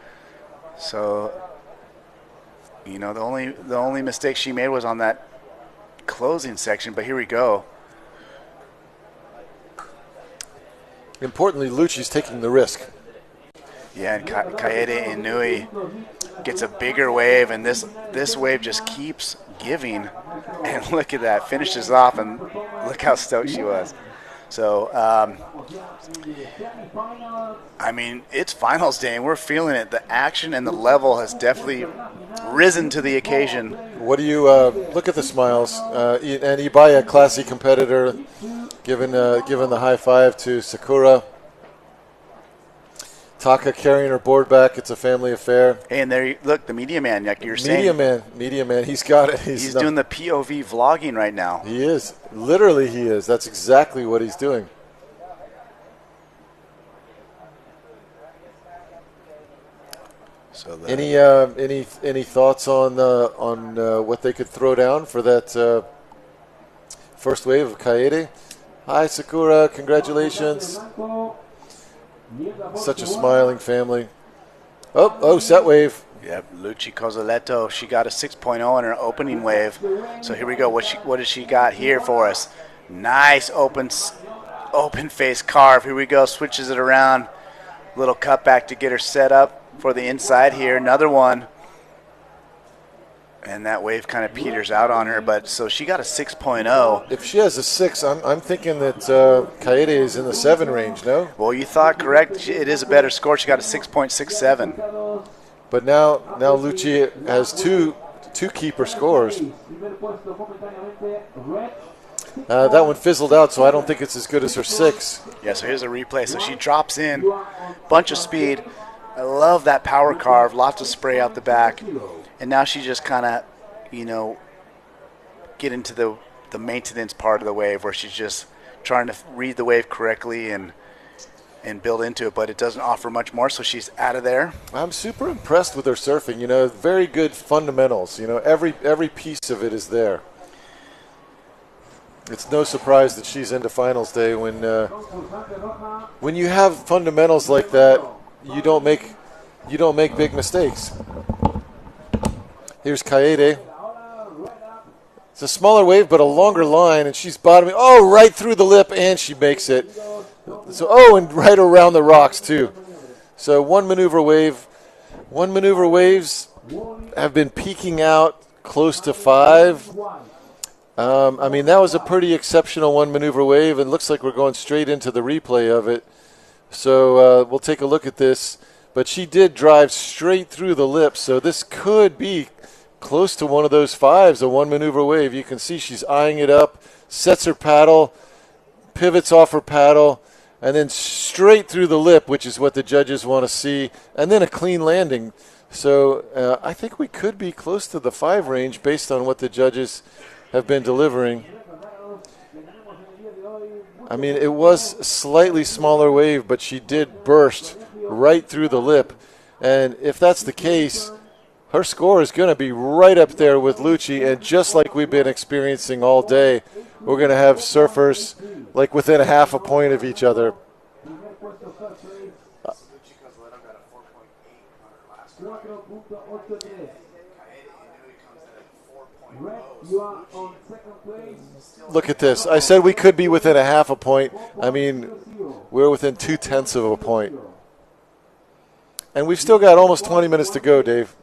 So, you know, the only mistake she made was on that closing section, but here we go. Importantly, Luchi's taking the risk. Yeah, and Kaede Inui gets a bigger wave, and this wave just keeps giving. And look at that, finishes off, and look how stoked she was. So, I mean, it's finals day, and we're feeling it. The action and the level has definitely risen to the occasion. What do you look at the smiles? And Ibaya, classy competitor, giving the high five to Sakura. Taka carrying her board back. It's a family affair. Hey, and there, look, the media man, like you're saying. Media man. He's got it. He's doing the POV vlogging right now. He is. Literally, he is. That's exactly what he's doing. So any thoughts on what they could throw down for that first wave of Kaede? Hi, Sakura. Congratulations. Such a smiling family. Oh, set wave. Yep, Luci Cozzoletto. She got a 6.0 in her opening wave. So here we go. What does she got here for us? Nice open face carve. Here we go. Switches it around. Little cutback to get her set up for the inside here. Another one. And that wave kind of peters out on her, but so she got a 6.0. If she has a 6, I'm thinking that Kaede is in the 7 range, no? Well, you thought correct. It is a better score. She got a 6.67. But now Luci has two keeper scores. That one fizzled out, so I don't think it's as good as her 6. Yeah, so here's a replay. So she drops in, bunch of speed. I love that power carve, lots of spray out the back. And now she just kind of, get into the maintenance part of the wave where she's just trying to read the wave correctly and build into it, but it doesn't offer much more, so she's out of there. I'm super impressed with her surfing. Very good fundamentals. Every piece of it is there. It's no surprise that she's into finals day when you have fundamentals like that. You don't make big mistakes. Here's Kaede. It's a smaller wave, but a longer line, and she's bottoming. Oh, right through the lip, and she makes it. So, and right around the rocks, too. So one maneuver waves have been peaking out close to 5. That was a pretty exceptional one maneuver wave, and looks like we're going straight into the replay of it. So we'll take a look at this. But she did drive straight through the lip, so this could be close to one of those 5s, a one maneuver wave. You can see she's eyeing it up, sets her paddle, pivots off her paddle, and then straight through the lip, which is what the judges want to see, and then a clean landing. So I think we could be close to the 5 range based on what the judges have been delivering. It was a slightly smaller wave, but she did burst right through the lip. And if that's the case, her score is going to be right up there with Luci. And just like we've been experiencing all day, we're going to have surfers like within a half a point of each other. Look at this. I said we could be within a half a point. We're within 0.2 of a point. And we've still got almost 20 minutes to go, Dave.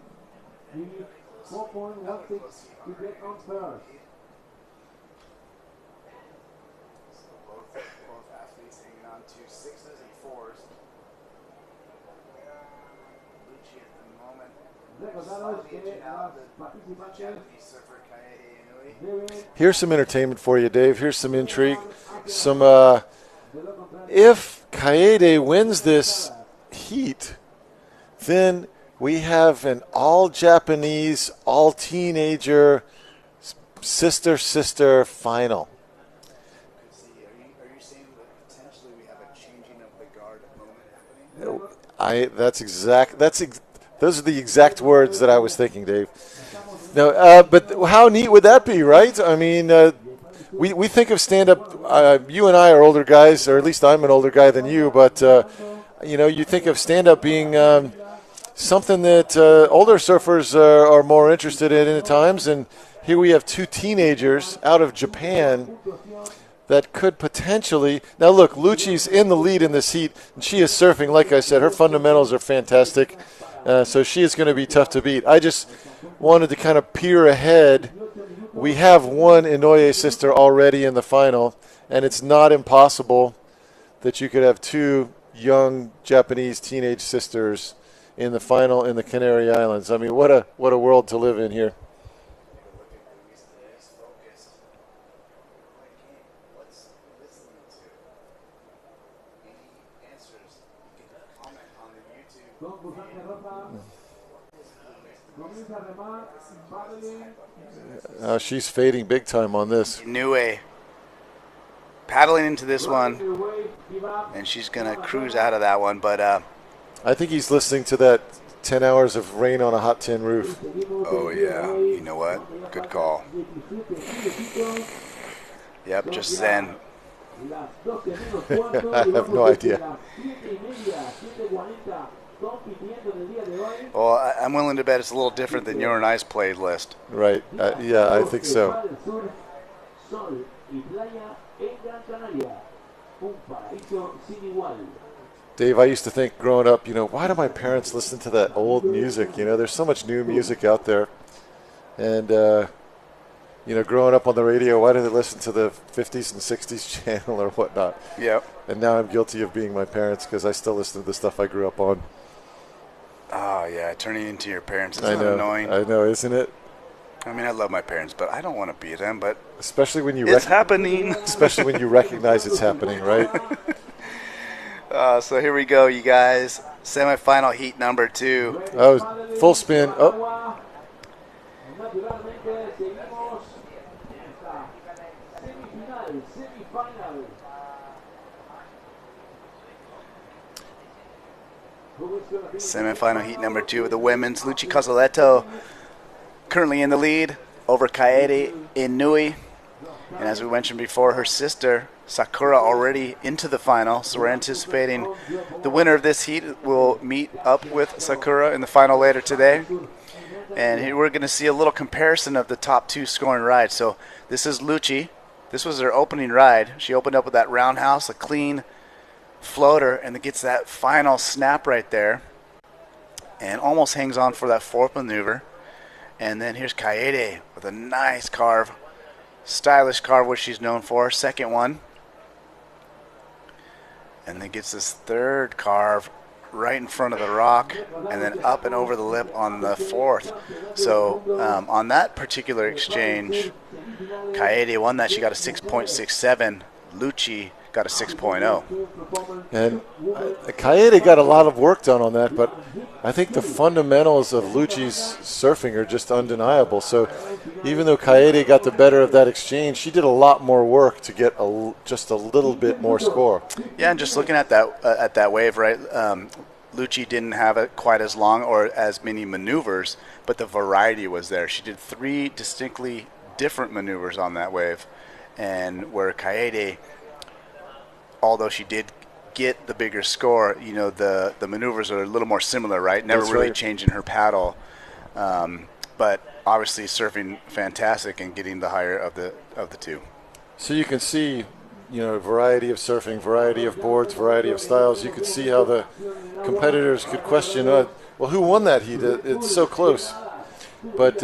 Here's some entertainment for you, Dave. Here's some intrigue. If Kaede wins this heat, then we have an all-Japanese, all-teenager, sister-sister final. Are you saying that potentially we have a changing of the guard moment? Those are the exact words that I was thinking, Dave. No, but how neat would that be, right? We think of stand-up. You and I are older guys, or at least I'm an older guy than you. But you think of stand-up being something that older surfers are more interested in at times. And here we have 2 teenagers out of Japan that could potentially. Now, look, Lucci's in the lead in this heat, and she is surfing. Like I said, her fundamentals are fantastic, so she is going to be tough to beat. I just wanted to kind of peer ahead. We have one Inoue sister already in the final, and it's not impossible that you could have two young Japanese teenage sisters in the final in the Canary Islands. I mean, what a world to live in here. She's fading big time on this. Inoue paddling into this one, and she's going to cruise out of that one. But I think he's listening to that 10 hours of Rain on a Hot Tin Roof. Oh, yeah. You know what? Good call. Yep, just zen. I have no idea. Well, I'm willing to bet it's a little different than your and I's playlist. Right. Yeah, I think so. Dave, I used to think growing up, why do my parents listen to that old music? There's so much new music out there. And, growing up on the radio, why do they listen to the 50s and 60s channel or whatnot? Yep. And now I'm guilty of being my parents because I still listen to the stuff I grew up on. Oh, yeah, turning into your parents is annoying. I know, isn't it? I mean, I love my parents, but I don't want to be them. But especially when you it's happening. Especially when you recognize it's happening, right? So here we go, you guys. Semifinal heat number 2. Oh, full spin. Oh. Semifinal heat number 2 of the women's. Lucci Cozzoletto currently in the lead over Kaede Inoue. And as we mentioned before, her sister Sakura already into the final. So we're anticipating the winner of this heat will meet up with Sakura in the final later today. And here we're going to see a little comparison of the top 2 scoring rides. So this is Lucci. This was her opening ride. She opened up with that roundhouse, a clean floater, and it gets that final snap right there. And almost hangs on for that 4th maneuver. And then here's Kaede with a nice carve. Stylish carve, what she's known for. Second one. And then gets this 3rd carve right in front of the rock. And then up and over the lip on the 4th. So on that particular exchange, Kaede won that. She got a 6.67. Lucci got a 6.0. And Kaede got a lot of work done on that, but I think the fundamentals of Lucci's surfing are just undeniable. So even though Kaede got the better of that exchange, she did a lot more work to get just a little bit more score. Yeah, and just looking at that wave, right, Lucci didn't have it quite as long or as many maneuvers, but the variety was there. She did 3 distinctly different maneuvers on that wave, and where Kaede, although she did get the bigger score, the maneuvers are a little more similar, right? Never That's really right. changing her paddle, but obviously surfing fantastic and getting the higher of the 2. So you can see, variety of surfing, variety of boards, variety of styles. You could see how the competitors could question, well, who won that heat? It's so close. But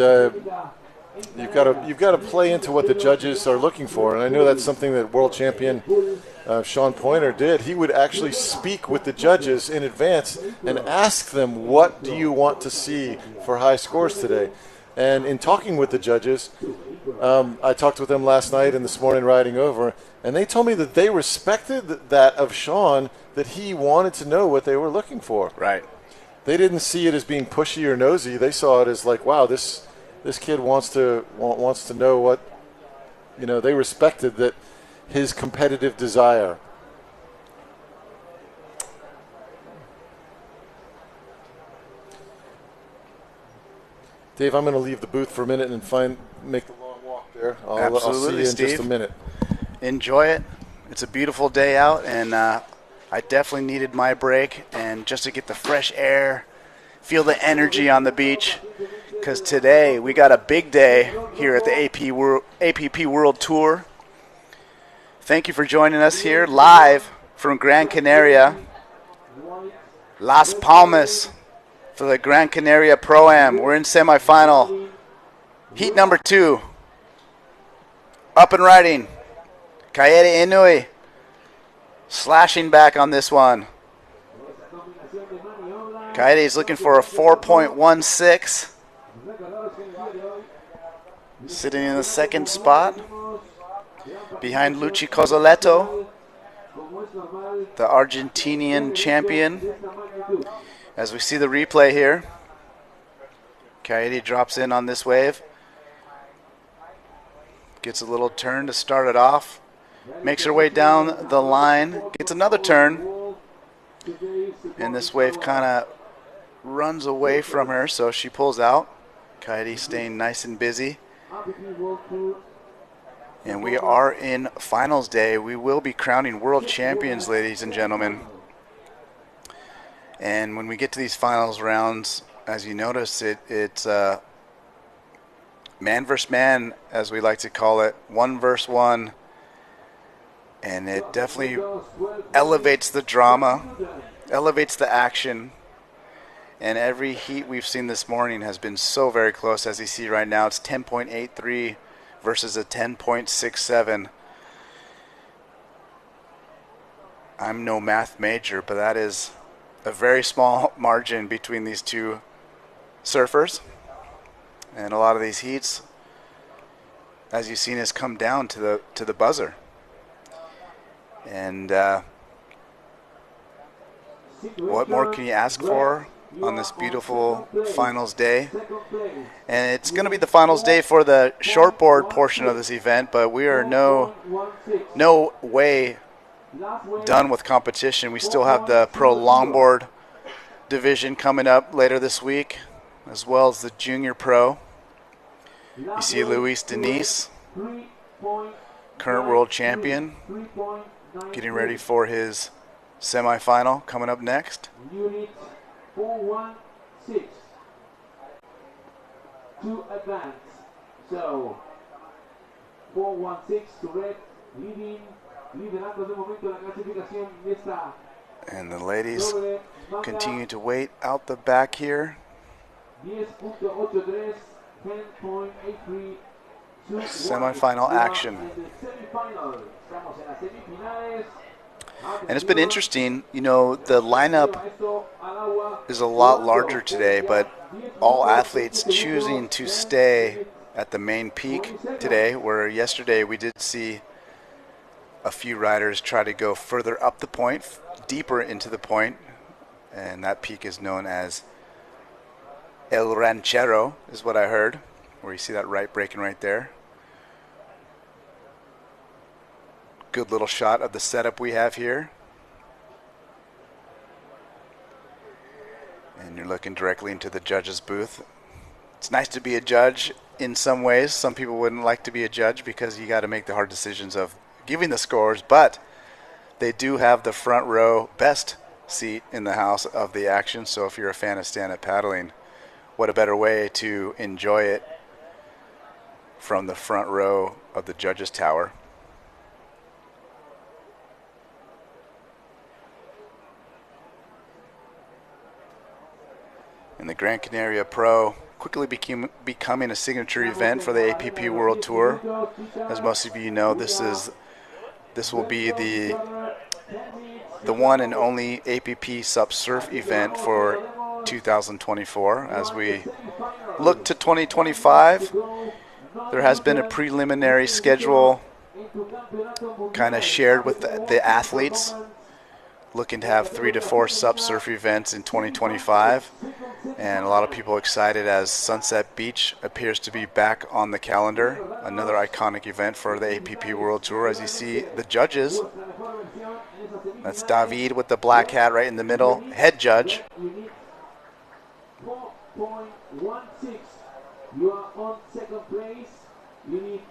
you've got to play into what the judges are looking for, and I know that's something that world champion Sean Pointer did. He would actually speak with the judges in advance and ask them, what do you want to see for high scores today? And in talking with the judges, I talked with them last night and this morning riding over, and they told me that they respected that of Sean, that he wanted to know what they were looking for. Right. They didn't see it as being pushy or nosy. They saw it as like, wow, this kid wants to know what, they respected that his competitive desire. Dave, I'm going to leave the booth for a minute and make the long walk there. Absolutely, I'll see you in Steve. just a minute. Enjoy it. It's a beautiful day out, and I definitely needed my break, and just to get the fresh air, feel the energy on the beach, because today we got a big day here at the APP World Tour. Thank you for joining us here live from Gran Canaria, Las Palmas, for the Gran Canaria Pro-Am. We're in semifinal, heat number 2. Up and riding, Kaede Inui slashing back on this one. Kaede is looking for a 4.16. Sitting in the second spot behind Luchi Cozzoletto, the Argentinian champion. As we see the replay here, Kaede drops in on this wave. Gets a little turn to start it off. Makes her way down the line. Gets another turn. And this wave kind of runs away from her, so she pulls out. Kaede staying nice and busy. And we are in finals day. We will be crowning world champions, ladies and gentlemen. And when we get to these finals rounds, as you notice, it's man versus man, as we like to call it, 1 versus 1. And it definitely elevates the drama, elevates the action. And every heat we've seen this morning has been so very close. As you see right now, it's 10.83 versus a 10.67. I'm no math major, but that is a very small margin between these two surfers. And a lot of these heats, as you've seen, has come down to the buzzer. And what more can you ask for on this beautiful finals day? And it's going to be the finals day for the shortboard portion of this event, but we are no way done with competition. We still have the pro longboard division coming up later this week, as well as the junior pro. You see Luis Denise, current world champion, getting ready for his semifinal coming up next. Unit 416 to advance. So 416 to red, liderando de momento la clasificación de esta. And the ladies continue to wait out the back here. 10.83, 10.83. Semifinal action. And it's been interesting, you know, the lineup is a lot larger today, but all athletes choosing to stay at the main peak today, where yesterday we did see a few riders try to go further up the point, deeper into the point, and that peak is known as El Ranchero, is what I heard, where you see that right breaking right there. Good little shot of the setup we have here. And you're looking directly into the judge's booth. It's nice to be a judge in some ways. Some people wouldn't like to be a judge because you got to make the hard decisions of giving the scores, but they do have the front row best seat in the house of the action. So if you're a fan of stand-up paddling, what a better way to enjoy it from the front row of the judge's tower. And the Gran Canaria Pro quickly becoming a signature event for the APP World Tour. As most of you know, this will be the one and only APP Sup Surf event for 2024. As we look to 2025, there has been a preliminary schedule kind of shared with the athletes, looking to have 3 to 4 Sup Surf events in 2025. And a lot of people excited as Sunset Beach appears to be back on the calendar, another iconic event for the APP World Tour. As you see the judges, that's David with the black hat right in the middle, head judge. 4.16. You are on second place. You need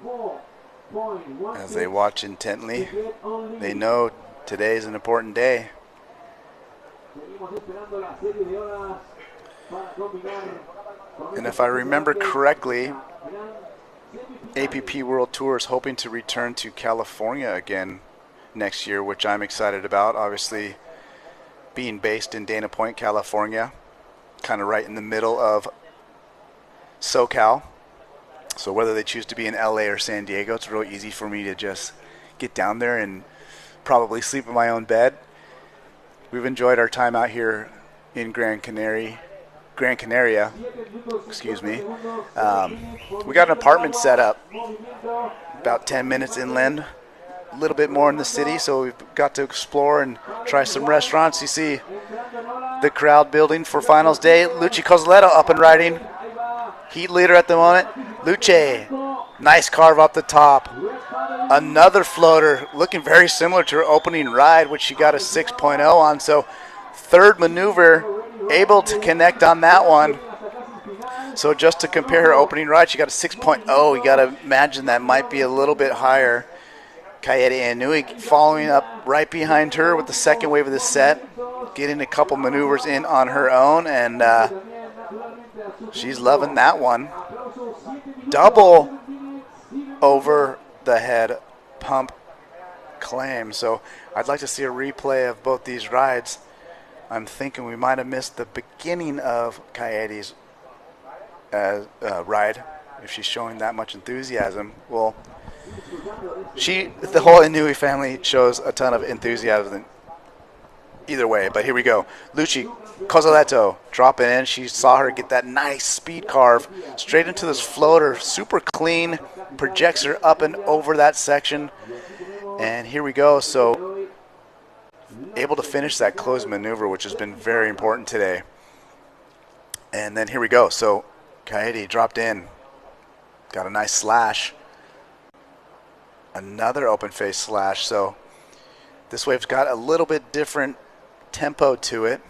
4.16. As they watch intently, they know today is an important day. And if I remember correctly, APP World Tour is hoping to return to California again next year, which I'm excited about. Obviously, being based in Dana Point, California, kind of right in the middle of SoCal. So whether they choose to be in LA or San Diego, it's real easy for me to just get down there and probably sleep in my own bed. We've enjoyed our time out here in Gran Canaria. Excuse me. We got an apartment set up about 10 minutes inland, a little bit more in the city, so we've got to explore and try some restaurants. You see the crowd building for finals day. Luci Cozzoletto up and riding. Heat leader at the moment. Luce, nice carve up the top. Another floater, looking very similar to her opening ride, which she got a 6.0 on. So third maneuver, able to connect on that one. So just to compare her opening ride, she got a 6.0. You got to imagine that might be a little bit higher. Kaede Inui following up right behind her with the second wave of the set, getting a couple maneuvers in on her own, and she's loving that one. Double over the head pump claim. So I'd like to see a replay of both these rides. I'm thinking we might have missed the beginning of Kaede's ride if she's showing that much enthusiasm. Well, the whole Inui family shows a ton of enthusiasm either way, but here we go. Luci Cozzoletto dropping in. She saw her get that nice speed carve straight into this floater, super clean, projects her up and over that section, and here we go. So able to finish that closed maneuver, which has been very important today. And then here we go. So Kaede dropped in, got a nice slash, another open face slash. So this wave's got a little bit different tempo to it,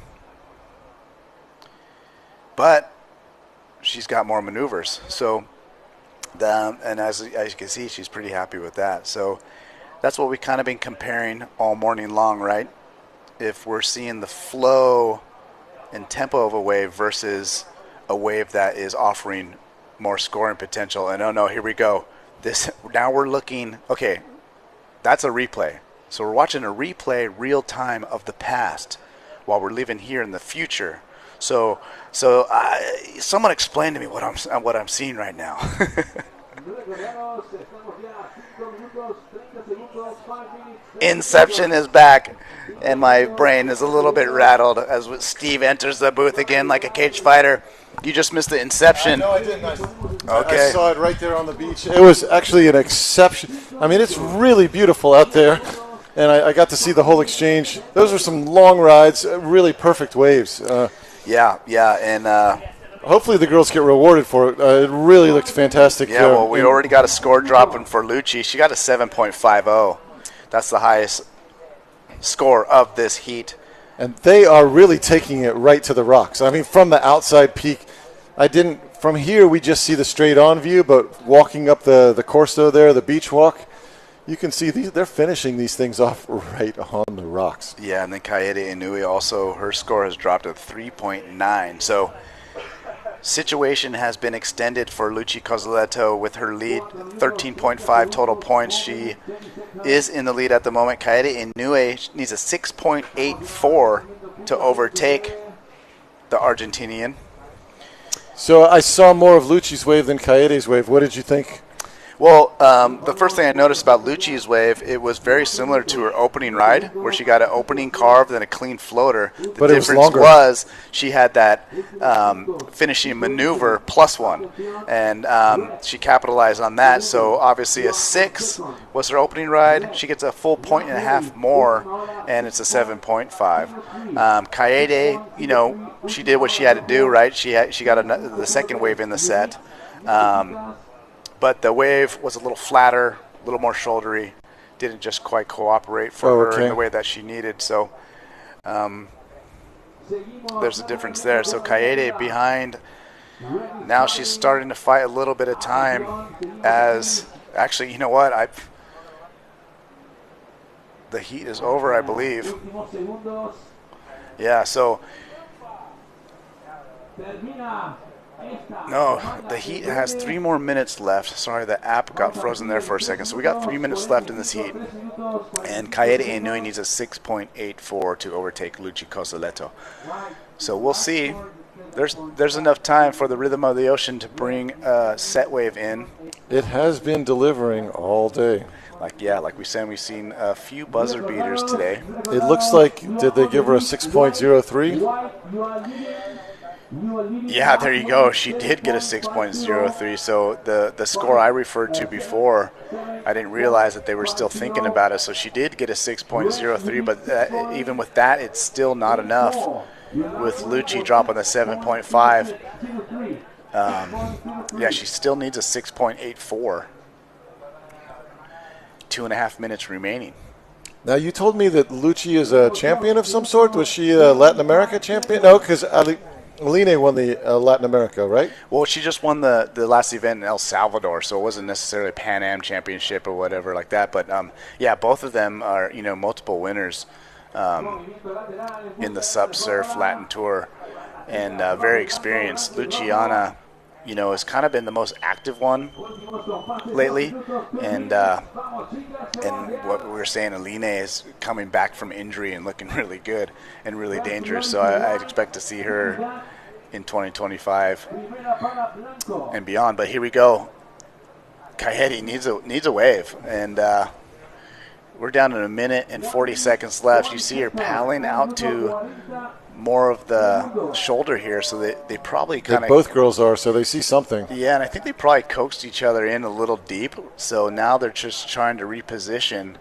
but she's got more maneuvers. So and as you can see, she's pretty happy with that. So that's what we've kind of been comparing all morning long, right? If we're seeing the flow and tempo of a wave versus a wave that is offering more scoring potential. And oh no, here we go. Now we're looking, okay, that's a replay. So we're watching a replay real time of the past while we're living here in the future. So someone explain to me what I'm seeing right now. Inception is back, and my brain is a little bit rattled as Steve enters the booth again like a cage fighter. You just missed the Inception. No, I didn't. Okay. I saw it right there on the beach. It was actually an exception. I mean, it's really beautiful out there, and I got to see the whole exchange. Those were some long rides, really perfect waves. Yeah, and hopefully the girls get rewarded for it. It really looked fantastic. Yeah, well, we already got a score dropping for Luci. She got a 7.50. That's the highest score of this heat. And they are really taking it right to the rocks. I mean, from the outside peak, from here we just see the straight on view, but walking up the Corso there, the beach walk, you can see they're finishing these things off right on the rocks. Yeah, and then Kaede Inui also, her score has dropped to 3.9. So situation has been extended for Luci Cozzoletto with her lead, 13.5 total points. She is in the lead at the moment. Kaede Inui needs a 6.84 to overtake the Argentinian. So I saw more of Luci's wave than Kaede's wave. What did you think? Well, the first thing I noticed about Luci's wave, it was very similar to her opening ride, where she got an opening carve, then a clean floater. The difference was she had that finishing maneuver +1, and she capitalized on that. So obviously a 6 was her opening ride. She gets a full 1.5 more, and it's a 7.5. Kaede, she did what she had to do, right? She got the second wave in the set. But the wave was a little flatter, a little more shouldery, didn't just quite cooperate for her in the way that she needed. So there's a difference there. So Kaede behind. Now she's starting to fight a little bit of time as, actually, you know what? The heat is over, I believe. Yeah, so No, the heat has 3 more minutes left. Sorry, the app got frozen there for a second. So we got 3 minutes left in this heat. And Kaede Inui needs a 6.84 to overtake Luchi Cosoleto. So we'll see. There's enough time for the Rhythm of the Ocean to bring a set wave in. It has been delivering all day. Like we said, we've seen a few buzzer beaters today. It looks like, did they give her a 6.03? Yeah, there you go. She did get a 6.03. So the score I referred to before, I didn't realize that they were still thinking about it. So she did get a 6.03, but even with that, it's still not enough. With Luchi dropping the 7.5, yeah, she still needs a 6.84. 2.5 minutes remaining. Now, you told me that Luchi is a champion of some sort. Was she a Latin America champion? No, because Aline won the Latin America, right? Well, she just won the last event in El Salvador, so it wasn't necessarily a Pan Am championship or whatever like that. But, yeah, both of them are, multiple winners in the Subsurf Latin Tour and very experienced. Luciana, has kind of been the most active one lately. And what we were saying, Aline is coming back from injury and looking really good and really dangerous. So I'd expect to see her in 2025 and beyond. But here we go. Kaede needs a wave. And we're down in 1 minute and 40 seconds left. You see her paddling out to more of the shoulder here, so they probably kind of... Both girls are, so they see something. Yeah, and I think they probably coaxed each other in a little deep, so now they're just trying to reposition.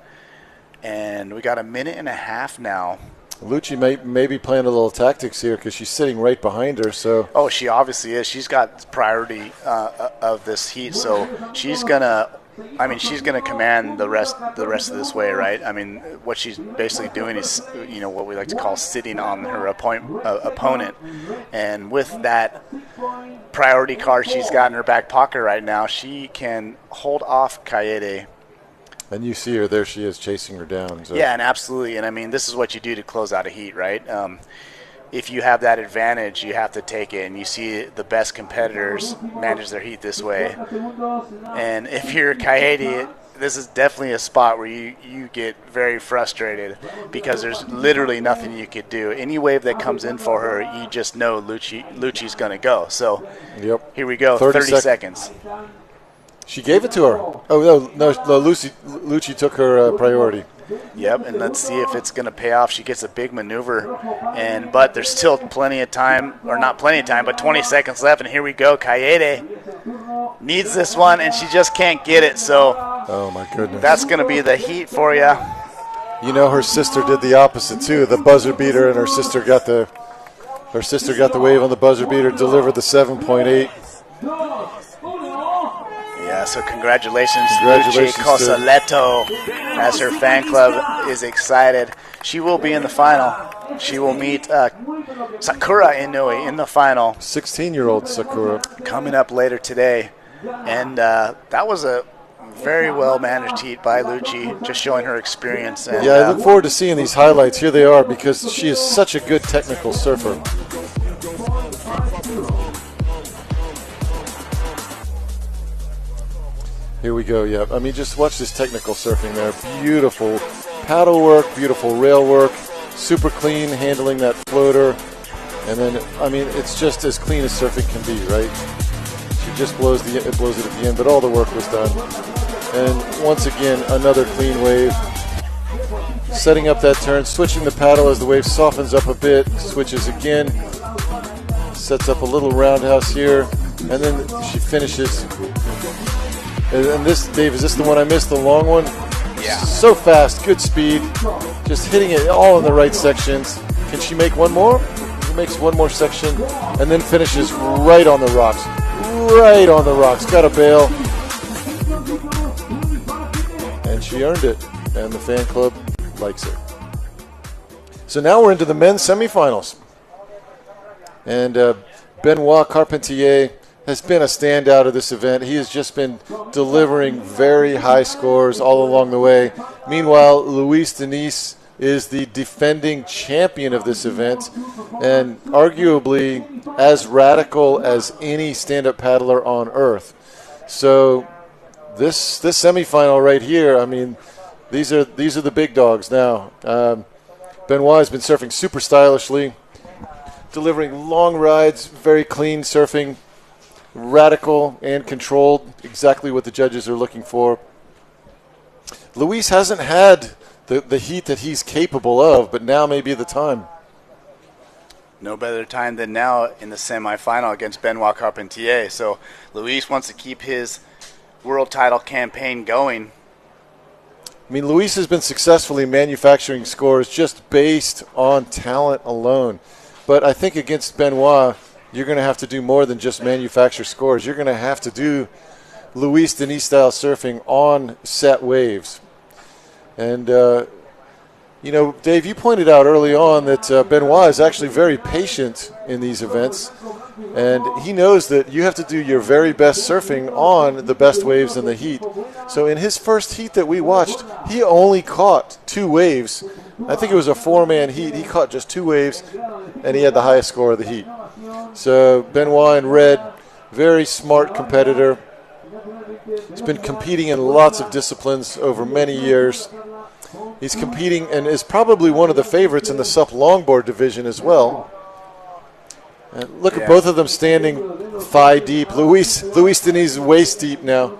And we got 1.5 minutes now. Luchi may be playing a little tactics here because she's sitting right behind her. So oh, she obviously is. She's got priority of this heat, so she's gonna command the rest of this way, right? I mean, what she's basically doing is, what we like to call sitting on her opponent. And with that priority card she's got in her back pocket right now, she can hold off Kaede. And you see her, there she is chasing her down. So. Yeah, and absolutely. And I mean, this is what you do to close out a heat, right? If you have that advantage, you have to take it. And you see the best competitors manage their heat this way. And if you're Kaede, this is definitely a spot where you get very frustrated because there's literally nothing you could do. Any wave that comes in for her, you just know Luchi's going to go. So yep. Here we go, 30 seconds. She gave it to her. Oh, no, Luchi took her priority. Yep, and let's see if it's going to pay off. She gets a big maneuver, but there's still plenty of time, or not plenty of time, but 20 seconds left, and here we go. Kaede needs this one, and she just can't get it, so oh my goodness, that's going to be the heat for you. Her sister did the opposite, too. The buzzer beater, and her sister got the wave on the buzzer beater, delivered the 7.8. Yeah, so congratulations Luchi Cosoleto, as her fan club is excited. She will be in the final. She will meet Sakura Inui in the final. 16-year-old Sakura. Coming up later today. And that was a very well-managed heat by Luchi, just showing her experience. And, yeah, I look forward to seeing these highlights. Here they are, because she is such a good technical surfer. Here we go, yeah. I mean, just watch this technical surfing there. Beautiful paddle work, beautiful rail work, super clean handling that floater. And then, I mean, it's just as clean as surfing can be, right? She just blows it at the end, but all the work was done. And once again, another clean wave. Setting up that turn, switching the paddle as the wave softens up a bit, switches again, sets up a little roundhouse here, and then she finishes. And this, Dave, is this the one I missed, the long one? Yeah. So fast, good speed, just hitting it all in the right sections. Can she make one more? She makes one more section and then finishes right on the rocks. Right on the rocks. Got a bail. And she earned it. And the fan club likes it. So now we're into the men's semifinals. And Benoit Carpentier has been a standout of this event. He has just been delivering very high scores all along the way. Meanwhile, Luis Denis is the defending champion of this event and arguably as radical as any stand-up paddler on earth. So this semifinal right here, I mean, these are the big dogs now. Benoit has been surfing super stylishly, delivering long rides, very clean surfing, radical and controlled, exactly what the judges are looking for. Luis hasn't had the heat that he's capable of, but now may be the time. No better time than now in the semifinal against Benoit Carpentier. So Luis wants to keep his world title campaign going. I mean, Luis has been successfully manufacturing scores just based on talent alone. But I think against Benoit, you're going to have to do more than just manufacture scores. You're going to have to do Luis Denis-style surfing on set waves. And, you know, Dave, you pointed out early on that Benoit is actually very patient in these events. And he knows that you have to do your very best surfing on the best waves in the heat. So in his first heat that we watched, he only caught 2 waves. I think it was a 4-man heat. He caught just 2 waves, and he had the highest score of the heat. So Benoit in red, very smart competitor. He's been competing in lots of disciplines over many years. He's competing and is probably one of the favorites in the SUP longboard division as well. And look at both of them standing thigh deep. Luis Denis is waist deep now.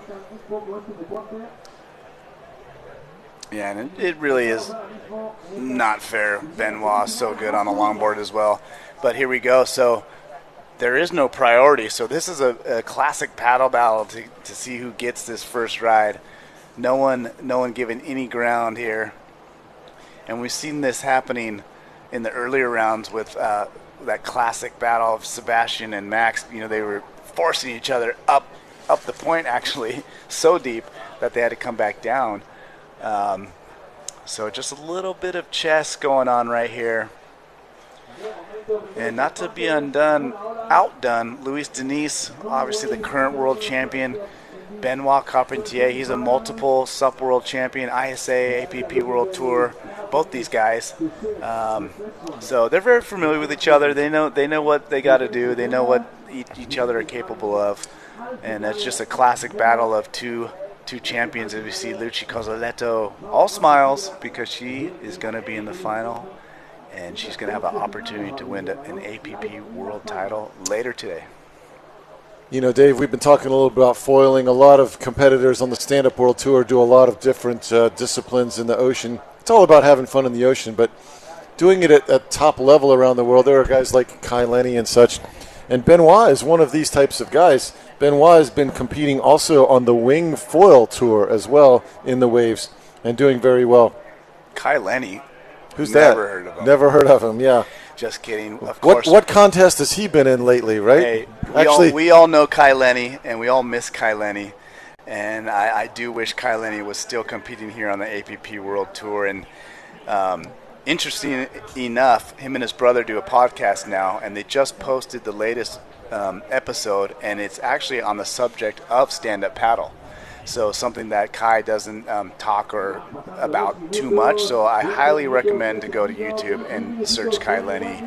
Yeah, and it really is not fair. Benoit's so good on a longboard as well. But here we go. So there is no priority. So this is a classic paddle battle to see who gets this first ride. No one given any ground here. And we've seen this happening in the earlier rounds with that classic battle of Sebastian and Max. You know, they were forcing each other up the point, actually, so deep that they had to come back down. So just a little bit of chess going on right here. And not to be outdone, Luis Denis, obviously the current world champion. Benoit Carpentier, he's a multiple SUP world champion, ISA, APP World Tour, both these guys. So they're very familiar with each other. They know what they got to do. They know what each other are capable of. And that's just a classic battle of two champions. As we see Luci Cozzoletto all smiles because she is going to be in the final. And she's going to have an opportunity to win an APP world title later today. You know, Dave, we've been talking a little about foiling. A lot of competitors on the stand-up world tour do a lot of different disciplines in the ocean. It's all about having fun in the ocean, but doing it at top level around the world, there are guys like Kai Lenny and such. And Benoit is one of these types of guys. Benoit has been competing also on the wing foil tour as well in the waves and doing very well. Kai Lenny. Who's Never that? heard of him. Never heard of him, yeah. Just kidding. Of course. What contest has he been in lately, right? Hey, we all know Kai Lenny, and we all miss Kai Lenny. And I do wish Kai Lenny was still competing here on the APP World Tour. And interesting enough, him and his brother do a podcast now, and they just posted the latest episode, and it's actually on the subject of stand-up paddle. So something that Kai doesn't talk about too much. So I highly recommend to go to YouTube and search Kai Lenny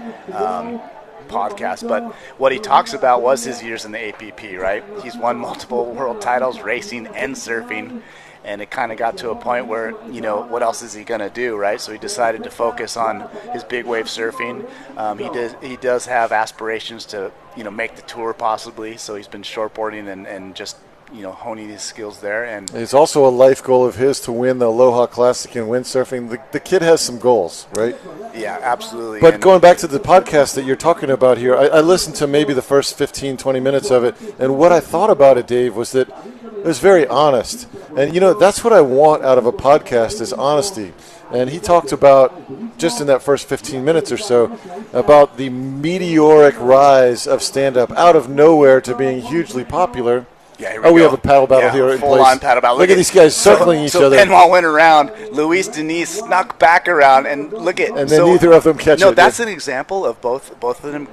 podcast. But what he talks about was his years in the APP, right? He's won multiple world titles, racing and surfing. And it kind of got to a point where, you know, what else is he going to do, right? So he decided to focus on his big wave surfing. He does have aspirations to, you know, make the tour possibly. So he's been shortboarding and just, you know, honing his skills there. And it's also a life goal of his to win the Aloha Classic in windsurfing. The kid has some goals, right? Yeah, absolutely. But going back to the podcast that you're talking about here, I listened to maybe the first 15, 20 minutes of it, and what I thought about it, Dave, was that it was very honest. And, you know, that's what I want out of a podcast is honesty. And he talked about, just in that first 15 minutes or so, about the meteoric rise of stand-up out of nowhere to being hugely popular. Yeah, here we go. We have a paddle battle here in place. Full-on paddle battle. Look at these guys circling each other. Benoit went around. Luis Denis snuck back around, and look at. And then neither of them catch it. No, that's an example of both of them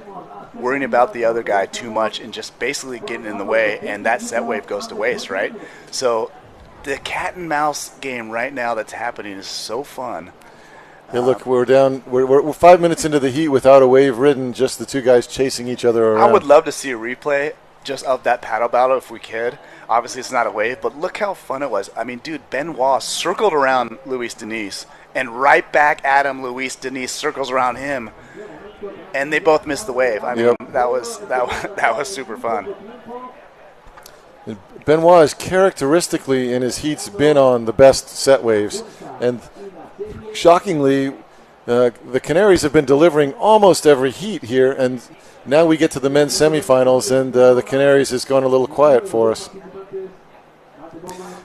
worrying about the other guy too much and just basically getting in the way, and that set wave goes to waste, right? So the cat and mouse game right now that's happening is so fun. Yeah, look, we're down. We're 5 minutes into the heat without a wave ridden. Just the two guys chasing each other around. I would love to see a replay just of that paddle battle if we could. Obviously, it's not a wave, but look how fun it was. I mean, dude, Benoit circled around Luis Denis, and right back at him, Luis Denis circles around him, and they both missed the wave. I mean, that was super fun. Benoit is characteristically in his heats been on the best set waves, and shockingly, the Canaries have been delivering almost every heat here, and now we get to the men's semifinals, and the Canaries has gone a little quiet for us.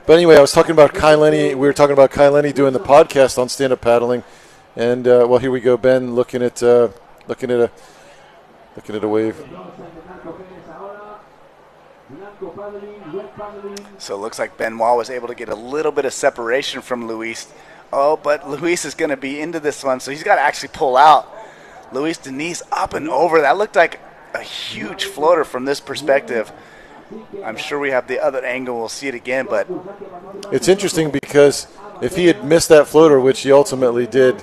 But anyway, I was talking about Kai Lenny. We were talking about Kai Lenny doing the podcast on stand-up paddling, and well, here we go, Ben, looking at a wave. So it looks like Benoit was able to get a little bit of separation from Luis. Oh, but Luis is going to be into this one, so he's got to actually pull out. Luis Denis up and over. That looked like a huge floater from this perspective. I'm sure we have the other angle. We'll see it again, but it's interesting because if he had missed that floater, which he ultimately did,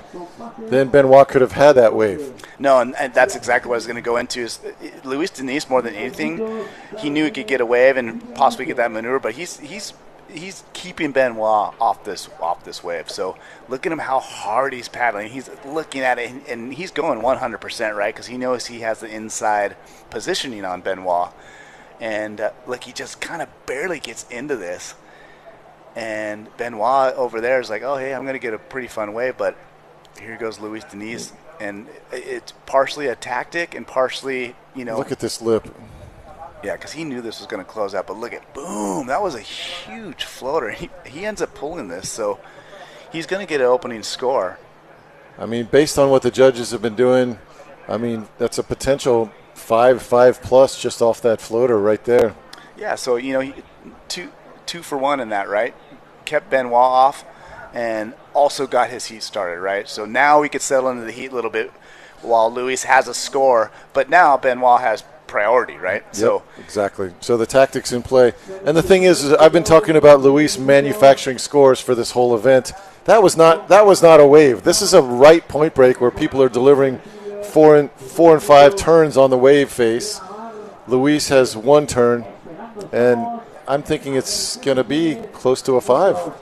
then Benoit could have had that wave. No, and that's exactly what I was going to go into. Is Luis Denis, more than anything, he knew he could get a wave and possibly get that maneuver, but he's keeping Benoit off this wave. So look at him, how hard he's paddling. He's looking at it, and he's going 100%, right? Because he knows he has the inside positioning on Benoit. And look, he just kind of barely gets into this. And Benoit over there is like, oh, hey, I'm going to get a pretty fun wave. But here goes Luis Denis. And it's partially a tactic and partially, Look at this lip. Yeah, because he knew this was going to close out. But look at, boom, that was a huge floater. He ends up pulling this, so he's going to get an opening score. I mean, based on what the judges have been doing, I mean, that's a potential 5 plus just off that floater right there. Yeah, so, two for one in that, right? Kept Benoit off and also got his heat started, right? So now we could settle into the heat a little bit while Luis has a score, but now Benoit has priority, right? Yep, so exactly. So the tactics in play. And the thing is I've been talking about Luis manufacturing scores for this whole event. That was not a wave. This is a right point break where people are delivering four and five turns on the wave face. Luis has one turn, and I'm thinking it's going to be close to a 5.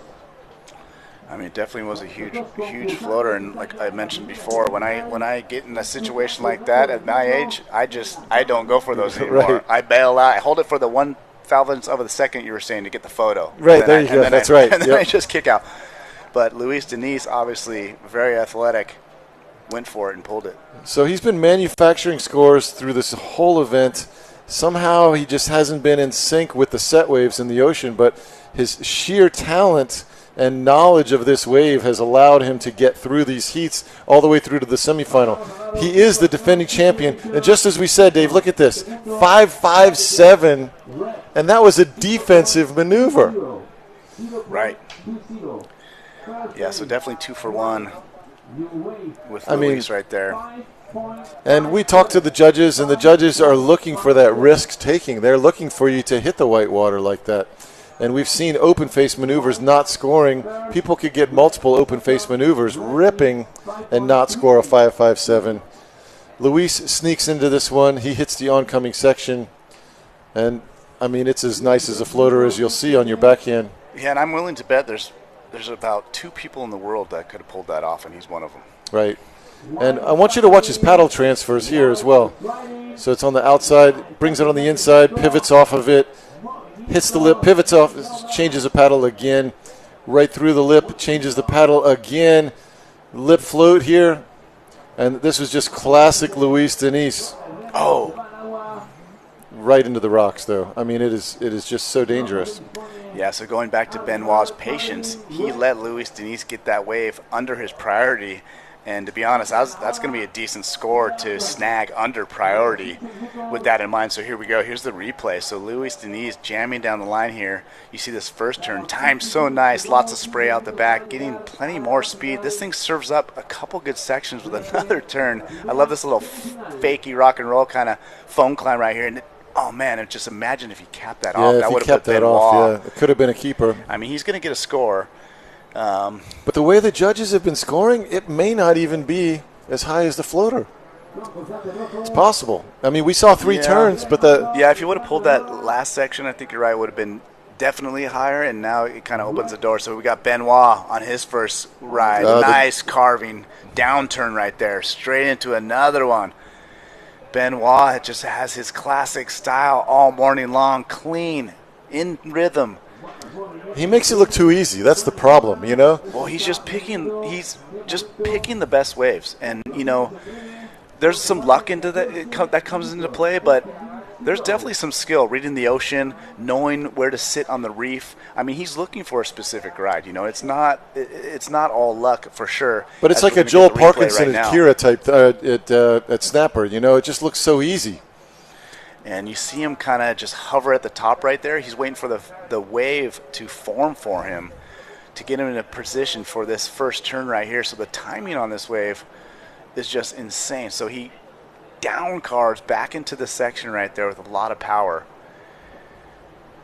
I mean, it definitely was a huge floater, and like I mentioned before, when I get in a situation like that at my age, I don't go for those anymore. Right. I bail out. I hold it for the 1/1000th of a second you were saying to get the photo. Right, there you go. That's right. And then I just kick out. But Luis Denis, obviously very athletic, went for it and pulled it. So he's been manufacturing scores through this whole event. Somehow he just hasn't been in sync with the set waves in the ocean, but his sheer talent and knowledge of this wave has allowed him to get through these heats all the way through to the semifinal. He is the defending champion. And just as we said, Dave, look at this. 5.57, and that was a defensive maneuver. Right. Yeah, so definitely 2 for 1 with Luis right there. And we talked to the judges, and the judges are looking for that risk-taking. They're looking for you to hit the white water like that. And we've seen open-face maneuvers not scoring. People could get multiple open-face maneuvers, ripping, and not score a 5.57. Luis sneaks into this one. He hits the oncoming section. And, I mean, it's as nice as a floater as you'll see on your backhand. Yeah, and I'm willing to bet there's about 2 people in the world that could have pulled that off, and he's one of them. Right. And I want you to watch his paddle transfers here as well. So it's on the outside, brings it on the inside, pivots off of it, hits the lip, pivots off, changes the paddle again, right through the lip, changes the paddle again, lip float here, and this was just classic Luis Denis. Oh. Right into the rocks, though. I mean, it is just so dangerous. Yeah, so going back to Benoit's patience, he let Luis Denis get that wave under his priority. And to be honest, that's going to be a decent score to snag under priority with that in mind. So here we go. Here's the replay. So Luis Denis jamming down the line here. You see this first turn. Timed so nice. Lots of spray out the back. Getting plenty more speed. This thing serves up a couple good sections with another turn. I love this little fakey rock and roll kind of foam climb right here. And oh, man, just imagine if he capped that off. Yeah, that if would he have kept put that Benoit off, yeah. It could have been a keeper. I mean, he's going to get a score. But the way the judges have been scoring, it may not even be as high as the floater. It's possible. I mean, we saw three turns, but if you would have pulled that last section, I think you're right, would have been definitely higher, and now it kind of opens the door. So we got Benoit on his first ride. Nice carving downturn right there, straight into another one. Benoit just has his classic style all morning long, clean, in rhythm. He makes it look too easy. That's the problem, you know? Well, he's just picking the best waves. And, you know, there's some luck into that comes into play, but there's definitely some skill, reading the ocean, knowing where to sit on the reef. I mean, he's looking for a specific ride. You know, it's not all luck for sure. But it's like a Joel Parkinson and Kira type at Snapper. You know, it just looks so easy. And you see him kind of just hover at the top right there. He's waiting for the wave to form for him to get him in a position for this first turn right here. So the timing on this wave is just insane. So he down carves back into the section right there with a lot of power,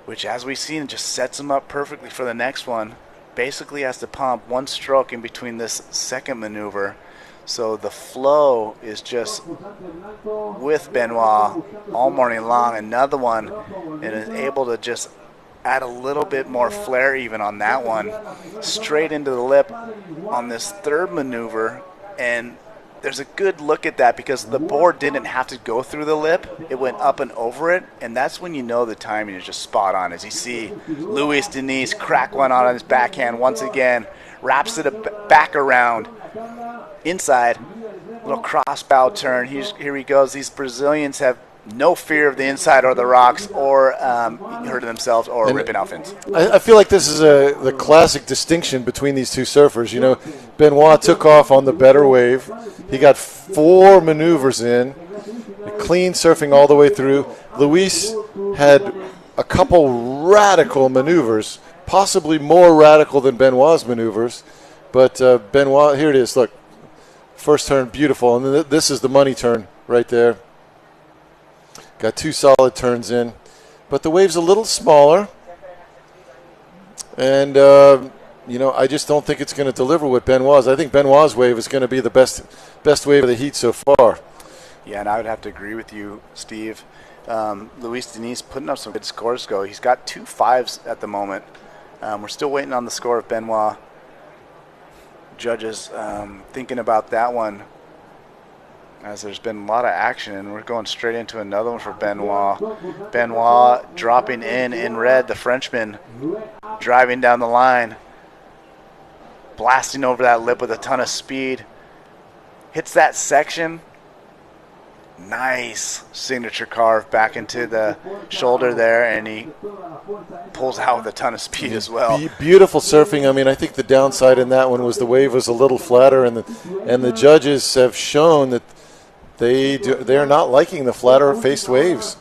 which, as we've seen, just sets him up perfectly for the next one. Basically has to pump one stroke in between this second maneuver. So the flow is just with Benoit all morning long. Another one, and is able to just add a little bit more flair even on that one. Straight into the lip on this third maneuver, and there's a good look at that because the board didn't have to go through the lip. It went up and over it, and that's when you know the timing is just spot on. As you see Luis Diniz crack one on his backhand once again, wraps it back around, inside, little cross bow turn. Here he goes. These Brazilians have no fear of the inside or the rocks or hurting themselves or ripping out fins. I feel like this is the classic distinction between these two surfers. You know, Benoit took off on the better wave. He got 4 maneuvers in, clean surfing all the way through. Luis had a couple radical maneuvers, possibly more radical than Benoit's maneuvers. But Benoit, here it is, look. First turn, beautiful. And then this is the money turn right there. Got 2 solid turns in. But the wave's a little smaller. And, you know, I just don't think it's going to deliver what Benoit's. I think Benoit's wave is going to be the best wave of the heat so far. Yeah, and I would have to agree with you, Steve. Luis Diniz putting up some good scores. He's got 2 5s at the moment. We're still waiting on the score of Benoit. Judges thinking about that one, as there's been a lot of action, and we're going straight into another one for Benoit. Benoit dropping in red, the Frenchman driving down the line, blasting over that lip with a ton of speed, hits that section. Nice signature carve back into the shoulder there, and he pulls out with a ton of speed as well. Beautiful surfing. I mean, I think the downside in that one was the wave was a little flatter, and the judges have shown that they are not liking the flatter faced waves.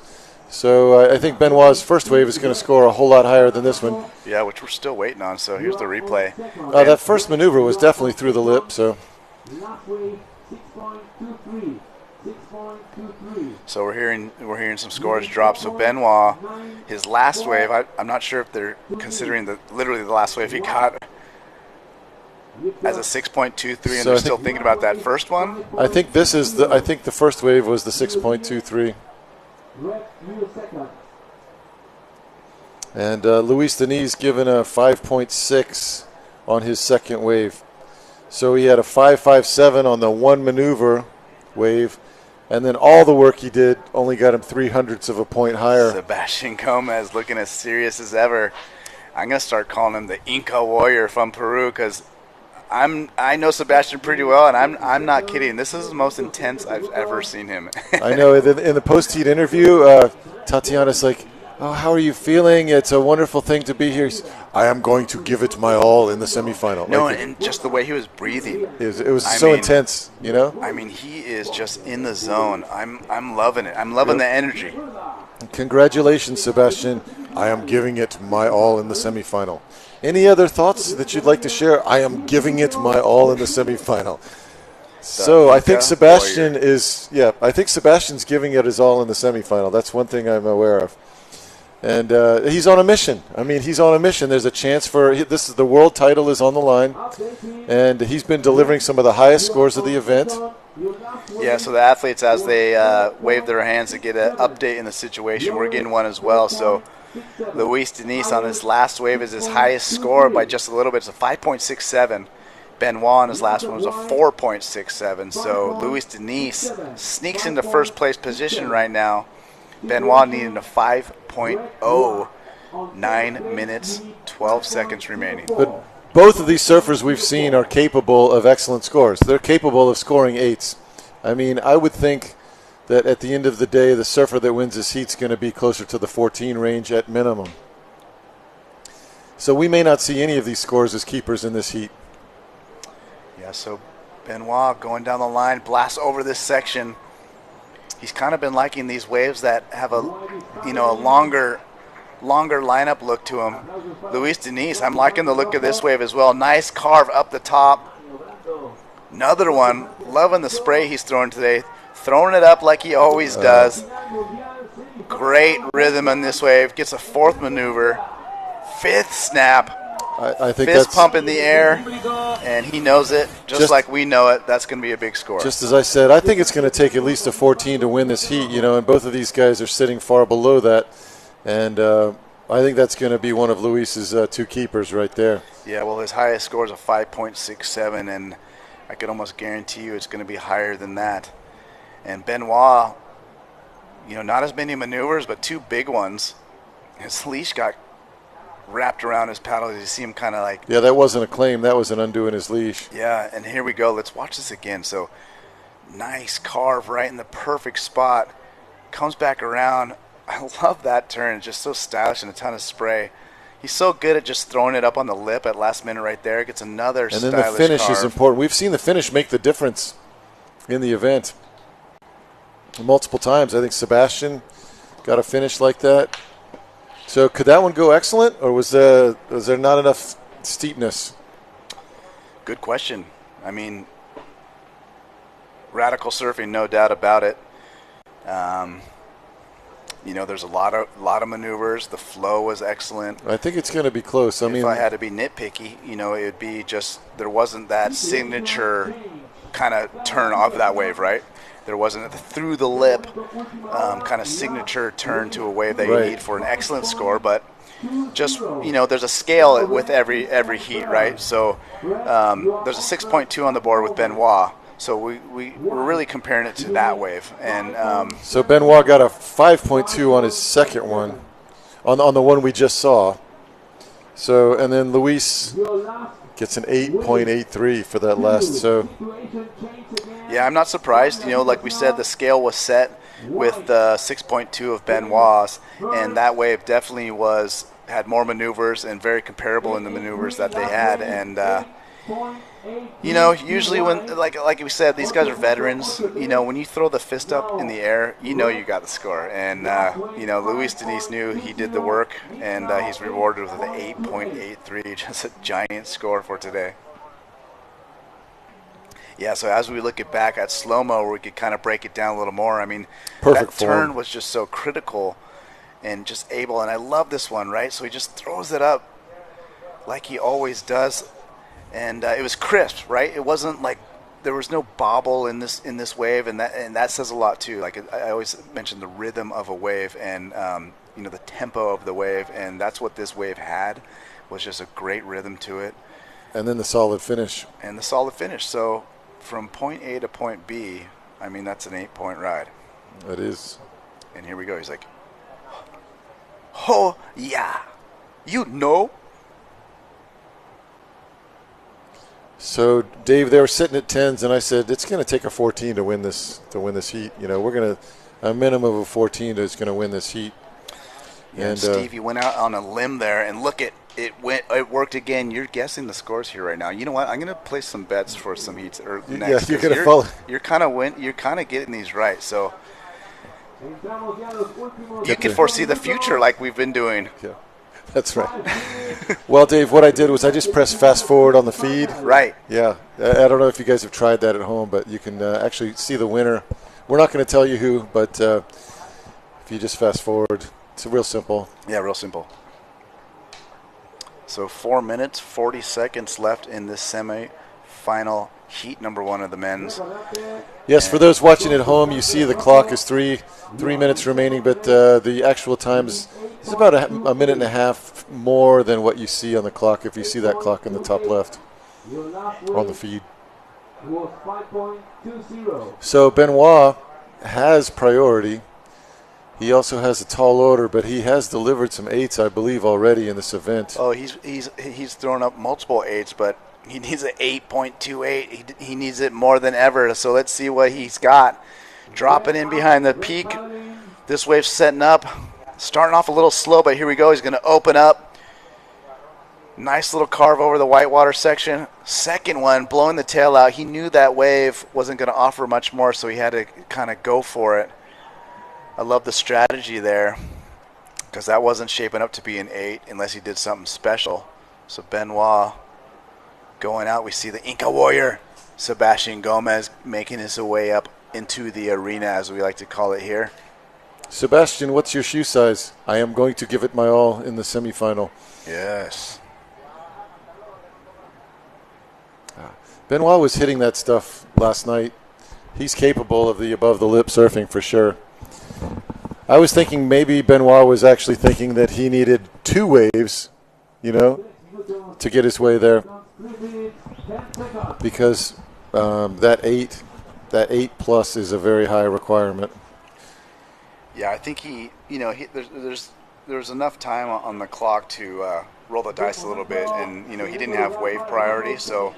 So I think Benoit's first wave is going to score a whole lot higher than this one. Yeah, which we're still waiting on. So here's the replay. That first maneuver was definitely through the lip. So. So we're hearing some scores drop. So Benoit, his last wave, I'm not sure if they're considering literally the last wave he got as a 6.23, and so they're still thinking about that first one. I think the first wave was the 6.23. And Luis Diniz given a 5.6 on his second wave. So he had a 5.57 on the 1 maneuver wave. And then all the work he did only got him 0.03 of a point higher. Sebastian Gomez looking as serious as ever. I'm going to start calling him the Inca Warrior from Peru, because I know Sebastian pretty well, and I'm not kidding. This is the most intense I've ever seen him. I know. In the post-heat interview, Tatiana's like, "Oh, how are you feeling? It's a wonderful thing to be here." I am going to give it my all in the semifinal. No, and just the way he was breathing. It was so intense, you know? I mean, he is just in the zone. I'm loving it. I'm loving the energy. Congratulations, Sebastian. I am giving it my all in the semifinal. Any other thoughts that you'd like to share? I am giving it my all in the semifinal. So I think Sebastian's giving it his all in the semifinal. That's one thing I'm aware of. And he's on a mission. I mean, he's on a mission. There's a chance for this is the world title is on the line, and he's been delivering some of the highest scores of the event. Yeah, so the athletes, as they wave their hands to get an update in the situation, we're getting one as well. So Luis Denise on this last wave is his highest score by just a little bit. It's a 5.67. Benoit on his last one was a 4.67. So Luis Denise sneaks into first place position right now. Benoit needing a 5.0. 9 minutes, 12 seconds remaining. But both of these surfers we've seen are capable of excellent scores. They're capable of scoring 8s. I mean, I would think that at the end of the day, the surfer that wins this heat's going to be closer to the 14 range at minimum. So we may not see any of these scores as keepers in this heat. Yeah, so Benoit going down the line, blasts over this section. He's kind of been liking these waves that have a longer lineup look to him. Luis Denise, I'm liking the look of this wave as well. Nice carve up the top. Another one. Loving the spray he's throwing today. Throwing it up like he always does. Great rhythm on this wave. Gets a fourth maneuver. Fifth snap. I think fist that's pump in the air, and he knows it just like we know it. That's going to be a big score. Just as I said, I think it's going to take at least a 14 to win this heat, and both of these guys are sitting far below that. And I think that's going to be one of Luis's 2 keepers right there. Yeah, well, his highest score is a 5.67, and I could almost guarantee you it's going to be higher than that. And Benoit, not as many maneuvers, but 2 big ones. His leash got wrapped around his paddle. You see him kind of like... Yeah, that wasn't a claim. That was an undoing his leash. Yeah, and here we go. Let's watch this again. So, nice carve right in the perfect spot. Comes back around. I love that turn. Just so stylish and a ton of spray. He's so good at just throwing it up on the lip at last minute right there. Gets another stylish carve. And then the finish is important. We've seen the finish make the difference in the event multiple times. I think Sebastian got a finish like that. So could that one go excellent, or was there not enough steepness? Good question. I mean, radical surfing, no doubt about it. There's a lot of maneuvers. The flow was excellent. I think it's going to be close. If I had to be nitpicky, it would be just there wasn't that signature kind of turn of that wave, right? There wasn't a through the lip kind of signature turn to a wave that you need for an excellent score, but just there's a scale with every heat, right? So there's a 6.2 on the board with Benoit. So we're really comparing it to that wave, and so Benoit got a 5.2 on his second one, on the one we just saw. So and then Luis gets an 8.83 for that last. So yeah, I'm not surprised. Like we said, the scale was set with the 6.2 of Benoit's, and that wave definitely had more maneuvers and very comparable in the maneuvers that they had, and. Usually when, like we said, these guys are veterans. When you throw the fist up in the air, you got the score. And, Luis Denise knew he did the work, and he's rewarded with an 8.83, just a giant score for today. Yeah, so as we look back at slow-mo, where we could kind of break it down a little more, I mean, perfect that turn was just so critical and just able. And I love this one, right? So he just throws it up like he always does. And it was crisp, right? It wasn't like there was no bobble in this wave, and that says a lot too. Like I always mention the rhythm of a wave, and the tempo of the wave, and that's what this wave had, was just a great rhythm to it. And then the solid finish. So from point A to point B, I mean that's an 8-point ride. It is. And here we go. He's like, oh yeah, So, Dave, they were sitting at 10s, and I said it's going to take a 14 to win this heat. We're going to a minimum of a 14 is going to win this heat. Yeah, and Steve, you went out on a limb there, and look, it worked again. You're guessing the scores here right now. You know what? I'm going to place some bets for some heats next. Yeah, you're going to follow. You're kind of getting these right. So you can foresee the future like we've been doing. Yeah. That's right. Well, Dave, what I did was I just pressed fast forward on the feed. Right. Yeah. I don't know if you guys have tried that at home, but you can actually see the winner. We're not going to tell you who, but if you just fast forward. It's real simple. Yeah, real simple. So 4 minutes, 40 seconds left in this semi-final heat number 1 of the men's. Yes, for those watching at home, you see the clock is 3 minutes remaining, but the actual time is about a minute and a half more than what you see on the clock if you see that clock in the top left on the feed. So Benoit has priority. He also has a tall order, but he has delivered some 8s, I believe, already in this event. Oh, he's thrown up multiple 8s, but he needs an 8.28. He needs it more than ever. So let's see what he's got. Dropping in behind the peak. This wave's setting up. Starting off a little slow, but here we go. He's going to open up. Nice little carve over the whitewater section. Second one, blowing the tail out. He knew that wave wasn't going to offer much more, so he had to kind of go for it. I love the strategy there because that wasn't shaping up to be an 8 unless he did something special. So Benoit going out. We see the Inca Warrior, Sebastian Gomez, making his way up into the arena, as we like to call it here. Sebastian, what's your shoe size? I am going to give it my all in the semifinal. Yes. Benoit was hitting that stuff last night. He's capable of the above-the-lip surfing for sure. I was thinking maybe Benoit was actually thinking that he needed 2 waves, to get his way there. Because that 8 plus is a very high requirement. Yeah, I think there's enough time on the clock to roll the dice a little bit, and he didn't have wave priority, so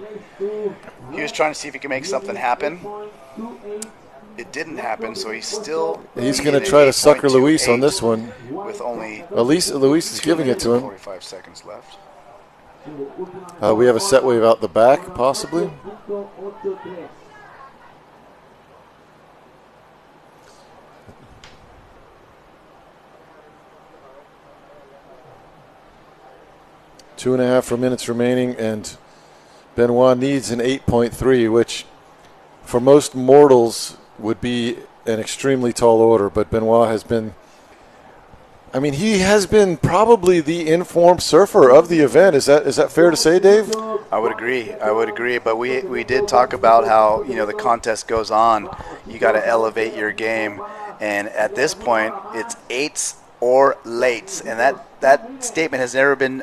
he was trying to see if he could make something happen. It didn't happen, so he's going to try to sucker Luis on this one. With only Luis is giving it to him. 45 seconds left. We have a set wave out the back, possibly. Two and a half minutes remaining, and Benoit needs an 8.3, which for most mortals would be an extremely tall order, but Benoit has been, he has been probably the informed surfer of the event. Is that fair to say, Dave? I would agree, but we did talk about how, the contest goes on. You got to elevate your game, and at this point, it's 8s or lates, and that statement has never been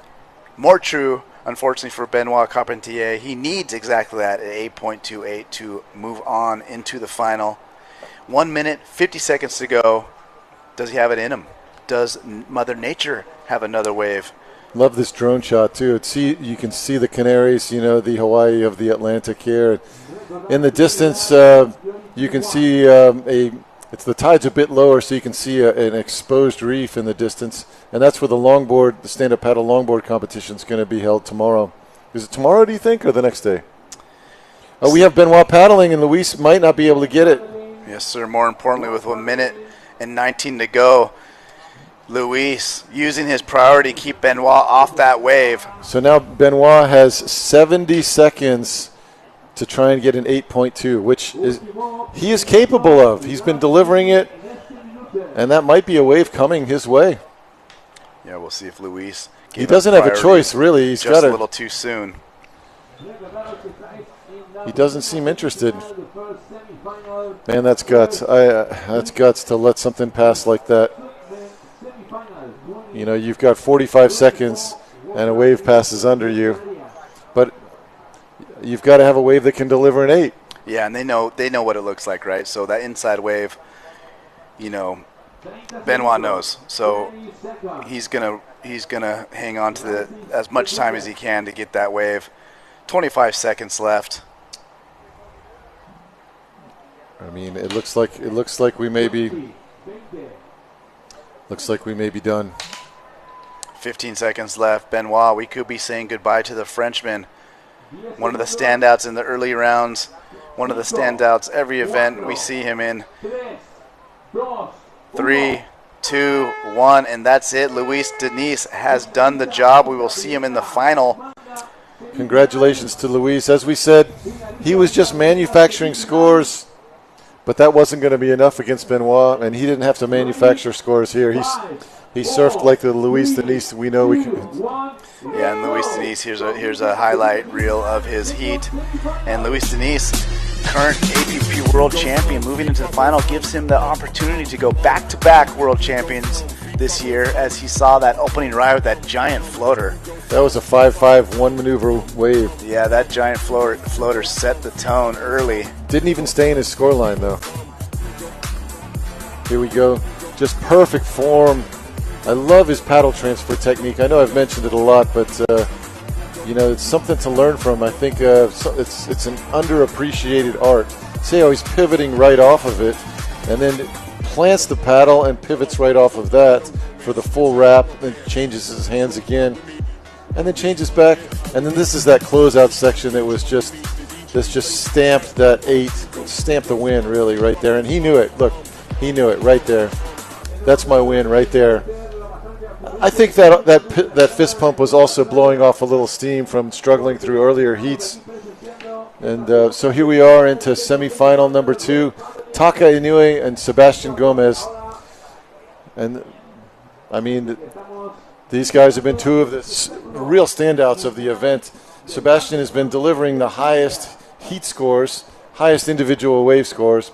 more true, unfortunately, for Benoit Carpentier. He needs exactly that, at 8.28, to move on into the final. 1 minute, 50 seconds to go. Does he have it in him? Does Mother Nature have another wave? Love this drone shot, too. You can see the Canaries, the Hawaii of the Atlantic here. In the distance, you can see the tide's a bit lower, so you can see an exposed reef in the distance. And that's where the stand-up paddle longboard competition is going to be held tomorrow. Is it tomorrow, do you think, or the next day? We have Benoit paddling, and Luis might not be able to get it. Yes, sir. More importantly, with 1 minute and 19 to go, Luis using his priority to keep Benoit off that wave. So now Benoit has 70 seconds to try and get an 8.2, which he is capable of. He's been delivering it, and that might be a wave coming his way. Yeah, we'll see if Luis. He doesn't have a choice, really. He's got a little too soon. He doesn't seem interested. Man, that's guts. That's guts to let something pass like that. You've got 45 seconds, and a wave passes under you, but you've got to have a wave that can deliver an 8. Yeah, and they know what it looks like, right? So that inside wave, Benoit knows. So he's gonna hang on to as much time as he can to get that wave. 25 seconds left. It looks like we may be done. 15 seconds left. Benoit, we could be saying goodbye to the Frenchman. One of the standouts in the early rounds. One of the standouts every event we see him in. 3, 2, 1, and that's it. Luis Diniz has done the job. We will see him in the final. Congratulations to Luis. As we said, he was just manufacturing scores, but that wasn't going to be enough against Benoit, and he didn't have to manufacture scores here. He surfed like the Luis Denis we know we can. Yeah, and Luis Denis, here's a highlight reel of his heat. And Luis Denis, current APP world champion, moving into the final, gives him the opportunity to go back-to-back world champions this year, as he saw that opening ride with that giant floater. That was a 5-5 one-maneuver wave. Yeah, that giant floater set the tone early. Didn't even stay in his scoreline, though. Here we go. Just perfect form. I love his paddle transfer technique. I know I've mentioned it a lot, but it's something to learn from. I think it's an underappreciated art. See how he's pivoting right off of it, and then plants the paddle and pivots right off of that for the full wrap, then changes his hands again, and then changes back. And then this is that closeout section that was just stamped that 8, stamped the win really right there. And he knew it. Look, he knew it right there. That's my win right there. I think that fist pump was also blowing off a little steam from struggling through earlier heats. And so here we are into semifinal number 2. Taka Inoue and Sebastian Gomez. And, I mean, these guys have been two of the real standouts of the event. Sebastian has been delivering the highest heat scores, highest individual wave scores.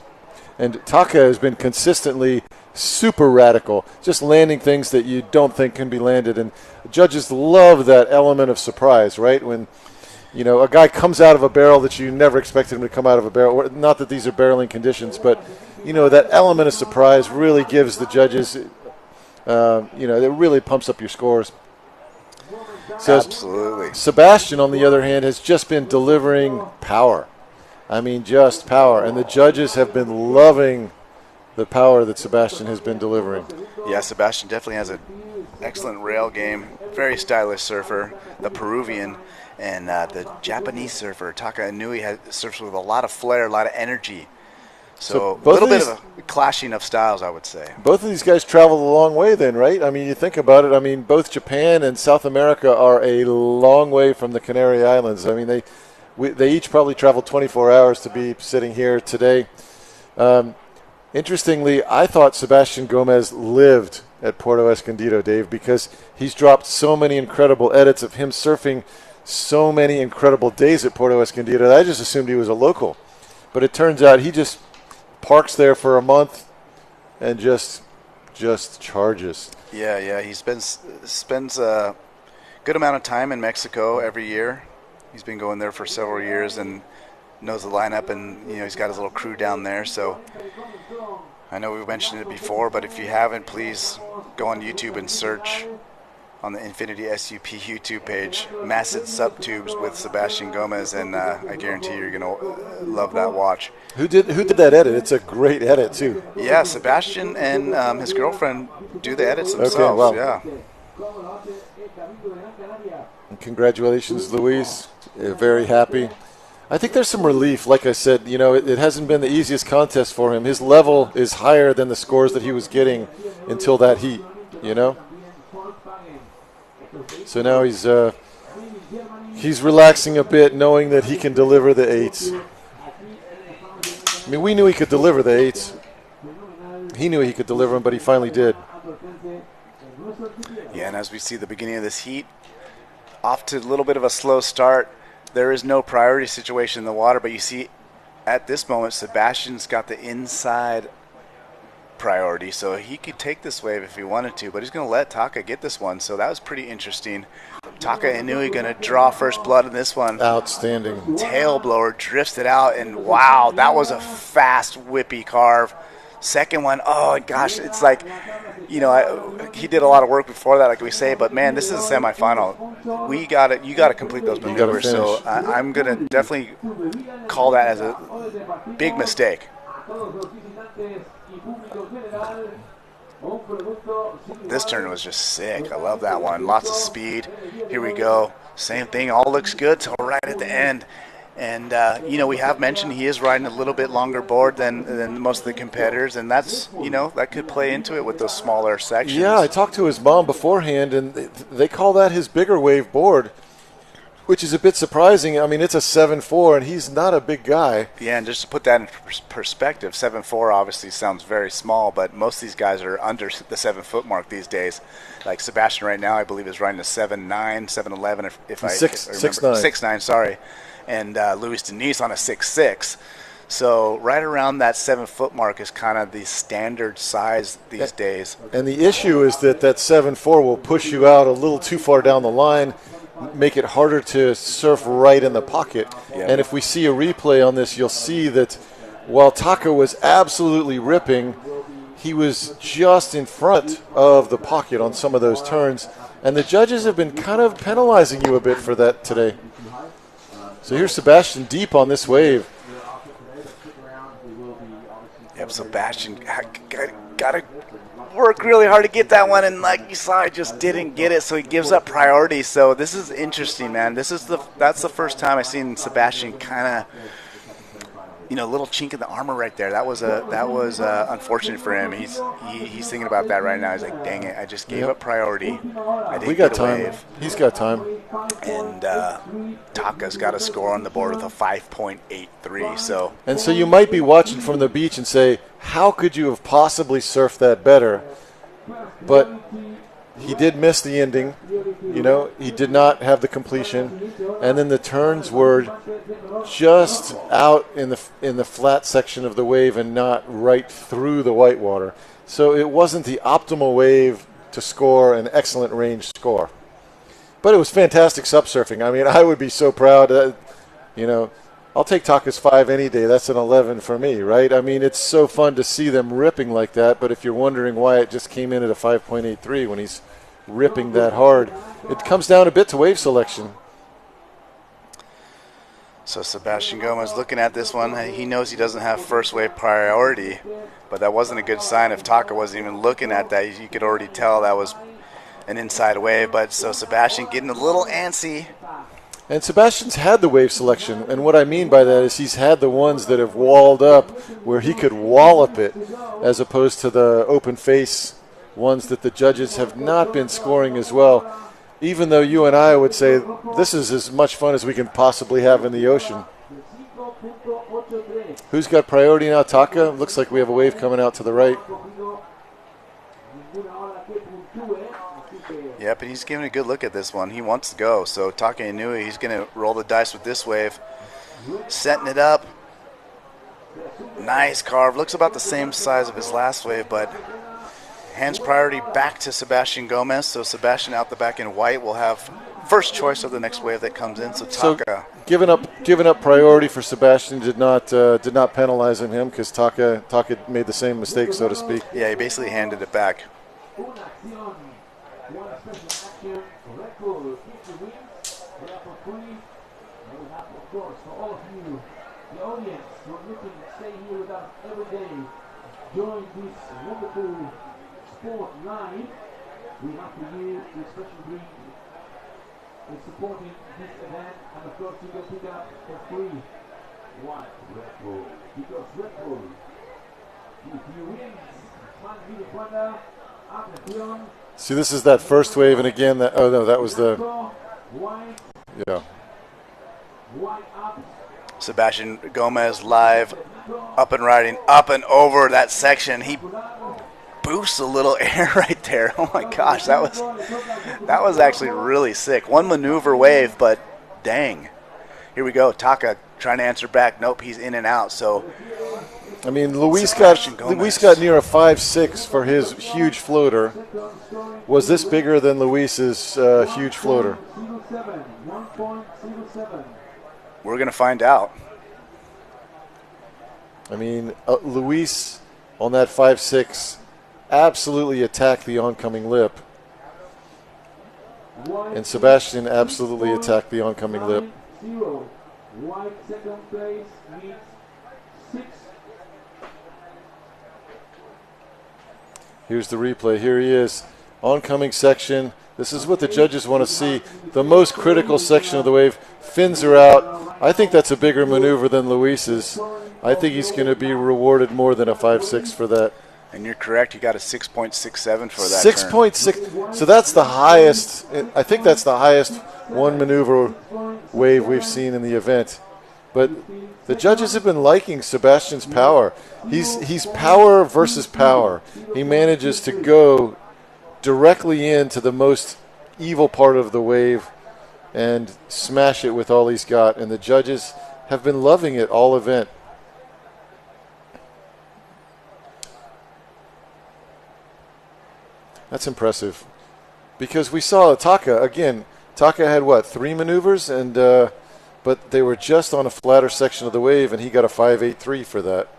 And Taka has been consistently super radical, just landing things that you don't think can be landed. And judges love that element of surprise, right? When, a guy comes out of a barrel that you never expected him to come out of a barrel. Not that these are barreling conditions, but, that element of surprise really gives the judges, it really pumps up your scores. So absolutely. Sebastian, on the other hand, has just been delivering power. I mean, just power. And the judges have been loving the power that Sebastian has been delivering. Yeah, Sebastian definitely has an excellent rail game. Very stylish surfer. The Peruvian and the Japanese surfer, Taka Inoue, surfs with a lot of flair, a lot of energy. So a little bit of a clashing of styles, I would say. Both of these guys traveled a long way then, right? I mean, you think about it. I mean, both Japan and South America are a long way from the Canary Islands. I mean, they each probably traveled 24 hours to be sitting here today. Interestingly, I thought Sebastian Gomez lived at Puerto Escondido, Dave, because he's dropped so many incredible edits of him surfing so many incredible days at Puerto Escondido that I just assumed he was a local. But it turns out he just parks there for a month and just charges. Yeah, he spends a good amount of time in Mexico every year. He's been going there for several years and knows the lineup, and he's got his little crew down there. So I know we've mentioned it before, but if you haven't, please go on YouTube and search on the Infinity SUP YouTube page, Massive Subtubes with Sebastian Gomez, and I guarantee you're going to love that watch. Who did that edit? It's a great edit, too. Yeah, Sebastian and his girlfriend do the edits themselves. Okay, yeah. And congratulations, Luis. Very happy. I think there's some relief. Like I said, it hasn't been the easiest contest for him. His level is higher than the scores that he was getting until that heat, So now he's relaxing a bit, knowing that he can deliver the 8s. I mean, we knew he could deliver the 8s. He knew he could deliver them, but he finally did. Yeah, and as we see the beginning of this heat, off to a little bit of a slow start. There is no priority situation in the water, but you see at this moment, Sebastian's got the inside priority, so he could take this wave if he wanted to, but he's going to let Taka get this one, so that was pretty interesting. Taka Inoue going to draw first blood in this one. Outstanding. Tail blower, drifts it out, and wow, that was a fast, whippy carve. Second one, oh gosh, it's like, he did a lot of work before that, like we say, but man, this is a semifinal. You got to complete those maneuvers. So I'm gonna definitely call that as a big mistake. This turn was just sick. I love that one. Lots of speed. Here we go. Same thing. All looks good till right at the end. And, we have mentioned he is riding a little bit longer board than most of the competitors, and that's, that could play into it with those smaller sections. Yeah, I talked to his mom beforehand, and they call that his bigger wave board. which is a bit surprising. I mean, it's a 7'4", and he's not a big guy. Yeah, and just to put that in perspective, 7'4" obviously sounds very small, but most of these guys are under the 7 foot mark these days. Like Sebastian right now, I believe, is running a 7'9", 7'11", if I remember. 6'9". 6'9", sorry. And Luis Denise on a 6'6". So right around that 7 foot mark is kind of the standard size these days. And the issue is that 7'4" will push you out a little too far down the line, make it harder to surf right in the pocket. Yeah. And if we see a replay on this, you'll see that while Taka was absolutely ripping, he was just in front of the pocket on some of those turns. And the judges have been kind of penalizing you a bit for that today. So here's Sebastian deep on this wave. Yep, Sebastian got to work really hard to get that one, and like you saw, he just didn't get it, so he gives up priority. So this is interesting, man. That's the first time I've seen Sebastian kind of, little chink in the armor right there. That was unfortunate for him. He's thinking about that right now. He's like, dang it, I just gave up priority. We got time. He's got time. And Taka's got a score on the board with a 5.83. So you might be watching from the beach and say, how could you have possibly surfed that better? But he did miss the ending. He did not have the completion, and then the turns were just out in the flat section of the wave and not right through the whitewater. So it wasn't the optimal wave to score an excellent range score. But it was fantastic subsurfing. I mean, I would be so proud. I'll take Taka's 5 any day. That's an 11 for me, right? I mean, it's so fun to see them ripping like that. But if you're wondering why it just came in at a 5.83 when he's ripping that hard, it comes down a bit to wave selection. So Sebastian Gomez looking at this one. He knows he doesn't have first wave priority, but that wasn't a good sign if Taka wasn't even looking at that. You could already tell that was an inside wave. But so Sebastian getting a little antsy. And Sebastian's had the wave selection, and what I mean by that is he's had the ones that have walled up where he could wallop it, as opposed to the open face ones that the judges have not been scoring as well, even though you and I would say this is as much fun as we can possibly have in the ocean. Who's got priority now? Taka? Looks like we have a wave coming out to the right. Yep, and he's giving a good look at this one. He wants to go, so Taka Inui, he's going to roll the dice with this wave. Setting it up. Nice carve. Looks about the same size of his last wave, but hands priority back to Sebastian Gomez. So Sebastian out the back in white will have first choice of the next wave that comes in. So Taka. Giving up priority for Sebastian did not penalize him because Taka made the same mistake, so to speak. Yeah, he basically handed it back. Join this wonderful sport live. We have for you the special drink in supporting this event, and of course you can pick up for free one Red Bull, because Red Bull, if you win, see, this is that first wave, and again, that was the, yeah. Sebastian Gomez live, up and riding, up and over that section. He boosts a little air right there. Oh my gosh, that was actually really sick. One maneuver wave, but dang. Here we go. Taka trying to answer back. Nope, he's in and out. So, I mean, Luis got near a 5.6 for his huge floater. Was this bigger than Luis's huge floater? We're going to find out. I mean, Luis on that 5.6 absolutely attacked the oncoming lip. And Sebastian absolutely attacked the oncoming lip. White second place means 6. Here's the replay. Here he is. Oncoming section. This is what the judges want to see. The most critical section of the wave. Fins are out. I think that's a bigger maneuver than Luis's. I think he's going to be rewarded more than a 5.6 for that. And you're correct. You got a 6.67 for that. 6.6. So that's the highest. I think that's the highest one maneuver wave we've seen in the event. But the judges have been liking Sebastian's power. He's power versus power. He manages to go directly into the most evil part of the wave and smash it with all he's got. And the judges have been loving it all event. That's impressive. Because we saw Taka, again, Taka had what, 3 maneuvers? And but they were just on a flatter section of the wave, and he got a 5.83 for that.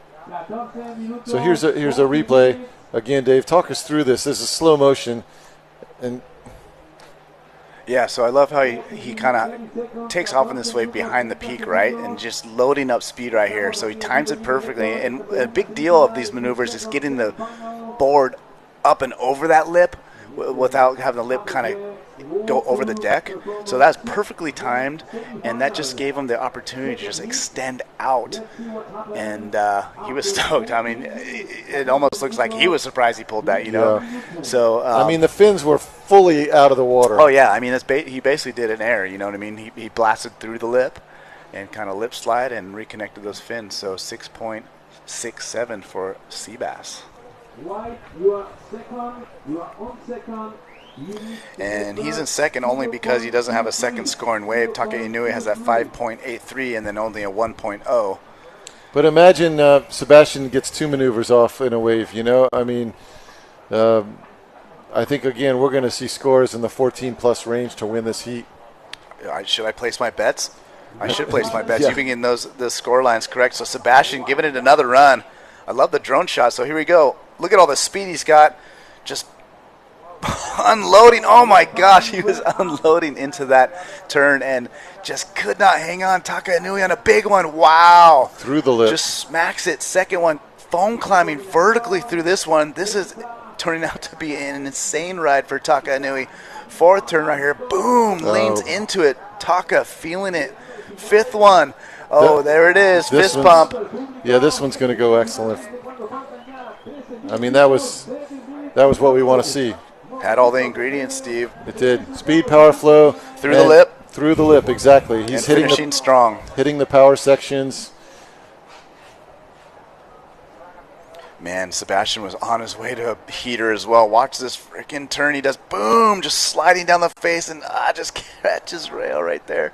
So here's a replay. Again, Dave, talk us through this. This is slow motion. And yeah, so I love how he kind of takes off in this wave behind the peak, right, and just loading up speed right here. So he times it perfectly. And a big deal of these maneuvers is getting the board up and over that lip without having the lip kind of go over the deck. So that's perfectly timed, and that just gave him the opportunity to just extend out. And he was stoked. I mean, it almost looks like he was surprised he pulled that, you know. Yeah. So I mean, the fins were fully out of the water. Oh yeah, I mean, he basically did an air. You know what I mean? He blasted through the lip and kind of lip slide and reconnected those fins. So 6.67 for Seabass. White, you are second. You are on second. And he's in second only because he doesn't have a second scoring wave. Taka Inui has that 5.83 and then only a 1.0. But imagine Sebastian gets 2 maneuvers off in a wave, you know? I mean, I think, again, we're going to see scores in the 14-plus range to win this heat. Should I place my bets? I should place my bets. Yeah. You've been getting the score lines correct. So Sebastian giving it another run. I love the drone shot. So here we go. Look at all the speed he's got. Just unloading. Oh my gosh, he was unloading into that turn and just could not hang on. Taka Inui on a big one. Wow. Through the lip. Just smacks it. Second one, foam climbing vertically through this one. This is turning out to be an insane ride for Taka Inui. Fourth turn right here. Boom. Lanes into it. Taka feeling it. Fifth one. Oh, there it is. Fist pump. Yeah, this one's going to go excellent. I mean, that was what we want to see. Had all the ingredients, Steve. It did. Speed, power, flow. Through the lip. Through the lip, exactly. He's finishing strong. Hitting the power sections. Man, Sebastian was on his way to a heater as well. Watch this freaking turn. He does boom, just sliding down the face and just catches rail right there.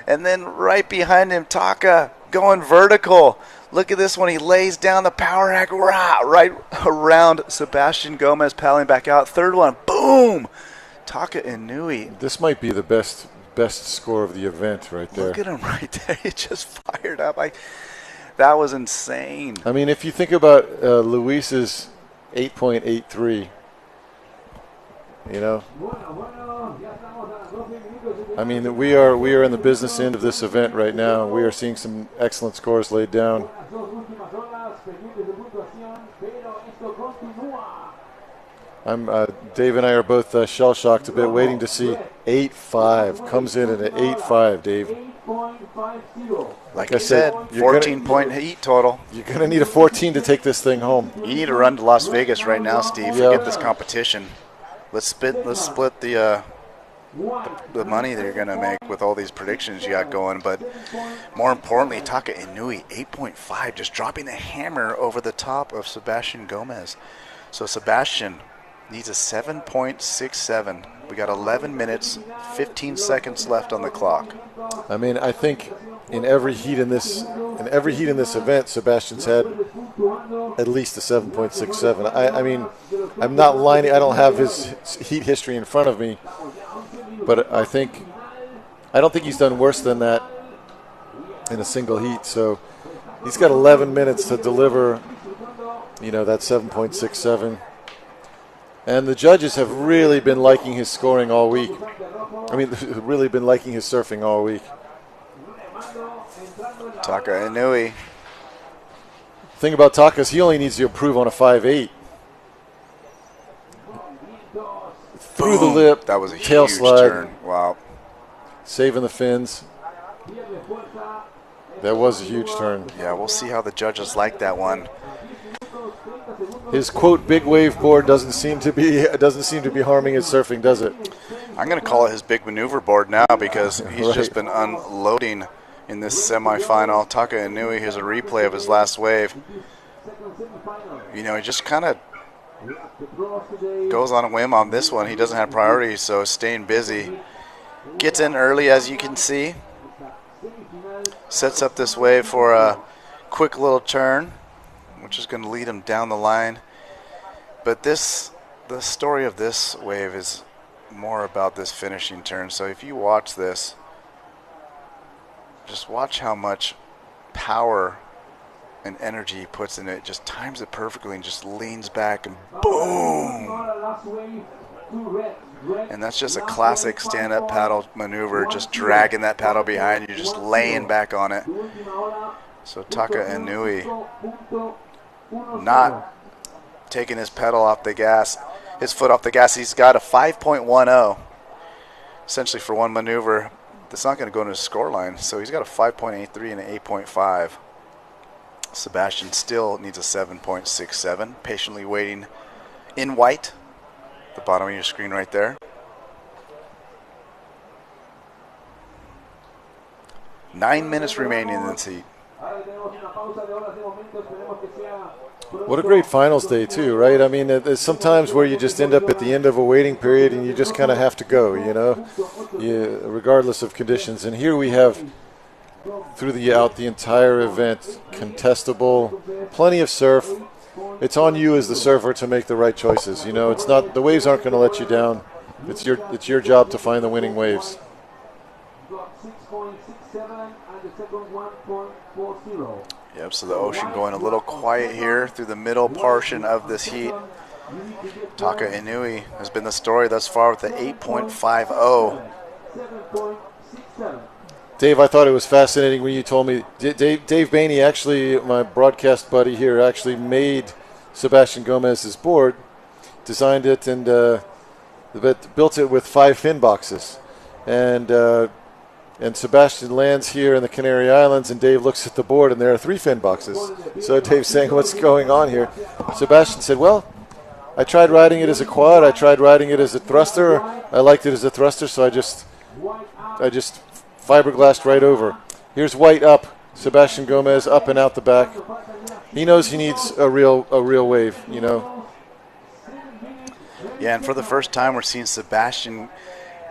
And then right behind him, Taka going vertical. Look at this one. He lays down the power hack right around Sebastian Gomez, paddling back out. Third one, boom. Taka Inui. This might be the best score of the event right there. Look at him right there. He just fired up. That was insane. I mean, if you think about Luis's 8.83, you know, I mean, we are in the business end of this event right now. We are seeing some excellent scores laid down. Dave and I are both shell-shocked a bit, waiting to see 8.5. Comes in at an 8.5, Dave. Like I said, 14-point heat total. You're going to need a 14 to take this thing home. You need to run to Las Vegas right now, Steve. Forget this competition. Let's split the money that you're going to make with all these predictions you got going. But more importantly, Taka Inui, 8.5, just dropping the hammer over the top of Sebastian Gomez. So Sebastian needs a 7.67. We got 11 minutes, 15 seconds left on the clock. I mean, I think in every heat in this event, Sebastian's had at least a 7.67. I mean, I'm not lying. I don't have his heat history in front of me, but I don't think he's done worse than that in a single heat. So he's got 11 minutes to deliver, you know, that 7.67. And the judges have really been liking his scoring all week. I mean, really been liking his surfing all week. Taka Inui. The thing about Taka is he only needs to improve on a 5.8. Through the lip. That was a tail huge slide. turn. Wow. Saving the fins. That was a huge turn. Yeah, we'll see how the judges like that one. His quote big wave board doesn't seem to be harming his surfing, does it? I'm going to call it his big maneuver board now because he's just been unloading in this semifinal. Taka Inui, here's a replay of his last wave. You know, he just kind of goes on a whim on this one. He doesn't have priority, so staying busy. Gets in early, as you can see. Sets up this wave for a quick little turn, which is going to lead him down the line. But the story of this wave is more about this finishing turn. So if you watch this, just watch how much power and energy he puts in it. Just times it perfectly and just leans back and boom. And that's just a classic stand-up paddle maneuver, just dragging that paddle behind you, just laying back on it. So Taka Inui not taking his pedal off the gas, his foot off the gas. He's got a 5.10 essentially for one maneuver. That's not going to go into his score line. So he's got a 5.83 and an 8.5. Sebastian still needs a 7.67. Patiently waiting in white, the bottom of your screen right there. 9 minutes remaining in this heat. What a great finals day too, right? I mean, there's sometimes where you just end up at the end of a waiting period and you just kind of have to go, you know, regardless of conditions. And here we have throughout the entire event, contestable, plenty of surf. It's on you as the surfer to make the right choices. You know, it's not, the waves aren't going to let you down. It's your job to find the winning waves. Yep, so the ocean going a little quiet here through the middle portion of this heat. Taka Inui has been the story thus far with the 8.50. Dave, I thought it was fascinating when you told me, Dave Bainey, actually, my broadcast buddy here, actually made Sebastian Gomez's board, designed it, and built it with 5 fin boxes. And Sebastian lands here in the Canary Islands, and Dave looks at the board, and there are 3 fin boxes. So Dave's saying, what's going on here? Sebastian said, well, I tried riding it as a quad. I tried riding it as a thruster. I liked it as a thruster, so I just fiberglassed right over. Here's white up. Sebastian Gomez up and out the back. He knows he needs a real wave, you know. Yeah, and for the first time, we're seeing Sebastian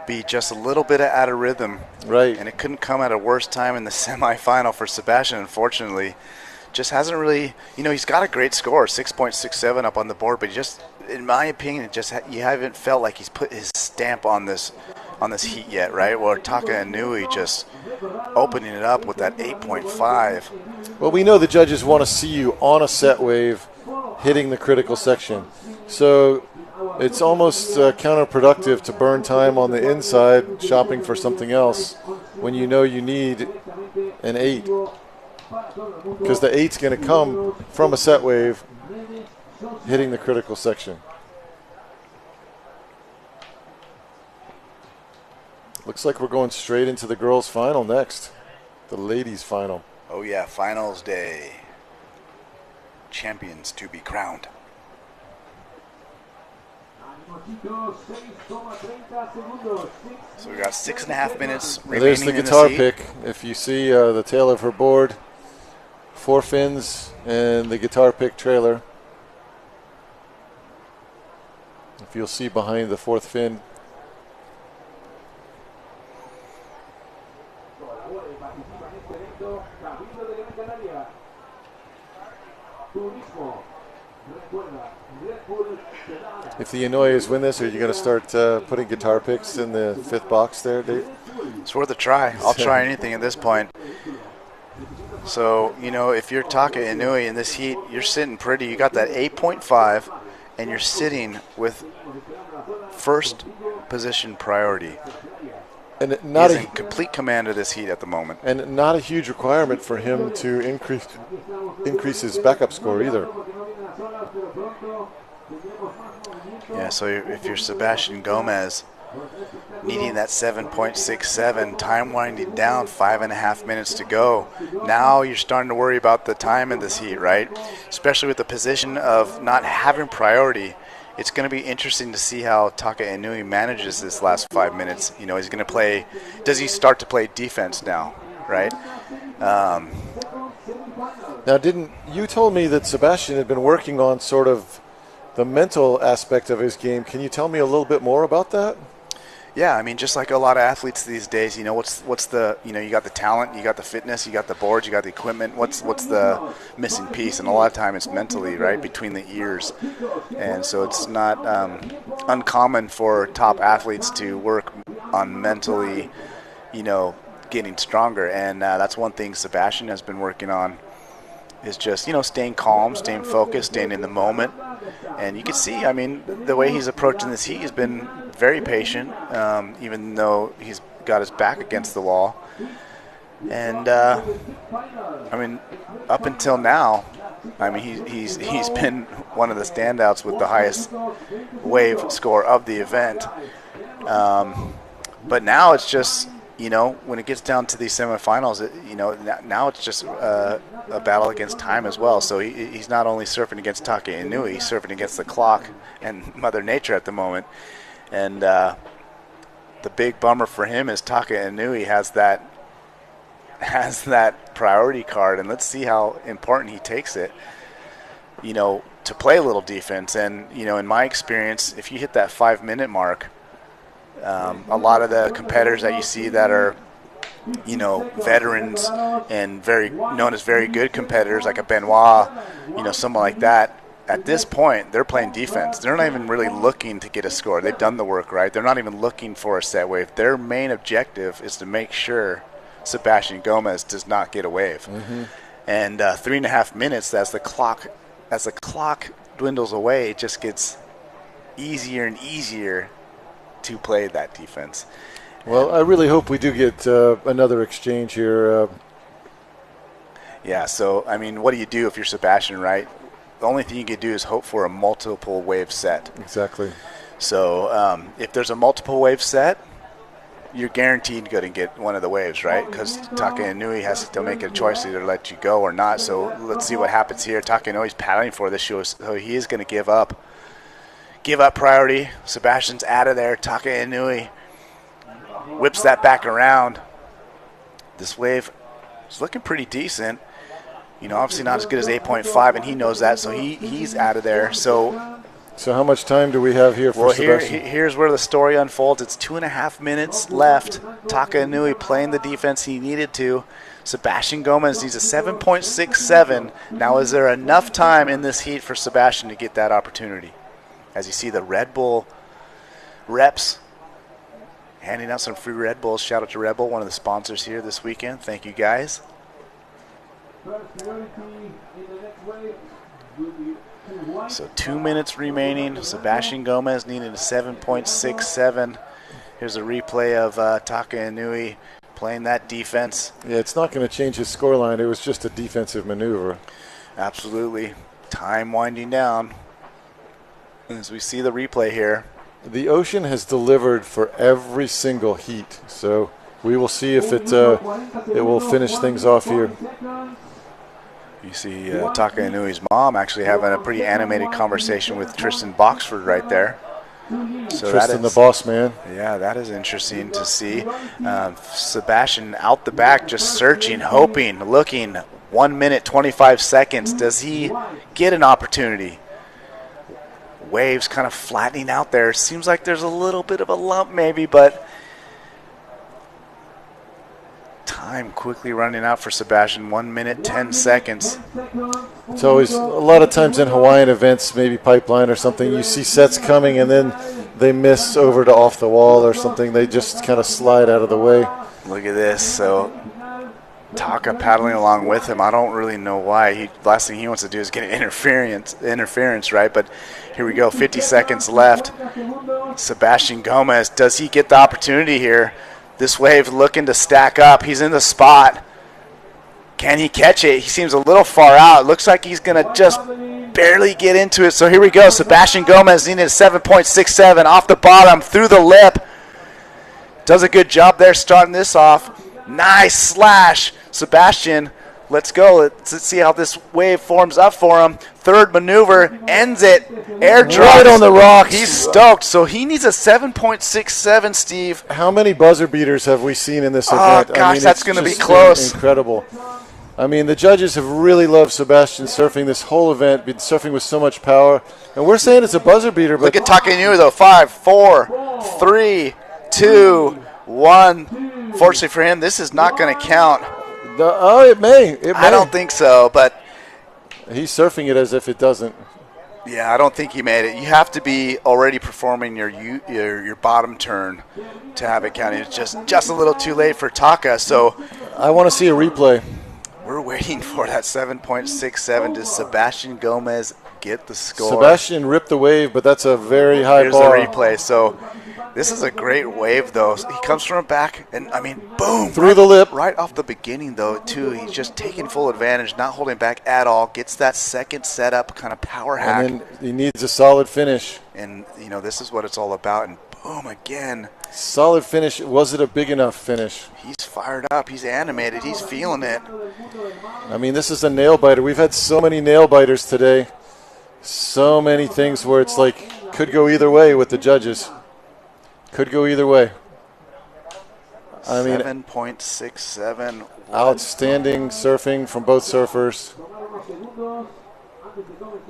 be just a little bit out of rhythm. Right. And it couldn't come at a worse time in the semifinal for Sebastian, unfortunately. Just hasn't really, you know, he's got a great score, 6.67 up on the board, but just, in my opinion, you haven't felt like he's put his stamp on this heat yet, right? Where Taka Inui just opening it up with that 8.5. Well, we know the judges want to see you on a set wave hitting the critical section. So it's almost counterproductive to burn time on the inside shopping for something else when you know you need an 8. Because the 8's going to come from a set wave hitting the critical section. Looks like we're going straight into the girls' final next. The ladies' final. Oh yeah, finals day. Champions to be crowned. So we got 6.5 minutes remaining. There's the guitar pick. If you see the tail of her board, 4 fins and the guitar pick trailer. If you'll see behind the 4th fin. If the Inuyas win this, are you going to start putting guitar picks in the 5th box there, Dave? It's worth a try. I'll try anything at this point. So, you know, if you're Taka Inui in this heat, you're sitting pretty. You got that 8.5, and you're sitting with first position priority. And he's in complete command of this heat at the moment. And not a huge requirement for him to increase his backup score either. Yeah, so if you're Sebastian Gomez, needing that 7.67, time winding down, 5.5 minutes to go. Now you're starting to worry about the time in this heat, right? Especially with the position of not having priority. it's going to be interesting to see how Taka Inui manages this last 5 minutes. You know, he's going to play. Does he start to play defense now? Right. Now, you told me that Sebastian had been working on sort of the mental aspect of his game. Can you tell me a little bit more about that? Yeah, I mean, just like a lot of athletes these days, you know, what's the, you know, you got the talent, you got the fitness, you got the boards, you got the equipment. What's the missing piece? And a lot of time it's mentally, right, between the ears. And so it's not uncommon for top athletes to work on mentally, you know, getting stronger. And that's one thing Sebastian has been working on, is just, you know, staying calm, staying focused, staying in the moment. And you can see, I mean, the way he's approaching this heat has been very patient, even though he's got his back against the wall. And I mean, up until now, I mean, he's been one of the standouts with the highest wave score of the event. But now it's just, you know, when it gets down to these semifinals, you know, now it's just a battle against time as well. So he's not only surfing against Taka Inui, he's surfing against the clock and Mother Nature at the moment. And the big bummer for him is Taka Inui has that priority card, and let's see how important he takes it, you know, to play a little defense. And, you know, in my experience, if you hit that 5 minute mark, a lot of the competitors that you see that are, you know, veterans and known as very good competitors, like a Benoit, you know, someone like that, at this point, they're playing defense. They're not even really looking to get a score. They've done the work, right? They're not even looking for a set wave. Their main objective is to make sure Sebastian Gomez does not get a wave. Mm-hmm. And 3.5 minutes, as the clock dwindles away, it just gets easier and easier to play that defense. Well, I really hope we do get another exchange here. Yeah, so, I mean, what do you do if you're Sebastian, right? The only thing you can do is hope for a multiple wave set. Exactly. So if there's a multiple wave set, you're guaranteed going to get one of the waves, right? Because Taka Inui has to make a choice either to let you go or not. So let's see what happens here. Taka Inui's paddling for this show, so he is going to give up priority. Sebastian's out of there. Taka Inui whips that back around. This wave is looking pretty decent. You know, obviously not as good as 8.5, and he knows that, so he's out of there. So how much time do we have here for Sebastian? Here's where the story unfolds. It's 2.5 minutes left. Taka Inui playing the defense he needed to. Sebastian Gomez needs a 7.67. Now, is there enough time in this heat for Sebastian to get that opportunity? As you see the Red Bull reps handing out some free Red Bulls. Shout out to Red Bull, one of the sponsors here this weekend. Thank you, guys. So 2 minutes remaining. Sebastian Gomez needing a 7.67. Here's a replay of Taka Inui playing that defense. Yeah, it's not going to change his scoreline. It was just a defensive maneuver. Absolutely. Time winding down. As we see the replay here. The ocean has delivered for every single heat. So we will see if it will finish things off here. You see Taka Inui's mom actually having a pretty animated conversation with Tristan Boxford right there. So Tristan, the boss man. Yeah, that is interesting to see. Sebastian out the back, just searching, hoping, looking. 1 minute, 25 seconds. Does he get an opportunity? Waves kind of flattening out there. Seems like there's a little bit of a lump maybe, but time quickly running out for Sebastian. 1 minute, 10 seconds. It's always, a lot of times in Hawaiian events, maybe pipeline or something, you see sets coming and then they miss over to off the wall or something. They just kind of slide out of the way. Look at this. So Taka paddling along with him. I don't really know why. Last thing he wants to do is get interference, right? But here we go. 50 seconds left. Sebastian Gomez, does he get the opportunity here? This wave looking to stack up. He's in the spot. Can he catch it? He seems a little far out. Looks like he's going to just barely get into it. So here we go. Sebastian Gomez needed a 7.67 off the bottom, through the lip. Does a good job there starting this off. Nice slash. Sebastian Let's go. Let's see how this wave forms up for him. Third maneuver, ends it. Air drops. Right on the rocks. He's stoked. So he needs a 7.67, Steve. How many buzzer beaters have we seen in this Oh, event? gosh, that's going to be close. Incredible. I mean, the judges have really loved Sebastian surfing this whole event, been surfing with so much power. And we're saying it's a buzzer beater. But look at Taka Inoue, though. 5, 4, 3, 2, 1. Fortunately for him, this is not going to count. It may. I don't think so, but he's surfing it as if it doesn't. Yeah, I don't think he made it. You have to be already performing your bottom turn to have it count. It's just a little too late for Taka. So I want to see a replay. We're waiting for that 7.67. Does Sebastian Gomez get the score? Sebastian ripped the wave, but that's a very high Here's bar. the replay. So this is a great wave, though. He comes from the back, and, I mean, boom. Through the lip. Right off the beginning, though, too. He's just taking full advantage, not holding back at all. Gets that second setup kind of power hack. And then he needs a solid finish. And, this is what it's all about. And boom, again. Solid finish. Was it a big enough finish? He's fired up. He's animated. He's feeling it. I mean, this is a nail biter. We've had so many nail biters today. So many things where it's like could go either way with the judges. Could go either way. I mean, 7.67. Outstanding surfing from both surfers.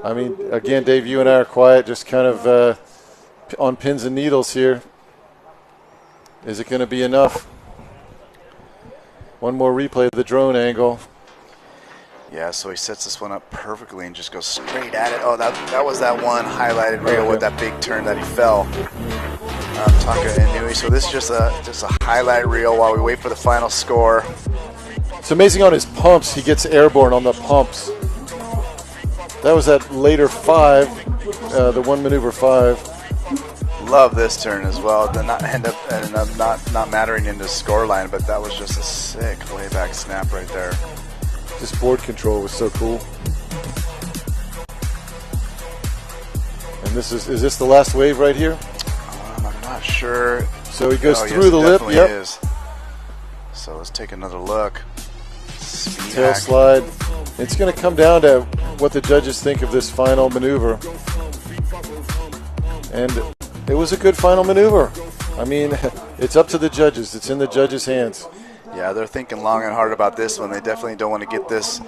I mean, again, Dave, you and I are quiet, just kind of on pins and needles here. Is it going to be enough? One more replay of the drone angle. Yeah, so he sets this one up perfectly and just goes straight at it. Oh, that was that one highlighted reel with that big turn that he fell. Taka Inoue. So this is just a highlight reel while we wait for the final score. It's amazing on his pumps. He gets airborne on the pumps. That was that later 5, the one maneuver 5. Love this turn as well. Did not end up not mattering in the score line, but that was just a sick layback snap right there. This board control was so cool. And this is this the last wave right here? I'm not sure. So he goes through the lip. Yep. Is. So let's take another look. Tail slide. It's going to come down to what the judges think of this final maneuver. And it was a good final maneuver. I mean, it's up to the judges. It's in the judges' hands. Yeah, they're thinking long and hard about this one. They definitely don't want to get this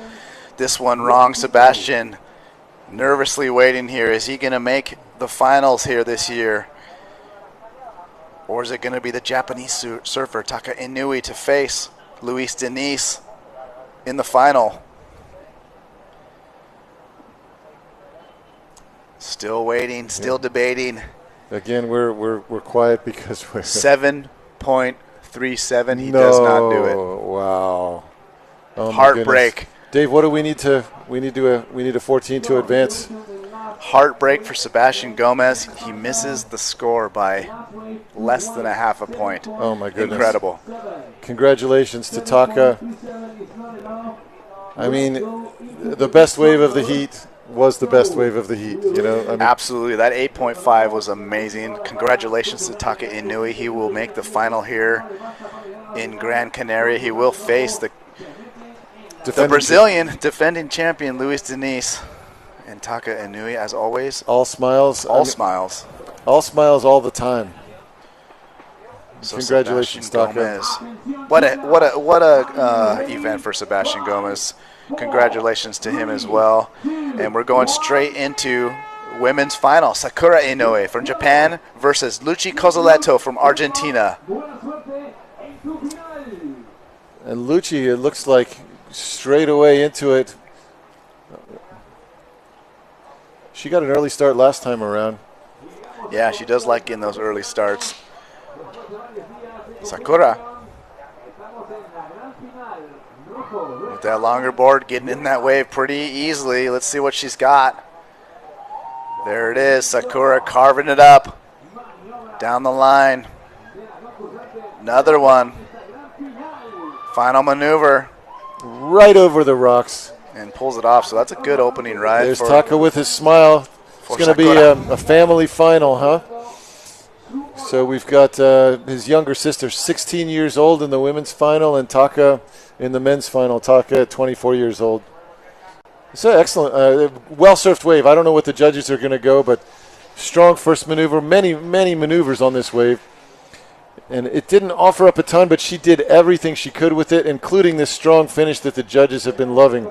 one wrong. Sebastian nervously waiting here. Is he going to make the finals here this year? Or is it going to be the Japanese surfer Taka Inoue to face Luis Diniz in the final? Still waiting, still debating. Again, we're quiet because we're 7.37. He does not do it. Wow. Oh, heartbreak. Dave, what do we need to? We need a 14 to advance. Heartbreak for Sebastian Gomez. He misses the score by less than a half a point. Oh my goodness. Incredible. Congratulations to Taka. I mean, the best wave of the heat was the best wave of the heat, Absolutely. That 8.5 was amazing. Congratulations to Taka Inoue. He will make the final here in Gran Canaria. He will face the Brazilian defending champion, Luis Diniz. And Taka Inoue, as always. All smiles. Smiles. All smiles all the time. So congratulations, Taka. What a event for Sebastian Gomez. Congratulations to him as well. And we're going straight into women's final. Sakura Inoue from Japan versus Luchi Cozzoletto from Argentina. And Luchi, it looks like straight away into it. She got an early start last time around. Yeah, she does like getting those early starts. Sakura. With that longer board, getting in that wave pretty easily. Let's see what she's got. There it is. Sakura carving it up. Down the line. Another one. Final maneuver. Right over the rocks. And pulls it off. So that's a good opening ride. There's Taka with his smile. It's going to be a family final, huh? So we've got his younger sister, 16 years old in the women's final, and Taka in the men's final. Taka at 24 years old. It's an excellent, well-surfed wave. I don't know what the judges are going to go, but strong first maneuver. Many maneuvers on this wave. And it didn't offer up a ton, but she did everything she could with it, including this strong finish that the judges have been loving.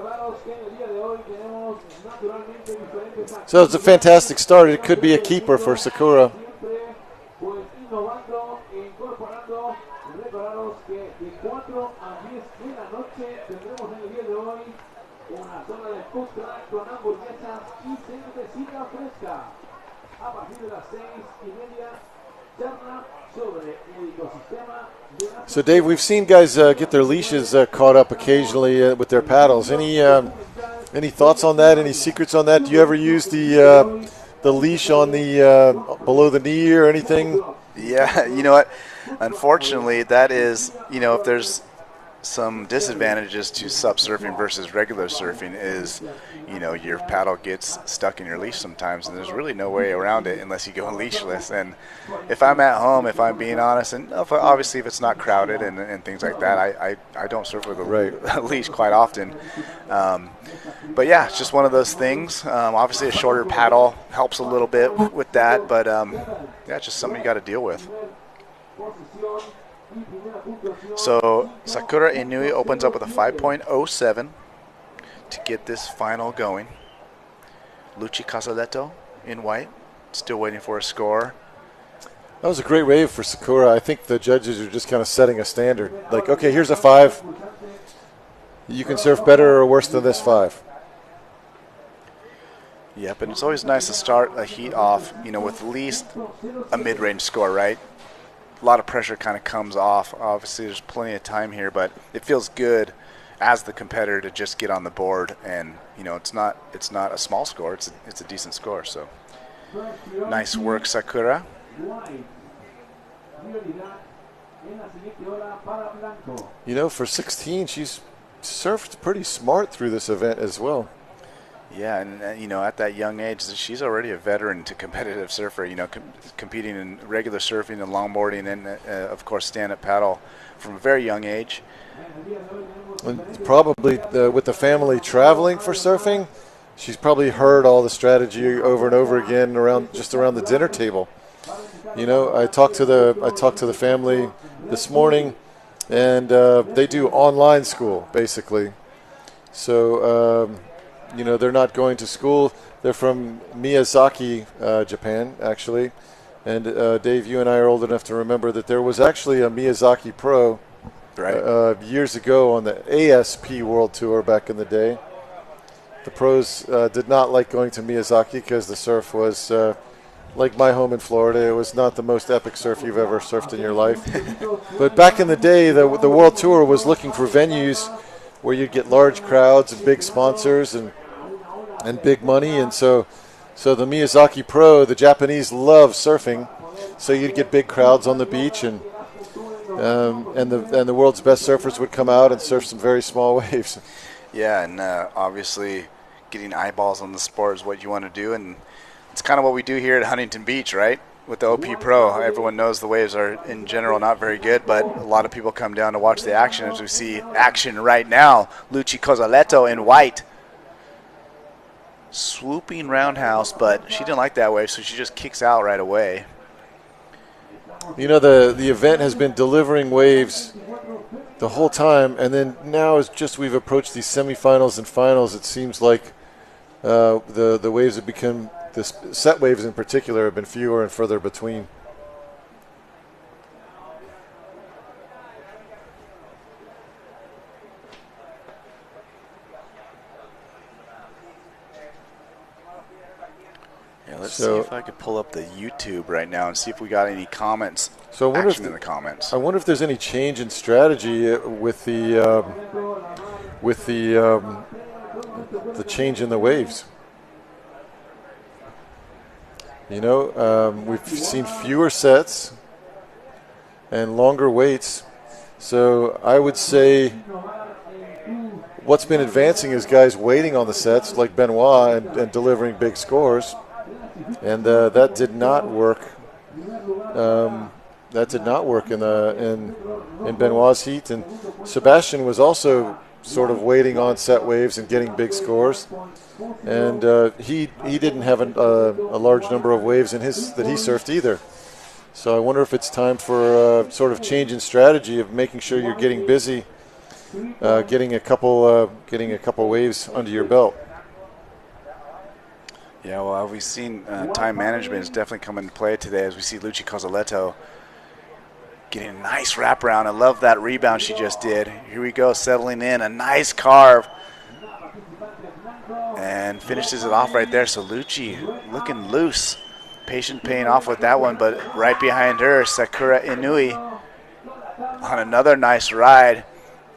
So it's a fantastic start. It could be a keeper for Sakura. So, Dave, we've seen guys get their leashes caught up occasionally with their paddles. Any thoughts on that? Any secrets on that? Do you ever use the leash on the below the knee or anything? Yeah, you know what? Unfortunately, that is, if there's some disadvantages to sup surfing versus regular surfing is, your paddle gets stuck in your leash sometimes, and there's really no way around it unless you go leashless. And if I'm at home, if I'm being honest, and obviously if it's not crowded and things like that, I don't surf with a leash quite often. But yeah, it's just one of those things. Obviously a shorter paddle helps a little bit with that, but it's just something you got to deal with. So Sakura Inui opens up with a 5.07 to get this final going. Luci Casaletto in white, still waiting for a score. That was a great wave for Sakura. I think the judges are just kind of setting a standard. Like, okay, here's a 5. You can surf better or worse than this 5. Yep, and it's always nice to start a heat off, with at least a mid-range score, right? A lot of pressure kind of comes off. Obviously, there's plenty of time here, but it feels good as the competitor to just get on the board, and it's not a small score. It's a decent score. So nice work, Sakura. For 16, she's surfed pretty smart through this event as well. Yeah, and at that young age, she's already a veteran to competitive surfer. Competing in regular surfing and longboarding, and of course stand-up paddle from a very young age. And probably with the family traveling for surfing, she's probably heard all the strategy over and over again around the dinner table. I talked to the family this morning, and they do online school basically. So. They're not going to school. They're from Miyazaki, Japan, actually. And Dave, you and I are old enough to remember that there was actually a Miyazaki Pro years ago on the ASP World Tour back in the day. The pros did not like going to Miyazaki because the surf was like my home in Florida. It was not the most epic surf you've ever surfed in your life. But back in the day, the World Tour was looking for venues where you'd get large crowds and big sponsors and big money, and so the Miyazaki Pro, the Japanese love surfing, so you'd get big crowds on the beach, and the world's best surfers would come out and surf some very small waves. Yeah, and obviously getting eyeballs on the sport is what you want to do, and it's kind of what we do here at Huntington Beach, right? With the OP Pro, everyone knows the waves are in general not very good, but a lot of people come down to watch the action, as we see action right now. Luci Casaletto in white. Swooping roundhouse, but she didn't like that wave, so she just kicks out right away. The event has been delivering waves the whole time, and then now as just we've approached these semifinals and finals, it seems like the waves have become, the set waves in particular, have been fewer and further between. Yeah, let's see if I could pull up the YouTube right now and see if we got any comments. So I wonder in the comments. I wonder if there's any change in strategy with the change in the waves. We've seen fewer sets and longer waits. So I would say what's been advancing is guys waiting on the sets like Benoit and delivering big scores. And that did not work That did not work in Benoit's heat, and Sebastian was also sort of waiting on set waves and getting big scores, and he didn't have a large number of waves in his that he surfed either. So I wonder if it's time for a sort of change in strategy of making sure you're getting busy, getting a couple waves under your belt. Yeah, well, we've seen time management is definitely come into play today as we see Luci Cozzaletto getting a nice wraparound. I love that rebound she just did. Here we go, settling in, a nice carve. And finishes it off right there. So Luci looking loose. Patient paying off with that one, but right behind her, Sakura Inui on another nice ride.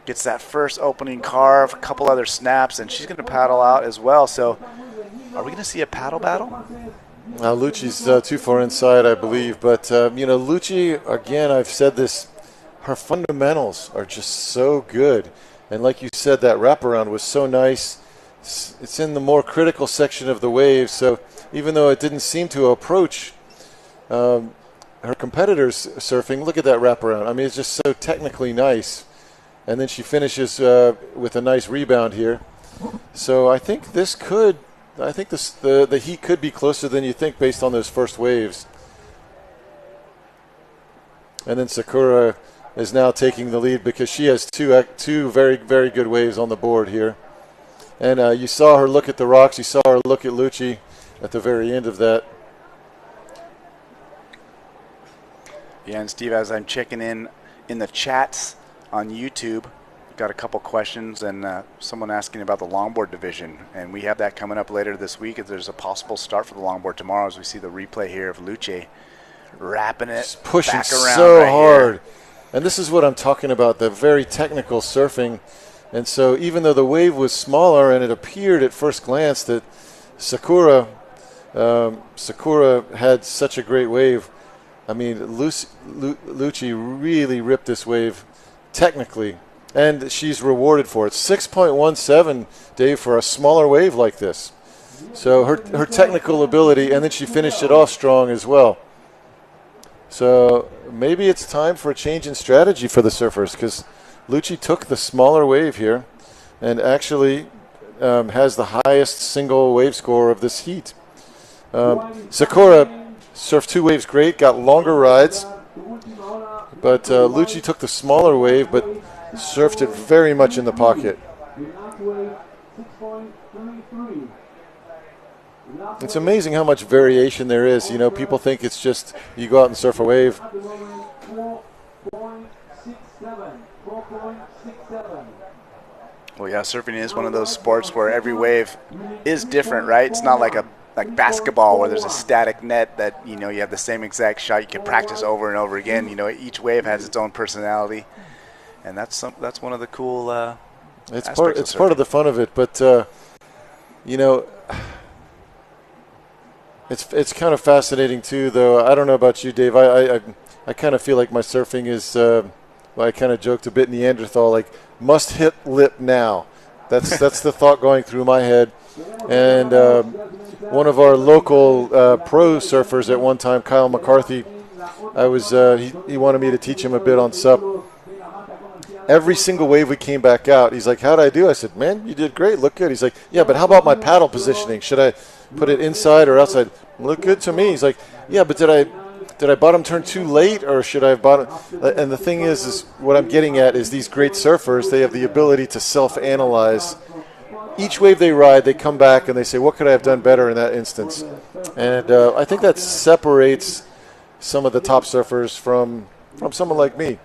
Gets that first opening carve, a couple other snaps, and she's going to paddle out as well. So are we going to see a paddle battle? Luci's too far inside, I believe. But, Luci, again, I've said this, her fundamentals are just so good. And like you said, that wraparound was so nice. It's in the more critical section of the wave, so even though it didn't seem to approach her competitors surfing, look at that wraparound. I mean, it's just so technically nice. And then she finishes with a nice rebound here. So I think the heat could be closer than you think based on those first waves. And then Sakura is now taking the lead because she has two very, very good waves on the board here. And you saw her look at the rocks. You saw her look at Luci at the very end of that. Yeah, and Steve, as I'm checking in the chats on YouTube, got a couple questions and someone asking about the longboard division. And we have that coming up later this week. There's a possible start for the longboard tomorrow as we see the replay here of Luci wrapping it, just pushing back around so right hard. Here. And this is what I'm talking about, the very technical surfing. And so even though the wave was smaller and it appeared at first glance that Sakura had such a great wave, I mean, Luci really ripped this wave technically, and she's rewarded for it. 6.17, Dave, for a smaller wave like this. So her technical ability, and then she finished it off strong as well. So maybe it's time for a change in strategy for the surfers, because Luci took the smaller wave here and actually has the highest single wave score of this heat. Sakura surfed two waves great, got longer rides, but Luci took the smaller wave but surfed it very much in the pocket. It's amazing how much variation there is. You know, people think it's just you go out and surf a wave. Well, yeah, surfing is one of those sports where every wave is different, right? It's not like basketball where there's a static net that, you know, you have the same exact shot you can practice over and over again. You know, each wave has its own personality, and that's one of the cool it's part of the fun of it. But you know, it's kind of fascinating too, though. I don't know about you, Dave. I kind of feel like my surfing is I kind of joked a bit Neanderthal, like must hit lip now. That's the thought going through my head. And one of our local pro surfers at one time, Kyle McCarthy, he wanted me to teach him a bit on SUP. Every single wave we came back out, he's like, how'd I do? I said, man, you did great, look good. He's like, yeah, but how about my paddle positioning? Should I put it inside or outside? Look good to me. He's like, yeah, but did I bottom turn too late, or should I have bottom? And the thing is what I'm getting at is these great surfers, they have the ability to self-analyze. Each wave they ride, they come back and they say, what could I have done better in that instance? And I think that separates some of the top surfers from someone like me,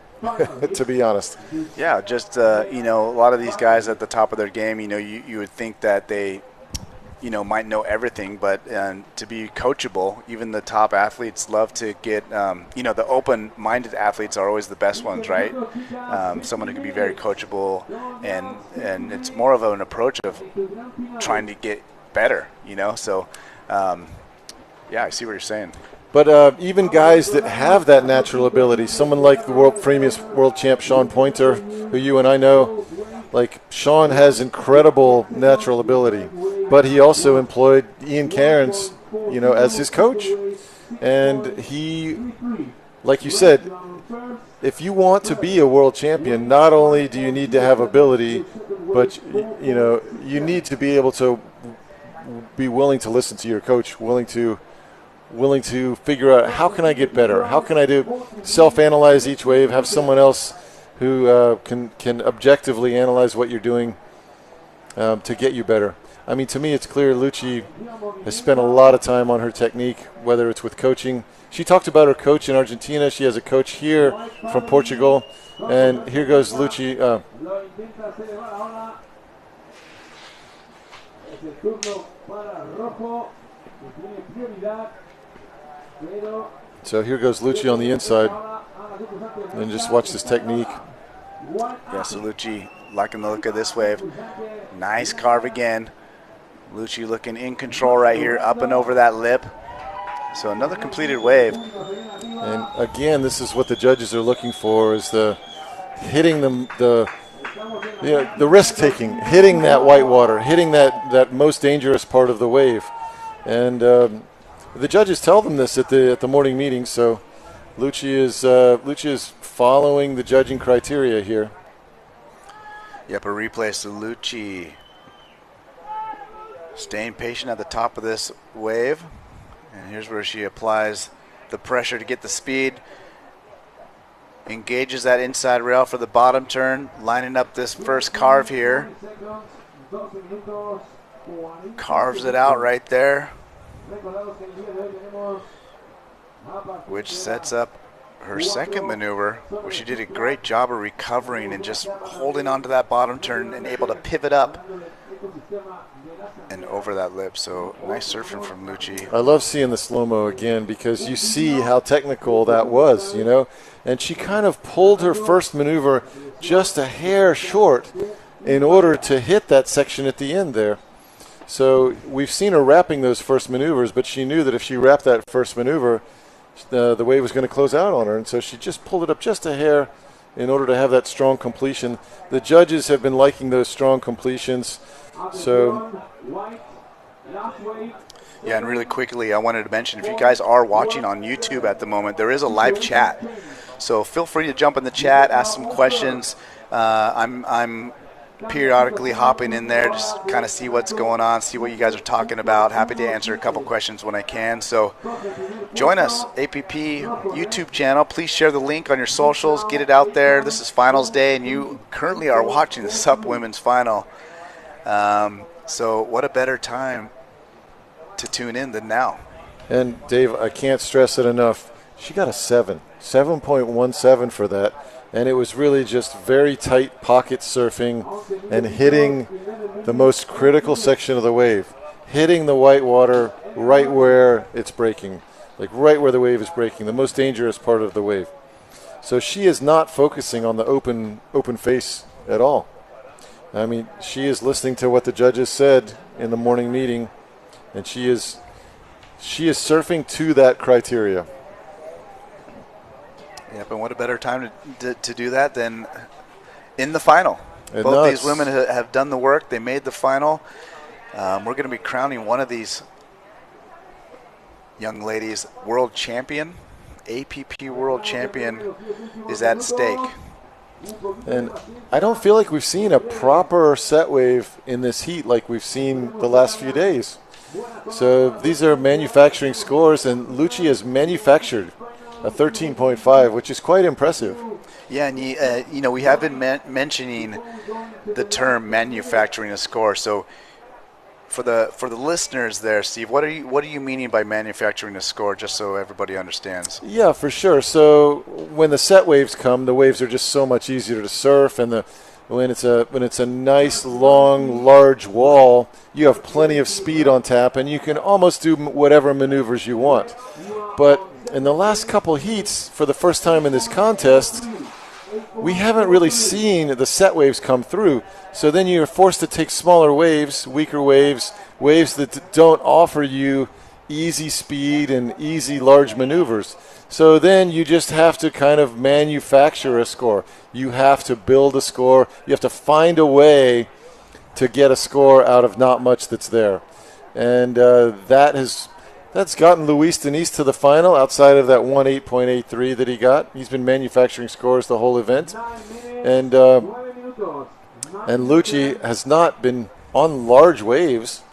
to be honest. Yeah, just, you know, a lot of these guys at the top of their game, you know, you would think that they, you know, might know everything, but to be coachable, even the top athletes love to get, you know, the open-minded athletes are always the best ones, right? Someone who can be very coachable, and it's more of an approach of trying to get better, you know? So, yeah, I see what you're saying. But even guys that have that natural ability, someone like the famous world champ Sean Pointer, who you and I know, like Sean has incredible natural ability, but he also employed Ian Cairns, you know, as his coach. And he, like you said, if you want to be a world champion, not only do you need to have ability, but you need to be able to be willing to listen to your coach, willing to figure out how can I get better, how can I do self-analyze each wave, have someone else who can objectively analyze what you're doing to get you better. I mean, to me, it's clear Lucci has spent a lot of time on her technique, whether it's with coaching. She talked about her coach in Argentina. She has a coach here from Portugal. And here goes Lucci. So here goes Lucci on the inside. And just watch this technique. Yeah, so Lucci liking the look of this wave. Nice carve again. Lucci looking in control right here, up and over that lip. So another completed wave. And again, this is what the judges are looking for: is the hitting the risk taking, hitting that white water, hitting that most dangerous part of the wave. And the judges tell them this at the morning meeting. So Lucci is following the judging criteria here. Yep, a replay. So Lucci staying patient at the top of this wave. And here's where she applies the pressure to get the speed. Engages that inside rail for the bottom turn. Lining up this first carve here. Carves it out right there, which sets up her second maneuver, where she did a great job of recovering and just holding on to that bottom turn and able to pivot up and over that lip. So nice surfing from Lucci. I love seeing the slow-mo again, because you see how technical that was, and she kind of pulled her first maneuver just a hair short in order to hit that section at the end there. So we've seen her wrapping those first maneuvers, but she knew that if she wrapped that first maneuver, the wave was going to close out on her, and so she just pulled it up just a hair in order to have that strong completion. The judges have been liking those strong completions. So yeah, and really quickly, I wanted to mention, if you guys are watching on YouTube at the moment, there is a live chat. So feel free to jump in the chat, ask some questions. I'm periodically hopping in there, just kind of see what's going on, see what you guys are talking about. Happy to answer a couple questions when I can. So join us, APP YouTube channel. Please share the link on your socials. Get it out there. This is finals day, and you currently are watching the SUP Women's Final. So what a better time to tune in than now. And Dave, I can't stress it enough. She got a 7.17 for that. And it was really just very tight pocket surfing and hitting the most critical section of the wave. Hitting the white water right where it's breaking, like right where the wave is breaking, the most dangerous part of the wave. So she is not focusing on the open face at all. I mean, she is listening to what the judges said in the morning meeting, and she is surfing to that criteria. Yep, and what a better time to do that than in the final. Both these women have done the work. They made the final. We're going to be crowning one of these young ladies world champion. APP world champion is at stake. And I don't feel like we've seen a proper set wave in this heat like we've seen the last few days. So these are manufacturing scores, and Lucci has manufactured a 13.5, which is quite impressive. Yeah, and we have been mentioning the term manufacturing a score. So for the listeners there, Steve, what are you meaning by manufacturing a score, just so everybody understands? Yeah, for sure. So when the set waves come, the waves are just so much easier to surf, and when it's a nice long large wall, you have plenty of speed on tap, and you can almost do whatever maneuvers you want. But in the last couple heats, for the first time in this contest, we haven't really seen the set waves come through. So then you're forced to take smaller waves, weaker waves, waves that don't offer you easy speed and easy large maneuvers. So then you just have to kind of manufacture a score. You have to build a score. You have to find a way to get a score out of not much that's there. And that That's gotten Luis Denis to the final outside of that 1:8.83 that he got. He's been manufacturing scores the whole event. And Lucci has not been on large waves.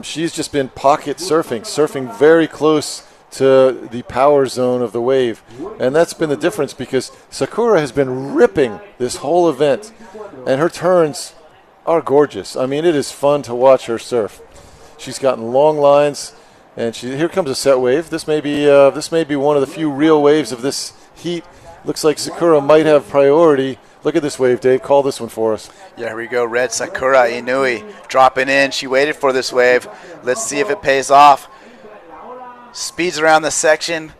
She's just been pocket surfing very close to the power zone of the wave. And that's been the difference because Sakura has been ripping this whole event. And her turns are gorgeous. I mean, it is fun to watch her surf. She's gotten long lines. And here comes a set wave. This may be one of the few real waves of this heat. Looks like Sakura might have priority. Look at this wave, Dave. Call this one for us. Yeah, here we go. Red Sakura Inui dropping in. She waited for this wave. Let's see if it pays off. Speeds around the section.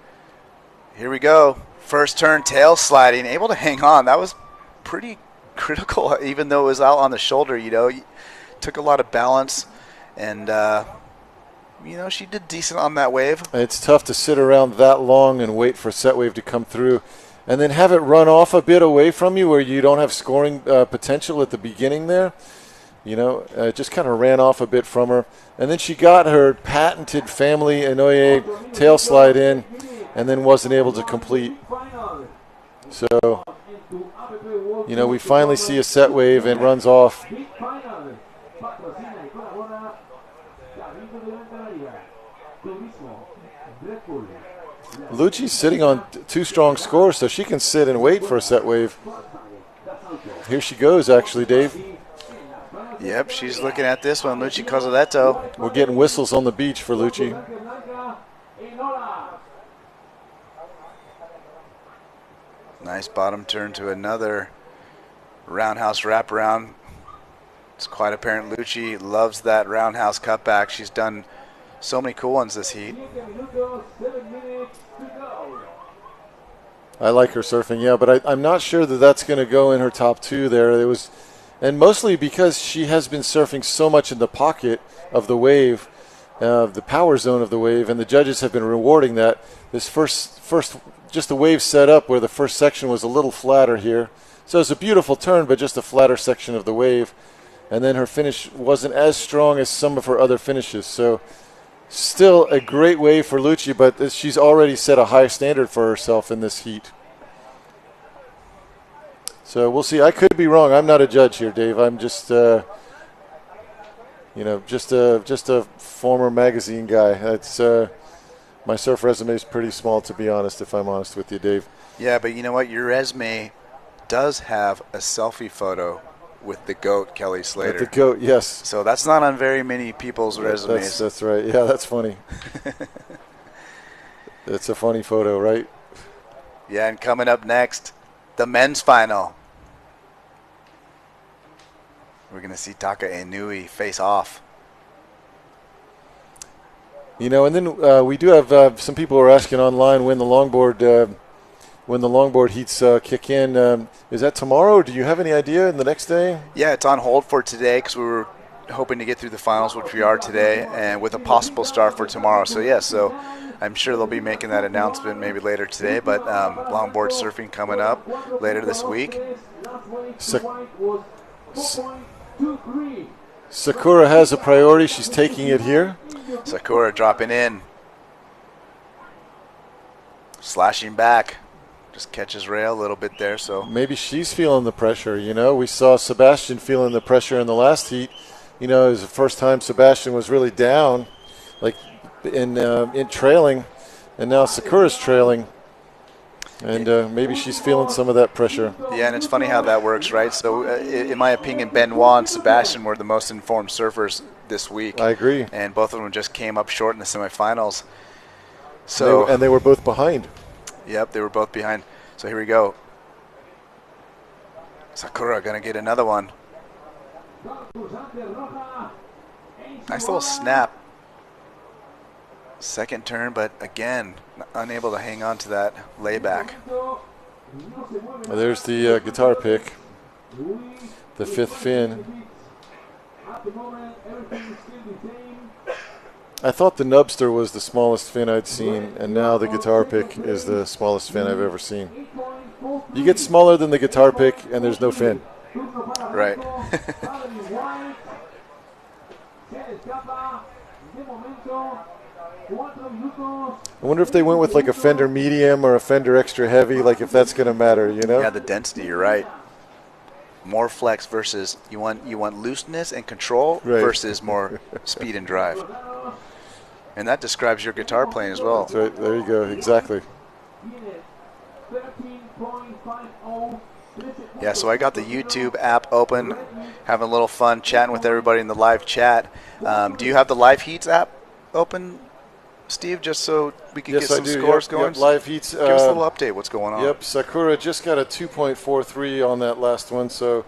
Here we go. First turn, tail sliding. Able to hang on. That was pretty critical, even though it was out on the shoulder. Took a lot of balance. And, she did decent on that wave. It's tough to sit around that long and wait for a set wave to come through. And then have it run off a bit away from you where you don't have scoring potential at the beginning there. It just kind of ran off a bit from her. And then she got her patented family Inoue tail slide in and then wasn't able to complete. So, we finally see a set wave and runs off. Lucci's sitting on 2 strong scores, so she can sit and wait for a set wave. Here she goes, actually, Dave. Yep, she's looking at this one, Lucci Cozzaletto. We're getting whistles on the beach for Lucci. Nice bottom turn to another roundhouse wraparound. It's quite apparent Lucci loves that roundhouse cutback. She's done so many cool ones this heat. I like her surfing, yeah, but I'm not sure that that's going to go in her top 2 there. And mostly because she has been surfing so much in the pocket of the wave, the power zone of the wave, and the judges have been rewarding that. This first, just the wave set up where the first section was a little flatter here. So it's a beautiful turn, but just a flatter section of the wave. And then her finish wasn't as strong as some of her other finishes. So still a great wave for Lucci, but she's already set a high standard for herself in this heat. So we'll see. I could be wrong. I'm not a judge here, Dave. I'm just, just a former magazine guy. That's my surf resume is pretty small, to be honest. If I'm honest with you, Dave. Yeah, but you know what? Your resume does have a selfie photo with the GOAT, Kelly Slater. With the GOAT, yes. So that's not on very many people's resumes. That's right. Yeah, that's funny. It's a funny photo, right? Yeah, and coming up next, the men's final. We're going to see Taka Inui face off. And then we do have some people who are asking online when the longboard heats kick in. Is that tomorrow? Do you have any idea in the next day? Yeah, it's on hold for today because we were hoping to get through the finals, which we are today, and with a possible start for tomorrow. So I'm sure they'll be making that announcement maybe later today, but longboard surfing coming up later this week. Sakura has a priority. She's taking it here. Sakura dropping in. Slashing back. Just catches rail a little bit there. So maybe she's feeling the pressure. We saw Sebastian feeling the pressure in the last heat. It was the first time Sebastian was really down, like in trailing, and now Sakura's trailing. And maybe she's feeling some of that pressure. Yeah, and it's funny how that works, right? So, in my opinion, Benoit and Sebastian were the most informed surfers this week. I agree. And both of them just came up short in the semifinals. So they were both behind. Yep, they were both behind. So here we go. Sakura going to get another one. Nice little snap. Second turn, but again, unable to hang on to that layback. There's the guitar pick, the 5th fin. I thought the Nubster was the smallest fin I'd seen, and now the guitar pick is the smallest fin I've ever seen. You get smaller than the guitar pick, and there's no fin. Right. I wonder if they went with like a fender medium or a fender extra heavy, like if that's going to matter, you know? Yeah, the density, you're right. More flex versus you want looseness and control versus more speed and drive. And that describes your guitar playing as well. That's right. There you go. Exactly. Yeah, so I got the YouTube app open, having a little fun, chatting with everybody in the live chat. Do you have the Live Heats app open, Steve, just so we can get some scores going? Yep, Live Heats. Give us a little update. What's going on? Yep, Sakura just got a 2.43 on that last one, so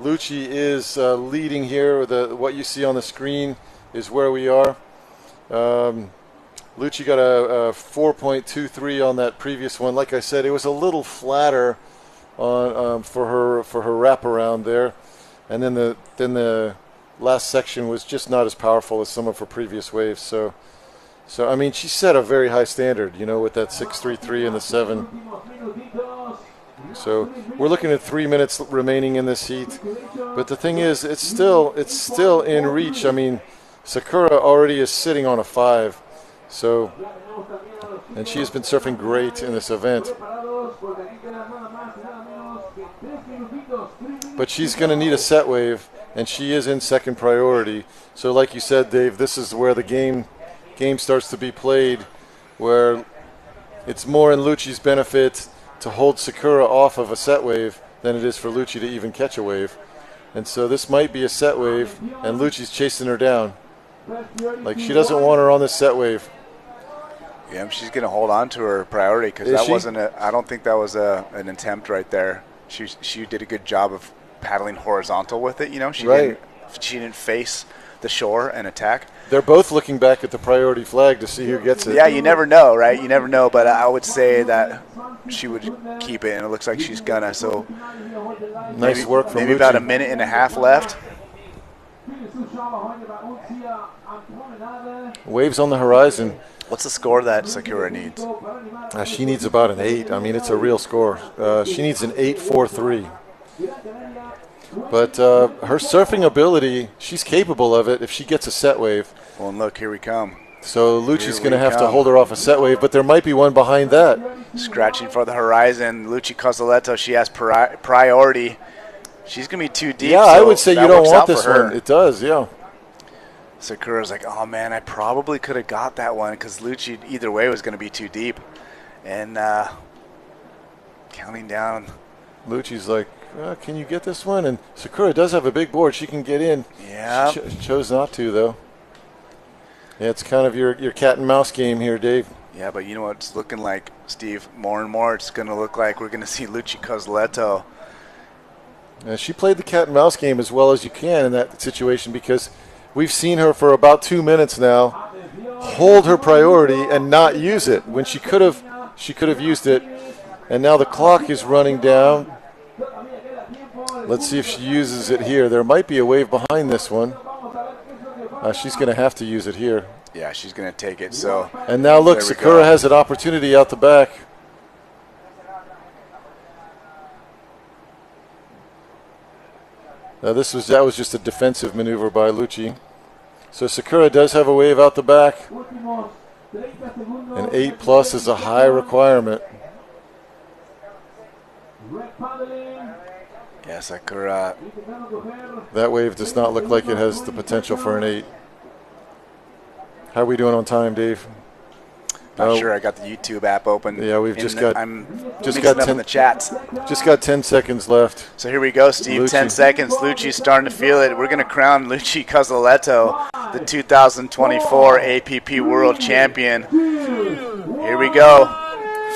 Lucci is leading here. What you see on the screen is where we are. Lucci got a 4.23 on that previous one. Like I said, it was a little flatter on for her wraparound there, and then the last section was just not as powerful as some of her previous waves. So I mean, she set a very high standard, you know, with that 6.33 and the 7. So we're looking at 3 minutes remaining in this heat, but the thing is, it's still in reach. I mean, Sakura already is sitting on a 5, so, and she has been surfing great in this event. But she's going to need a set wave, and she is in second priority. So like you said, Dave, this is where the game starts to be played, where it's more in Lucci's benefit to hold Sakura off of a set wave than it is for Lucci to even catch a wave. And so this might be a set wave, and Lucci's chasing her down. Like, she doesn't want her on this set wave. Yeah, she's going to hold on to her priority, because that wasn't I don't think that was an attempt right there. She did a good job of paddling horizontal with it, you know. She didn't face the shore and attack. They're both looking back at the priority flag to see who gets it. Yeah, you never know, right? You never know, but I would say that she would keep it, and it looks like she's gonna. So nice work from maybe Lucci. about a minute and a half left. Waves on the horizon. What's the score that Sakura needs? She needs about an 8. I mean, it's a real score. She needs an 8.43. But her surfing ability, she's capable of it if she gets a set wave. Well, and look, here we come. So Lucci's going to have to hold her off a set wave, but there might be one behind that. Scratching for the horizon. Lucci Cozzoletto, she has priority. She's going to be too deep. Yeah, so I would say you don't want this one. It does, yeah. Sakura's like, oh, man, I probably could have got that one because Lucci, either way, was going to be too deep. And counting down. Lucci's like, can you get this one? And Sakura does have a big board. She can get in. Yeah. She chose not to, though. Yeah, it's kind of your cat and mouse game here, Dave. Yeah, but you know what it's looking like, Steve? More and more it's going to look like we're going to see Lucci Cozzoletto. She played the cat and mouse game as well as you can in that situation, because we've seen her for about 2 minutes now hold her priority and not use it when she could have used it. And now the clock is running down. Let's see if she uses it here. There might be a wave behind this one. She's going to have to use it here. Yeah, she's going to take it. So. And now look, Sakura has an opportunity out the back. Now that was just a defensive maneuver by Lucci. So Sakura does have a wave out the back. An 8+ is a high requirement. Yeah, Sakura. That wave does not look like it has the potential for an 8. How are we doing on time, Dave? Not sure. I got the YouTube app open. Yeah, we've just got 10 in the chats. Just got 10 seconds left. So here we go, Steve. Lucci. 10 seconds. Lucci's starting to feel it. We're going to crown Lucci Cozzoletto the 2024 APP World Champion. Here we go.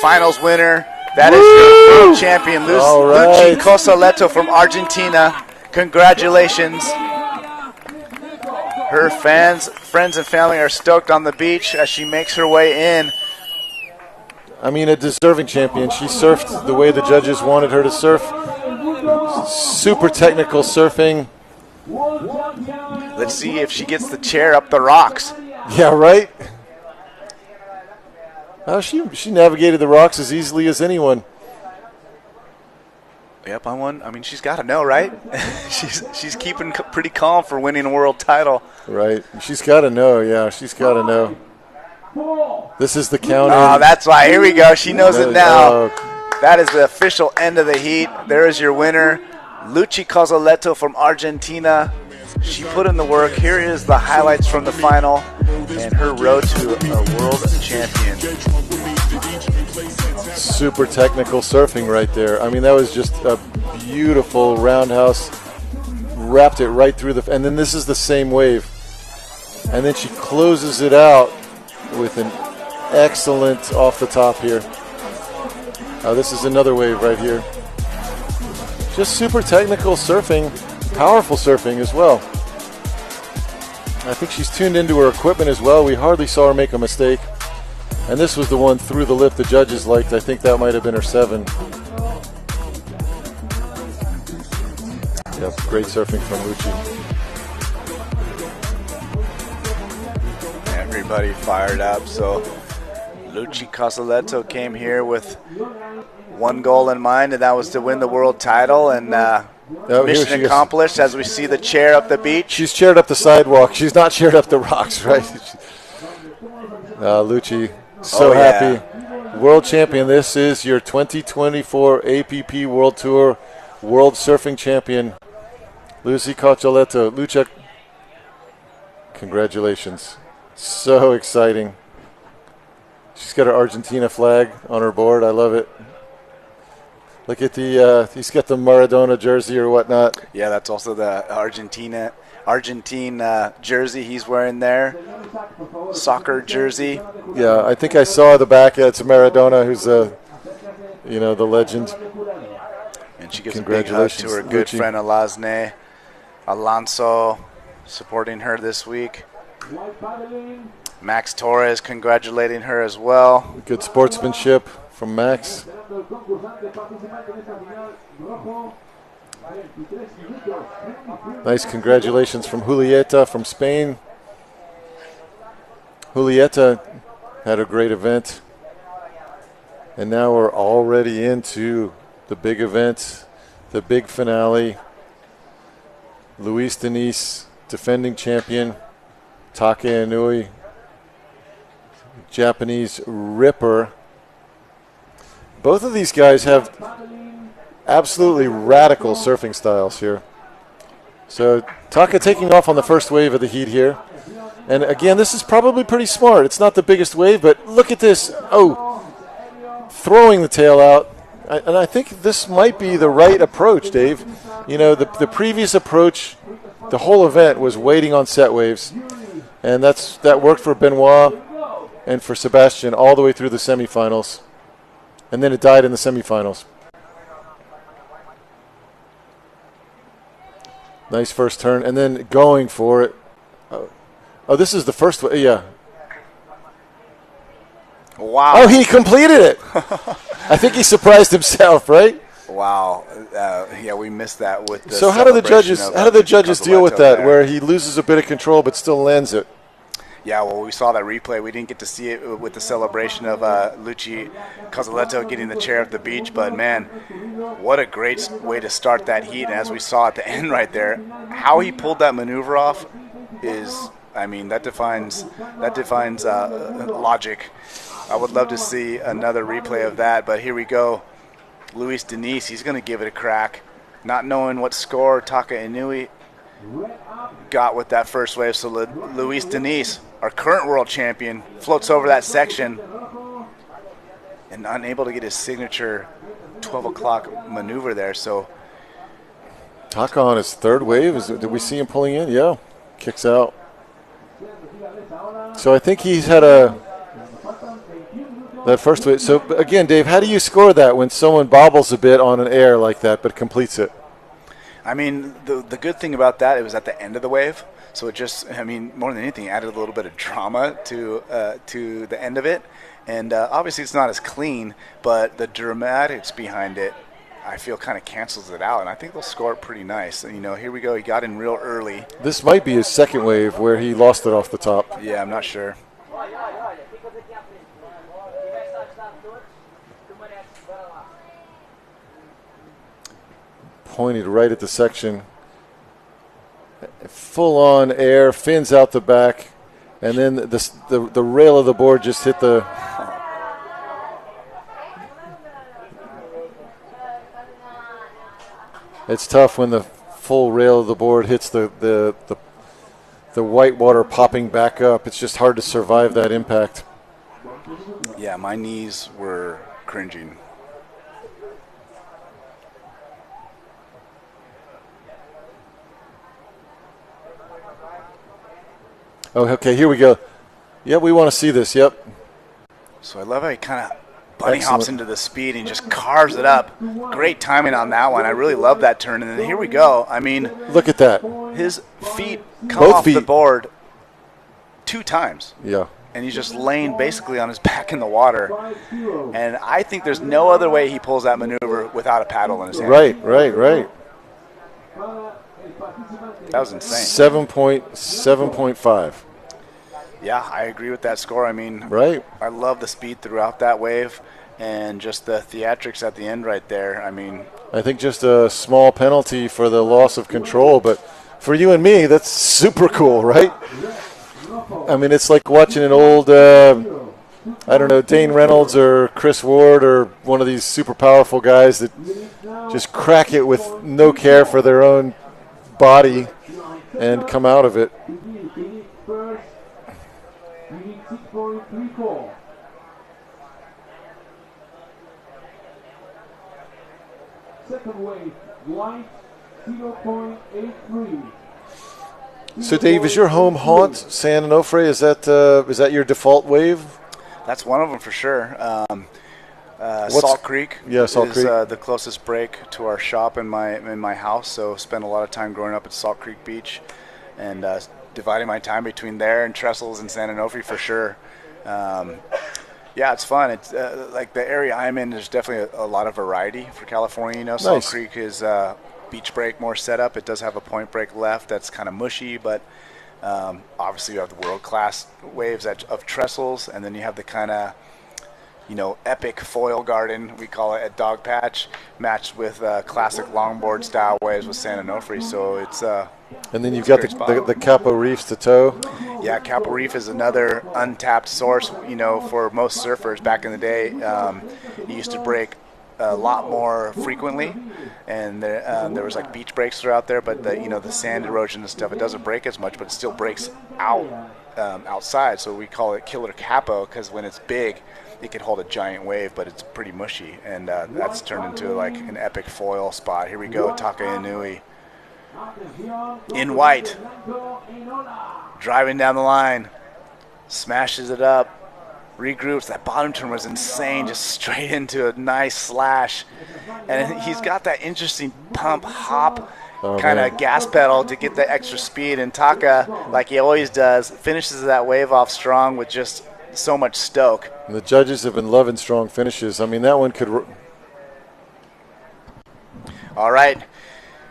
Finals winner. That is your world champion, Lucci Cozzoletto from Argentina. Congratulations. Her fans, friends, and family are stoked on the beach as she makes her way in. I mean, a deserving champion. She surfed the way the judges wanted her to surf. Super technical surfing. Let's see if she gets the chair up the rocks. Yeah, right? She navigated the rocks as easily as anyone. Yep, I mean, she's got to know, right? she's keeping pretty calm for winning a world title. Right. She's got to know, yeah. She's got to know. This is the count. Oh, that's why. Here we go. She knows it now. Oh, That is the official end of the heat. There is your winner, Luchi Cozzoletto from Argentina. She put in the work. Here is the highlights from the final and her road to a world champion. super technical surfing right there. I mean, that was just a beautiful roundhouse. Wrapped it right through the... And then this is the same wave. And then she closes it out with an excellent off the top here. This is another wave right here. Just super technical surfing, powerful surfing as well. I think she's tuned into her equipment as well. We hardly saw her make a mistake. And this was the one through the lift the judges liked. I think that might have been her 7. Yep, great surfing from Luchi. Everybody fired up. So Luchi Cozzoletto came here with one goal in mind, and that was to win the world title. And mission accomplished as we see the chair up the beach. She's chaired up the sidewalk. She's not chaired up the rocks, right? Luchi, so happy. World champion. This is your 2024 APP World Tour World Surfing Champion, Luchi Cozzoletto. Lucha, congratulations. So exciting. She's got her Argentina flag on her board. I love it. Look at the, he's got the Maradona jersey or whatnot. Yeah, that's also the Argentine jersey he's wearing there. Soccer jersey. Yeah, I think I saw the back. It's Maradona, who's the legend. And she gives a big hug to her good friend Alasne. Alonso supporting her this week. Max Torres congratulating her as well. Good sportsmanship from Max. Nice congratulations from Julieta from Spain. Julieta had a great event. And now we're already into the big event, the big finale. Luis Denise, defending champion. Take Inui, Japanese ripper. Both of these guys have absolutely radical surfing styles here. So Taka taking off on the first wave of the heat here. And again, this is probably pretty smart. It's not the biggest wave, but look at this. Oh, throwing the tail out. And I think this might be the right approach, Dave. You know, the previous approach, the whole event was waiting on set waves. And that worked for Benoit and for Sebastian all the way through the semifinals. And then it died in the semifinals. Nice first turn. And then going for it. Oh, this is the first one. Yeah. Wow. Oh, he completed it. I think he surprised himself, right? Wow. Yeah, we missed that with the So how do the judges deal with that, where he loses a bit of control but still lands it? Yeah, well, we saw that replay. We didn't get to see it with the celebration of Luchi Cozzoletto getting the chair at the beach. But, man, what a great way to start that heat. And as we saw at the end right there, how he pulled that maneuver off is, I mean, that defines logic. I would love to see another replay of that. But here we go. Luis Denise, he's going to give it a crack. Not knowing what score Taka Inui got with that first wave. So Luis Denise, our current world champion, floats over that section and unable to get his signature 12 o'clock maneuver there. So Taka on his third wave. Did we see him pulling in? Yeah. Kicks out. So I think he's had that first wave. So again, Dave, how do you score that when someone bobbles a bit on an air like that but completes it? I mean, the good thing about that, it was at the end of the wave. So it just, I mean, more than anything, added a little bit of drama to the end of it. And obviously it's not as clean, but the dramatics behind it, I feel kind of cancels it out. And I think they'll score it pretty nice. And, you know, here we go. He got in real early. This might be his second wave where he lost it off the top. Yeah, I'm not sure. Pointed right at the section. Full on air, fins out the back. And then the rail of the board just hit the. It's tough when the full rail of the board hits the white water popping back up. It's just hard to survive that impact. Yeah, my knees were cringing. Oh, okay, here we go. Yep, we want to see this, yep. So I love how he kind of bunny hops into the speed and just carves it up. Great timing on that one. I really love that turn. And then here we go. I mean, look at that. His feet come off the board 2 times. Yeah. And he's just laying basically on his back in the water. And I think there's no other way he pulls that maneuver without a paddle in his hand. Right. That was insane. 7.5. Yeah, I agree with that score. I mean, right. I love the speed throughout that wave and just the theatrics at the end right there. I mean, I think just a small penalty for the loss of control, but for you and me, that's super cool, right? I mean, it's like watching an old, I don't know, Dane Reynolds or Chris Ward or one of these super powerful guys that just crack it with no care for their own body and come out of it. Second wave, white 0.83. So, Dave, is your home haunt San Onofre? Is that your default wave? That's one of them for sure. Salt Creek is the closest break to our shop in my house. So spent a lot of time growing up at Salt Creek Beach, and dividing my time between there and Trestles and San Onofre for sure. Yeah, it's fun. It's like the area I'm in. There's definitely a lot of variety for California. You know, Salt Creek is beach break more setup. It does have a point break left that's kind of mushy, but obviously you have the world-class waves of Trestles, and then you have the kind of, you know, epic foil garden, we call it, at Dog Patch, matched with classic longboard style waves with San Onofre. So it's and then you've got the Capo Reefs to tow. Yeah, Capo Reef is another untapped source, you know, for most surfers back in the day. It used to break a lot more frequently, and there was like beach breaks throughout there, but the sand erosion and stuff, it doesn't break as much, but it still breaks out outside. So we call it Killer Capo, because when it's big, it can hold a giant wave, but it's pretty mushy, and that's turned into like an epic foil spot. Here we go, Takainui in white, driving down the line, smashes it up, regroups. That bottom turn was insane, just straight into a nice slash, and he's got that interesting pump hop kind of gas pedal to get the extra speed, and Taka, like he always does, finishes that wave off strong with just so much stoke. And the judges have been loving strong finishes. I mean, that one could. All right,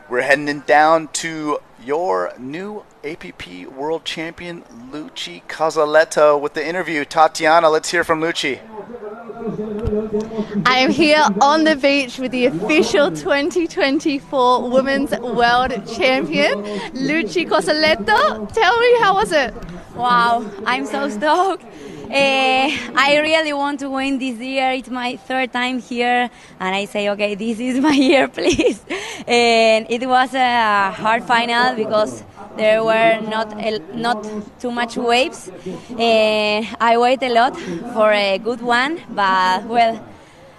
we're heading down to your new APP World Champion, Luci Cazzaletto, with the interview. Tatiana, let's hear from Luci. I am here on the beach with the official 2024 Women's World Champion, Luci Cazzaletto. Tell me, how was it? Wow, I'm so stoked. I really want to win this year. It's my 3rd time here, and I say, okay, this is my year, please. And it was a hard final because there were not too much waves. I waited a lot for a good one, but well,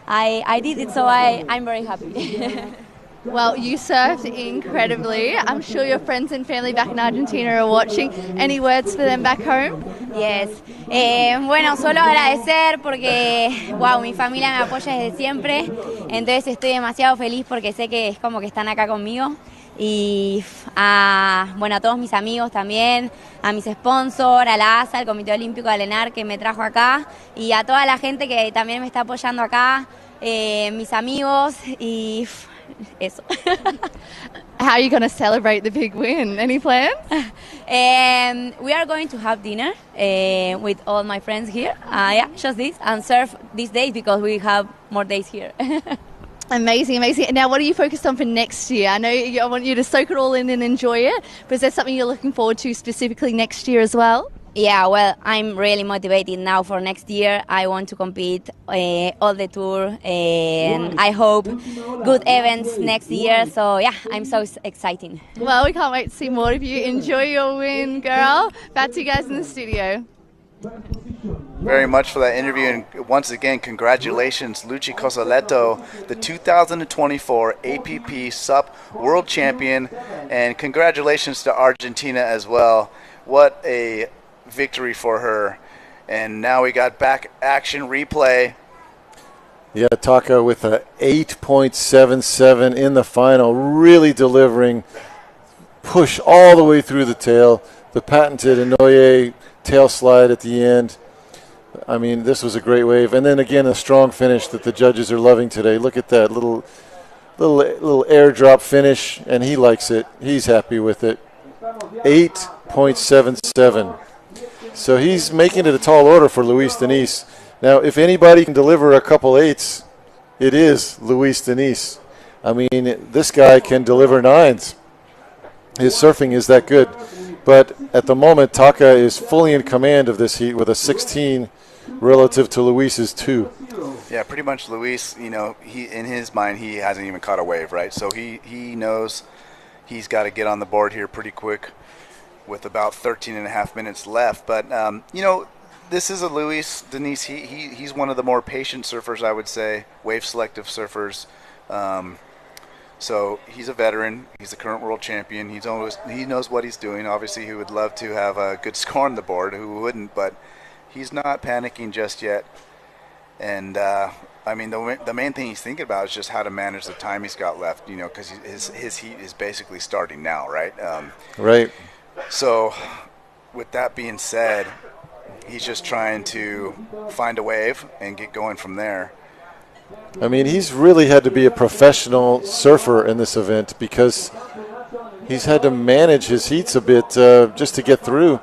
I did it, so I'm very happy. Well, you surfed incredibly. I'm sure your friends and family back in Argentina are watching. Any words for them back home? Yes. Bueno, solo agradecer porque, wow, mi familia me apoya desde siempre. Entonces estoy demasiado feliz porque sé que es como que están acá conmigo. Y bueno, a todos mis amigos también, a mis sponsors, a la ASA, al Comité Olímpico de Alenar que me trajo acá, y a toda la gente que también me está apoyando acá, mis amigos, y eso. How are you going to celebrate the big win? Any plans? We are going to have dinner with all my friends here. Yeah, just this, and surf these days because we have more days here. Amazing, amazing. Now, what are you focused on for next year? I know I want you to soak it all in and enjoy it, but is there something you're looking forward to specifically next year as well? Yeah, well, I'm really motivated now for next year. I want to compete all the tour, and I hope good events next year. So yeah, I'm so excited. Well, we can't wait to see more of you. Enjoy your win, girl. Back to you guys in the studio. Very much for that interview, and once again, congratulations, Luchi Cosoletto, the 2024 APP SUP World Champion, and congratulations to Argentina as well. What a victory for her. And now we got back action replay. Yeah, Taka with a 8.77 in the final, really delivering, push all the way through the tail, the patented Inouye tail slide at the end. I mean, this was a great wave. And then again, a strong finish that the judges are loving today. Look at that little airdrop finish, and he likes it. He's happy with it. 8.77. So he's making it a tall order for Luis Denis. Now, if anybody can deliver a couple eights, it is Luis Denis. I mean, this guy can deliver nines. His surfing is that good. But at the moment, Taka is fully in command of this heat with a 16 relative to Luis's 2. Yeah, pretty much Luis, he in his mind, he hasn't even caught a wave, right? So he knows he's got to get on the board here pretty quick with about 13 and a half minutes left. But, this is a Luis Denis. He's one of the more patient surfers, I would say, wave selective surfers. So he's a veteran. He's the current world champion. He knows what he's doing. Obviously, he would love to have a good score on the board. Who wouldn't? But he's not panicking just yet. And I mean, the main thing he's thinking about is just how to manage the time he's got left. Because his heat is basically starting now, right? Right. So, with that being said, he's just trying to find a wave and get going from there. I mean, he's really had to be a professional surfer in this event because he's had to manage his heats a bit just to get through.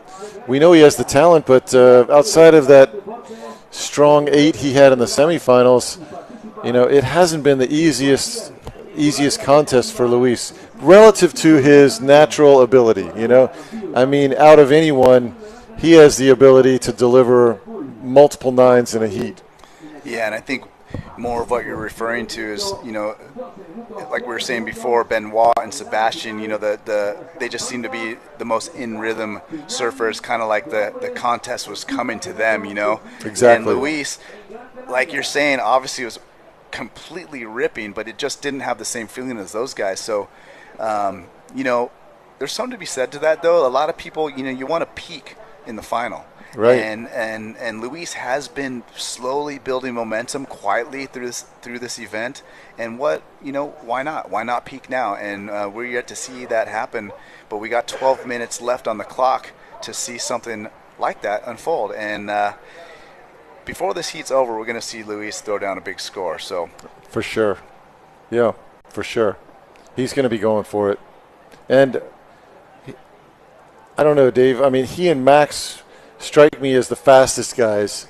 We know he has the talent, but outside of that strong 8 he had in the semifinals, it hasn't been the easiest contest for Luis relative to his natural ability. I mean, out of anyone, he has the ability to deliver multiple nines in a heat. Yeah, and I think more of what you're referring to is, like we were saying before, Benoit and Sebastian, they just seem to be the most in rhythm surfers, kind of like the contest was coming to them, Exactly. And Luis, like you're saying, obviously was completely ripping, but it just didn't have the same feeling as those guys. So, there's something to be said to that, though. A lot of people, you want to peak in the final. Right. And Luis has been slowly building momentum quietly through this event. And why not? Why not peak now? And we're yet to see that happen. But we got 12 minutes left on the clock to see something like that unfold. And before this heat's over, we're going to see Luis throw down a big score. So for sure. Yeah, for sure. He's going to be going for it. And I don't know, Dave. I mean, he and Max strike me as the fastest guys.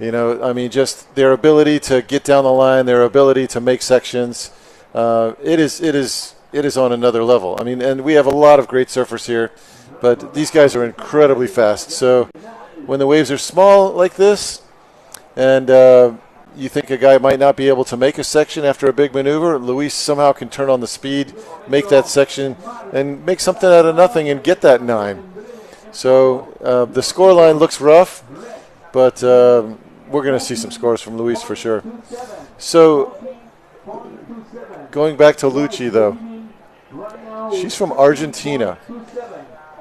I mean, just their ability to get down the line, their ability to make sections. It is on another level. I mean, and we have a lot of great surfers here, but these guys are incredibly fast. So when the waves are small like this, and you think a guy might not be able to make a section after a big maneuver, Luis somehow can turn on the speed, make that section, and make something out of nothing and get that 9. So the score line looks rough, but we're going to see some scores from Luis for sure. So going back to Luchi, though, she's from Argentina.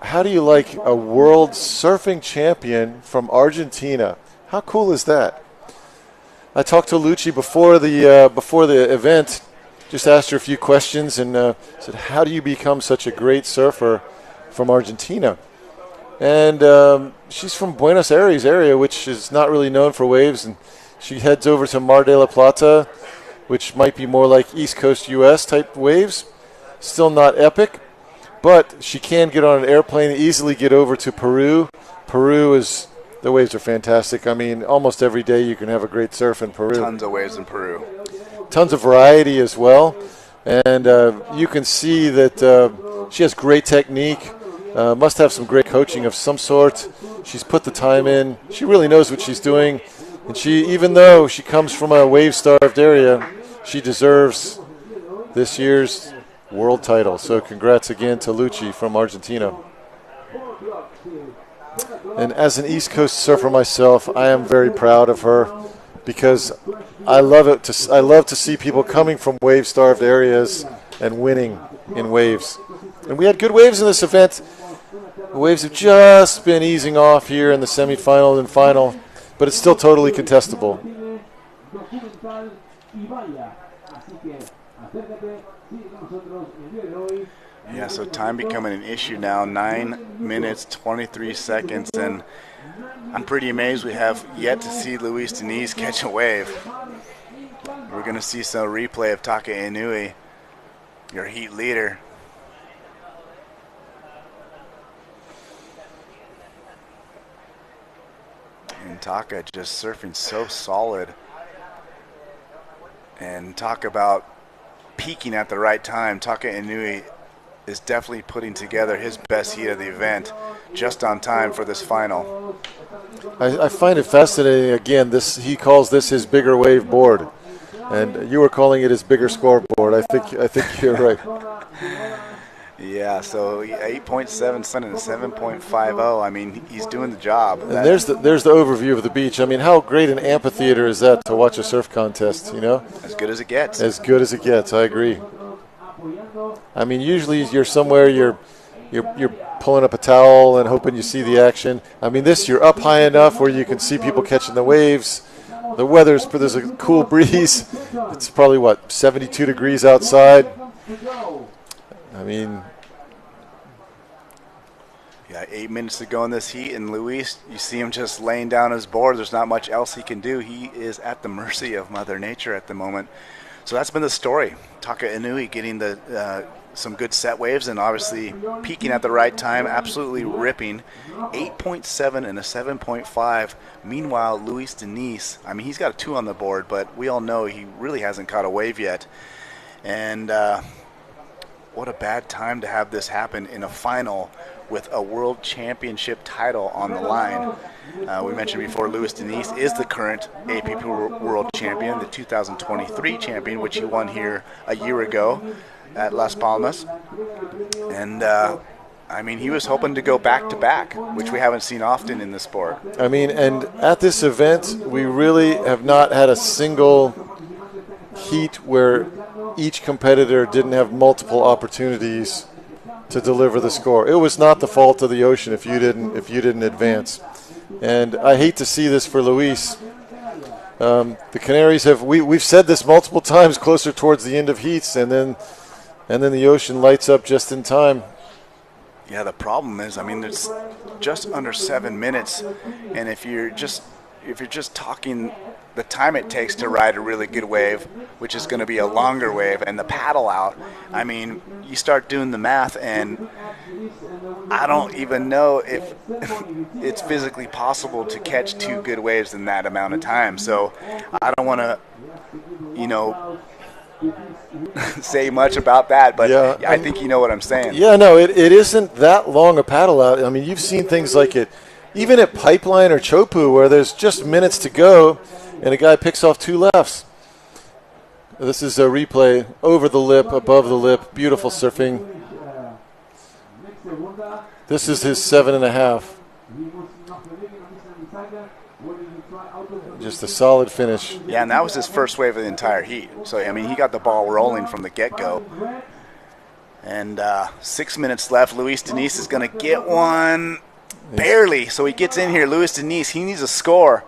How do you like a world surfing champion from Argentina? How cool is that? I talked to Luchi before the event, just asked her a few questions and said, how do you become such a great surfer from Argentina? And she's from Buenos Aires area, which is not really known for waves. And she heads over to Mar de la Plata, which might be more like East Coast U.S. type waves. Still not epic, but she can get on an airplane, easily get over to Peru. The waves are fantastic. I mean, almost every day you can have a great surf in Peru. Tons of waves in Peru. Tons of variety as well. And you can see that she has great technique. Must have some great coaching of some sort. She's put the time in. She really knows what she's doing. And even though she comes from a wave-starved area, she deserves this year's world title. So congrats again to Lucci from Argentina. And as an East Coast surfer myself, I am very proud of her because I love to see people coming from wave-starved areas and winning in waves. And we had good waves in this event. The waves have just been easing off here in the semifinal and final, but it's still totally contestable. Yeah, so time becoming an issue now, 9 minutes, 23 seconds, and I'm pretty amazed we have yet to see Luis Denise catch a wave. We're going to see some replay of Taka Inui, your heat leader. And Taka just surfing so solid. And talk about peaking at the right time. Taka Inui is definitely putting together his best heat of the event just on time for this final. I find it fascinating. Again, he calls this his bigger wave board, and you were calling it his bigger scoreboard. I think you're right. Yeah, so 8.7 and a 7.50. I mean, he's doing the job. And there's the overview of the beach. I mean, how great an amphitheater is that to watch a surf contest, you know? As good as it gets. As good as it gets, I agree. I mean, usually you're somewhere, you're pulling up a towel and hoping you see the action. I mean, you're up high enough where you can see people catching the waves. The there's a cool breeze. It's probably, 72 degrees outside. I mean, yeah, 8 minutes to go in this heat, and Luis, you see him just laying down his board. There's not much else he can do. He is at the mercy of Mother Nature at the moment. So that's been the story. Taka Inui getting some good set waves and obviously peaking at the right time, absolutely ripping. 8.7 and a 7.5. Meanwhile, Luis Denise, I mean, he's got a 2 on the board, but we all know he really hasn't caught a wave yet. And what a bad time to have this happen in a final with a world championship title on the line. We mentioned before, Luis Denise is the current APP world champion, the 2023 champion, which he won here a year ago at Las Palmas. And I mean, he was hoping to go back-to-back, which we haven't seen often in the sport. I mean, and at this event, we really have not had a single heat where each competitor didn't have multiple opportunities to deliver the score. It was not the fault of the ocean if you didn't advance. And I hate to see this for Luis. The Canaries we've said this multiple times closer towards the end of heats, and then the ocean lights up just in time. Yeah, the problem is, I mean, it's just under 7 minutes, and if you're just talking the time it takes to ride a really good wave, which is going to be a longer wave, and the paddle out, I mean, you start doing the math, and I don't even know if it's physically possible to catch 2 good waves in that amount of time. So I don't want to, say much about that, but yeah, I think you know what I'm saying. Yeah, no, it isn't that long a paddle out. I mean, you've seen things like it, even at Pipeline or Chopu, where there's just minutes to go, and a guy picks off 2 lefts. This is a replay over the lip, above the lip, beautiful surfing. This is his 7.5. Just a solid finish. Yeah, and that was his first wave of the entire heat. So, I mean, he got the ball rolling from the get-go. And 6 minutes left. Luis Denise is going to get one. Barely. So he gets in here. Luis Denise, he needs a score.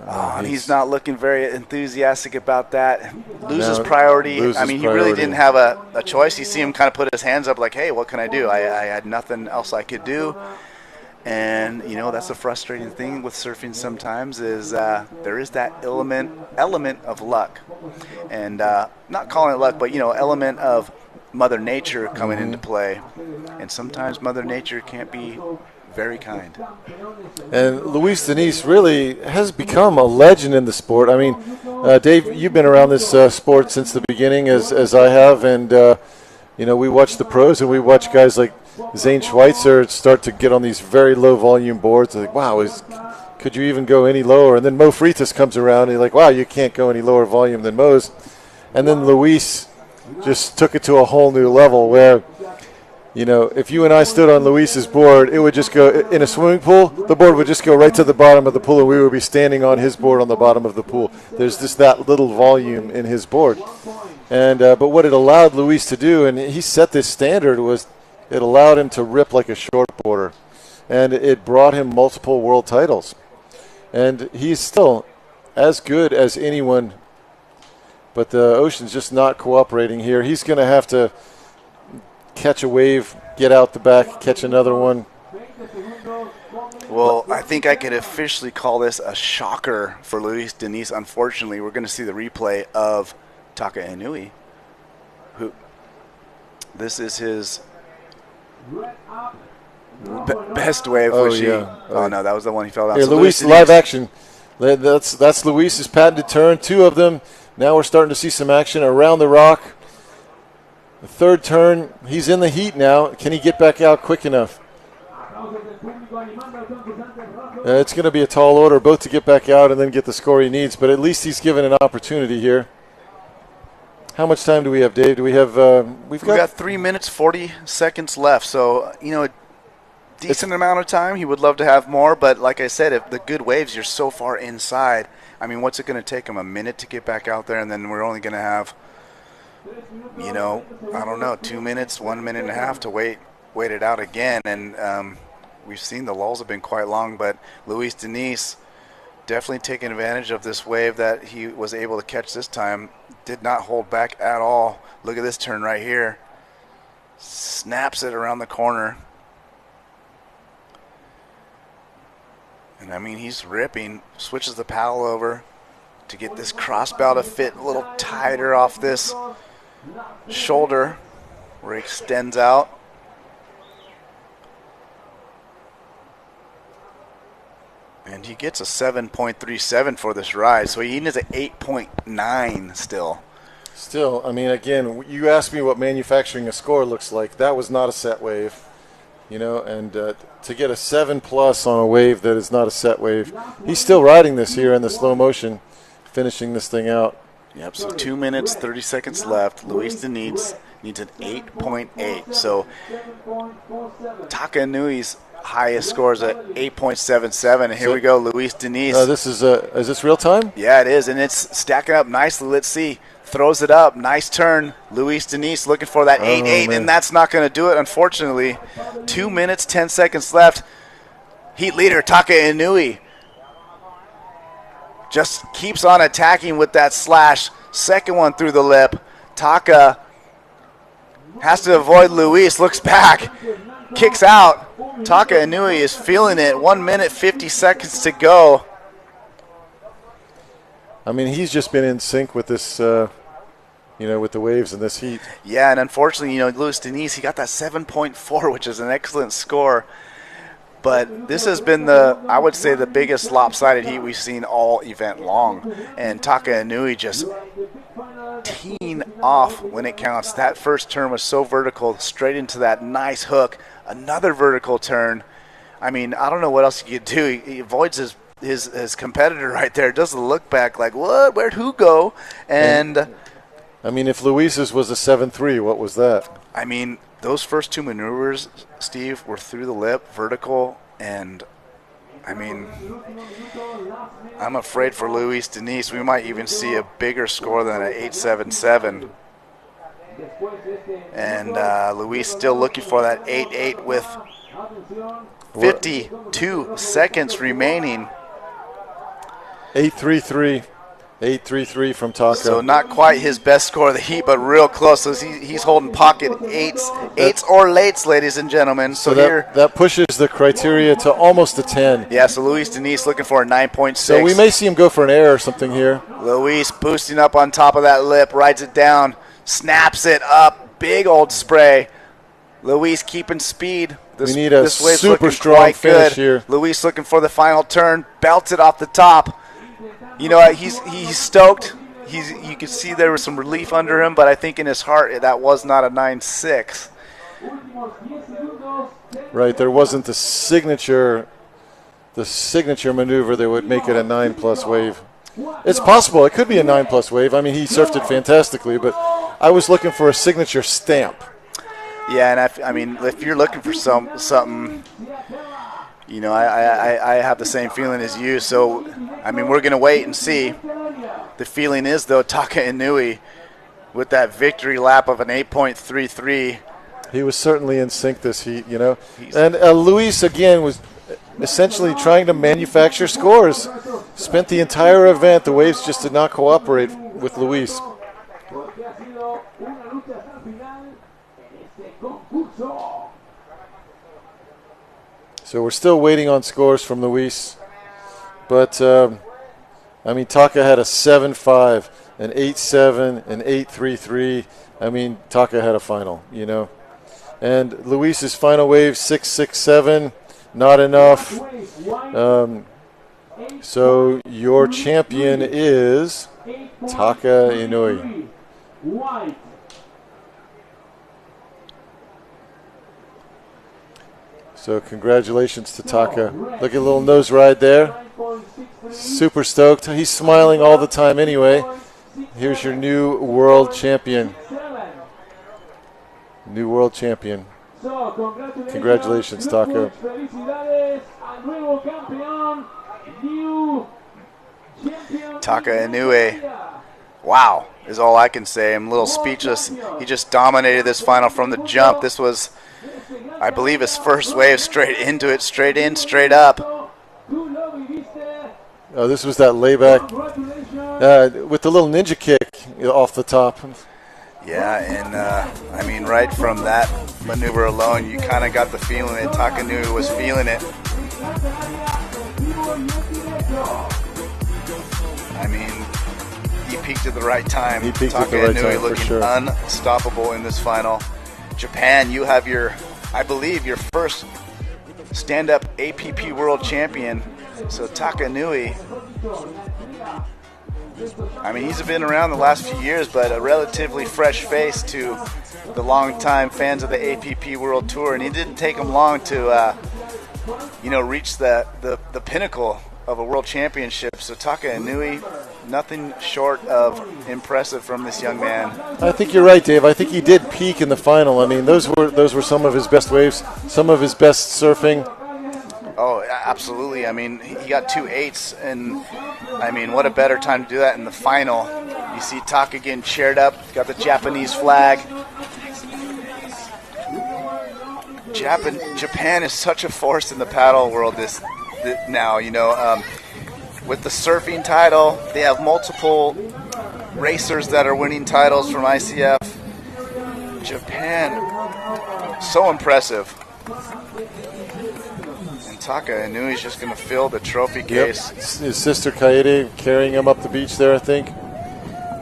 And he's not looking very enthusiastic about that. Loses priority. I mean, he really didn't have a choice. You see him kind of put his hands up like, hey, what can I do? I had nothing else I could do. And, that's the frustrating thing with surfing sometimes is there is that element of luck. And not calling it luck, but, element of Mother Nature coming into play. And sometimes Mother Nature can't be very kind. And Luis Denise really has become a legend in the sport. I mean, Dave, you've been around this sport since the beginning, as I have, and we watch the pros and we watch guys like Zane Schweitzer start to get on these very low volume boards. Like, wow, could you even go any lower? And then Mo Freitas comes around and he's like, wow, you can't go any lower volume than Mo's. And then Luis just took it to a whole new level where, if you and I stood on Luis's board, it would just go in a swimming pool. The board would just go right to the bottom of the pool, and we would be standing on his board on the bottom of the pool. There's just that little volume in his board. And but what it allowed Luis to do, and he set this standard, was it allowed him to rip like a shortboarder, and it brought him multiple world titles. And he's still as good as anyone, but the ocean's just not cooperating here. He's going to have to catch a wave, get out the back, catch another one. Well, I think I could officially call this a shocker for Luis Diniz. Unfortunately, we're going to see the replay of Taka Inui. This is his best wave. Oh, no, that was the one he fell down. Here, So Luis, live action. That's Luis's patented turn. Two of them. Now we're starting to see some action around the rock. The third turn, he's in the heat now. Can he get back out quick enough? It's going to be a tall order, both to get back out and then get the score he needs, but at least he's given an opportunity here. How much time do we have, Dave? Do we have? We've got 3 minutes 40 seconds left, so a decent amount of time. He would love to have more, but like I said, if the good waves, you're so far inside. I mean, what's it going to take him? A minute to get back out there, and then we're only going to have, I don't know, 2 minutes, 1 minute and a half to wait it out again. And we've seen the lulls have been quite long, but Luis Diniz definitely taking advantage of this wave that he was able to catch this time. Did not hold back at all. Look at this turn right here. Snaps it around the corner. And I mean, he's ripping. Switches the paddle over to get this crossbow to fit a little tighter off this shoulder where he extends out. And he gets a 7.37 for this ride, so he needs an 8.9 still. Still, I mean, again, you asked me what manufacturing a score looks like. That was not a set wave, and to get a 7+ on a wave that is not a set wave, he's still riding this here in the slow motion, finishing this thing out. Yep, so 2 minutes, 30 seconds left. Luis Diniz needs an 8.8. So Taka Inui's highest score is at 8.77. And here we go, Luis Diniz. This is this real time? Yeah, it is, and it's stacking up nicely. Let's see. Throws it up. Nice turn. Luis Diniz looking for that 8.8, and that's not going to do it, unfortunately. 2 minutes, 10 seconds left. Heat leader Taka Inui just keeps on attacking with that slash. Second one through the lip. Taka has to avoid Luis. Looks back. Kicks out. Taka Inui is feeling it. 1 minute, 50 seconds to go. I mean, he's just been in sync with this, with the waves in this heat. Yeah, and unfortunately, Luis Diniz, he got that 7.4, which is an excellent score. But this has been I would say, the biggest lopsided heat we've seen all event long. And Taka Inui just teeing off when it counts. That first turn was so vertical, straight into that nice hook. Another vertical turn. I mean, I don't know what else you could do. He avoids his competitor right there. Doesn't look back like, what? Where'd who go? And I mean, if Luis's was a 7.3, what was that? I mean, those first two maneuvers, Steve, were through the lip, vertical, and I mean, I'm afraid for Luis Diniz, we might even see a bigger score than an 8.77. And Luis still looking for that 8.8 with 52 seconds remaining. 8.33 from Taka. So not quite his best score of the heat, but real close. So he's holding pocket eights or lates, ladies and gentlemen. So that pushes the criteria to almost a 10. Yeah, so Luis Diniz looking for a 9.6. So we may see him go for an air or something here. Luis boosting up on top of that lip, rides it down, snaps it up, big old spray. Luis keeping speed. We need a super strong finish here. Luis looking for the final turn, belts it off the top. You know, he's stoked. You can see there was some relief under him, but I think in his heart that was not a 9.6. Right, there wasn't the signature maneuver that would make it a 9+ wave. It's possible. It could be a 9+ wave. I mean, he surfed it fantastically, but I was looking for a signature stamp. Yeah, and I mean, if you're looking for something, you know, I have the same feeling as you. So, I mean, we're going to wait and see. The feeling is, though, Taka Inui with that victory lap of an 8.33. He was certainly in sync this heat, you know. And Luis, again, was essentially trying to manufacture scores. Spent the entire event. The waves just did not cooperate with Luis. So we're still waiting on scores from Luis. But, I mean, Taka had a 7.5, an 8.7, an 8.33. I mean, Taka had a final, you know. And Luis's final wave, 6.67, not enough. So your champion is Taka Inui. So congratulations to Taka. Look at a little nose ride there. Super stoked. He's smiling all the time anyway. Here's your new world champion. New world champion. Congratulations, Taka. Taka Inui. Wow, is all I can say. I'm a little speechless. He just dominated this final from the jump. This was, I believe, his first wave straight into it, straight in, straight up. Oh, this was that layback with the little ninja kick off the top. Yeah, and I mean, right from that maneuver alone, you kind of got the feeling that Taka Inui was feeling it. I mean, he peaked at the right time. He peaked Taka at the right Inui time, looking for sure. unstoppable in this final. Japan, you have your, I believe, your first stand-up APP World Champion. So Taka Inui, I mean, he's been around the last few years, but a relatively fresh face to the longtime fans of the APP World Tour, and it didn't take him long to, reach the pinnacle of a World Championship. So Taka Inui, nothing short of impressive from this young man. I think you're right, Dave. I think he did peak in the final. I mean, those were some of his best waves, some of his best surfing. Oh, absolutely. I mean, he got 2 8s, and I mean, what a better time to do that in the final. You see Taka getting cheered up, got the Japanese flag. Japan is such a force in the paddle world now, you know. With the surfing title, they have multiple racers that are winning titles from ICF. Japan, so impressive. Taka Inui is just going to fill the trophy case. Yep. His sister Kaede carrying him up the beach there, I think.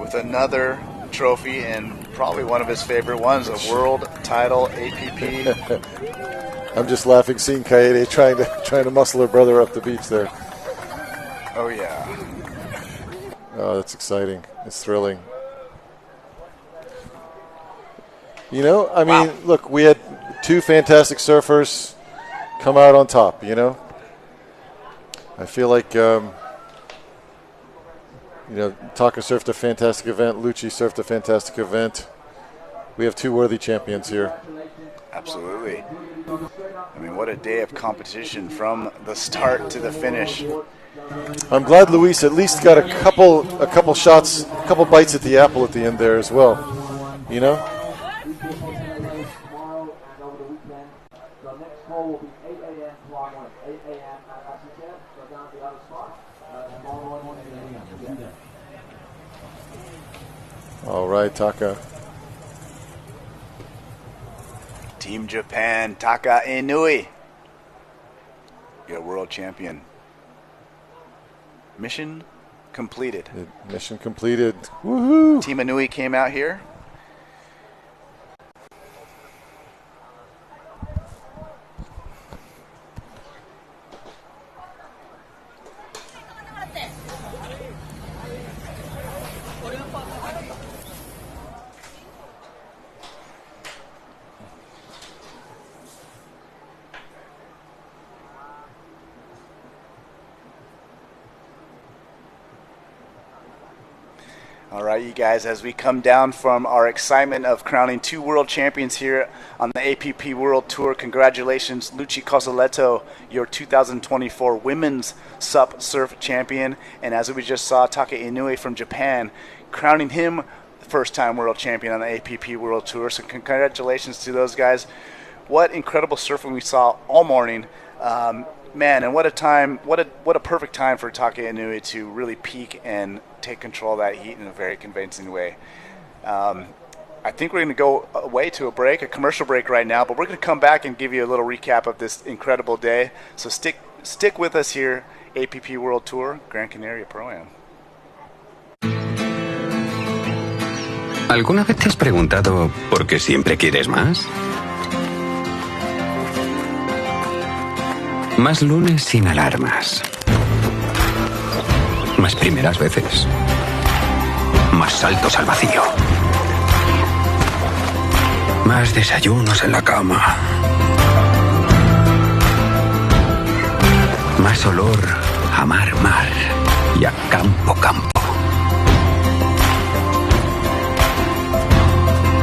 With another trophy, and probably one of his favorite ones, a world title APP. I'm just laughing seeing Kaede trying to muscle her brother up the beach there. Oh, yeah. Oh, that's exciting. It's thrilling. You know, I mean, look, we had 2 fantastic surfers come out on top, you know. I feel like, Taka surfed a fantastic event. Lucci surfed a fantastic event. We have 2 worthy champions here. Absolutely. I mean, what a day of competition from the start to the finish. I'm glad Luis at least got a couple shots, a couple bites at the apple at the end there as well, you know. All right, Taka. Team Japan, Taka Inui, your world champion. Mission completed. Mission completed. Woohoo! Team Inui came out here. All right, you guys, as we come down from our excitement of crowning 2 world champions here on the APP World Tour, congratulations, Luchi Cosoletto, your 2024 Women's SUP Surf Champion. And as we just saw, Taka Inoue from Japan, crowning him first-time world champion on the APP World Tour. So congratulations to those guys. What incredible surfing we saw all morning. Man, and what a time, what a perfect time for Taka Inoue to really peak and take control of that heat in a very convincing way. I think we're going to go away to a commercial break right now, but we're going to come back and give you a little recap of this incredible day. So stick with us here, APP World Tour, Gran Canaria Pro-Am. ¿Alguna vez te has preguntado por qué siempre quieres más? Más lunes sin alarmas. Más primeras veces. Más saltos al vacío. Más desayunos en la cama. Más olor a mar y a campo.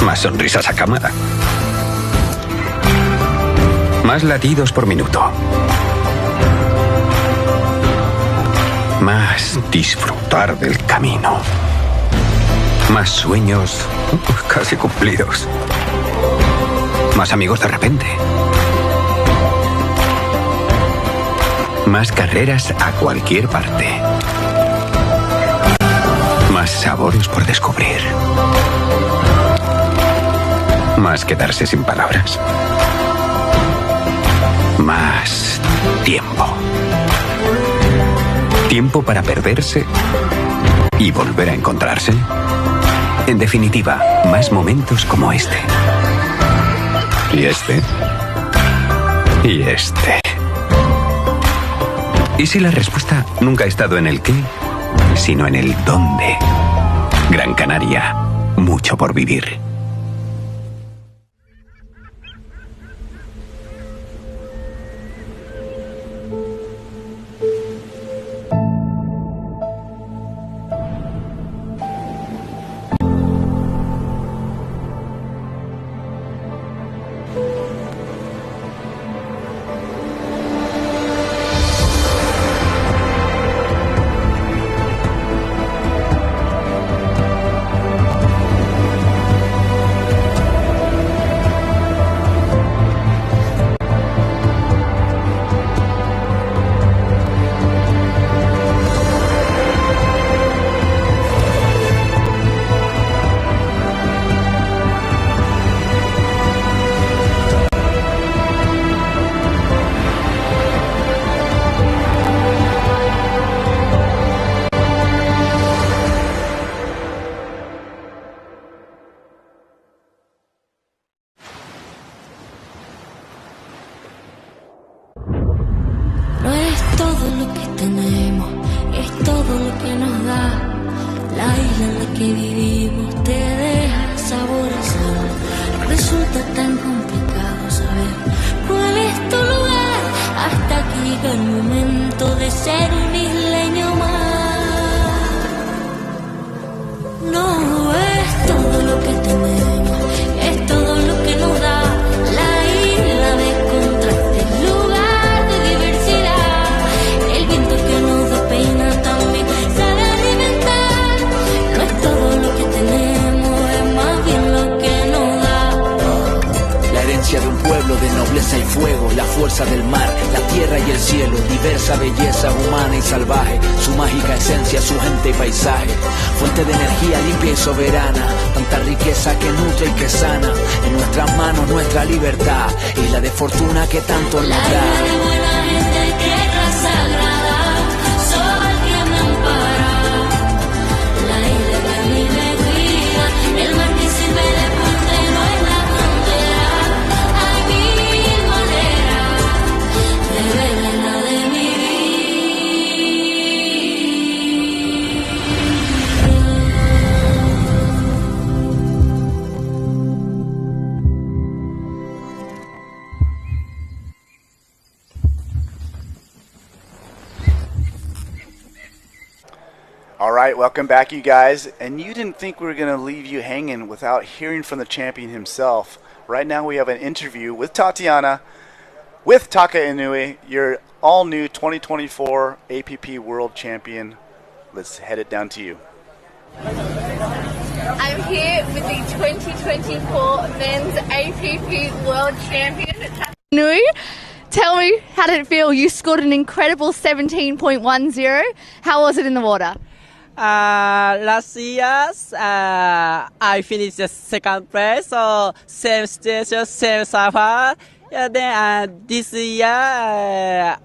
Más sonrisas a cámara. Más latidos por minuto. Más disfrutar del camino. Más sueños casi cumplidos. Más amigos de repente. Más carreras a cualquier parte. Más sabores por descubrir. Más quedarse sin palabras. Más tiempo. Tiempo para perderse y volver a encontrarse. En definitiva, más momentos como este. Y este. Y este. ¿Y si la respuesta nunca ha estado en el qué, sino en el dónde? Gran Canaria, mucho por vivir. Fortuna que tanto nos da. All right, welcome back, you guys. And you didn't think we were going to leave you hanging without hearing from the champion himself. Right now we have an interview with Tatiana, with Taka Inui, your all-new 2024 APP World Champion. Let's head it down to you. I'm here with the 2024 Men's APP World Champion, Taka Inui. Tell me, how did it feel? You scored an incredible 17.10. How was it in the water? Last year, I finished the second place, so same station, same surfer. Yeah, then this year,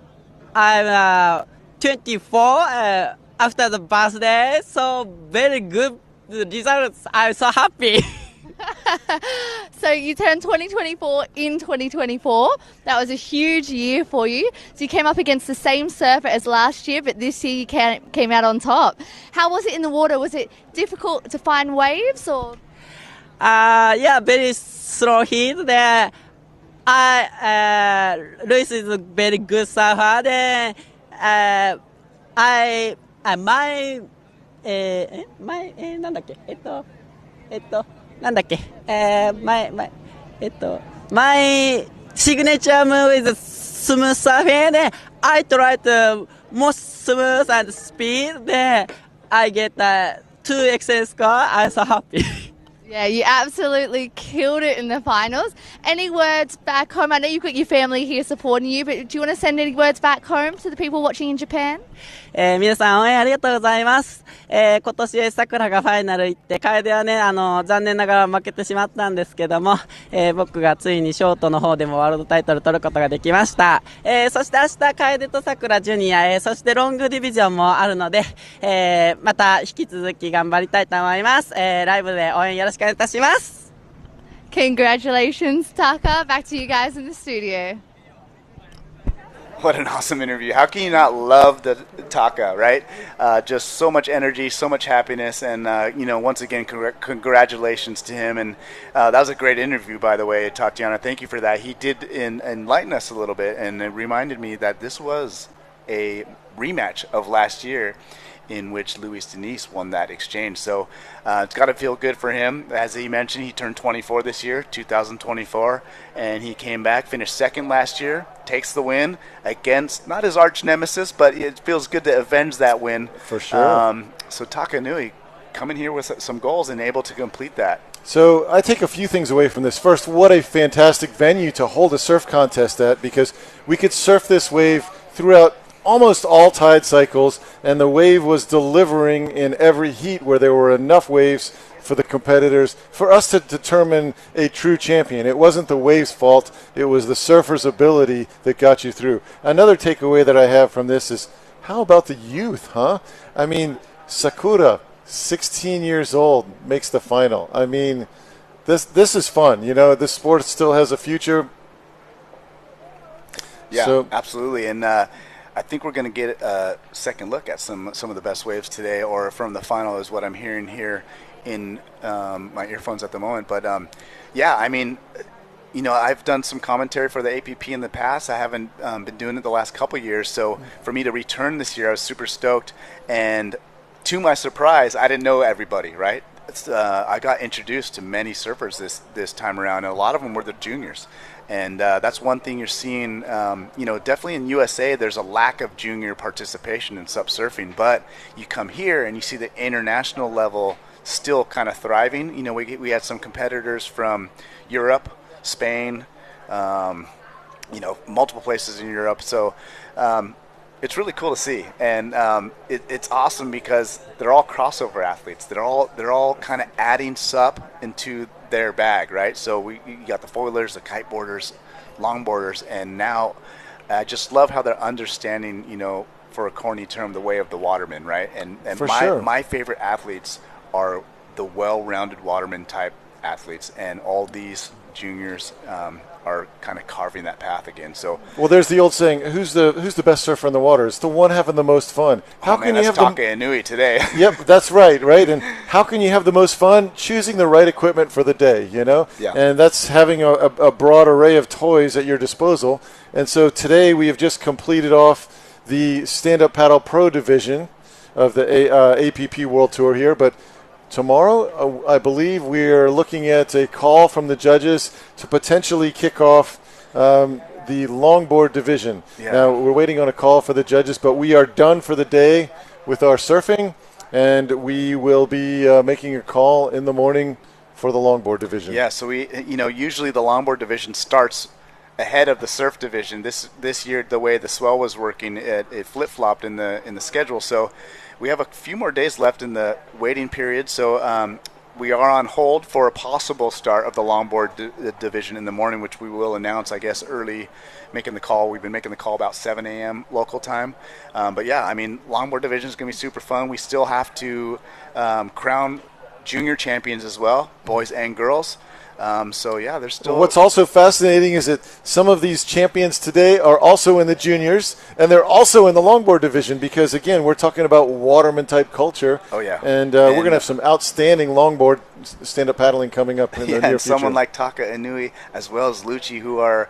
I'm 24 after the birthday, so very good results. I'm so happy. So you turned 2024 in 2024. That was a huge year for you. So you came up against the same surfer as last year, but this year you came out on top. How was it in the water? Was it difficult to find waves, or? Yeah, very slow hit there. Luis is a very good surfer. Then my signature move is smooth surfing. I try to most smooth and speed. Then I get 2 score. I'm so happy. Yeah, you absolutely killed it in the finals. Any words back home? I know you've got your family here supporting you, but do you want to send any words back home to the people watching in Japan? 皆さん応援ありがとうございます。今年さくらがファイナル行って、楓はね、残念ながら負けてしまったんですけども、僕がついにショートの方でもワールドタイトル取ることができました。そして明日、楓とさくらジュニア、そしてロングディビジョンもあるので、また引き続き頑張りたいと思います。ライブで応援よろしくお願いいたします。Congratulations, Taka. Back to you guys in the studio. What an awesome interview. How can you not love the Taka, right? Just so much energy, so much happiness, and, once again, congratulations to him. And that was a great interview, by the way, Tatiana. Thank you for that. He did enlighten us a little bit, and it reminded me that this was a rematch of last year in which Luis Denise won that exchange. So it's got to feel good for him. As he mentioned, he turned 24 this year, 2024, and he came back, finished second last year, takes the win against, not his arch nemesis, but it feels good to avenge that win. For sure. So Taka Inui coming here with some goals and able to complete that. So I take a few things away from this. First, what a fantastic venue to hold a surf contest at, because we could surf this wave throughout almost all tide cycles, and the wave was delivering in every heat where there were enough waves for the competitors for us to determine a true champion. It wasn't the wave's fault, it was the surfer's ability that got you through. Another takeaway that I have from this is, how about the youth, huh? I mean, Sakura, 16 years old, makes the final. I mean, this is fun. This sport still has a future. Yeah, absolutely. And I think we're going to get a second look at some of the best waves today, or from the final, is what I'm hearing here in my earphones at the moment. But I've done some commentary for the APP in the past. I haven't been doing it the last couple years. So for me to return this year, I was super stoked. And to my surprise, I didn't know everybody, right? I got introduced to many surfers this time around, and a lot of them were the juniors. And that's one thing you're seeing, definitely in USA, there's a lack of junior participation in SUP surfing. But you come here and you see the international level still kind of thriving. We had some competitors from Europe, Spain, multiple places in Europe. So it's really cool to see. And it's awesome because they're all crossover athletes. They're all kind of adding SUP into their bag, right? So you got the foilers, the kiteboarders, longboarders, and now I just love how they're understanding, for a corny term, the way of the waterman, right? And my favorite athletes are the well-rounded waterman type athletes, and all these juniors are kind of carving that path again. So, well, there's the old saying: who's the best surfer in the water? It's the one having the most fun. How can you have Taka Inui today? Yep, that's right. And how can you have the most fun? Choosing the right equipment for the day, Yeah. And that's having a broad array of toys at your disposal. And so today we have just completed off the stand-up paddle pro division, of the APP World Tour here. But tomorrow, I believe we're looking at a call from the judges to potentially kick off the longboard division. Yeah. Now, we're waiting on a call for the judges, but we are done for the day with our surfing, and we will be making a call in the morning for the longboard division. Yeah, so we, usually the longboard division starts ahead of the surf division. This year, the way the swell was working, it flip-flopped in the schedule. So we have a few more days left in the waiting period. So we are on hold for a possible start of the longboard division in the morning, which we will announce, I guess, early, making the call. We've been making the call about 7 a.m. local time. But yeah, I mean, longboard division is going to be super fun. We still have to crown junior champions as well, boys and girls. So yeah, there's still. Well, what's also fascinating is that some of these champions today are also in the juniors, and they're also in the longboard division because, again, we're talking about waterman type culture. Oh yeah, and we're going to have some outstanding longboard stand-up paddling coming up in the near future. And someone like Taka Inui as well as Lucci, who are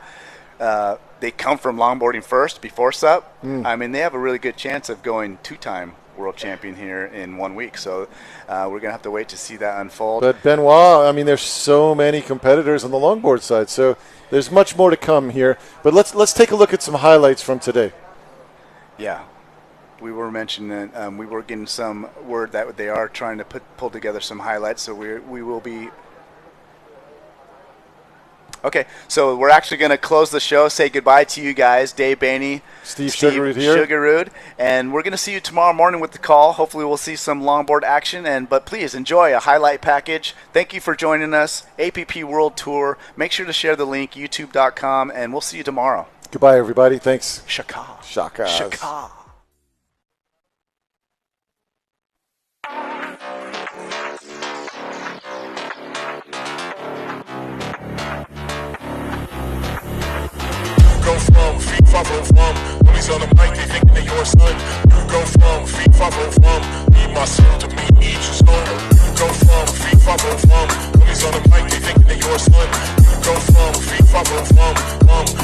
they come from longboarding first before SUP. I mean, they have a really good chance of going two-time world champion here in 1 week. So we're going to have to wait to see that unfold. But Benoit, I mean, there's so many competitors on the longboard side, so there's much more to come here. But let's take a look at some highlights from today. Yeah. We were mentioning we were getting some word that they are trying to pull together some highlights, so we will be. Okay, so we're actually going to close the show, say goodbye to you guys, Dave Bainey, Steve Sugarroot here. Sugarroot, and we're going to see you tomorrow morning with the call. Hopefully we'll see some longboard action, but please enjoy a highlight package. Thank you for joining us, APP World Tour. Make sure to share the link, youtube.com, and we'll see you tomorrow. Goodbye, everybody. Thanks. Shaka. Shaka. Shaka. Go from feet far from homies on the mic, they thinking they your son. You go from feet far from me, myself to me, each is home. You go from feet far from homies on the mic, they thinking they your son. You go from feet far from You go from,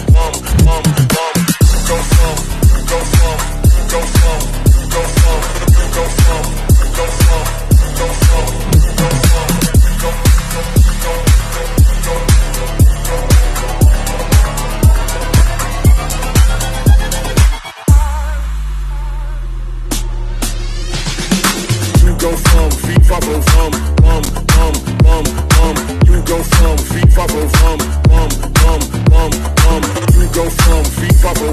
you go from, you go from, you go from, you go from, you go from, you go from, you go from, you go from. Go from feet far from You go from feet far from You go from feet far from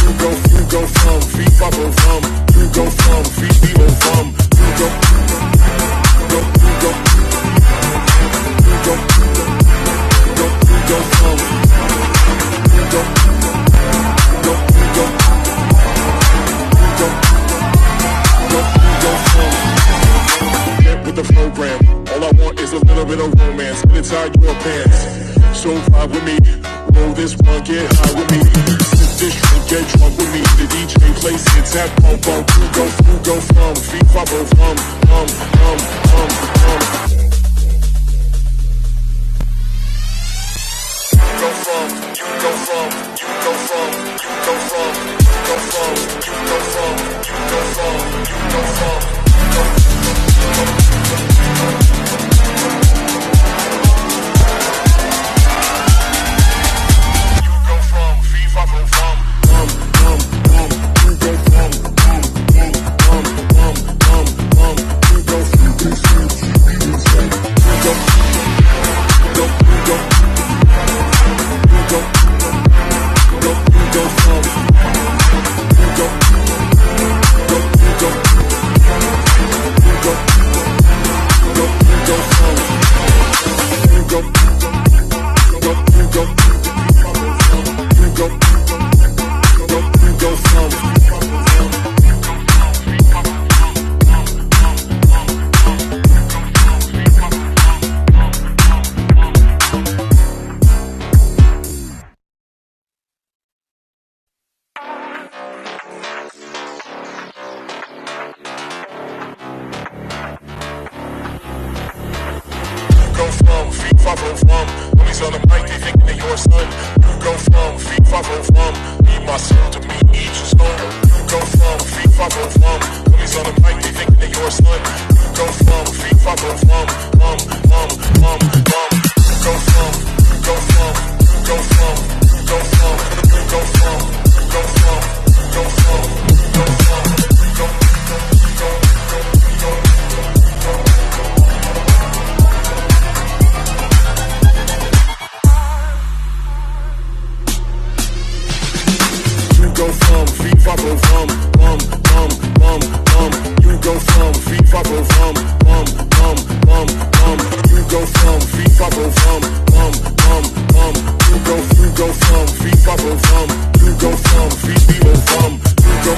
You go from feet far from You go from feet from You go from with the program. All I want is a little bit of romance. Get inside your pants. So ride with me. Roll this one, get high with me. Sip this drink, get drunk with me. The DJ plays hits at bump bump. You go from feet far from You go from, you go from, you go from, you go from, you go from, you go from, you go from, you go from. Homies on the mic, they thinking they your son. You go from feet far from me, myself to me, each is home. go from FIFA go from. Homies on the mic, they thinking that you're a son. You go from FIFA go from. You go from. You go from. You go from. You go from. You go from. You go from. You go from. You go from. You go from FIFA go from You go from FIFA go from You go from FIFA go from You go from FIFA go from You go from FIFA go from You go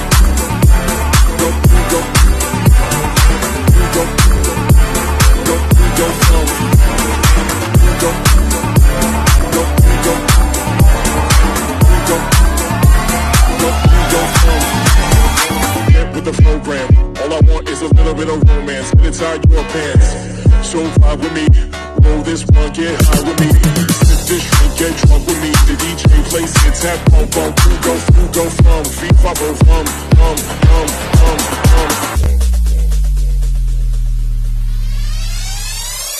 with the program. All I want is a little bit of romance. Get inside your pants. So vibe with me. Roll this one, get high with me. Sip this drink, get drunk with me. The DJ plays it, tap, bump, bump. You go from FIFA go from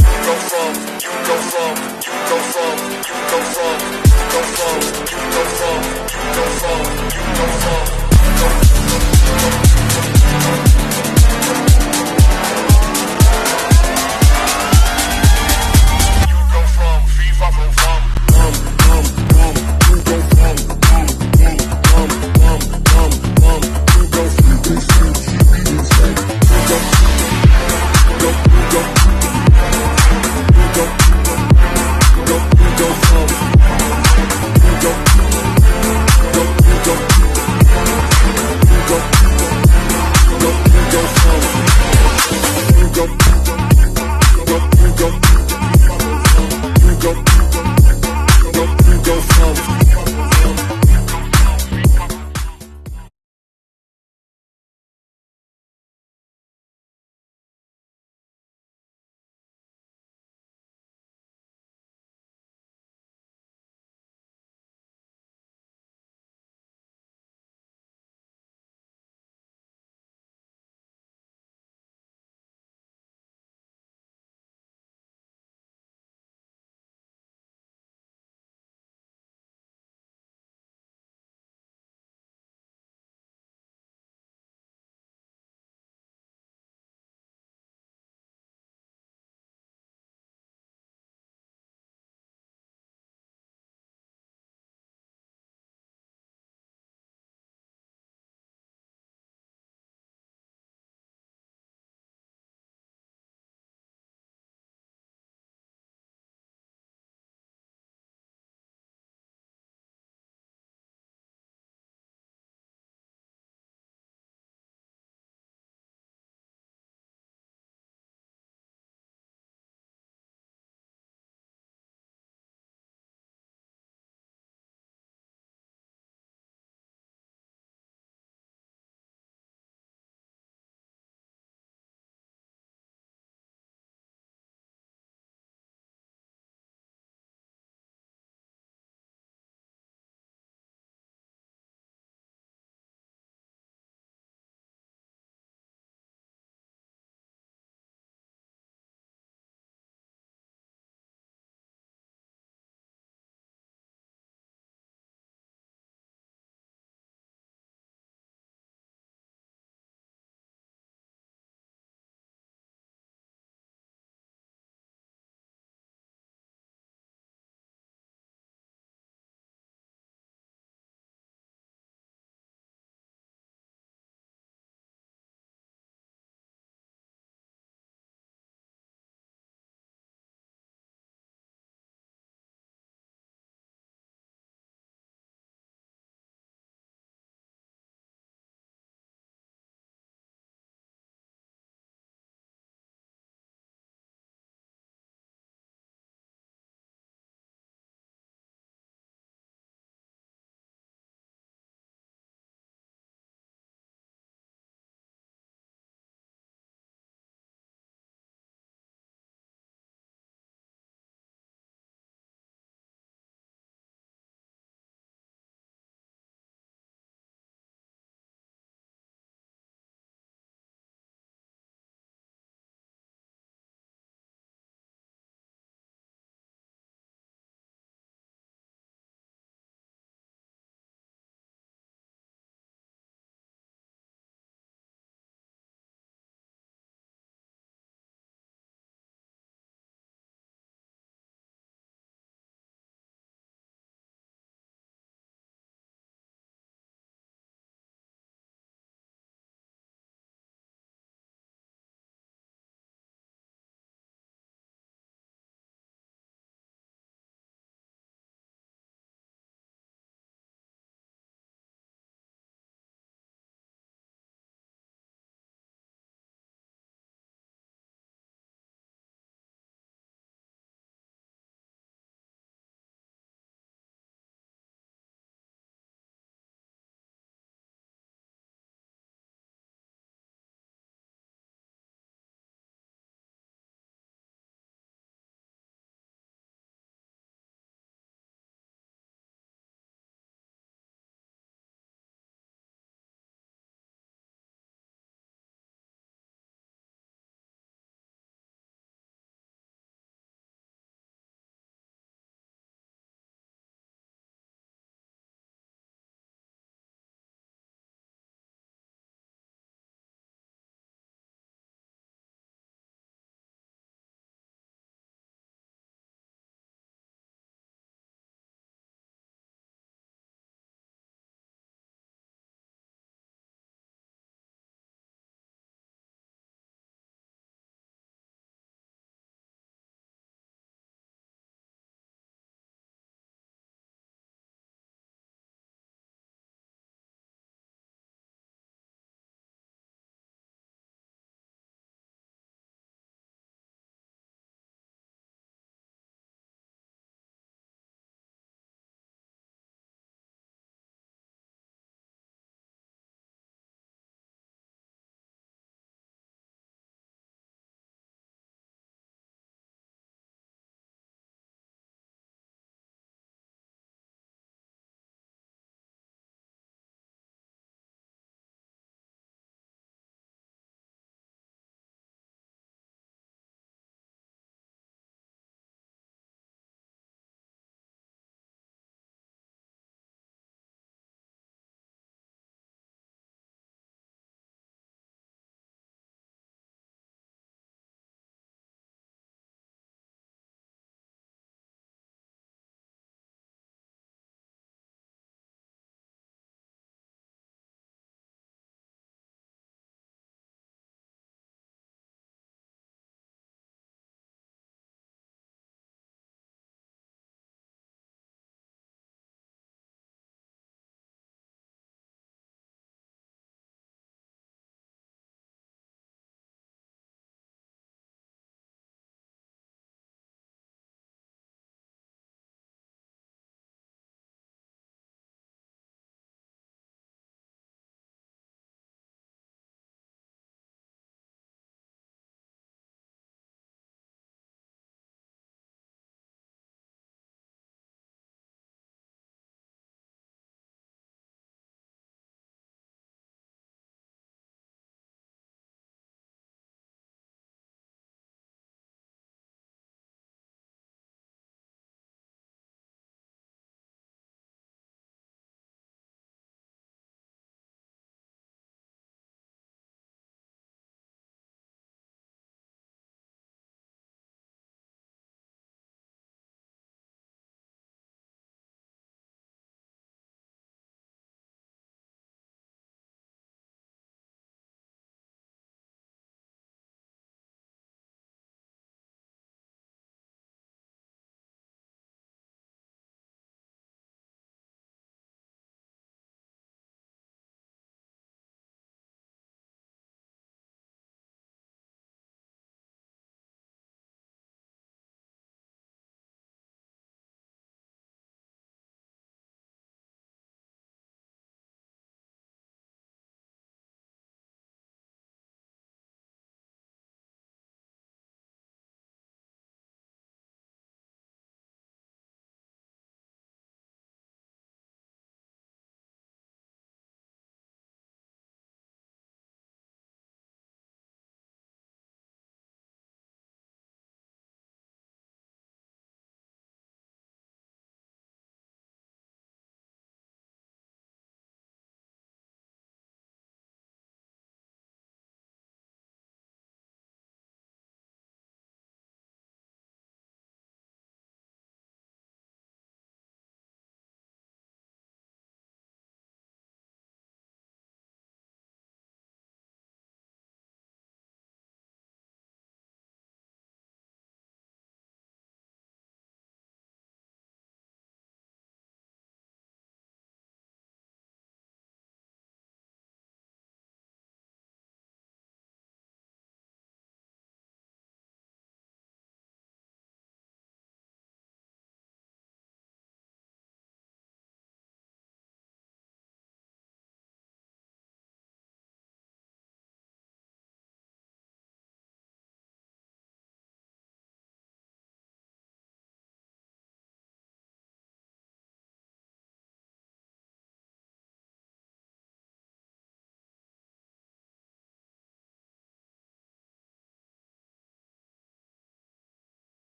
You go from, you go from, you go from, you go from, you go from, you go from, you go from, you go from. Go.